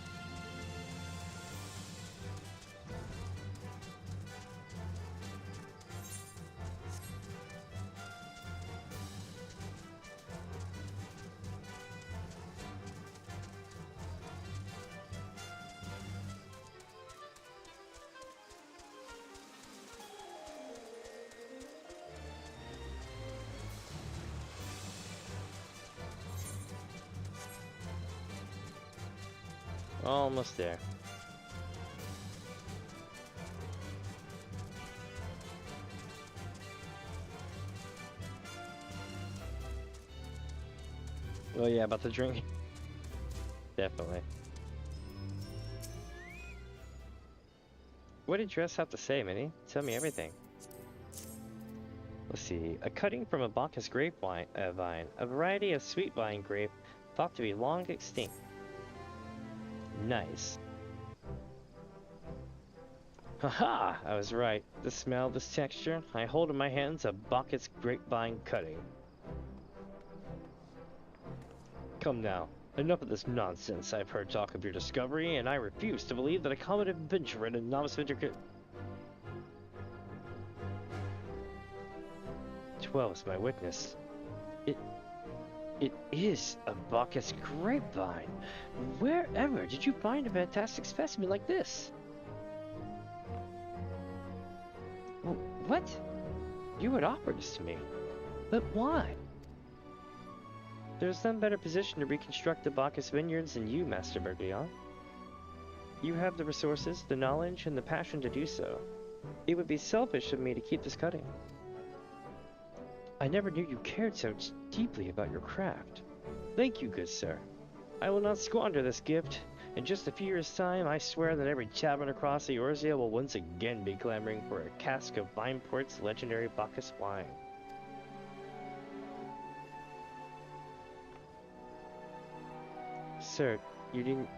Almost there. Oh yeah, about the drink. Definitely. What did Dress have to say, Minnie? Tell me everything. Let's see. A cutting from a Bacchus grapevine, vine, a variety of sweet vine grape thought to be long extinct. Nice. Haha! I was right. The smell, this texture, I hold in my hands a Bacchus grapevine cutting. Come now. Enough of this nonsense. I've heard talk of your discovery, and I refuse to believe that a common adventurer and a novice adventurer 12 is my witness. It is a Bacchus grapevine. Wherever did you find a fantastic specimen like this? What? You would offer this to me. But why? There's none better positioned to reconstruct the Bacchus vineyards than you, Master Berglion. You have the resources, the knowledge, and the passion to do so. It would be selfish of me to keep this cutting. I never knew you cared so deeply about your craft. Thank you, good sir. I will not squander this gift. In just a few years' time, I swear that every tavern across Eorzea will once again be clamoring for a cask of Vineport's legendary Bacchus wine. Sir, you didn't...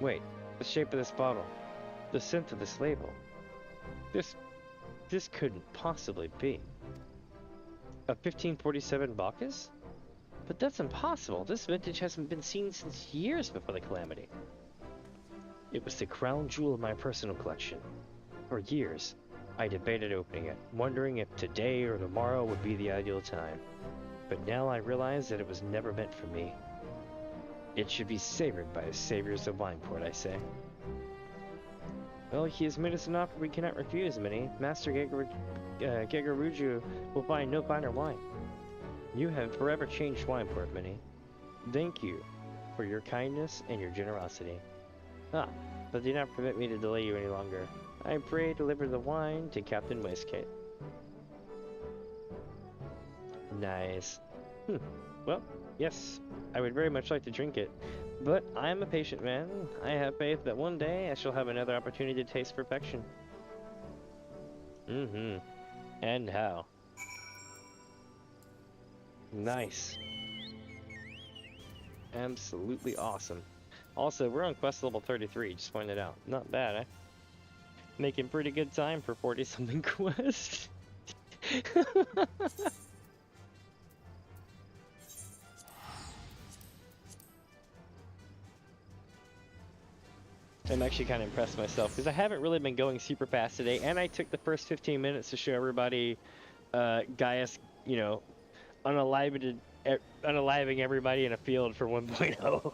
Wait, the shape of this bottle. The scent of this label. This couldn't possibly be. A 1547 Bacchus? But that's impossible. This vintage hasn't been seen since years before the calamity. It was the crown jewel of my personal collection. For years, I debated opening it, wondering if today or tomorrow would be the ideal time. But now I realize that it was never meant for me. It should be savored by the saviors of Vineport, I say. Well, he has made us an offer we cannot refuse, Minnie. Master Gegaruju will find no finer wine. You have forever changed Wineport, Minnie. Thank you for your kindness and your generosity. But do not permit me to delay you any longer. I pray deliver the wine to Captain Waistcoat. Nice. Well, yes, I would very much like to drink it. But I am a patient man. I have faith that one day I shall have another opportunity to taste perfection. And how? Nice. Absolutely awesome. Also, we're on quest level 33, just pointed out. Not bad, eh? Making pretty good time for 40-something quest. I'm actually kind of impressed myself because I haven't really been going super fast today, and I took the first 15 minutes to show everybody Gaius, you know, unaliving everybody in a field for 1.0.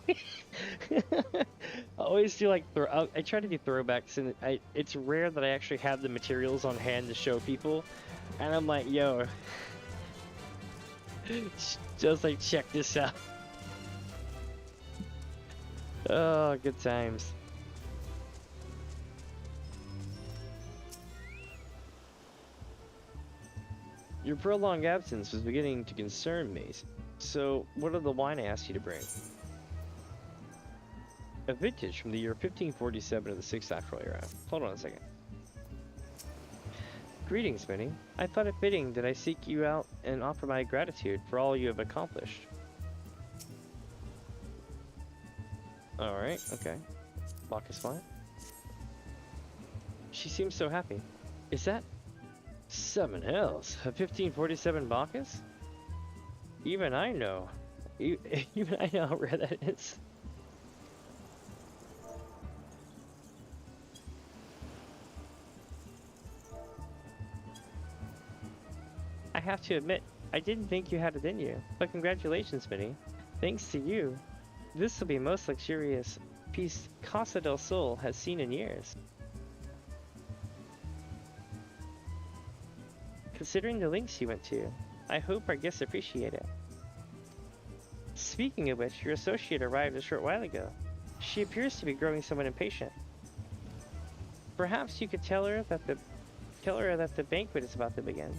I always do like I try to do throwbacks, and it's rare that I actually have the materials on hand to show people, and I'm like, yo, just like check this out. Oh, good times. Your prolonged absence was beginning to concern me. So, what are the wine I asked you to bring? A vintage from the year 1547 of the 6th Natural Era. Hold on a second. Greetings, Minnie. I thought it fitting that I seek you out and offer my gratitude for all you have accomplished. Alright, okay. Bacchus fine. She seems so happy. Is that 7 hells? A 1547 Bacchus? Even I know. Even I know how rare that is. I have to admit, I didn't think you had it in you, but congratulations, Minnie. Thanks to you, this will be the most luxurious piece Costa del Sol has seen in years. Considering the lengths you went to, I hope our guests appreciate it. Speaking of which, your associate arrived a short while ago. She appears to be growing somewhat impatient. Perhaps you could tell her that the banquet is about to begin.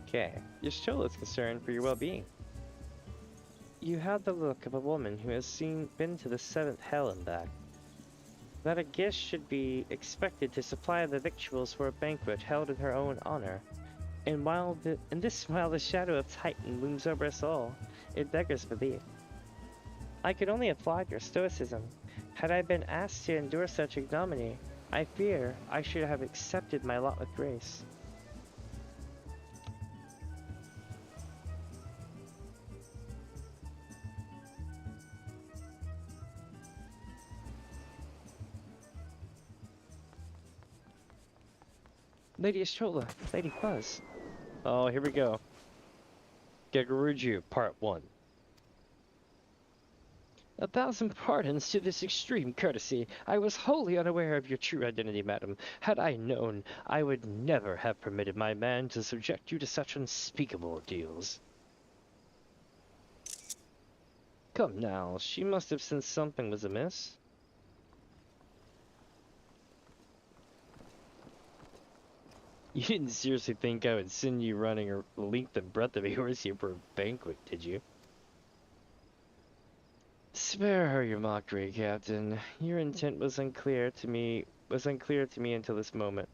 Okay, Yashtola's concerned for your well-being. You have the look of a woman who has been to the 7th hell and back. That a guest should be expected to supply the victuals for a banquet held in her own honor. And while the shadow of Titan looms over us all, it beggars belief. I could only applaud your stoicism. Had I been asked to endure such ignominy, I fear I should have accepted my lot with grace. Lady Ashtola, Lady Fuzz. Oh, here we go. Gegaruju, Part 1. 1,000 pardons to this extreme courtesy. I was wholly unaware of your true identity, madam. Had I known, I would never have permitted my man to subject you to such unspeakable ordeals. Come now, she must have sensed something was amiss. You didn't seriously think I would send you running a length and breadth of Eorzea for a banquet, did you? Spare her your mockery, Captain. Your intent was unclear to me until this moment.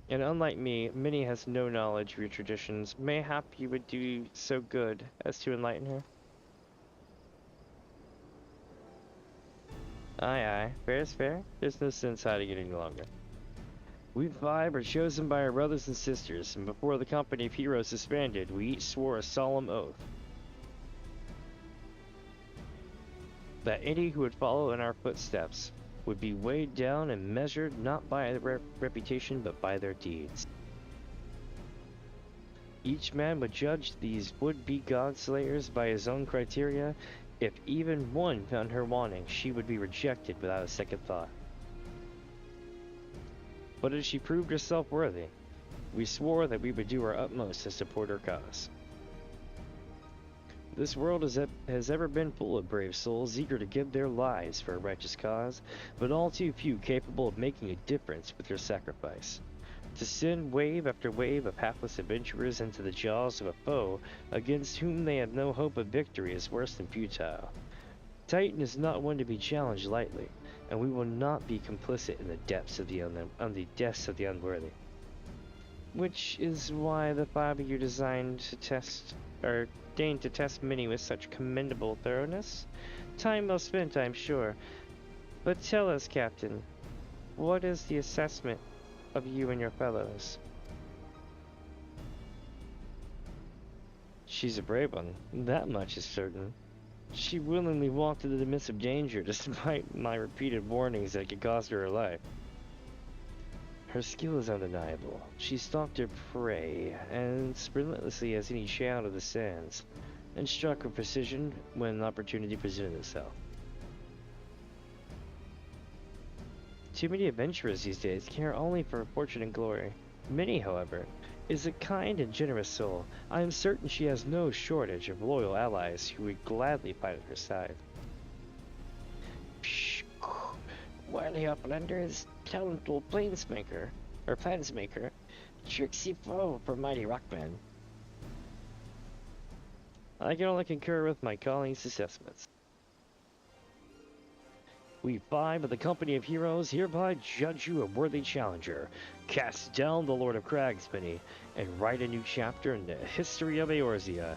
And unlike me, Minnie has no knowledge of your traditions. Mayhap you would do so good as to enlighten her. Aye aye, fair is fair. There's no sense hiding it any longer. We 5 are chosen by our brothers and sisters, and before the company of heroes disbanded, we each swore a solemn oath that any who would follow in our footsteps would be weighed down and measured not by their reputation but by their deeds. Each man would judge these would-be god-slayers by his own criteria. If even one found her wanting, she would be rejected without a second thought. But as she proved herself worthy, we swore that we would do our utmost to support her cause. This world has ever been full of brave souls eager to give their lives for a righteous cause, but all too few capable of making a difference with their sacrifice. To send wave after wave of hapless adventurers into the jaws of a foe against whom they have no hope of victory is worse than futile. Titan is not one to be challenged lightly, and we will not be complicit in the depths of the unworthy. Which is why the 5 of you deigned to test Minnie with such commendable thoroughness. Time well spent, I'm sure. But tell us, Captain, what is the assessment of you and your fellows? She's a brave one, that much is certain. She willingly walked into the midst of danger despite my repeated warnings that it could cost her her life. Her skill is undeniable. She stalked her prey as relentlessly as any child of the sands, and struck with precision when an opportunity presented itself. Too many adventurers these days care only for fortune and glory. Minnie, however, is a kind and generous soul. I am certain she has no shortage of loyal allies who would gladly fight at her side. Psh, wily uplanders, talented plansmaker, tricksy foe for mighty rockmen. I can only concur with my colleagues' assessments. We five of the company of heroes hereby judge you a worthy challenger. Cast down the Lord of Cragspenny and write a new chapter in the history of Eorzea.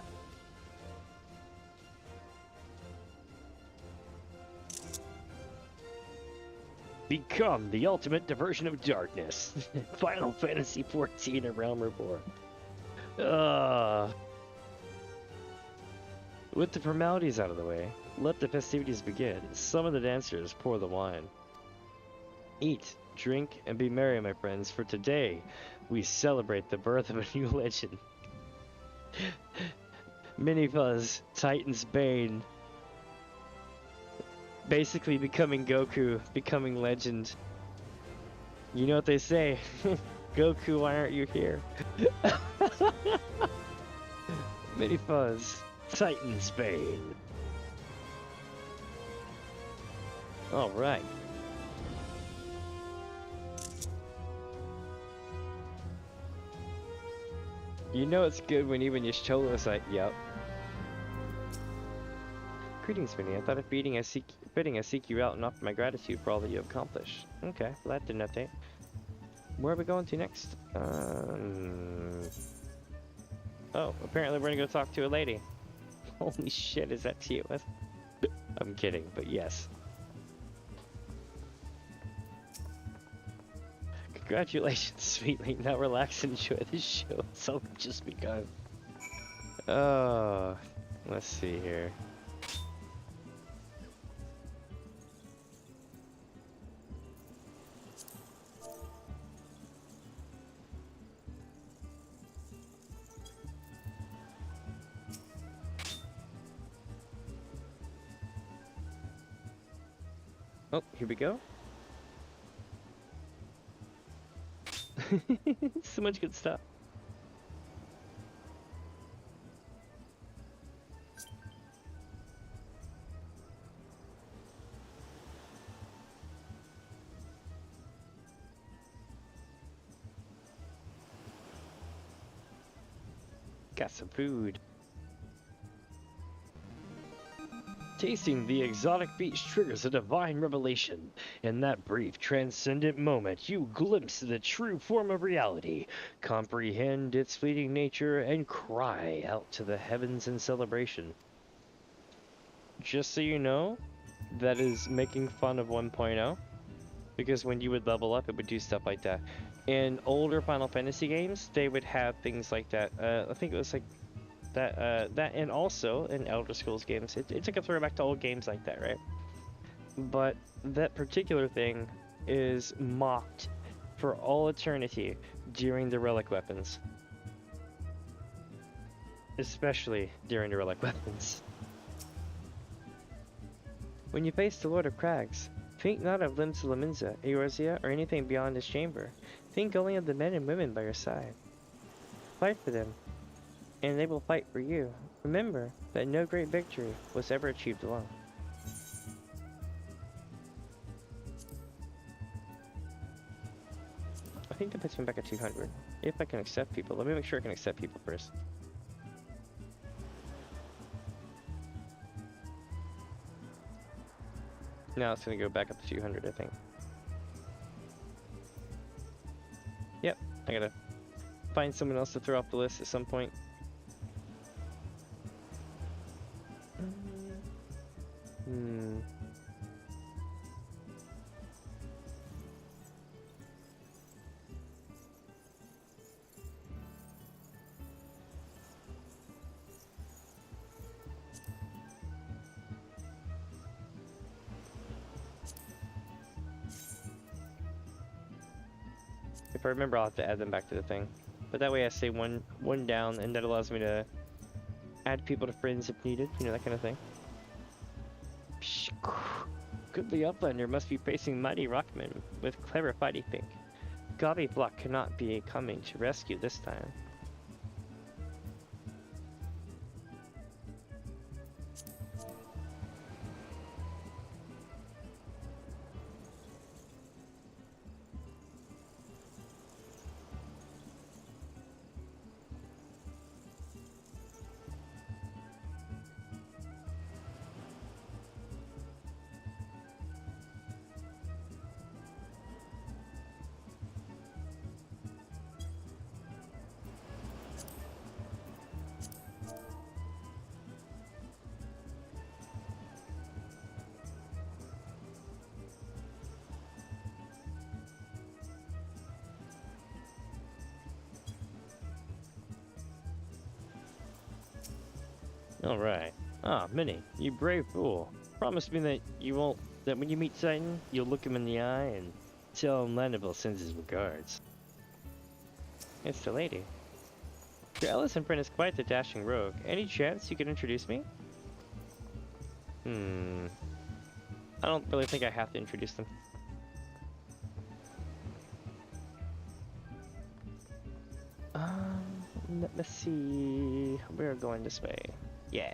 Become the ultimate diversion of darkness. Final Fantasy XIV, A Realm Reborn. With the formalities out of the way, let the festivities begin. Summon the dancers, pour the wine. Eat, drink, and be merry, my friends, for today we celebrate the birth of a new legend. Minifuzz, Titan's Bane. Basically becoming Goku, becoming legend. You know what they say? Goku, why aren't you here? Minifuzz, Titan's Bane. Alright. You know it's good when even Y'shtola's like, yep. Greetings, Vinny. I thought if fitting I seek you out and offer my gratitude for all that you have accomplished. Okay, well that didn't update. Where are we going to next? Oh, apparently we're gonna go talk to a lady. Holy shit, is that TOS? I'm kidding, but yes. Congratulations, sweetly. Now relax and enjoy the show. It's only just begun. Oh, let's see here. Oh, here we go. So much good stuff. Got some food. Tasting the exotic beach triggers a divine revelation. In that brief, transcendent moment, you glimpse the true form of reality, comprehend its fleeting nature, and cry out to the heavens in celebration. Just so you know, that is making fun of 1.0, because when you would level up, it would do stuff like that. In older Final Fantasy games, they would have things like that. I think it was like that and also in Elder Scrolls games, it took a throwback to old games like that, right? But that particular thing is mocked for all eternity during the relic weapons, especially during the relic weapons. When you face the Lord of Crags, think not of Limsa, Eorzea, or anything beyond this chamber. Think only of the men and women by your side. Fight for them, and they will fight for you. Remember that no great victory was ever achieved alone. I think that puts me back at 200. If I can accept people. Let me make sure I can accept people first. Now it's going to go back up to 200, I think. Yep, I gotta find someone else to throw off the list at some point. If I remember, I'll have to add them back to the thing. But that way I stay one down, and that allows me to add people to friends if needed. You know, that kind of thing. Goodly Uplander must be facing mighty rockmen with clever fighting think. Gobby Block cannot be coming to rescue this time. Alright. Ah, Minnie, you brave fool. Promise me that that when you meet Titan, you'll look him in the eye and tell him Landeville sends his regards. It's the lady. Your Ellison friend is quite the dashing rogue. Any chance you could introduce me? I don't really think I have to introduce them. Let me see. We're going this way. Yeah.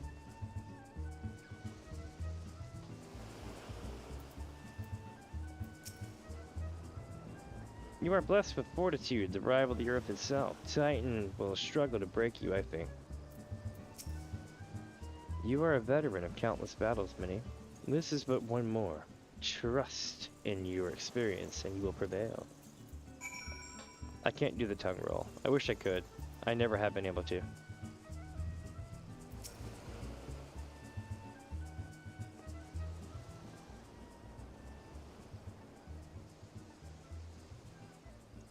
You are blessed with fortitude to rival the earth itself. Titan will struggle to break you, I think. You are a veteran of countless battles, Minnie. This is but one more. Trust in your experience and you will prevail. I can't do the tongue roll. I wish I could. I never have been able to.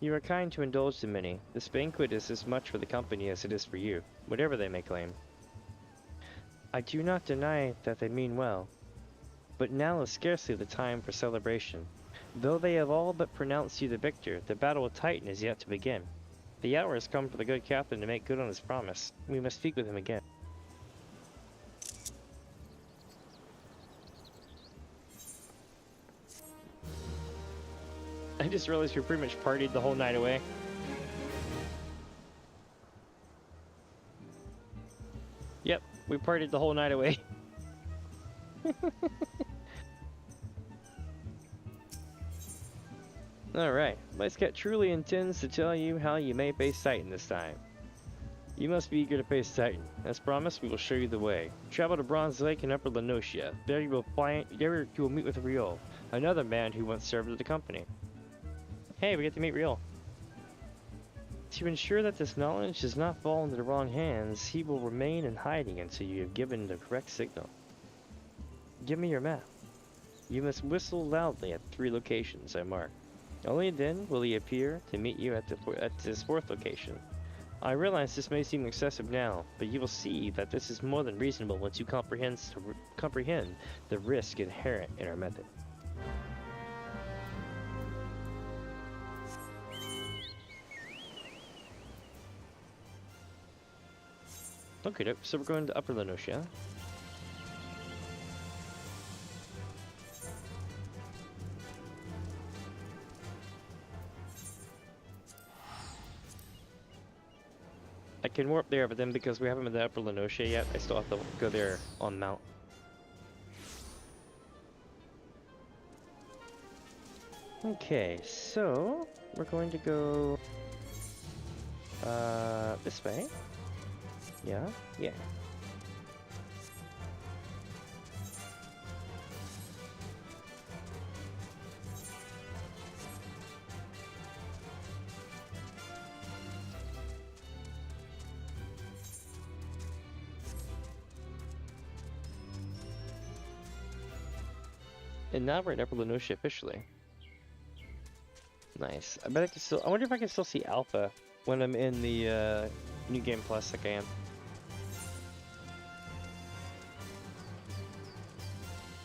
You are kind to indulge the many. This banquet is as much for the company as it is for you, whatever they may claim. I do not deny that they mean well, but now is scarcely the time for celebration. Though they have all but pronounced you the victor, the battle with Titan is yet to begin. The hour has come for the good captain to make good on his promise. We must speak with him again. I just realized we pretty much partied the whole night away. Yep, we partied the whole night away. Alright, Vicecat truly intends to tell you how you may face Titan this time. You must be eager to face Titan. As promised, we will show you the way. Travel to Bronze Lake in Upper Lenosia. There you will meet with Riol, another man who once served with the company. Hey, we get to meet Riol. To ensure that this knowledge does not fall into the wrong hands, he will remain in hiding until you have given the correct signal. Give me your map. You must whistle loudly at 3 locations I mark. Only then will he appear to meet you at this 4th location. I realize this may seem excessive now, but you will see that this is more than reasonable once you comprehend the risk inherent in our method. Okay, so we're going to Upper Lenosia. I can warp there, but then because we haven't been to Upper Lenosia yet, I still have to go there on mount. Okay, so we're going to go this way. Yeah. And now we're in Upper Lenosia officially. Nice. I bet I can still. I wonder if I can still see Alpha when I'm in the New Game Plus like I am.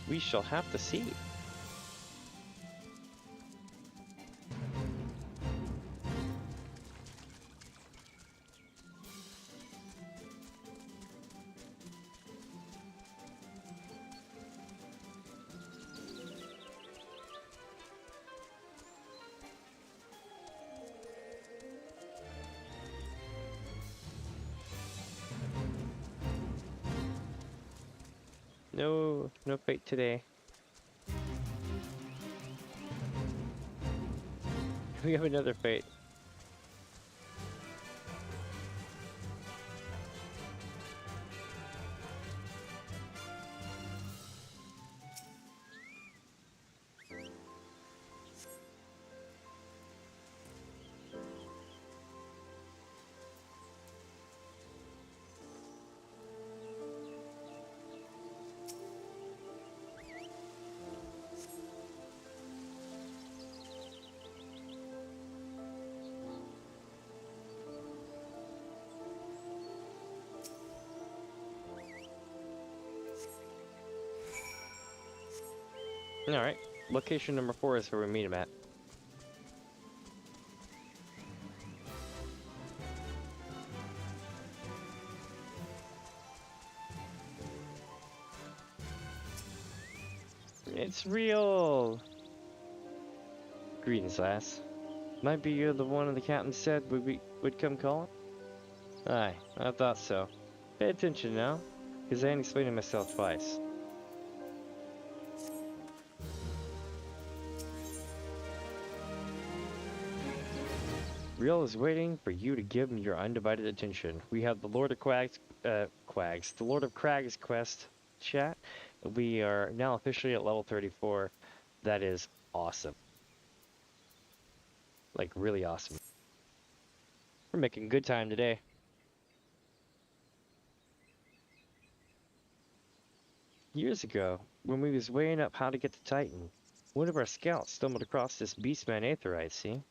We shall have to see. No fate today. We have another fate. Alright, location number 4 is where we meet him at. It's real! Greetings, lass. Might be you're the one the captain said would come calling? Aye, I thought so. Pay attention now, because I ain't explaining myself twice. Riel is waiting for you to give him your undivided attention. We have the Lord of the Lord of Crag's quest chat. We are now officially at level 34. That is awesome. Like, really awesome. We're making good time today. Years ago, when we was weighing up how to get to Titan, one of our scouts stumbled across this beastman Aetherite, see?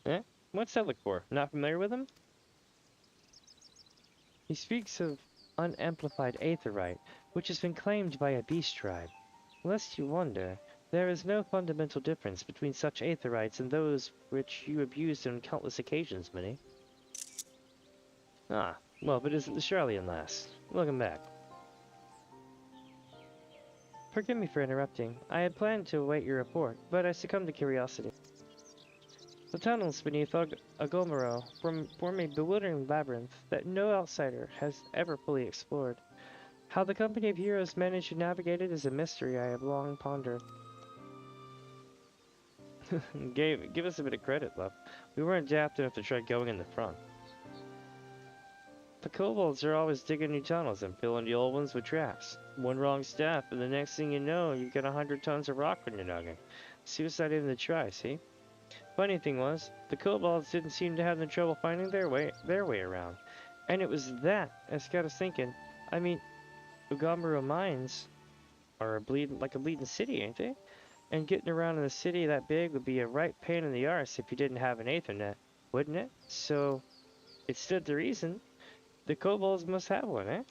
Eh? What's that look for? Not familiar with him? He speaks of unamplified Aetherite, which has been claimed by a beast tribe. Lest you wonder, there is no fundamental difference between such Aetherites and those which you abused on countless occasions, Minnie. Ah, well, but is it the Charlian lass? Welcome back. Forgive me for interrupting. I had planned to await your report, but I succumbed to curiosity. The tunnels beneath Agomero form a bewildering labyrinth that no outsider has ever fully explored. How the company of heroes managed to navigate it is a mystery I have long pondered. Give us a bit of credit, love. We weren't daft enough to try going in the front. The kobolds are always digging new tunnels and filling the old ones with traps. One wrong step, and the next thing you know, you've got 100 tons of rock on your noggin. Suicide in the try, see? Funny thing was, the kobolds didn't seem to have no trouble finding their way around. And it was that got us thinking. I mean, Ugambaro mines are like a bleeding city, ain't they? And getting around in a city that big would be a right pain in the arse if you didn't have an Aethernet, wouldn't it? So, it stood to reason. The kobolds must have one, eh?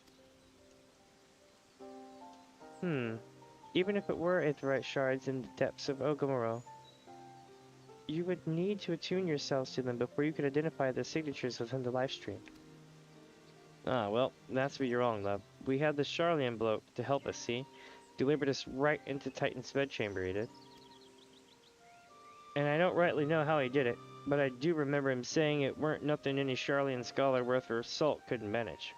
Even if it were Aetherite shards in the depths of Ogomoro, you would need to attune yourselves to them before you could identify their signatures within the livestream. Ah, well, that's where you're wrong, love. We had the Charlian bloke to help us, see? Delivered us right into Titan's bedchamber, he did. And I don't rightly know how he did it, but I do remember him saying it weren't nothing any Charlian scholar worth her salt couldn't manage.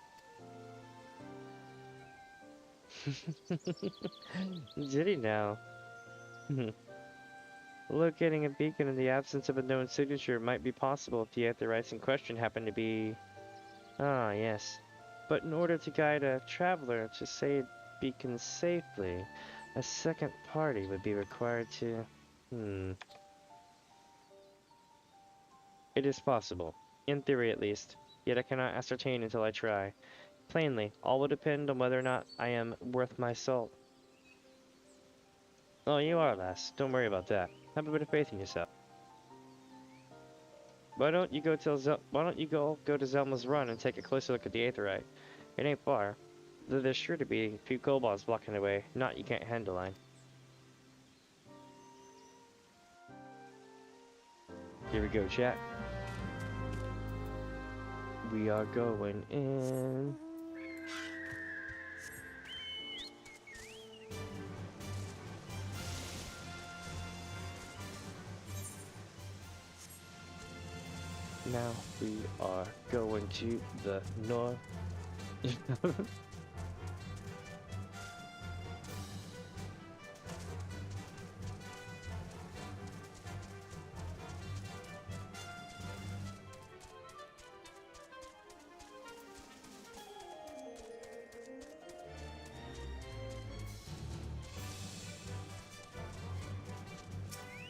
Did he now? Locating a beacon in the absence of a known signature might be possible if the Aetherites in question happen to be... Ah, yes. But in order to guide a traveler to say beacon safely, a second party would be required to... It is possible. In theory, at least. Yet I cannot ascertain until I try. Plainly, all will depend on whether or not I am worth my salt. Oh, you are, lass. Don't worry about that. Have a bit of faith in yourself. Why don't you go to Zelma's Run and take a closer look at the Aetherite? It ain't far, though there's sure to be a few kobolds blocking the way. Not you can't handle line. Here we go, chat. We are going in. Now we are going to the north.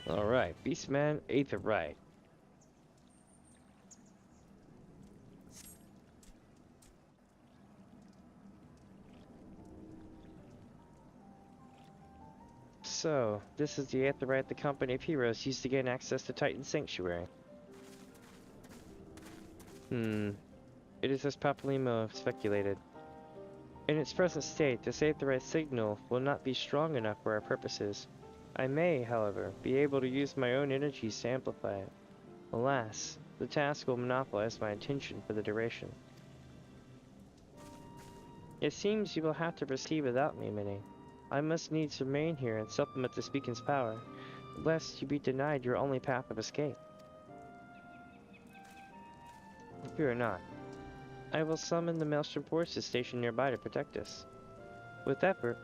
Alright, Beastman, Aetherite. So, this is the Aetherite the company of heroes used to gain access to Titan's Sanctuary. It is as Papalimo speculated. In its present state, this Aetherite signal will not be strong enough for our purposes. I may, however, be able to use my own energies to amplify it. Alas, the task will monopolize my attention for the duration. It seems you will have to proceed without me, Minnie. I must needs remain here and supplement this beacon's power, lest you be denied your only path of escape. Fear not. I will summon the Maelstrom forces stationed nearby to protect us. With effort,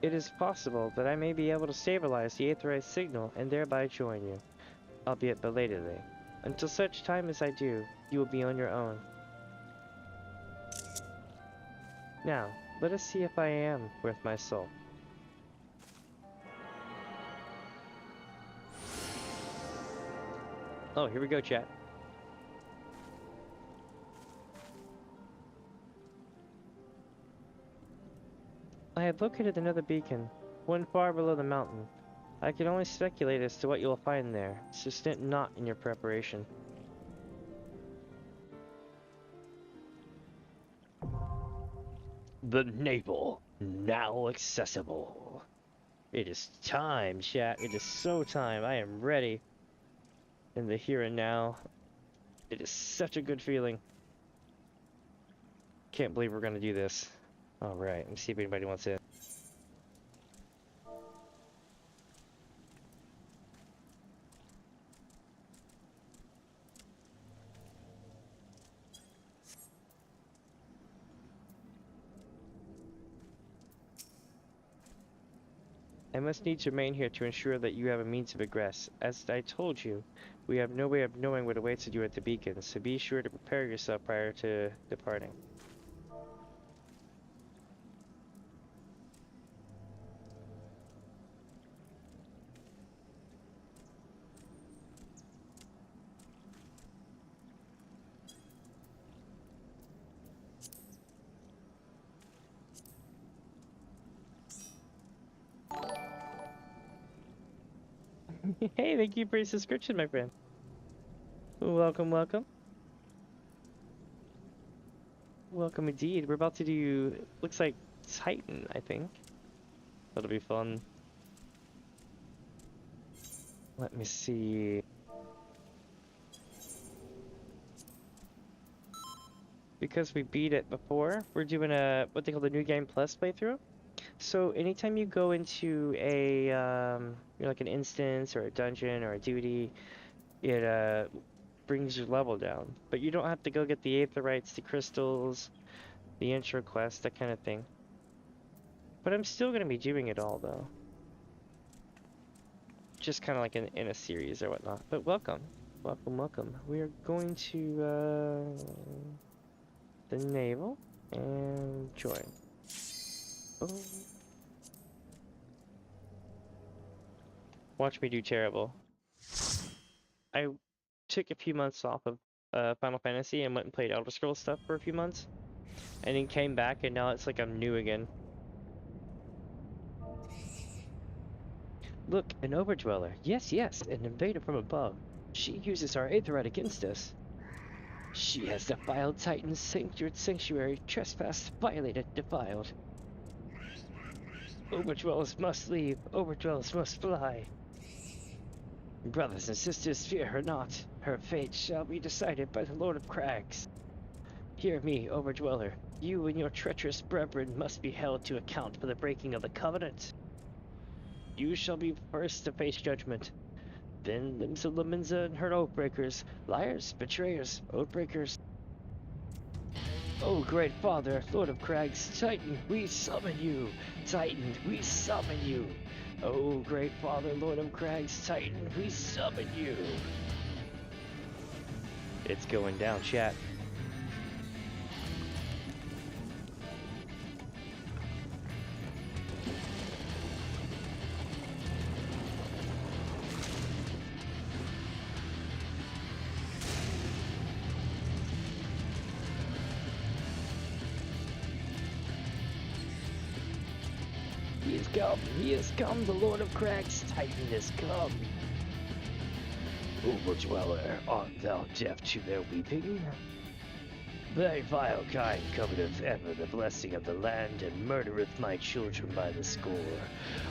it is possible that I may be able to stabilize the Aetherite signal and thereby join you, albeit belatedly. Until such time as I do, you will be on your own. Now, let us see if I am worth my soul. Oh, here we go, chat. I have located another beacon, one far below the mountain. I can only speculate as to what you will find there, so stint not in your preparation. The navel, now accessible. It is time, chat. It is so time. I am ready. In the here and now. It is such a good feeling. Can't believe we're gonna do this. Alright, let me see if anybody wants in. I must need to remain here to ensure that you have a means of egress. As I told you, we have no way of knowing what awaits you at the beacon, so be sure to prepare yourself prior to departing. Hey, thank you for your subscription, my friend. Welcome, welcome. Welcome indeed. We're about to do, looks like Titan, I think. That'll be fun. Let me see. Because we beat it before, we're doing a, what they call the New Game Plus playthrough. So anytime you go into a, like an instance or a dungeon or a duty, it brings your level down. But you don't have to go get the Aetherites, the crystals, the intro quest, that kind of thing. But I'm still going to be doing it all, though. Just kind of like in a series or whatnot. But welcome. Welcome, welcome. We are going to, the naval and join. Oh. Watch me do terrible. I took a few months off of Final Fantasy and went and played Elder Scrolls stuff for a few months. And then came back and now it's like I'm new again. Look, an Overdweller. Yes, yes, an invader from above. She uses our Aetherite against us. She has defiled Titan's sanctuary, trespassed, violated, defiled. Overdwellers must leave. Overdwellers must fly. Brothers and sisters, fear her not. Her fate shall be decided by the Lord of Crags. Hear me, Overdweller. You and your treacherous brethren must be held to account for the breaking of the covenant. You shall be first to face judgment. Then Limsa and her oathbreakers, liars, betrayers, oathbreakers. Oh, great father, Lord of Crags, Titan, we summon you! Titan, we summon you! Oh, great father, Lord of Crags, Titan, we summon you! It's going down, chat. He has come, the Lord of Crags, Titan has come. Overdweller, art thou deaf to their weeping? Thy vile kind coveteth ever the blessing of the land, and murdereth my children by the score,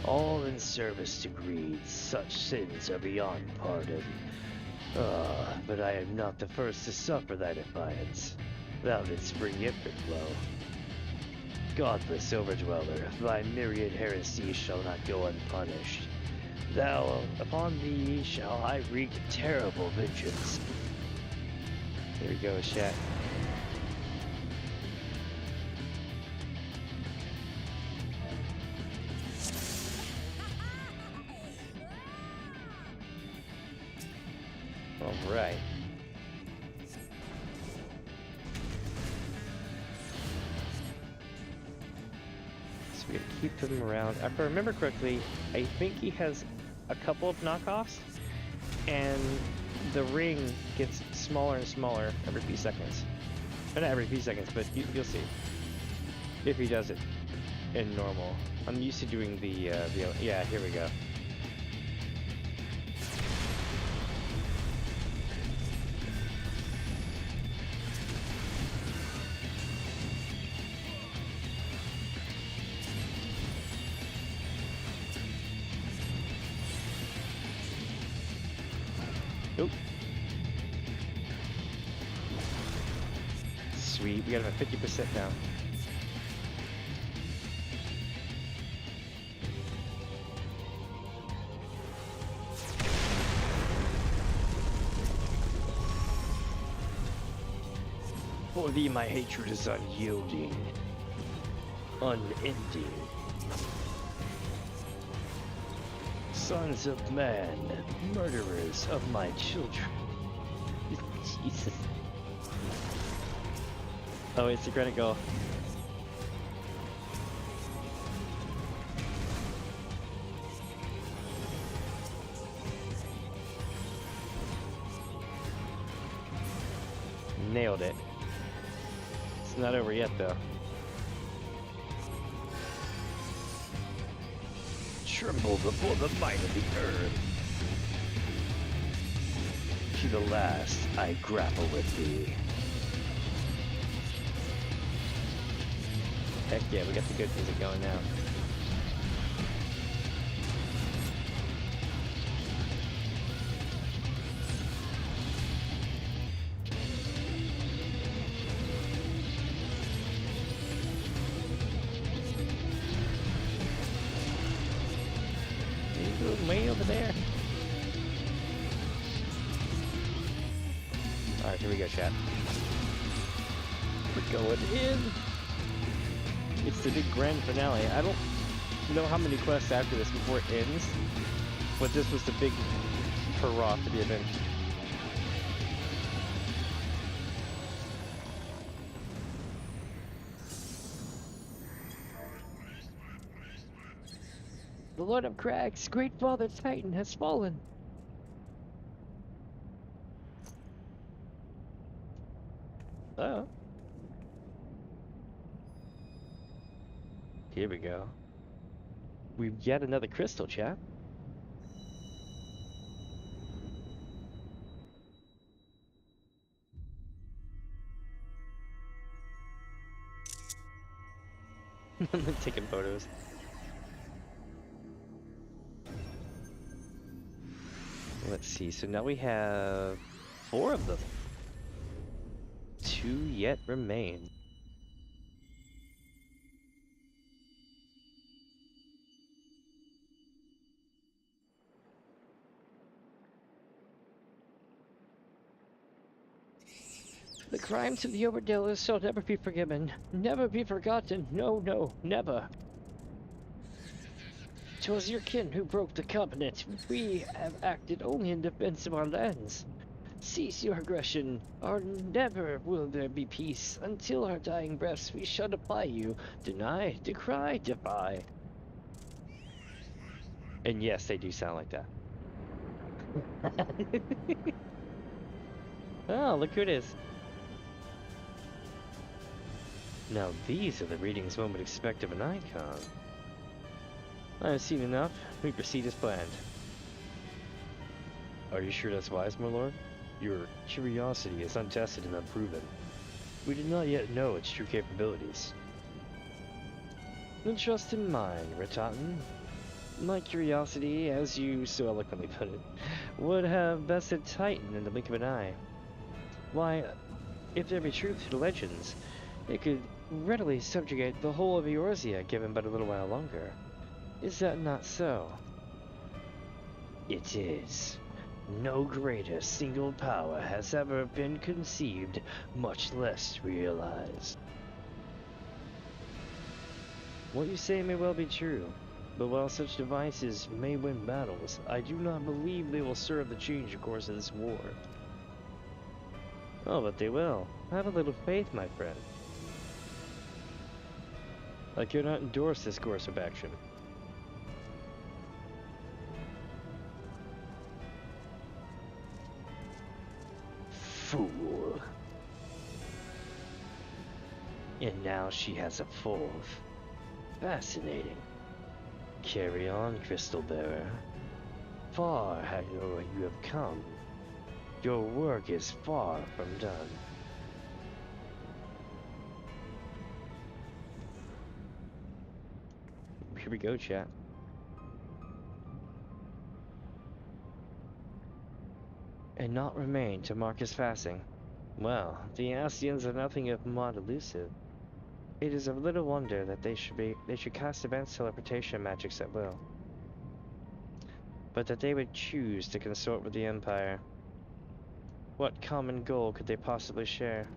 all in service to greed. Such sins are beyond pardon. But I am not the first to suffer thy defiance. Thou didst bring infant flow. Godless Overdweller, thy myriad heresies shall not go unpunished. Upon thee shall I wreak terrible vengeance. Here we go, chat. Alright. So we gotta keep him around. If I remember correctly, I think he has a couple of knockoffs, and the ring gets smaller and smaller every few seconds. Not every few seconds, but you'll see. If he does it in normal. I'm used to doing the yeah, here we go. Oop. Sweet, we got him at 50% now. For thee my hatred is unyielding, unending. Sons of man, murderers of my children. Jesus. Oh, it's critical. Nailed it. It's not over yet, though. Tremble before the might of the earth. To the last, I grapple with thee. Heck yeah, we got the good music going now. Way over there. Alright, here we go, chat. We're going in. It's the big grand finale. I don't know how many quests after this before it ends, but this was the big hurrah for the event. The Lord of Crags, great father Titan, has fallen. Oh. Here we go. We've yet another crystal, chat. I'm taking photos. Let's see, so now we have 4 of them. 2 yet remain. The crimes of the Overdellers shall never be forgiven, never be forgotten, no, no, never. 'Twas your kin who broke the covenant. We have acted only in defense of our lands. Cease your aggression, or never will there be peace. Until our dying breaths we shall defy you. Deny, decry, defy. And yes, they do sound like that. Oh, look who it is. Now these are the readings one would expect of an icon. I have seen enough. We proceed as planned. Are you sure that's wise, my lord? Your curiosity is untested and unproven. We do not yet know its true capabilities. Then trust in mine, Ratatan. My curiosity, as you so eloquently put it, would have bested Titan in the blink of an eye. Why, if there be truth to the legends, it could readily subjugate the whole of Eorzea given but a little while longer. Is that not so? It is. No greater single power has ever been conceived, much less realized. What you say may well be true, but while such devices may win battles, I do not believe they will serve the change of course of this war. Oh, but they will. Have a little faith, my friend. I cannot endorse this course of action. Fool. And now she has a fourth. Fascinating. Carry on, Crystal Bearer. Far have you have come. Your work is far from done. Here we go, chat. And not remain to mark his passing. Well, the Ascians are nothing if not elusive. It is of little wonder that they should cast event teleportation magics at will. But that they would choose to consort with the Empire. What common goal could they possibly share?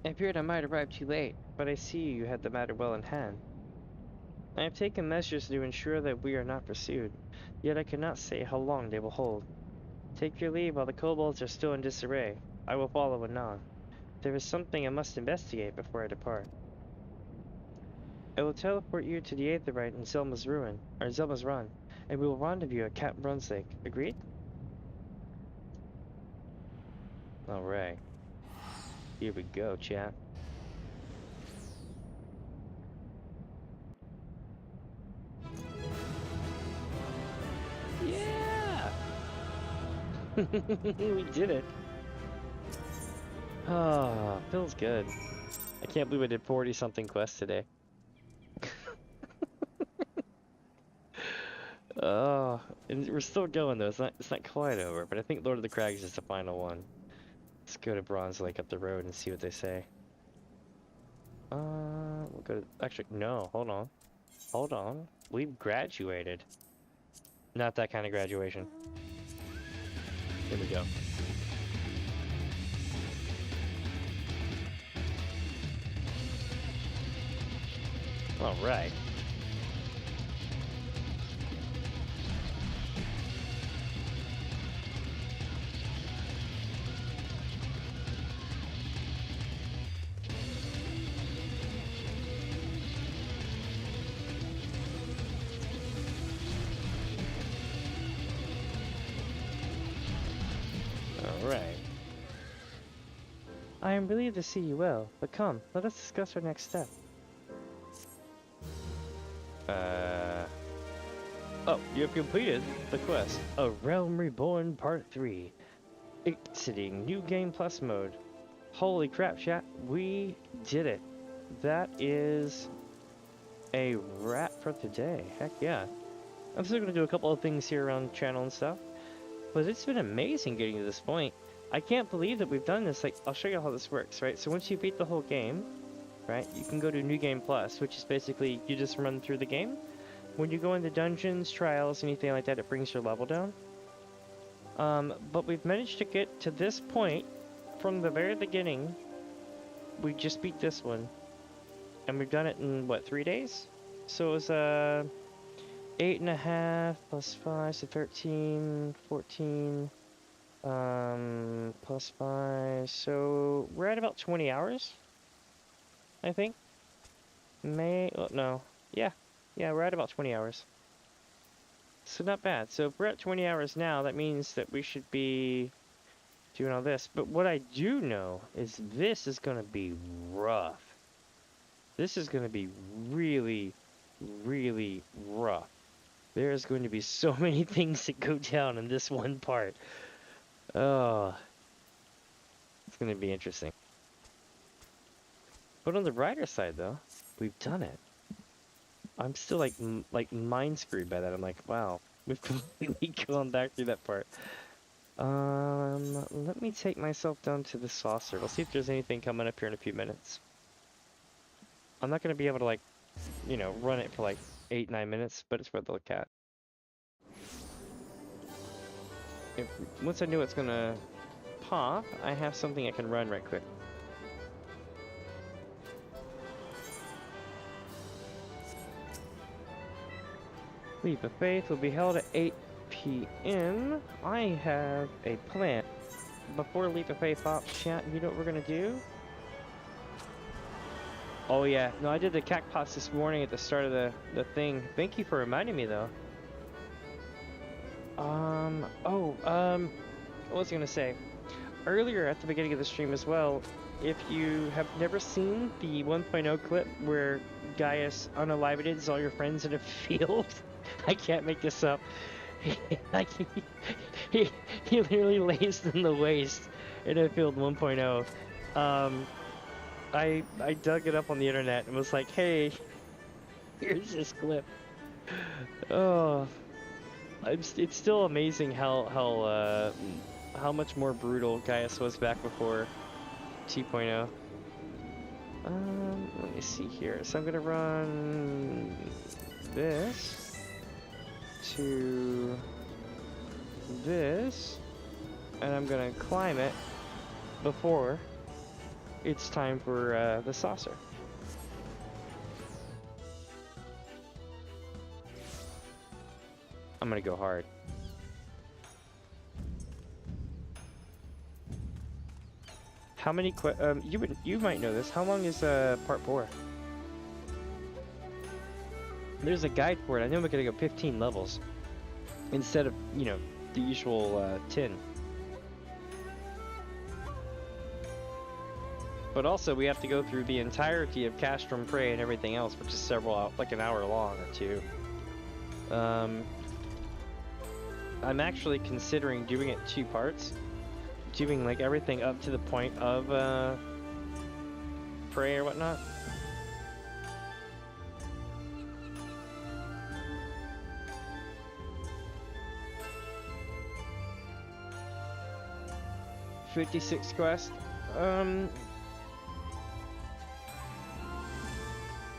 I feared I might arrive too late, but I see you had the matter well in hand. I have taken measures to ensure that we are not pursued, yet I cannot say how long they will hold. Take your leave while the kobolds are still in disarray. I will follow anon. There is something I must investigate before I depart. I will teleport you to the Aetherite in Zelma's Ruin, or Zelma's Run, and we will rendezvous at Captain Brun's Lake. Agreed? Alright. Here we go, chat. Yeah! We did it. Ah, feels good. I can't believe I did 40-something quests today. Oh, and we're still going though. It's not quite over, but I think Lord of the Crags is the final one. Let's go to Bronze Lake up the road and see what they say. We'll go to, actually, no, hold on. Hold on. We've graduated. Not that kind of graduation. Here we go. All right. Alright. I am relieved to see you well, but come, let us discuss our next step. Oh, you have completed the quest. A Realm Reborn Part 3. Exiting New Game Plus mode. Holy crap, chat. We did it. That is a wrap for today. Heck yeah. I'm still going to do a couple of things here around the channel and stuff. But it's been amazing getting to this point. I can't believe that we've done this. Like, I'll show you how this works, right? So once you beat the whole game, right, you can go to New Game Plus, which is basically you just run through the game. When you go into dungeons, trials, anything like that, it brings your level down. But we've managed to get to this point from the very beginning. We just beat this one. And we've done it in, what, 3 days? So it was, 8.5 plus 5, so 13, 14, plus 5, so we're at about 20 hours, I think. Oh, no, yeah, we're at about 20 hours. So not bad. So if we're at 20 hours now, that means that we should be doing all this. But what I do know is this is going to be rough. This is going to be really, really rough. There's going to be so many things that go down in this one part. Oh, it's going to be interesting. But on the brighter side, though, we've done it. I'm still like mind screwed by that. I'm like, wow, we've completely gone back through that part. Let me take myself down to the saucer. We'll see if there's anything coming up here in a few minutes. I'm not going to be able to, like, you know, run it for like 8-9 minutes, but it's worth a look at. Once I know it's going to pop, I have something I can run right quick. Leap of Faith will be held at 8 p.m. I have a plan. Before Leap of Faith pops, chat, you know what we're going to do? Oh yeah, no, I did the cactus this morning at the start of the thing. Thank you for reminding me though. What was I gonna say? Earlier at the beginning of the stream as well, if you have never seen the 1.0 clip where Gaius unalivated all your friends in a field, I can't make this up. Like he literally lays them to waste in a field 1.0. I dug it up on the internet and was like, hey, here's this clip. Oh, it's still amazing how much more brutal Gaius was back before 2.0. Let me see here. So I'm gonna run this to this, and I'm gonna climb it before it's time for the saucer. I'm gonna go hard. How many you might know this. How long is part 4? There's a guide for it. I know we're gonna go 15 levels instead of, you know, the usual 10. But also, we have to go through the entirety of Castrum Prey and everything else, which is like an hour long or 2. I'm actually considering doing it 2 parts. Doing like everything up to the point of Prey or whatnot. $56 quest.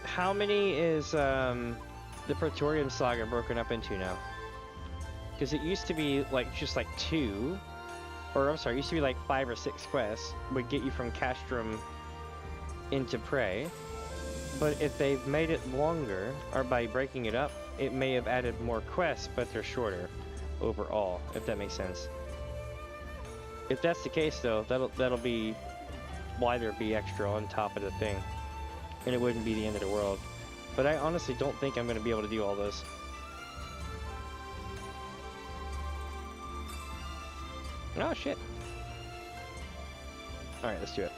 How many is the Praetorium Saga broken up into now? Because it used to be like just like 2, or I'm sorry, it used to be like 5 or 6 quests would get you from Castrum into Prey. But if they've made it longer, or by breaking it up, it may have added more quests, but they're shorter overall, if that makes sense. If that's the case, though, that'll be why there'd be extra on top of the thing, and it wouldn't be the end of the world. But I honestly don't think I'm going to be able to do all those. Oh shit! All right, let's do it.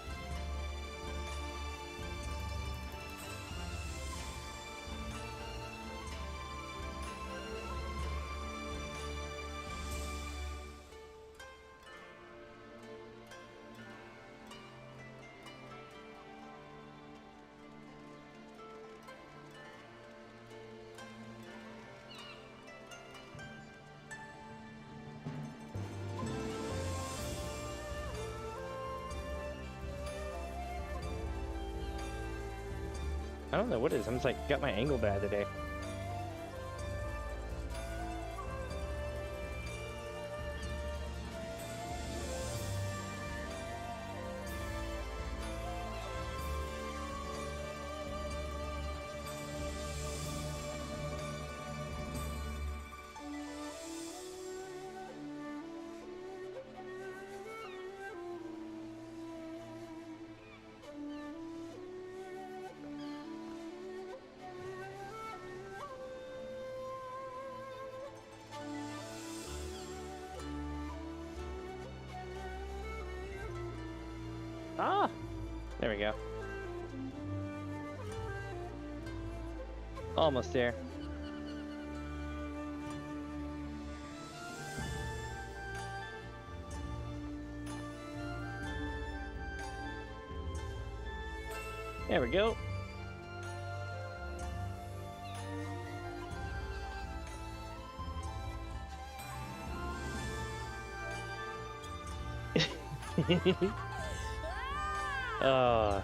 I don't know what it is. I'm just like got my angle bad today. Ah! There we go. Almost there. There we go. Oh.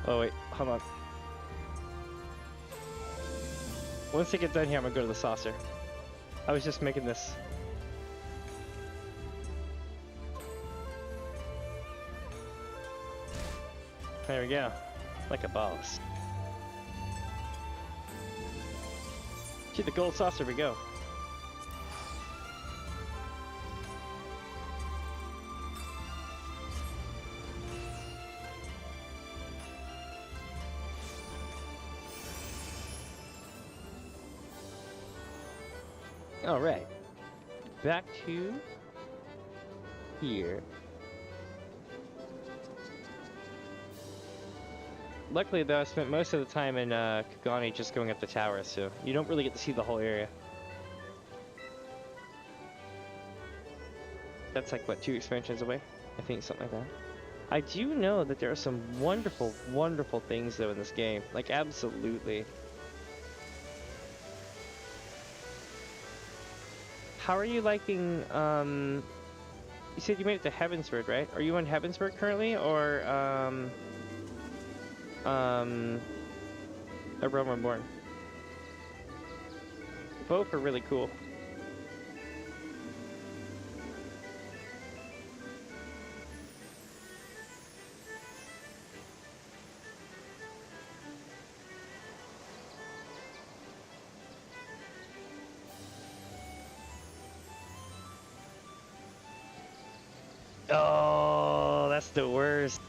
Oh wait, hold on. Once I get done here, I'm gonna go to the saucer. I was just making this. There we go. Like a boss. To the gold saucer we go. All right, back to here. Luckily though, I spent most of the time in Kagani just going up the tower, so you don't really get to see the whole area. That's like, what, 2 expansions away? I think, something like that. I do know that there are some wonderful, wonderful things though in this game. Like, absolutely. How are you liking, you said you made it to Heavensward, right? Are you on Heavensward currently, or, A Realm Reborn? Both are really cool. Oh, that's the worst.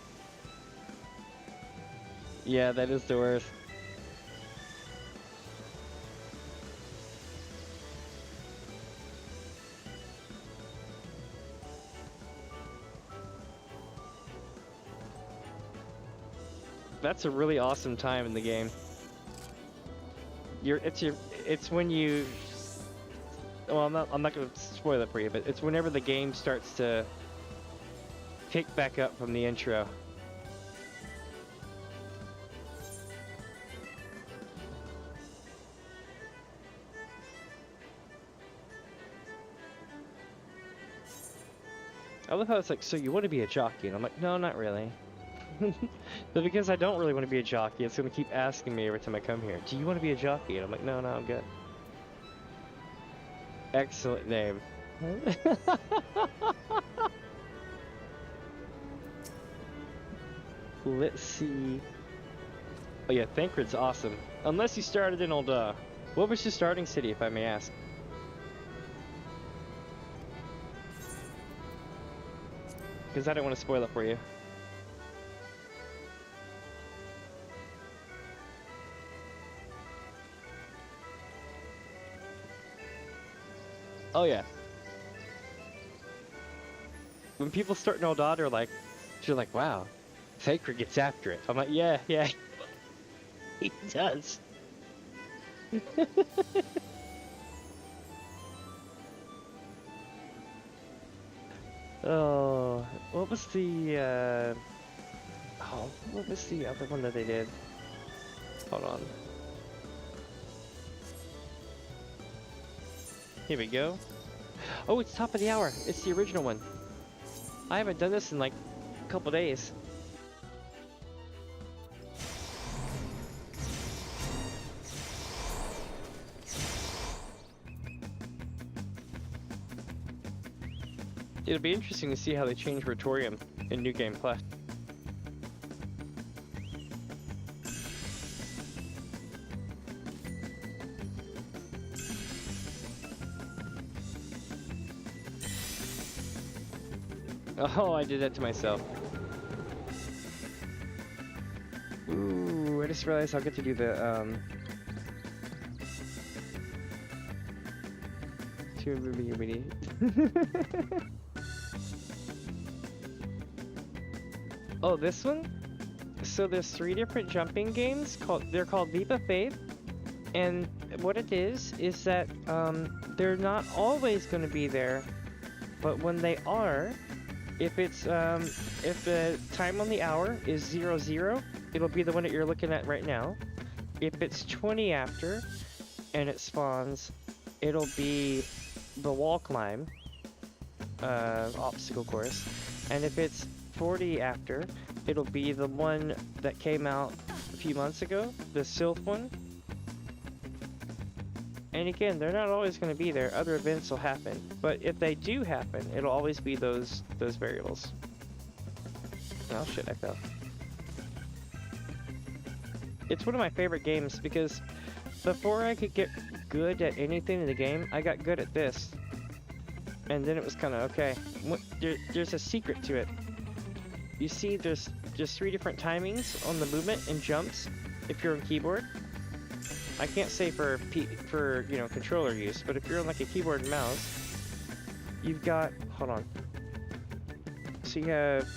Yeah, that is the worst. That's a really awesome time in the game. It's when you, well, I'm not gonna spoil it for you, but it's whenever the game starts to pick back up from the intro. I love how it's like, so you want to be a jockey? And I'm like, no, not really. But because I don't really want to be a jockey, it's going to keep asking me every time I come here, do you want to be a jockey? And I'm like, no, I'm good. Excellent name. Let's see. Oh yeah, Thancred's awesome. Unless you started in what was your starting city, if I may ask? Because I don't want to spoil it for you. Oh yeah. When people start in Eldad, they're like, wow, Thancred gets after it. I'm like, yeah, he does. Oh, what was the other one that they did? Hold on. Here we go. Oh, it's top of the hour. It's the original one. I haven't done this in like a couple days. It'll be interesting to see how they change Retorium in New Game Plus. Oh, I did that to myself. Ooh, I just realized I'll get to do the, Too many. Oh, this one? So there's 3 different jumping games they're called Leap of Faith, and what it is that they're not always going to be there, but when they are, if it's if the time on the hour is 00, it'll be the one that you're looking at right now. If it's 20 after and it spawns, it'll be the wall climb obstacle course, and if it's 40 after, it'll be the one that came out a few months ago, the Sylph one. And again, they're not always going to be there. Other events will happen, but if they do happen, it'll always be those variables. Oh shit, I fell. It's one of my favorite games because before I could get good at anything in the game, I got good at this. And then it was kind of okay. There's a secret to it. You see, there's just 3 different timings on the movement and jumps if you're on keyboard. I can't say for you know, controller use, but if you're on like a keyboard and mouse, you've got, hold on. So you have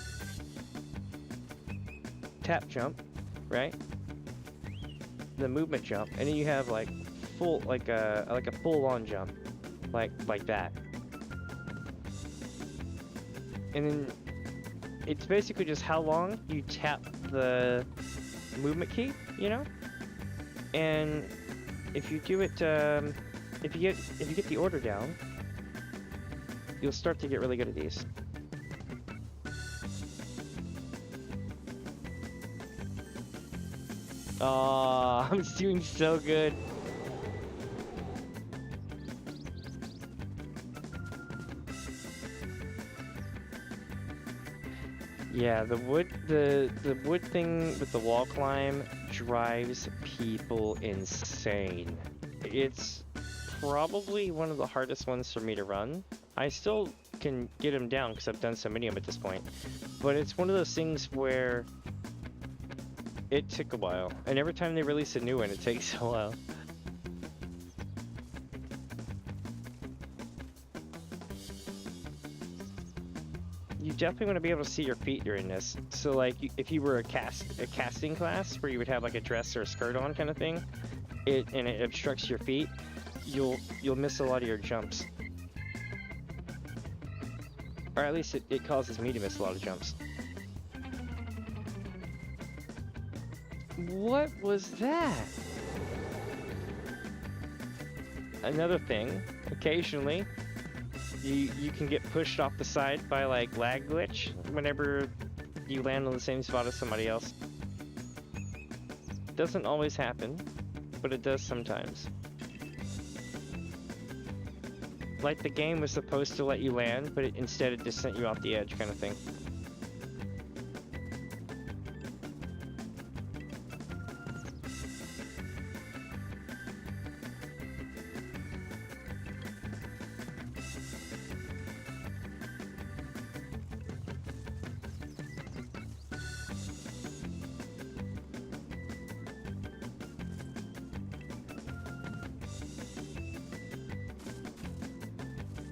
tap jump, right? The movement jump, and then you have like full, like a full-on jump, like that. And then it's basically just how long you tap the movement key, you know? And if you do it, if you get the order down, you'll start to get really good at these. Oh, I'm doing so good. Yeah, the wood thing with the wall climb drives people insane. It's probably one of the hardest ones for me to run. I still can get them down because I've done so many of them at this point, but it's one of those things where it took a while, and every time they release a new one, it takes a while. You definitely want to be able to see your feet during this. So like, if you were a casting class where you would have like a dress or a skirt on kind of thing, and it obstructs your feet, you'll miss a lot of your jumps. Or at least it causes me to miss a lot of jumps. What was that? Another thing, occasionally, you can get pushed off the side by like lag glitch whenever you land on the same spot as somebody else. Doesn't always happen, but it does sometimes. Like the game was supposed to let you land, but instead it just sent you off the edge kind of thing.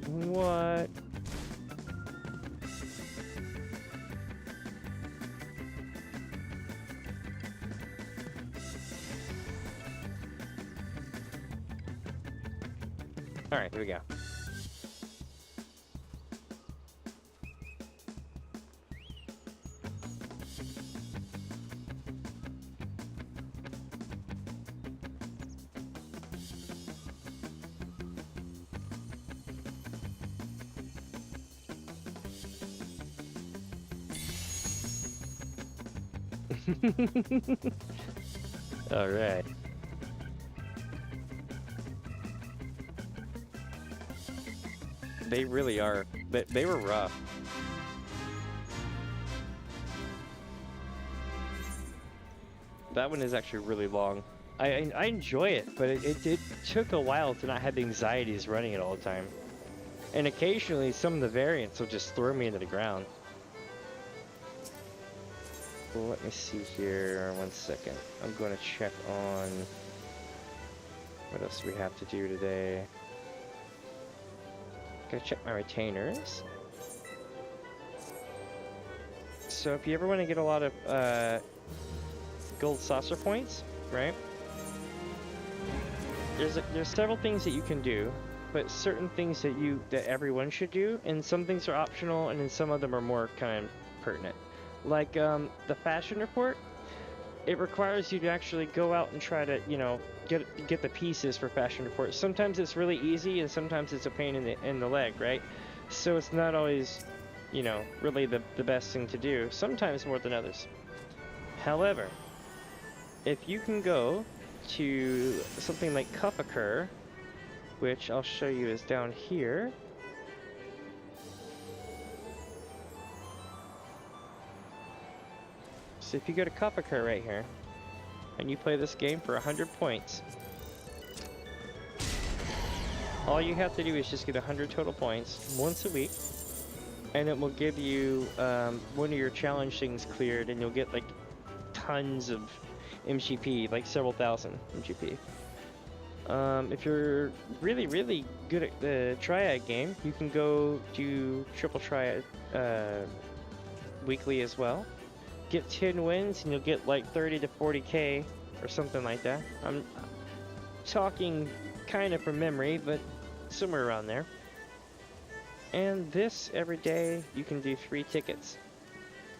What? All right, here we go. All right. They really are. They were rough. That one is actually really long. I enjoy it, but it took a while to not have the anxieties running it all the time. And occasionally, some of the variants will just throw me into the ground. Well, let me see here. 1 second. I'm going to check on what else we have to do today. Gotta check my retainers. So if you ever want to get a lot of gold saucer points, right? There's several things that you can do, but certain things that everyone should do, and some things are optional, and then some of them are more kind of pertinent. Like the fashion report, it requires you to actually go out and try to, you know, get the pieces for fashion report. Sometimes it's really easy, and sometimes it's a pain in the leg, right? So it's not always, you know, really the best thing to do. Sometimes more than others. However, if you can go to something like FFXIV, which I'll show you is down here. So if you go to FFXIV right here, and you play this game for 100 points, all you have to do is just get 100 total points once a week, and it will give you one of your challenge things cleared, and you'll get like tons of MGP, like several thousand MGP. If you're really, really good at the Triad game, you can go do Triple Triad weekly as well. Get 10 wins and you'll get like 30 to 40k or something like that. I'm talking kind of from memory, but somewhere around there. And this, every day, you can do 3 tickets.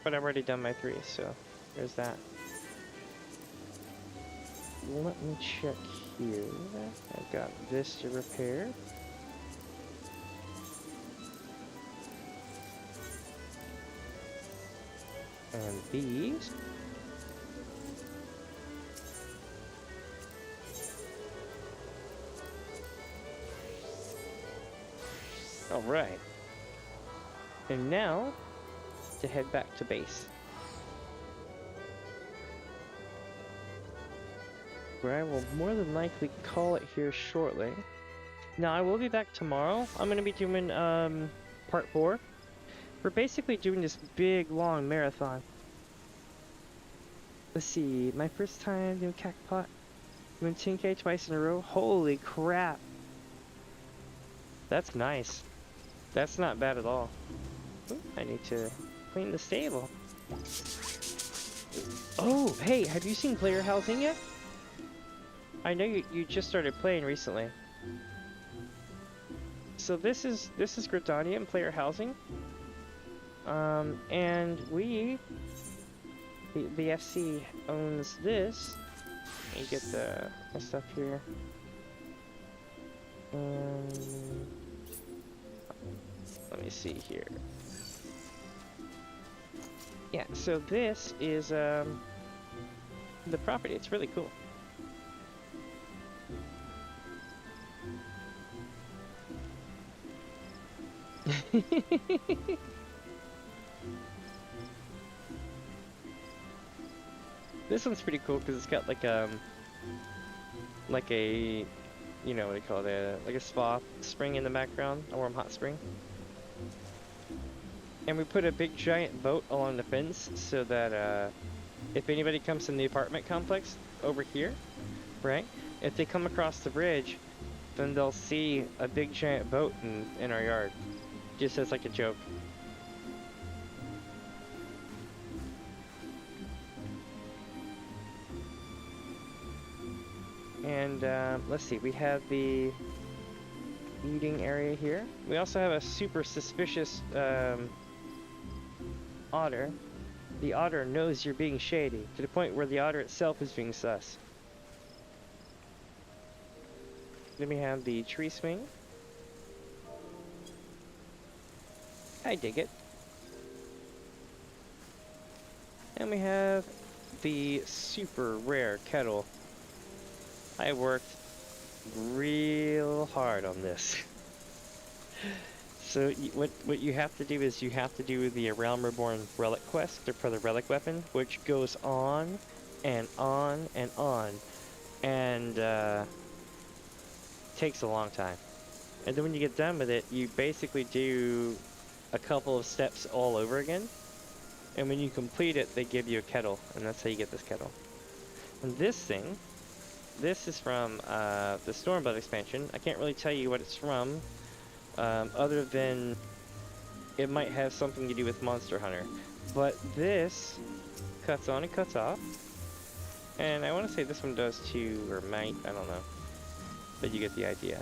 But I've already done my 3, so there's that. Let me check here. I've got this to repair. And these. Alright. And now, to head back to base. Where I will more than likely call it here shortly. Now, I will be back tomorrow. I'm going to be doing part 4. We're basically doing this big, long marathon. Let's see, my first time doing Cactpot. Doing 10k twice in a row. Holy crap. That's nice. That's not bad at all. Ooh, I need to clean the stable. Oh, hey, have you seen player housing yet? I know you just started playing recently. So this is Gridania player housing. And the FC owns this. Let me get the stuff here. Let me see here. Yeah, so this is the property. It's really cool. This one's pretty cool because it's got like a, you know what do you call it, like a spa spring in the background, a warm hot spring. And we put a big giant boat along the fence so that if anybody comes in the apartment complex over here, right, if they come across the bridge, then they'll see a big giant boat in our yard, just as like a joke. And let's see, we have the eating area here. We also have a super suspicious otter. The otter knows you're being shady, to the point where the otter itself is being sus. Then we have the tree swing. I dig it. And we have the super rare kettle. I worked real hard on this. So what you have to do is you have to do the A Realm Reborn relic quest for the relic weapon, which goes on and on and on, and takes a long time. And then when you get done with it, you basically do a couple of steps all over again. And when you complete it, they give you a kettle, and that's how you get this kettle. And this thing. This is from the Stormblood expansion. I can't really tell you what it's from. other than it might have something to do with Monster Hunter. But this cuts on and cuts off. And I want to say this one does too, or might, I don't know. But you get the idea.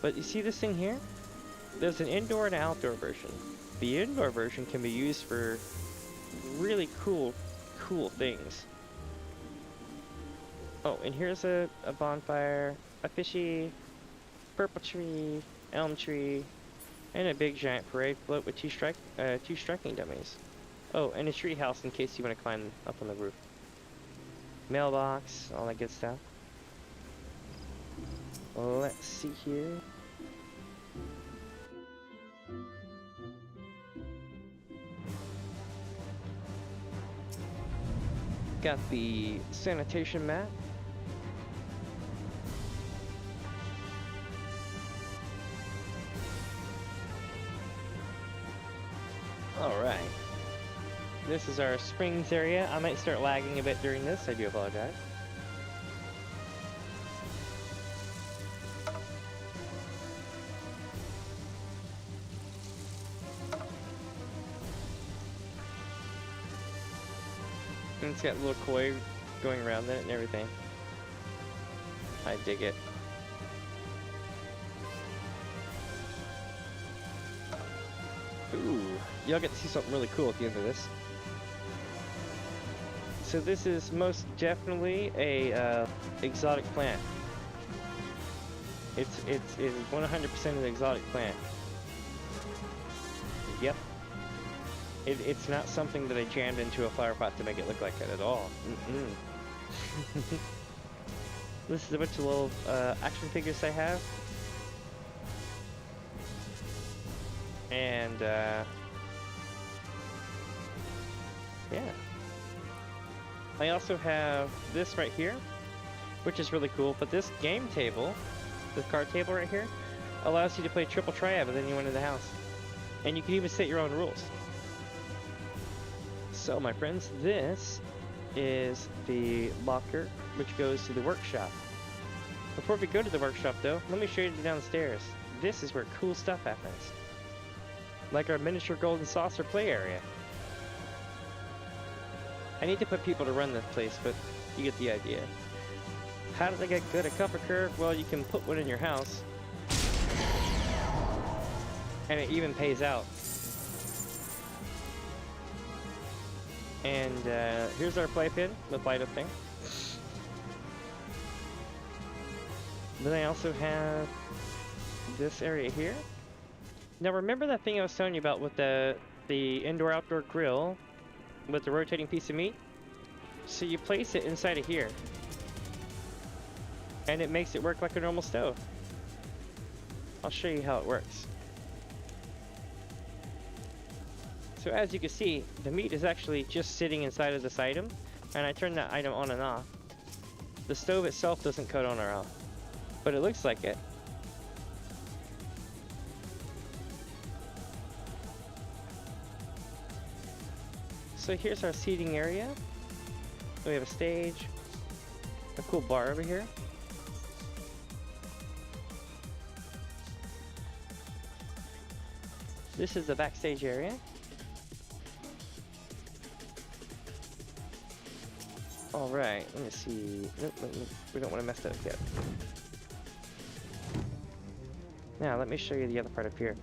But you see this thing here? There's an indoor and an outdoor version. The indoor version can be used for really cool things. Oh, and here's a bonfire, a fishy, purple tree, elm tree, and a big giant parade float with two striking dummies. Oh, and a tree house in case you want to climb up on the roof. Mailbox, all that good stuff. Let's see here. Got the sanitation mat. Alright. This is our springs area. I might start lagging a bit during this, I do apologize. And it's got a little koi going around it and everything. I dig it. Ooh, y'all get to see something really cool at the end of this. So this is most definitely a exotic plant. It is 100% an exotic plant. Yep. It's not something that I jammed into a flower pot to make it look like that at all. This is a bunch of little action figures I have. And, yeah. I also have this right here, which is really cool, but this game table, this card table right here, allows you to play triple triad with anyone in the house. And you can even set your own rules. So, my friends, this is the locker, which goes to the workshop. Before we go to the workshop, though, let me show you downstairs. This is where cool stuff happens. Like our miniature golden saucer play area. I need to put people to run this place, but you get the idea. How did I get good at Copper Curve? Well, you can put one in your house. And it even pays out. And here's our playpen with light up thing. Then I also have this area here. Now remember that thing I was telling you about with the indoor-outdoor grill with the rotating piece of meat? So you place it inside of here. And it makes it work like a normal stove. I'll show you how it works. So as you can see, the meat is actually just sitting inside of this item, and I turn that item on and off. The stove itself doesn't cut on or off, but it looks like it. So here's our seating area. We have a stage, a cool bar over here. This is the backstage area. Alright, let me see. Nope, we don't want to mess that up yet. Now, let me show you the other part up here.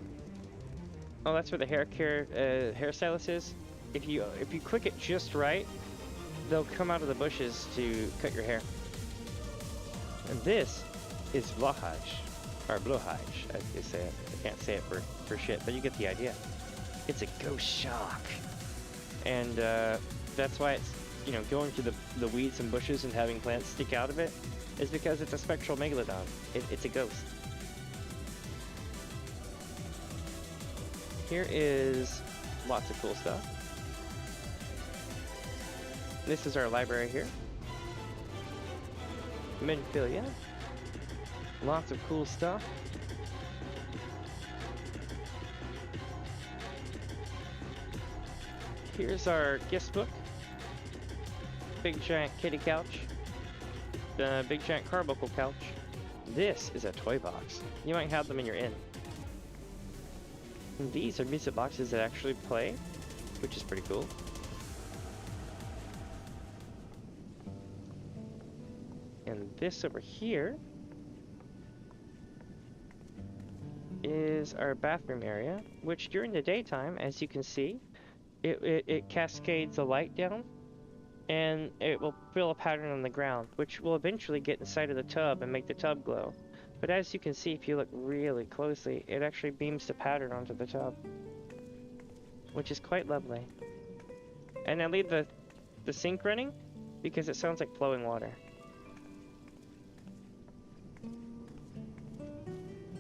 Oh, that's where the hairstylist is. If you click it just right, they'll come out of the bushes to cut your hair. And this is Vlohaj, or Blowhaj, as you say it. I can't say it for shit, but you get the idea. It's a ghost shock. And that's why it's, you know, going through the weeds and bushes and having plants stick out of it is because it's a spectral megalodon. It's a ghost. Here is lots of cool stuff. This is our library here. Minphilia. Lots of cool stuff. Here's our guest book. Big giant kitty couch. The big giant carbuncle couch. This is a toy box. You might have them in your inn. And these are music boxes that actually play, which is pretty cool. And this over here is our bathroom area, which during the daytime, as you can see, it cascades the light down, and it will fill a pattern on the ground, which will eventually get inside of the tub and make the tub glow. But as you can see, if you look really closely, it actually beams the pattern onto the tub, which is quite lovely. And I leave the sink running because it sounds like flowing water.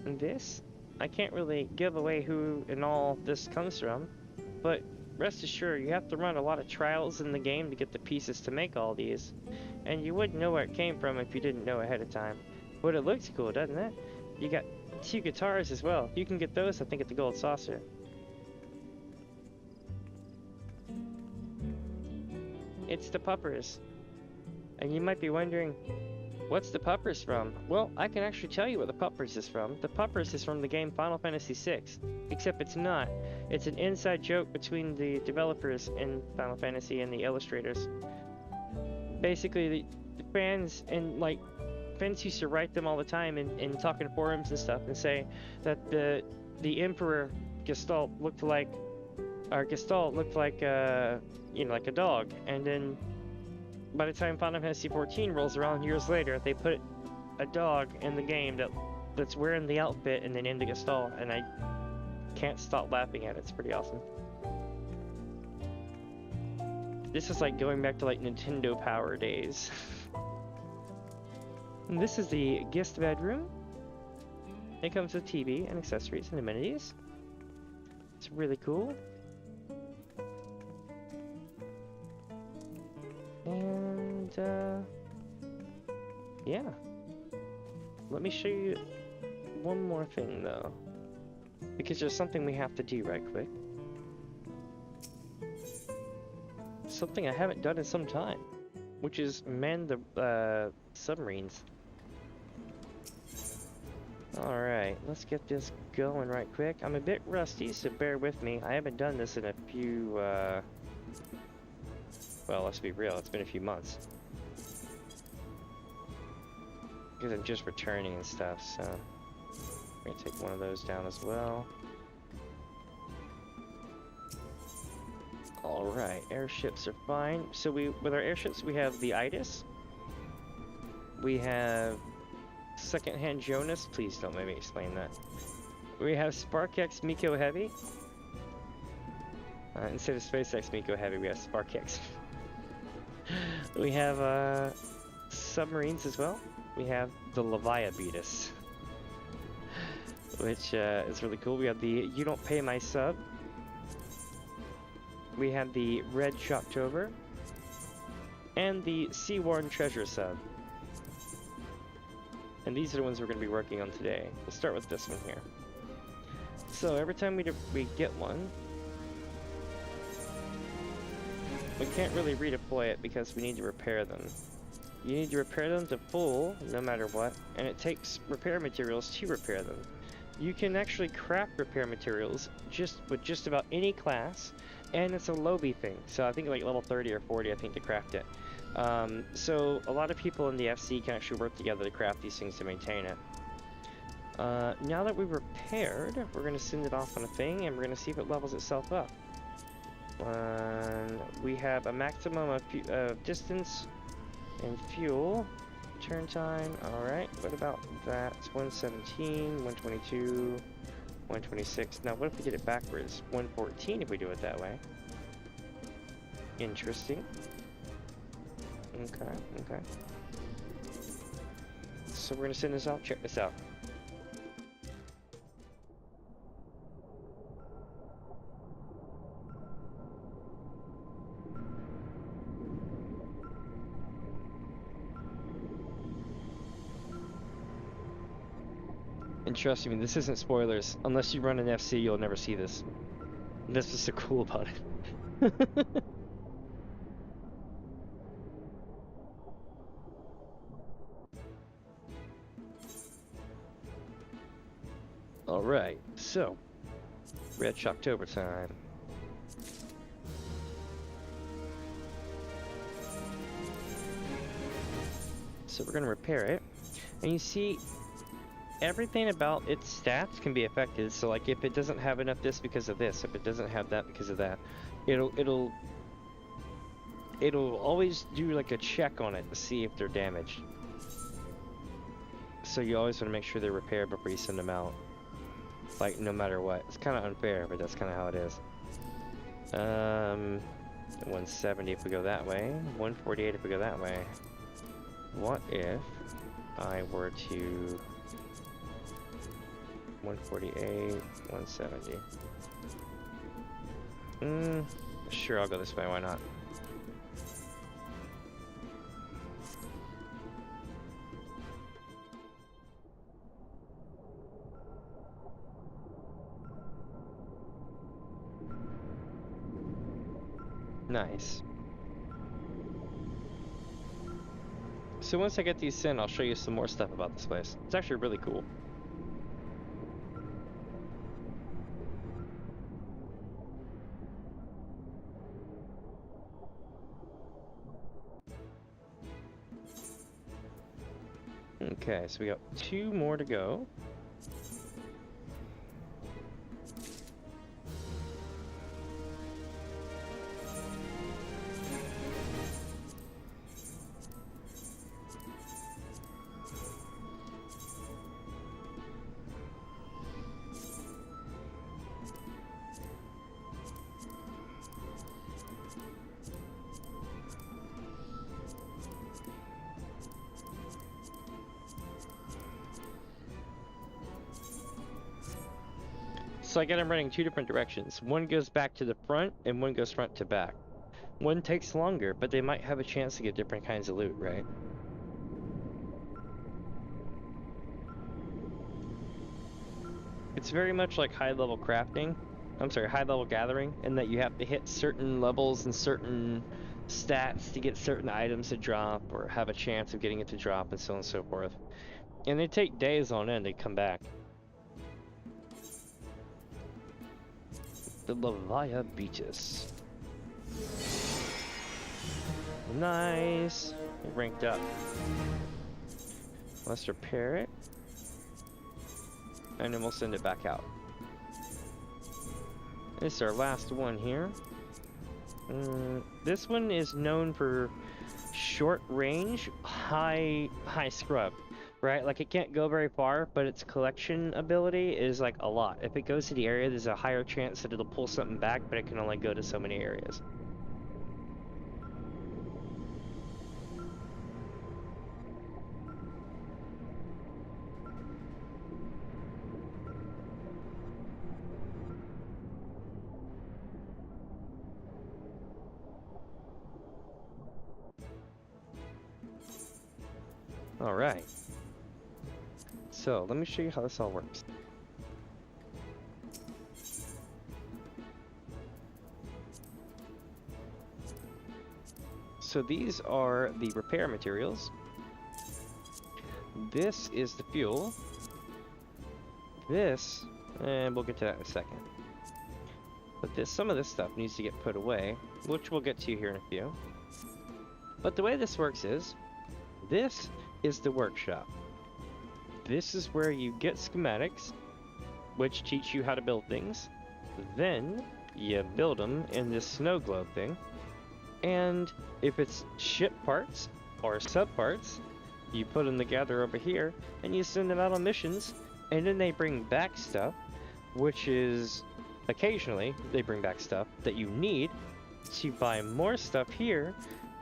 And this, I can't really give away who and all this comes from, but rest assured, you have to run a lot of trials in the game to get the pieces to make all these, and you wouldn't know where it came from if you didn't know ahead of time. But it looks cool, doesn't it? You got 2 guitars as well. You can get those, I think, at the Gold Saucer. It's the puppers. And you might be wondering, what's the puppers from? Well, I can actually tell you what the puppers is from. The puppers is from the game Final Fantasy VI, except it's not. It's an inside joke between the developers in Final Fantasy and the illustrators. Basically, the fans and fans used to write them all the time and talk in forums and stuff and say that the Emperor Gestalt looked like, like a dog, and then by the time Final Fantasy XIV rolls around years later, they put a dog in the game that's wearing the outfit and then in the Gestalt, and I can't stop laughing at it. It's pretty awesome. This is like going back to like Nintendo Power days. And this is the guest bedroom. It comes with TV and accessories and amenities. It's really cool. And yeah. Let me show you one more thing though, because there's something we have to do right quick. Something I haven't done in some time, which is man the submarines. Alright, let's get this going right quick. I'm a bit rusty, so bear with me. I haven't done this in a few, well, let's be real, it's been a few months. Because I'm just returning and stuff, so I'm gonna take one of those down as well. Alright, airships are fine. So with our airships, we have the Itis. We have Secondhand Jonas. Please don't make me explain that. We have SparkX Miko Heavy. Instead of SpaceX Miko Heavy, we have SparkX. We have submarines as well. We have the Leviabetus, which is really cool. We have the You Don't Pay My Sub. We have the Red Shocktober. And the Sea-Worn Treasure Sub. And these are the ones we're going to be working on today. We'll start with this one here. So every time we get one, we can't really redeploy it because we need to repair them. You need to repair them to full, no matter what, and it takes repair materials to repair them. You can actually craft repair materials with just about any class, and it's a lobby thing. So I think like level 30 or 40, I think, to craft it. So a lot of people in the FC can actually work together to craft these things to maintain it. Now that we've repaired, we're going to send it off on a thing, and we're going to see if it levels itself up. We have a maximum of distance and fuel. Turn time, alright. What about that? It's 117, 122, 126. Now what if we did it backwards? 114 if we do it that way. Interesting. Okay. So we're gonna send this out. Check this out. And trust me, this isn't spoilers. Unless you run an FC, you'll never see this. That's what's so cool about it. Alright, so Red Shocktober time. So we're gonna repair it, and you see everything about its stats can be affected. So like if it doesn't have enough this because of this, if it doesn't have that because of that, it'll always do like a check on it to see if they're damaged. So you always want to make sure they're repaired before you send them out. Like no matter what. It's kind of unfair, but that's kind of how it is. 170 if we go that way, 148 if we go that way. What if I were to 148, 170? Sure, I'll go this way, why not? Nice. So once I get these sent, I'll show you some more stuff about this place. It's actually really cool. Okay, so we got 2 more to go. So I get them running 2 different directions. One goes back to the front, and one goes front to back. One takes longer, but they might have a chance to get different kinds of loot, right? It's very much like high-level crafting. I'm sorry, high-level gathering, in that you have to hit certain levels and certain stats to get certain items to drop, or have a chance of getting it to drop, and so on and so forth. And they take days on end to come back. The Lavaya Beaches. Nice. It ranked up. Let's repair it. And then we'll send it back out. This is our last one here. This one is known for short range, high scrub. Right, like it can't go very far, but its collection ability is like a lot. If it goes to the area, there's a higher chance that it'll pull something back, but it can only go to so many areas. All right. So, let me show you how this all works. So these are the repair materials. This is the fuel. This, and we'll get to that in a second. But some of this stuff needs to get put away, which we'll get to here in a few. But the way this works is, this is the workshop. This is where you get schematics, which teach you how to build things. Then you build them in this snow globe thing. And if it's ship parts or sub parts, you put them together over here and you send them out on missions. And then they bring back stuff, which is occasionally they bring back stuff that you need to buy more stuff here.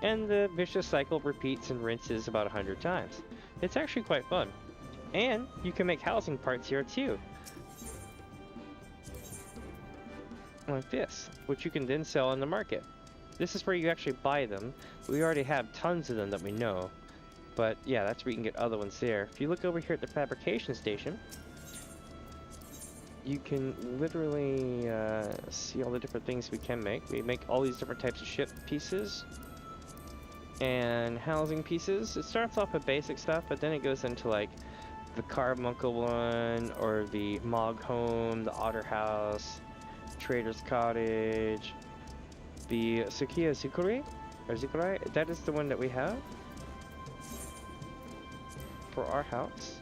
And the vicious cycle repeats and rinses about 100 times. It's actually quite fun. And you can make housing parts here too. Like this, which you can then sell in the market. This is where you actually buy them. We already have tons of them that we know. But yeah, that's where you can get other ones there. If you look over here at the fabrication station, you can literally see all the different things we can make. We make all these different types of ship pieces and housing pieces. It starts off with basic stuff, but then it goes into like the carbuncle one, or the Mog Home, the Otter House, Trader's Cottage. The Sukiya Zukuri? Or Zukurai? That is the one that we have for our house.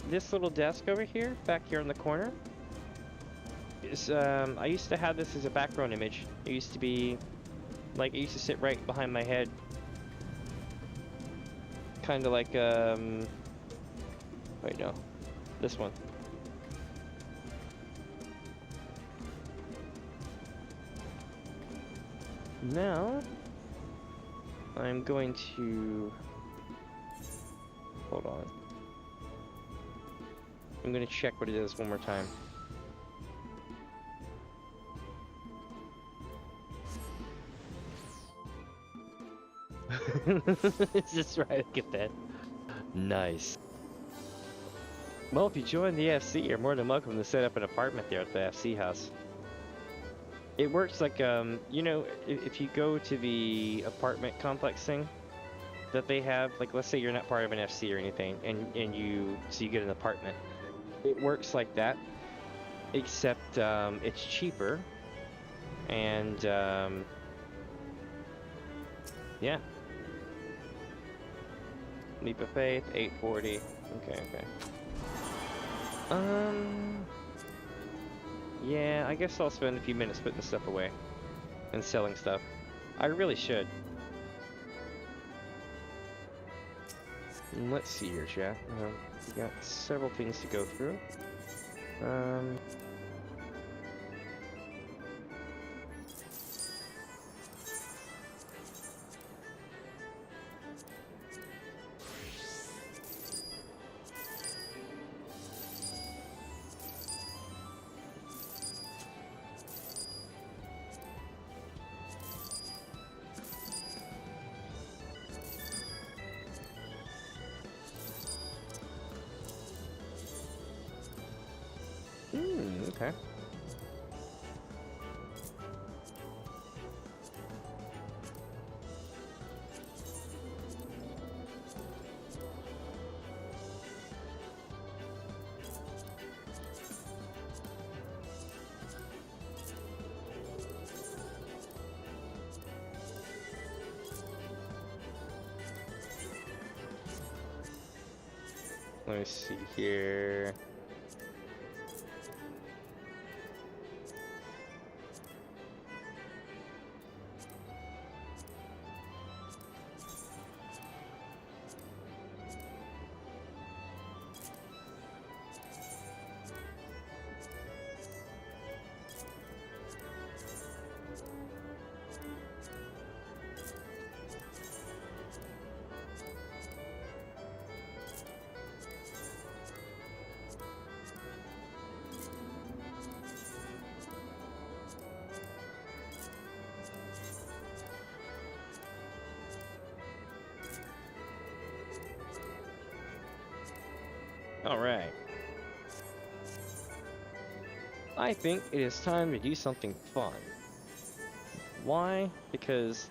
This little desk over here, back here in the corner, is, I used to have this as a background image. It used to be, like, it used to sit right behind my head. Kind of like, wait, no. This one. Now, I'm going to... Hold on. I'm going to check what it is one more time. Is this right? Look at that. Nice. Well, if you join the FC, you're more than welcome to set up an apartment there at the FC house. It works like, you know, if you go to the apartment complex thing that they have, like, let's say you're not part of an FC or anything, and you get an apartment. It works like that, except, it's cheaper, and, yeah. Leap of Faith, 840. Okay. Yeah, I guess I'll spend a few minutes putting stuff away and selling stuff. I really should. Let's see here, chat. We got several things to go through. Okay. Let me see here. Alright. I think it is time to do something fun. Why? Because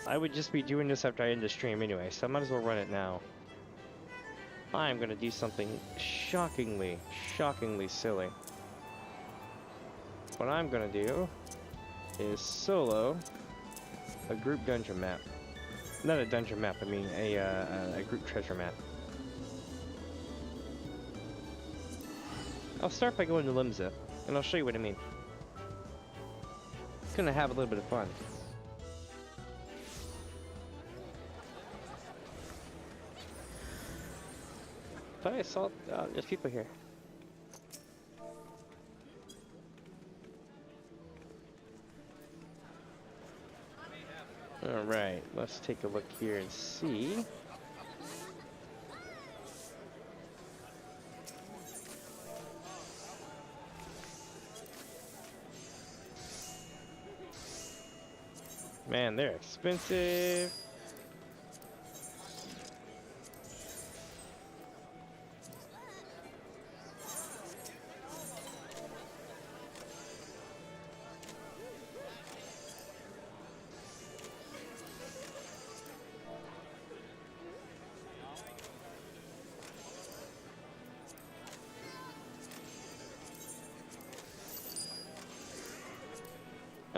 I would just be doing this after I end the stream anyway, so I might as well run it now. I'm gonna do something shockingly silly. What I'm gonna do is solo a group dungeon map. Not a dungeon map, I mean a group treasure map. I'll start by going to Limsa, and I'll show you what I mean. Gonna have a little bit of fun. Thought I saw there's people here. Alright, let's take a look here and see. Man, they're expensive.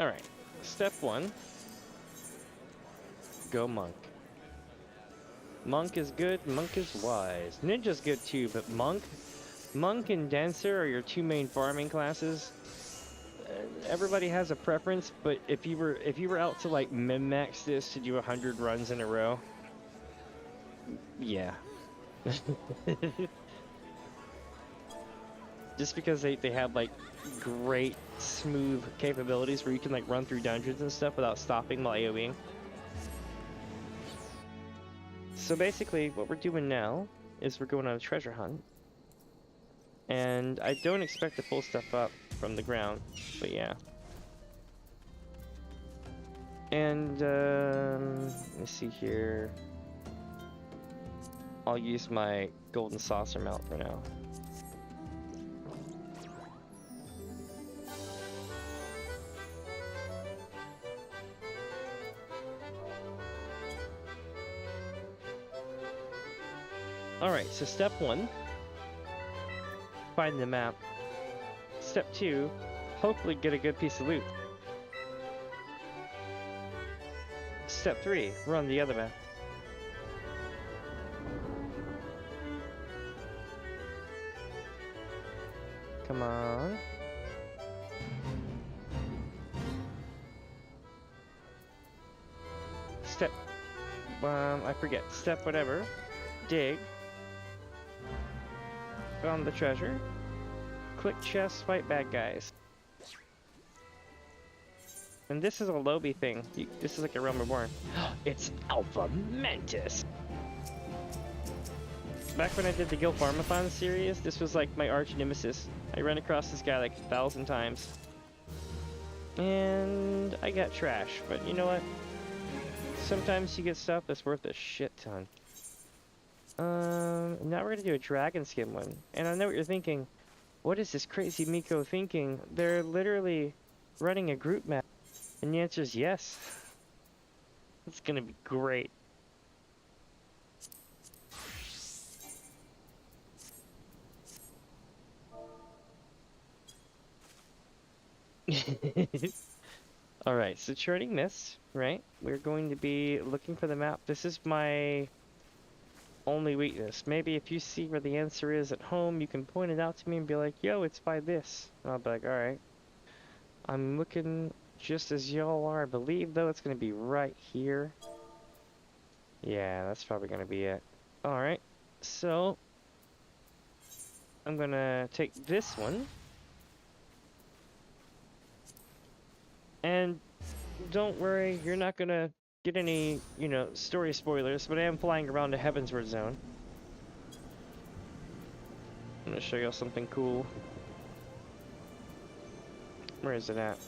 Alright, step 1. Go monk. Monk is good, monk is wise. Ninja's good too, but monk and dancer are your two main farming classes. Everybody has a preference, but if you were out to like min-max this to do 100 runs in a row, yeah. Just because they have like great smooth capabilities where you can like run through dungeons and stuff without stopping while AoEing. So basically what we're doing now is we're going on a treasure hunt. And I don't expect to pull stuff up from the ground, but yeah. And let me see here. I'll use my golden saucer mount for now. Alright, so step 1, find the map. Step 2, hopefully get a good piece of loot. Step 3, run the other map. Come on. Step, I forget, step whatever, dig. Found the treasure. Click chest, fight bad guys. And this is a lobby thing. This is like a Realm Reborn. It's Alpha Mantis! Back when I did the Guild Farmathon series, this was like my arch nemesis. I ran across this guy like 1,000 times. And I got trash, but you know what? Sometimes you get stuff that's worth a shit ton. Now we're gonna do a dragon skin one. And I know what you're thinking. What is this crazy Miko thinking? They're literally running a group map. And the answer is yes. It's gonna be great. Alright, so Churning Mist, right? We're going to be looking for the map. This is my only weakness. Maybe if you see where the answer is at home, you can point it out to me and be like, yo, it's by this. And I'll be like, alright. I'm looking just as y'all are. I believe, though, it's going to be right here. Yeah, that's probably going to be it. Alright, so I'm going to take this one. And don't worry, you're not going to get any, you know, story spoilers, but I am flying around the Heavensward Zone. I'm gonna show y'all something cool. Where is it at?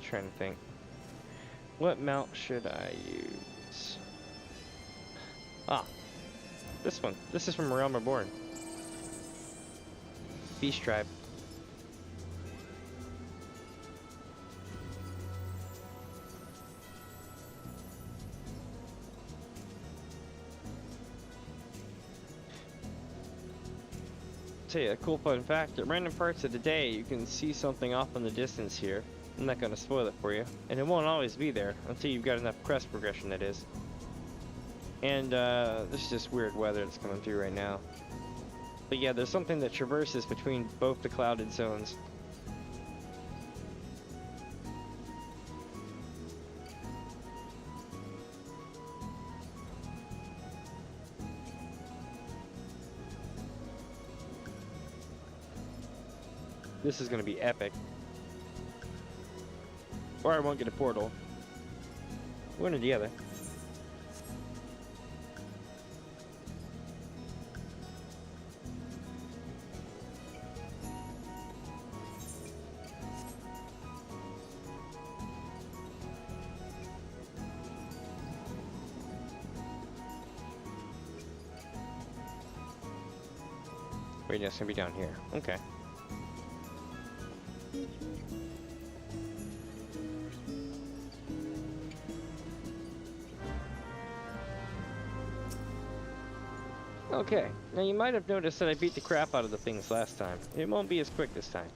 Trying to think. What mount should I use? Ah, this one. This is from A Realm Reborn. Beast Tribe. Tell you a cool fun fact, at random parts of the day you can see something off in the distance here. I'm not going to spoil it for you. And it won't always be there until you've got enough quest progression, that is. And this is just weird weather that's coming through right now. But yeah, there's something that traverses between both the clouded zones. This is going to be epic. Or I won't get a portal. One or the other. Wait, it's gonna be down here. Okay. Okay, now you might have noticed that I beat the crap out of the things last time. It won't be as quick this time.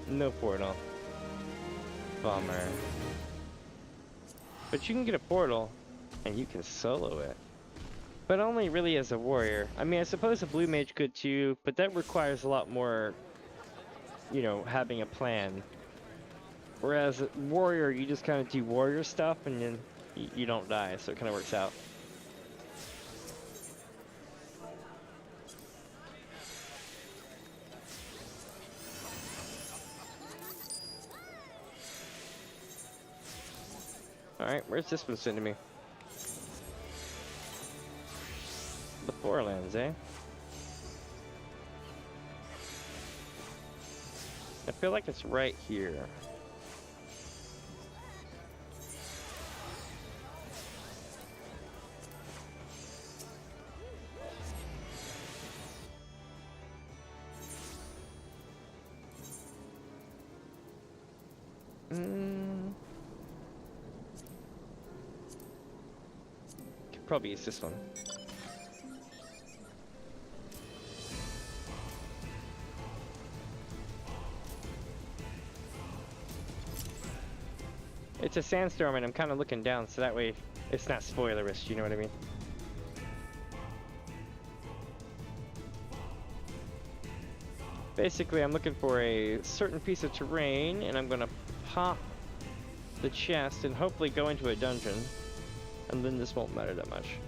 No portal. Bummer. But you can get a portal, and you can solo it. But only really as a warrior. I mean, I suppose a blue mage could too, but that requires a lot more, you know, having a plan. Whereas a warrior, you just kind of do warrior stuff, and then you don't die, so it kind of works out. Alright, where's this one sending me? The Forelands, eh? I feel like it's right here. Could probably use this one. It's a sandstorm and I'm kind of looking down, so that way it's not spoilerish, you know what I mean? Basically, I'm looking for a certain piece of terrain, and I'm gonna pop the chest and hopefully go into a dungeon, and then this won't matter that much.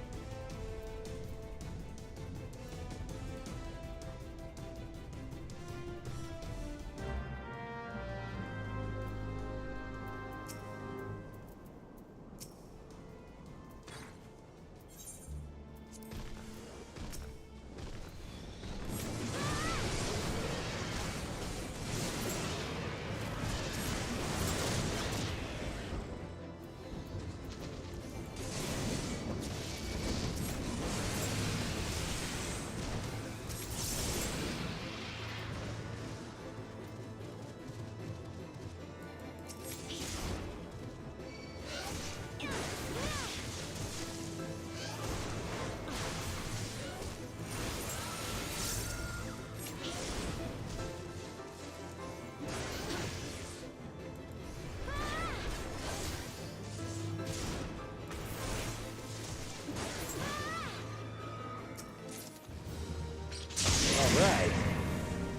Alright,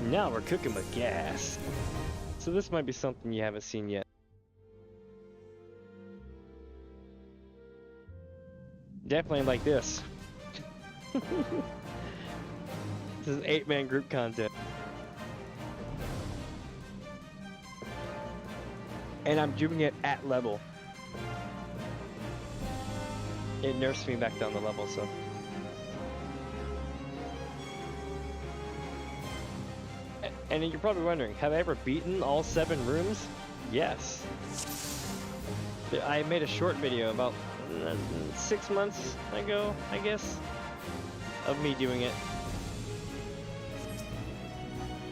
now we're cooking with gas. So this might be something you haven't seen yet. Definitely like this. This is 8-man group content. And I'm doing it at level. It nerfs me back down the level, so. And you're probably wondering, have I ever beaten all 7 rooms? Yes. I made a short video about 6 months ago, I guess, of me doing it.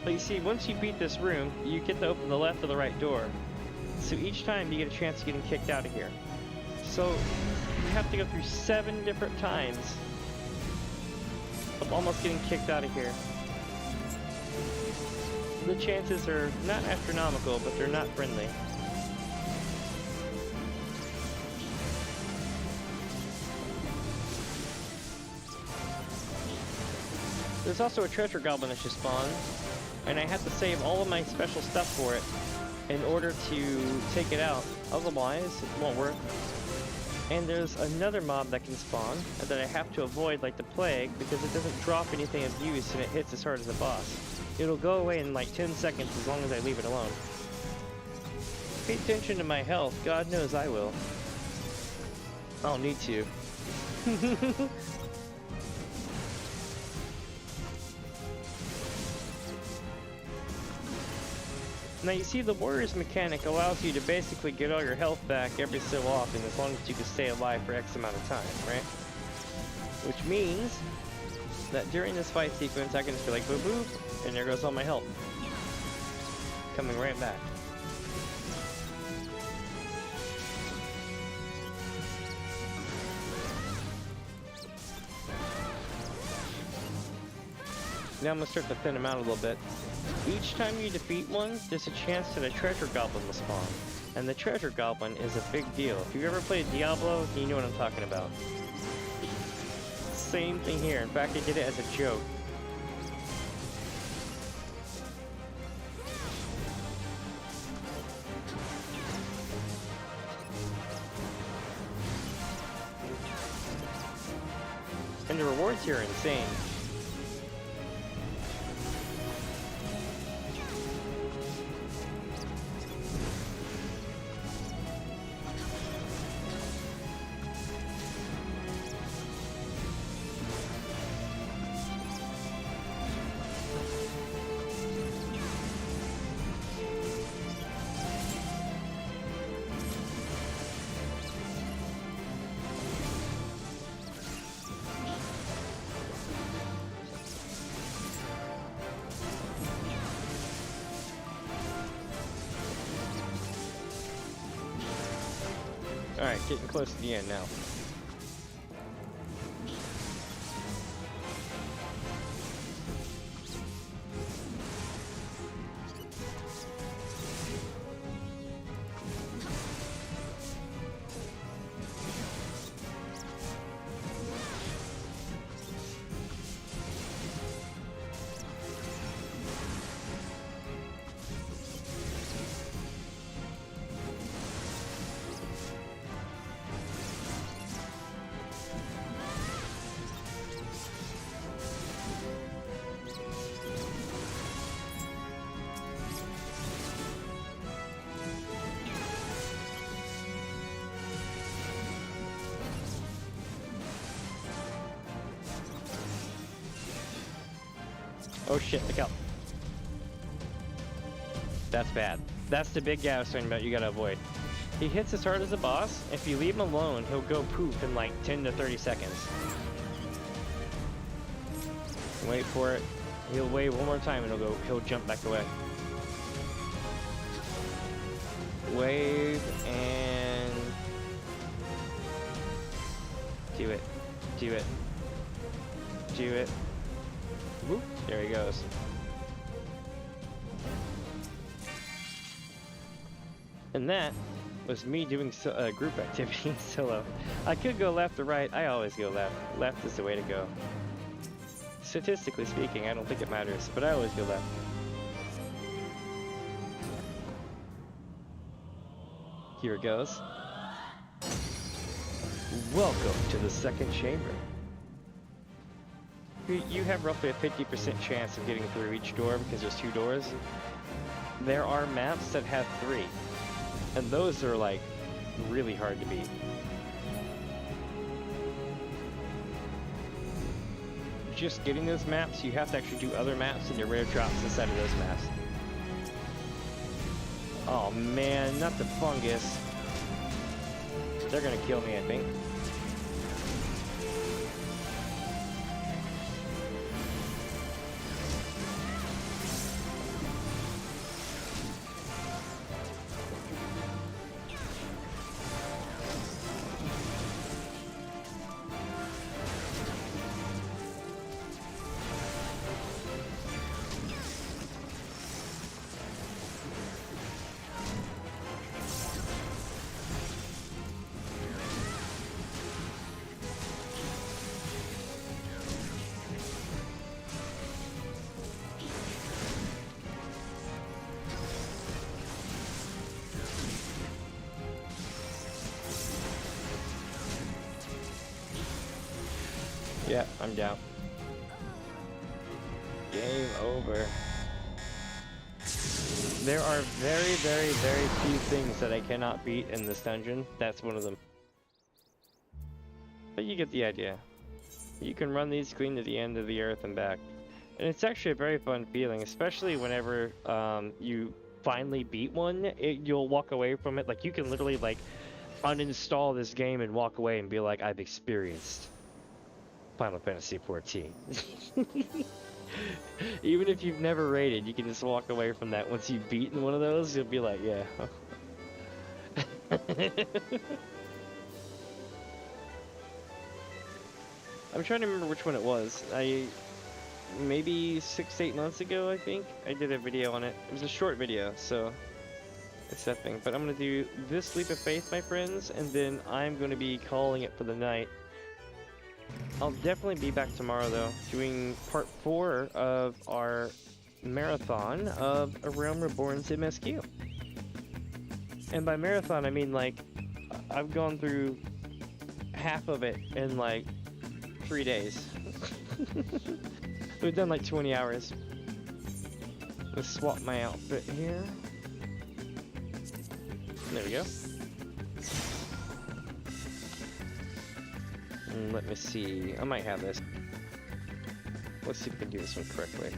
But you see, once you beat this room, you get to open the left or the right door. So each time you get a chance of getting kicked out of here. So you have to go through 7 different times of almost getting kicked out of here. The chances are not astronomical, but they're not friendly. There's also a treasure goblin that should spawn, and I have to save all of my special stuff for it. in order to take it out. Otherwise, it won't work. And there's another mob that can spawn that I have to avoid like the plague because it doesn't drop anything of use and it hits as hard as the boss. It'll go away in like 10 seconds as long as I leave it alone. Pay attention to my health. God knows I will. I don't need to. Now you see, the Warriors mechanic allows you to basically get all your health back every so often as long as you can stay alive for X amount of time, right? Which means that during this fight sequence I can just be like boop boop, and there goes all my health. Coming right back. Now I'm going to start to thin them out a little bit. Each time you defeat one, there's a chance that a treasure goblin will spawn. And the treasure goblin is a big deal. If you've ever played Diablo, you know what I'm talking about. Same thing here. In fact, I did it as a joke. And the rewards here are insane. Alright, getting close to the end now. Oh shit, look out. That's bad. That's the big guy I was talking about you gotta avoid. He hits as hard as a boss. If you leave him alone, he'll go poof in like 10 to 30 seconds. Wait for it. He'll wave one more time and he'll jump back away. Wave and do it. Do it. Do it. Whoop, there he goes. And that was me doing group activity solo. I could go left or right. I always go left. Left is the way to go. Statistically speaking, I don't think it matters, but I always go left. Here it goes. Welcome to the second chamber. You have roughly a 50% chance of getting through each door because there's 2 doors. There are maps that have 3, and those are like really hard to beat. Just getting those maps, you have to actually do other maps and your rare drops inside of those maps. Oh man, not the fungus. They're gonna kill me, I think. Yeah, I'm down. Game over. There are very, very, very few things that I cannot beat in this dungeon. That's one of them. But you get the idea. You can run these clean to the end of the earth and back. And it's actually a very fun feeling, especially whenever you finally beat one. You'll walk away from it. Like, you can literally, like, uninstall this game and walk away and be like, I've experienced Final Fantasy XIV. Even if you've never raided, you can just walk away from that. Once you've beaten one of those, you'll be like, yeah. I'm trying to remember which one it was. Maybe 6 to 8 months ago, I think, I did a video on it. It was a short video, so it's that thing. But I'm going to do this leap of faith, my friends, and then I'm going to be calling it for the night. I'll definitely be back tomorrow, though, doing part 4 of our marathon of A Realm Reborn's MSQ. And by marathon, I mean, like, I've gone through half of it in, like, 3 days. We've done, like, 20 hours. Let's swap my outfit here. There we go. Let me see. I might have this. Let's see if we can do this one correctly.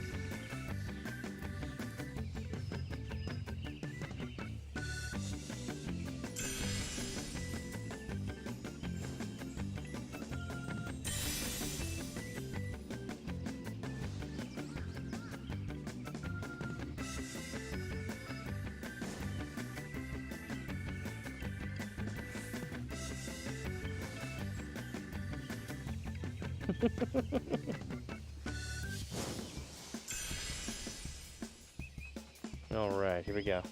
Alright, here we go.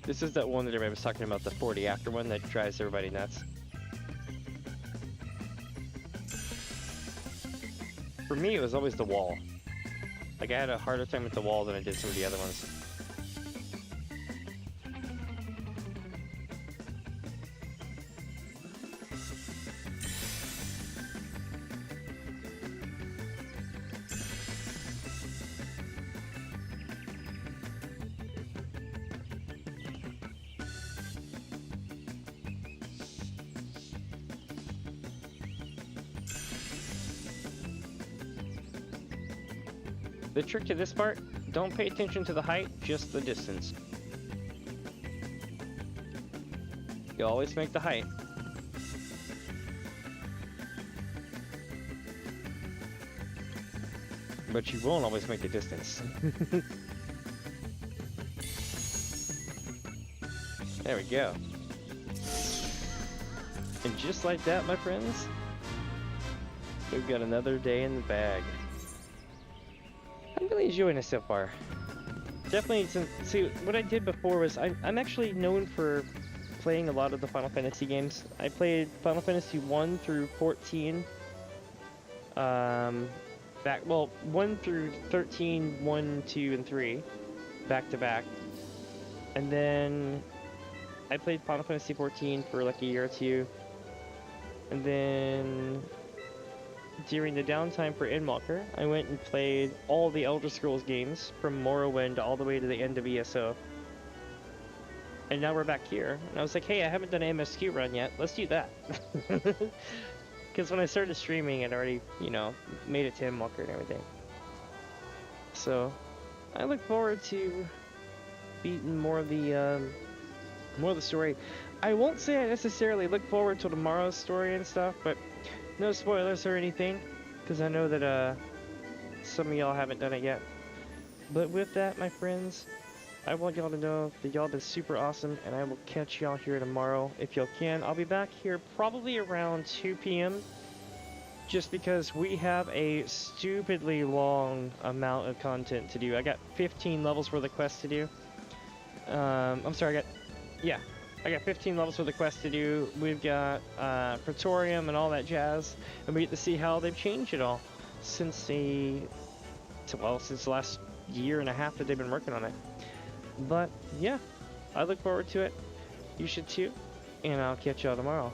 This is that one that everybody was talking about, the 40 after one that drives everybody nuts. For me, it was always the wall. Like, I had a harder time with the wall than I did some of the other ones. The trick to this part, don't pay attention to the height, just the distance. You always make the height. But you won't always make the distance. There we go. And just like that, my friends, we've got another day in the bag. I'm really enjoying this so far. Definitely, see, what I did before was, I'm actually known for playing a lot of the Final Fantasy games. I played Final Fantasy 1 through 14. 1 through 13, 1, 2, and 3. Back to back. And then I played Final Fantasy 14 for like a year or two. And then during the downtime for Endwalker, I went and played all the Elder Scrolls games from Morrowind all the way to the end of ESO. And now we're back here. And I was like, hey, I haven't done an MSQ run yet. Let's do that. Because when I started streaming, I'd already, you know, made it to Endwalker and everything. So, I look forward to beating more of the story. I won't say I necessarily look forward to tomorrow's story and stuff, but no spoilers or anything, because I know that some of y'all haven't done it yet. But with that, my friends, I want y'all to know that y'all have been super awesome, and I will catch y'all here tomorrow if y'all can. I'll be back here probably around 2 p.m. just because we have a stupidly long amount of content to do. I got 15 levels worth of quests to do. I'm sorry, I got 15 levels for the quest to do. We've got Praetorium and all that jazz, and we get to see how they've changed it all since the last year and a half that they've been working on it. But yeah, I look forward to it. You should too, and I'll catch y'all tomorrow.